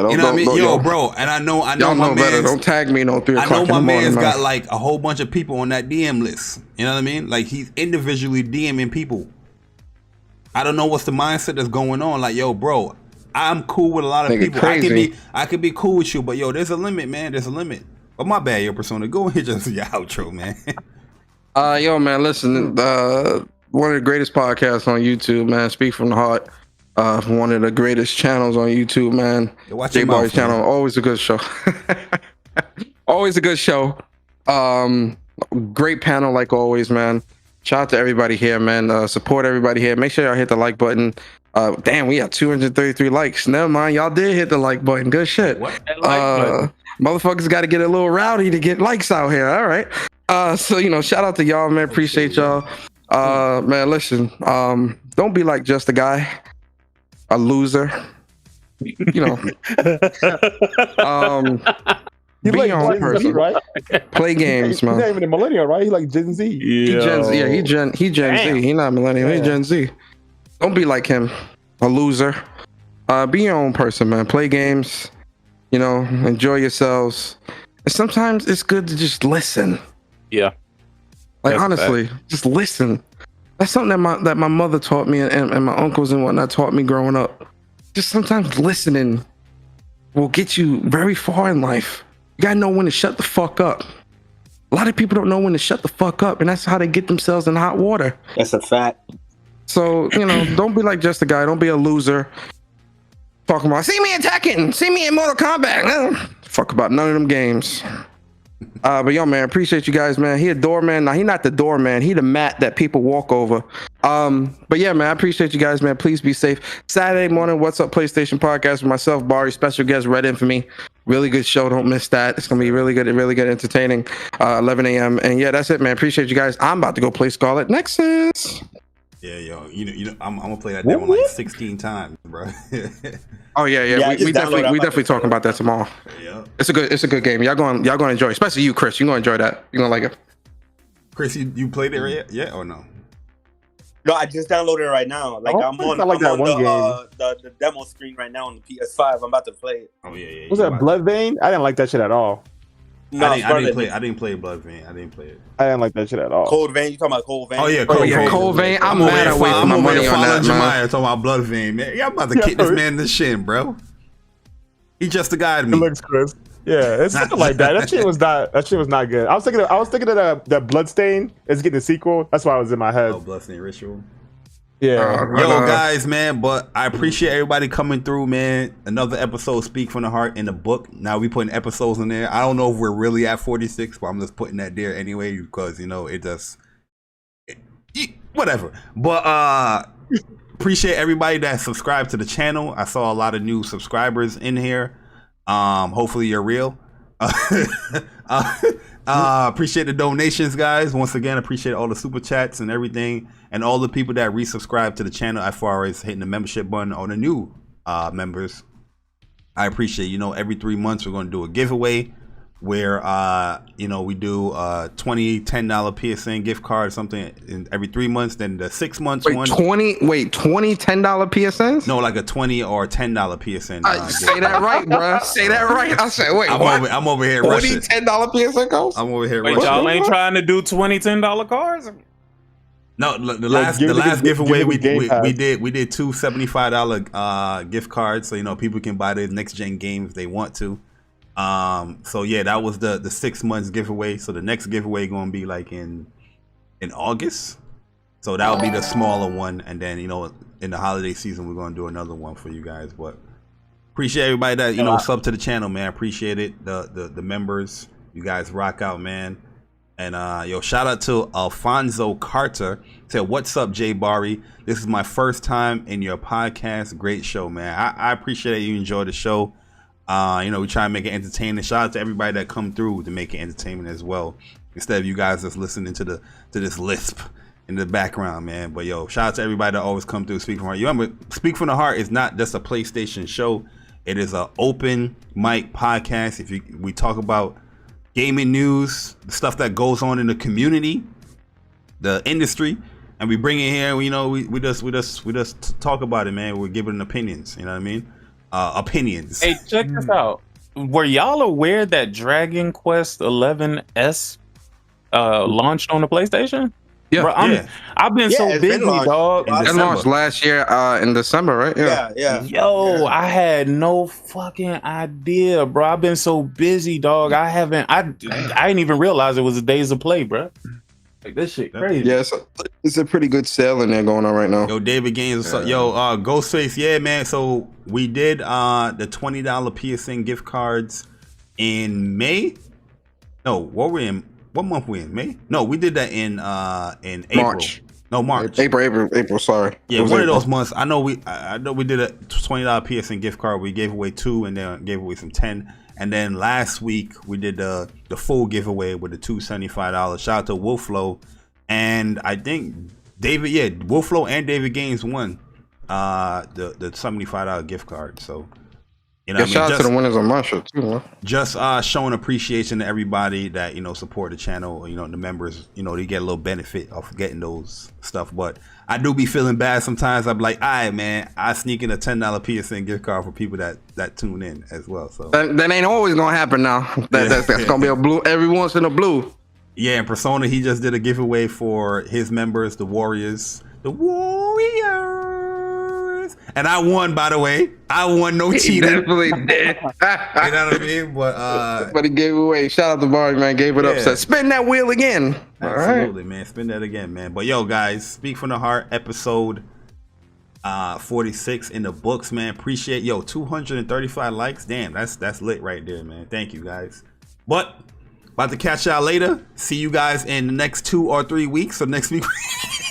you know what I mean? Yo, bro, and I know y'all know better. Don't tag me no 3 o'clock. I know my man's got like a whole bunch of people on that DM list. You know what I mean? Like, he's individually DMing people. I don't know what's the mindset that's going on. Like, yo, bro, I'm cool with a lot of people. Crazy. I could be cool with you, but yo, there's a limit, man. There's a limit. But my bad, yo, Persona. Go ahead, just your outro, man. Yo, man, listen. One of the greatest podcasts on YouTube, man. Speak from the heart. One of the greatest channels on YouTube, man. Jay Barry's channel, always a good show. Always a good show. Great panel, like always, man. Shout out to everybody here, man. Support everybody here. Make sure y'all hit the like button. Damn, we got 233 likes. Never mind, y'all did hit the like button. Good shit. Motherfuckers got to get a little rowdy to get likes out here. All right. So shout out to y'all, man. Appreciate y'all. Man, listen. Don't be like just a guy. A loser, be your own person, right? Play games, man. He's not even a millennial, right? He like Gen Z. He Gen Z. He not millennial. He Gen Z. Don't be like him, a loser. Be your own person, man. Play games. Enjoy yourselves. And sometimes it's good to just listen. Yeah. Like, honestly, just listen. That's something that my mother taught me and my uncles and whatnot taught me growing up. Just sometimes listening will get you very far in life. You gotta know when to shut the fuck up. A lot of people don't know when to shut the fuck up, and that's how they get themselves in hot water. That's a fact. So, don't be like just a guy. Don't be a loser. Talking about, see me in Tekken, see me in Mortal Kombat. Fuck about none of them games. But yo, man, appreciate you guys, man. He a doorman. Now he not the doorman. He the mat that people walk over. But yeah, man, I appreciate you guys, man. Please be safe. Saturday morning, What's Up PlayStation podcast with myself, Bari, special guest Red Infamy. Really good show. Don't miss that. It's gonna be really good, entertaining. 11 a.m. And yeah, that's it, man. Appreciate you guys. I'm about to go play Scarlet Nexus. Yeah, yo, you know, I'm gonna play that demo like 16 times, bro. Oh yeah. We definitely talking about that tomorrow. Yeah, it's a good game. Y'all gonna enjoy, especially you, Chris. You gonna enjoy that. You gonna like it. Chris, you played it yet or no? No, I just downloaded it right now. Like I'm on the demo screen right now on the PS5. I'm about to play it. Oh yeah. Was that Bloodvein? I didn't like that shit at all. No, I didn't play Bloodvein. I didn't play it. I didn't like that shit at all. Cold Vein. You talking about Cold Vein? Oh yeah, Cold Vein. I'm mad at wasting my money on that, man. Talking about Bloodvein, man. Yeah, I'm about to kick this man in the shin, bro. He just the guy to me. It looks Chris. Yeah, it's something like that. That shit was not good. I was thinking of that Bloodstain is getting a sequel. That's why I was in my head. Oh, Bloodstain Ritual. Yeah. Yo, guys, man, but I appreciate everybody coming through, man. Another episode, Speak from the Heart in the book. Now we putting episodes in there. I don't know if we're really at 46, but I'm just putting that there anyway because, you know, it just... whatever. But appreciate everybody that subscribed to the channel. I saw a lot of new subscribers in here. Hopefully you're real. Appreciate the donations, guys. Once again, appreciate all the super chats and everything, and all the people that resubscribe to the channel as far as hitting the membership button on the new members. I appreciate, you know, every 3 months we're going to do a giveaway where you know, we do $20 $10 PSN gift card or something in every 3 months. Then the 6 months one. $20 $10 PSNs? No, like a $20 or $10 PSN. Say that right, bro. Say that right. I said, wait, I'm over here rushing. $20 $10 PSN codes? I'm over here rushing. Y'all ain't trying to do $20 $10 cards? No, the last giveaway we did two $75 gift cards, so you know people can buy the next gen game if they want to. So yeah, that was the 6 months giveaway. So the next giveaway gonna be like in August. So that'll be the smaller one, and then, you know, in the holiday season we're gonna do another one for you guys. But appreciate everybody that, you know, sub to the channel, man. Appreciate it. The members, you guys rock out, man. And yo, shout out to Alfonso Carter. Said, "What's up, Jay Bari? This is my first time in your podcast. Great show, man. I appreciate that you enjoy the show. You know, we try to make it entertaining. Shout out to everybody that come through to make it entertainment as well, instead of you guys just listening to this lisp in the background, man. But yo, shout out to everybody that always come through Speak from the Heart. You remember, Speak from the Heart is not just a PlayStation show. It is an open mic podcast. We talk about gaming news, the stuff that goes on in the community, the industry, and we bring it here. You know, we just talk about it, man. We're giving opinions. You know what I mean? Opinions. Hey, check this out. Were y'all aware that Dragon Quest 11S launched on the PlayStation? Yeah, bro, I've been so busy, dog. It launched last year in December, right? Yeah. Yo, I had no fucking idea, bro. I've been so busy, dog. I didn't even realize it was a Days of Play, bro. Like, this shit crazy. Yeah, it's a pretty good sale in there going on right now. Yo, David Gaines, yo, Ghostface, yeah, man. So we did the $20 PSN gift cards in May. No, what month we in? May? No, we did that in April. March. No, March. April. Sorry. Yeah, one of those months. I know we did a $20 PSN gift card. We gave away 2, and then gave away some 10. And then last week we did the full giveaway with the $275. Shout out to Wolflow, and I think Wolflow and David Gaines won the $75 gift card. So, you know, shout out to the winners on my show too, man. Just showing appreciation to everybody that, you know, support the channel. You know, the members, you know, they get a little benefit of getting those stuff. But I do be feeling bad sometimes. I'm like, all right, man, I sneak in a $10 PSN gift card for people that tune in as well. So that ain't always gonna happen now. That's gonna be a blue every once in a blue. Yeah, and Persona, he just did a giveaway for his members, the Warriors. And I won, by the way. I won, no cheating. Definitely did. You know what I mean? But he gave away. Shout out to Barry, man. Gave it up. Said, spin that wheel again. Absolutely, man. Spin that again, man. But yo, guys, Speak from the Heart, episode 46 in the books, man. Appreciate 235 likes. Damn, that's lit right there, man. Thank you, guys. But About to catch y'all later. See you guys in the next 2 or 3 weeks. So next week,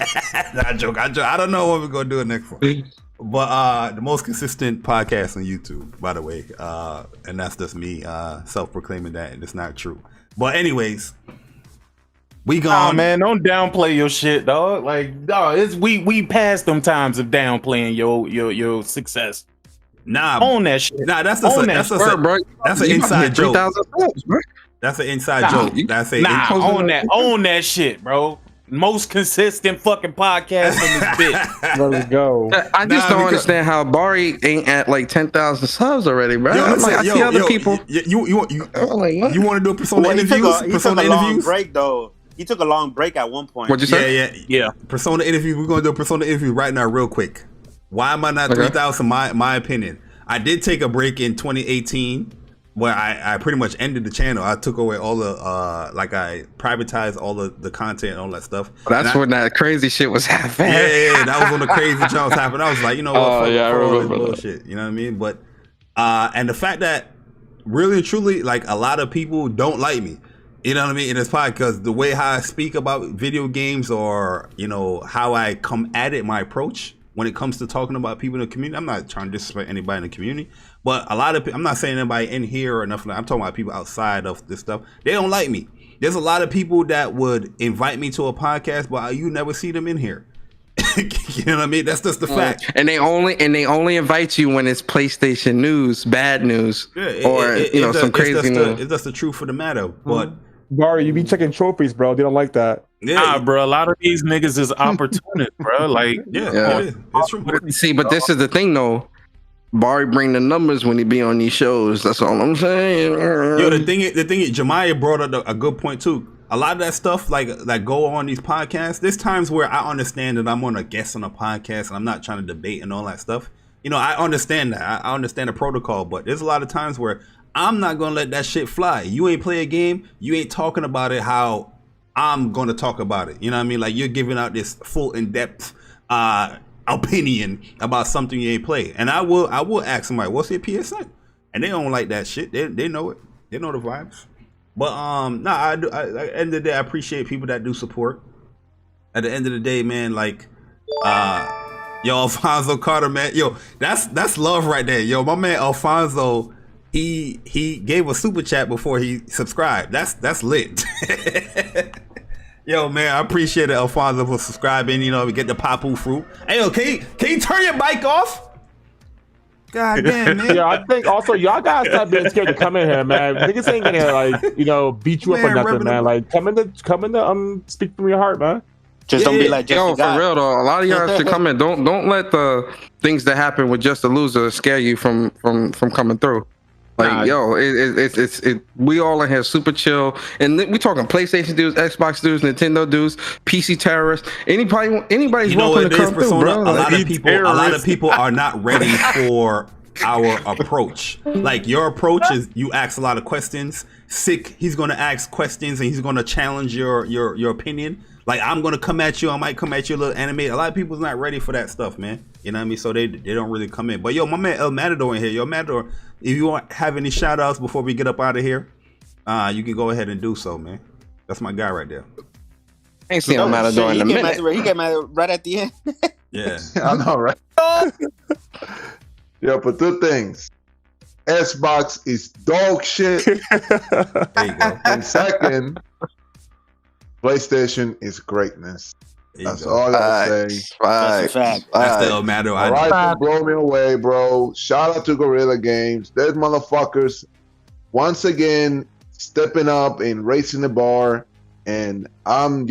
I joke. I don't know what we're gonna do next one. But the most consistent podcast on YouTube, by the way, and that's just me self-proclaiming that, and it's not true. But anyways, we gone. Nah, man, don't downplay your shit, dog. Like, dog, it's we passed them times of downplaying your success. Nah, own that shit. Nah, that's an inside joke. That's an inside joke. That's own that shit, bro. Most consistent fucking podcast in this bitch. Let's go. I just don't understand how Bari ain't at like 10,000 subs already, bro. I see other people. You want to do a Persona interviews? Persona interviews? Break though. He took a long break at one point. What'd you say? Yeah. Persona interview. We're gonna do a Persona interview right now, real quick. Why am I not 3,000? My opinion. I did take a break in 2018. Where I pretty much ended the channel. I took away all the I privatized all the content and all that stuff. That's when that crazy shit was happening. Yeah, that was when the crazy shit was happening. I was like, you know what, I remember bullshit. You know what I mean? But and the fact that really and truly, like, a lot of people don't like me. You know what I mean? And it's probably because the way how I speak about video games, or how I come at it, my approach when it comes to talking about people in the community. I'm not trying to disrespect anybody in the community, but a lot of people, I'm not saying anybody in here or nothing. I'm talking about people outside of this stuff. They don't like me. There's a lot of people that would invite me to a podcast, but you never see them in here. You know what I mean? That's just the fact. And they only invite you when it's PlayStation news, bad news, or some crazy news. It's just the truth of the matter. But Bari, you be checking trophies, bro. They don't like that. Nah, bro. A lot of these niggas is opportunists, bro. Like, it's true. See, but this is the thing, though. Bari bring the numbers when he be on these shows. That's all I'm saying. Yo, the thing is, Jemiah brought up a good point too. A lot of that stuff, like go on these podcasts. There's times where I understand that I'm on a guest on a podcast, and I'm not trying to debate and all that stuff. I understand that. I understand the protocol, but there's a lot of times where I'm not gonna let that shit fly. You ain't play a game. You ain't talking about it how I'm gonna talk about it. You know what I mean? Like, you're giving out this full in-depth opinion about something you ain't play. And I will ask somebody, what's your PSN? And they don't like that shit. They know it. They know the vibes. But at the end of the day, I appreciate people that do support. At the end of the day, man, like yo, Alfonso Carter, man, yo, that's love right there. Yo, my man Alfonso, he gave a super chat before he subscribed. That's lit. Yo, man, I appreciate it, Alfonso, for subscribing. We get the papu fruit. Hey, yo, can you turn your mic off? God damn, man. Yeah, I think also y'all guys stop being scared to come in here, man. Niggas ain't gonna beat you up or nothing, man. Like, come in to speak from your heart, man. Just don't be like Just for real though. A lot of y'all should come in. Don't let the things that happen with Just a Loser scare you from coming through. Like, we all in here super chill, and we talking PlayStation dudes, Xbox dudes, Nintendo dudes, PC terrorists. Anybody's welcome to come through, bro. A lot of people are not ready for our approach. Like, your approach is you ask a lot of questions. He's gonna ask questions and he's gonna challenge your opinion. Like, I'm gonna come at you. I might come at you a little animated. A lot of people's not ready for that stuff, man. You know what I mean? So they don't really come in. But yo, my man El Matador in here. Yo, Matador, if you want have any shout outs before we get up out of here, you can go ahead and do so, man. That's my guy right there. I ain't seen El Matador in a minute. He came out right at the end. Yeah. I know, right? Yeah, but two things. Xbox is dog shit. There you go. And second, PlayStation is greatness. That's all I gotta say. That's a fact. That's the El Matador. All right, blow me away, bro. Shout out to Guerrilla Games. Those motherfuckers once again stepping up and raising the bar. And I was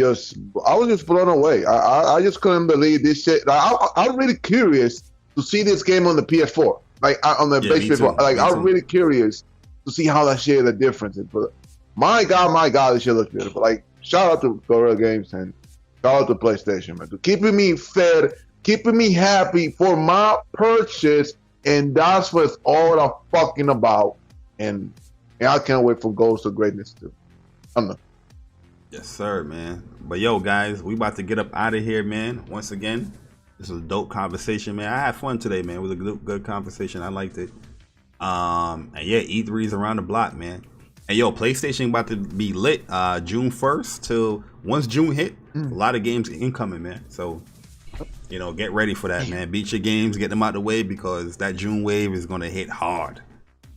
just blown away. I just couldn't believe this shit. I'm really curious to see this game on the PS4, like on the PS4. Like, I'm really curious to see how that shit, the difference is. But my God, this shit looks beautiful. Like, shout out to Guerrilla Games and shout out to PlayStation, man, to keeping me fed, keeping me happy for my purchase, and that's what it's all I'm fucking about. And I can't wait for Ghost of Greatness too. Yes, sir, man. But yo, guys, we about to get up out of here, man. Once again, this was a dope conversation, man. I had fun today, man. It was a good conversation. I liked it. And yeah, E3's around the block, man. And yo, PlayStation about to be lit June 1st till once June hit, a lot of games incoming, man. So, you know, get ready for that, man. Beat your games, get them out the way because that June wave is gonna hit hard.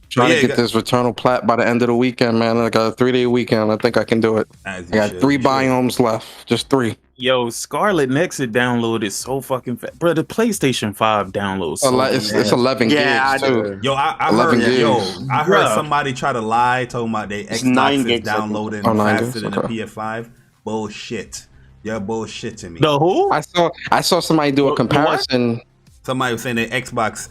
Trying to get this Returnal plat by the end of the weekend, man. Like a 3-day weekend. I think I can do it. I got 3 biomes left. Just 3. Yo, Scarlet Nexus download is so fucking fast. Bro, the PlayStation 5 downloads so it's 11 gigs too. Yo, I heard somebody try to lie talking about their Xbox is downloading faster than the PS5. Bullshit. You're bullshitting me. The who? I saw somebody do a comparison. Somebody was saying their Xbox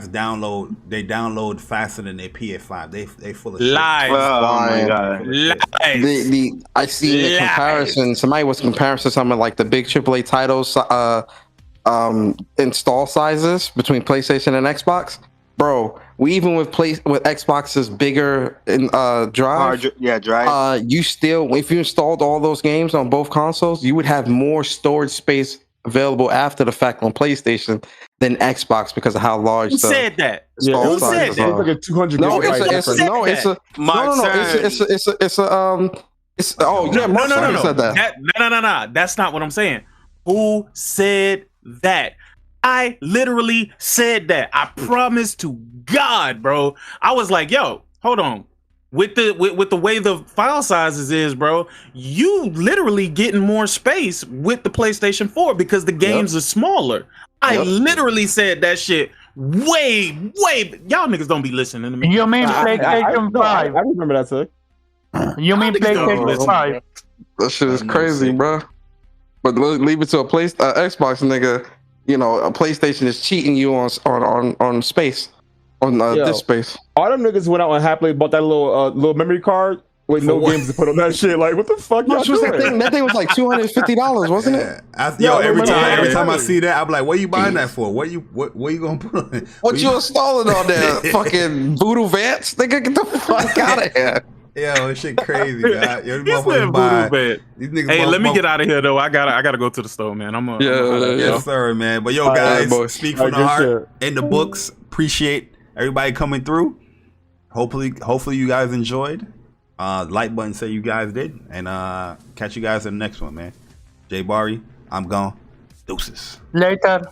download faster than their PS5. They full of lies. Shit. Oh my god, lies. I see the comparison. Somebody was comparing to some of like the big AAA titles install sizes between PlayStation and Xbox. Bro, we even with Xbox's bigger drive. Drive. You still, if you installed all those games on both consoles, you would have more storage space available after the fact on PlayStation than Xbox because of how large. Who said that? Who said that? It's like a 200. No, it's oh yeah, Mark said that. No. That's not what I'm saying. Who said that? I literally said that. I promise to God, bro. I was like, yo, hold on. With the way the file sizes is, bro, you literally getting more space with the PlayStation 4 because the games are smaller. I literally said that shit way. Y'all niggas don't be listening to me. You mean PlayStation 5? I remember that, sir. You mean PlayStation 5? That shit is crazy, bro. But leave it to a Xbox nigga. You know, a PlayStation is cheating you on space, on disk space. All them niggas went out and happily bought that little memory card with no games to put on that shit. Like, what the fuck y'all doing? That thing was like $250, wasn't it? Every time I see that, I'm like, what are you buying that for? What you gonna put on? What you installing on there? Fucking Voodoo Vance? Nigga, get the fuck out of here. Yo, this shit crazy, God. Yo, Hey, let me get out of here though. I gotta go to the store, man. Yes, sir, man. But yo, guys, speak from the heart in the books. Appreciate everybody coming through. Hopefully you guys enjoyed. Like button say you guys did, and catch you guys in the next one, man. Jay Barry, I'm gone. Deuces. Later.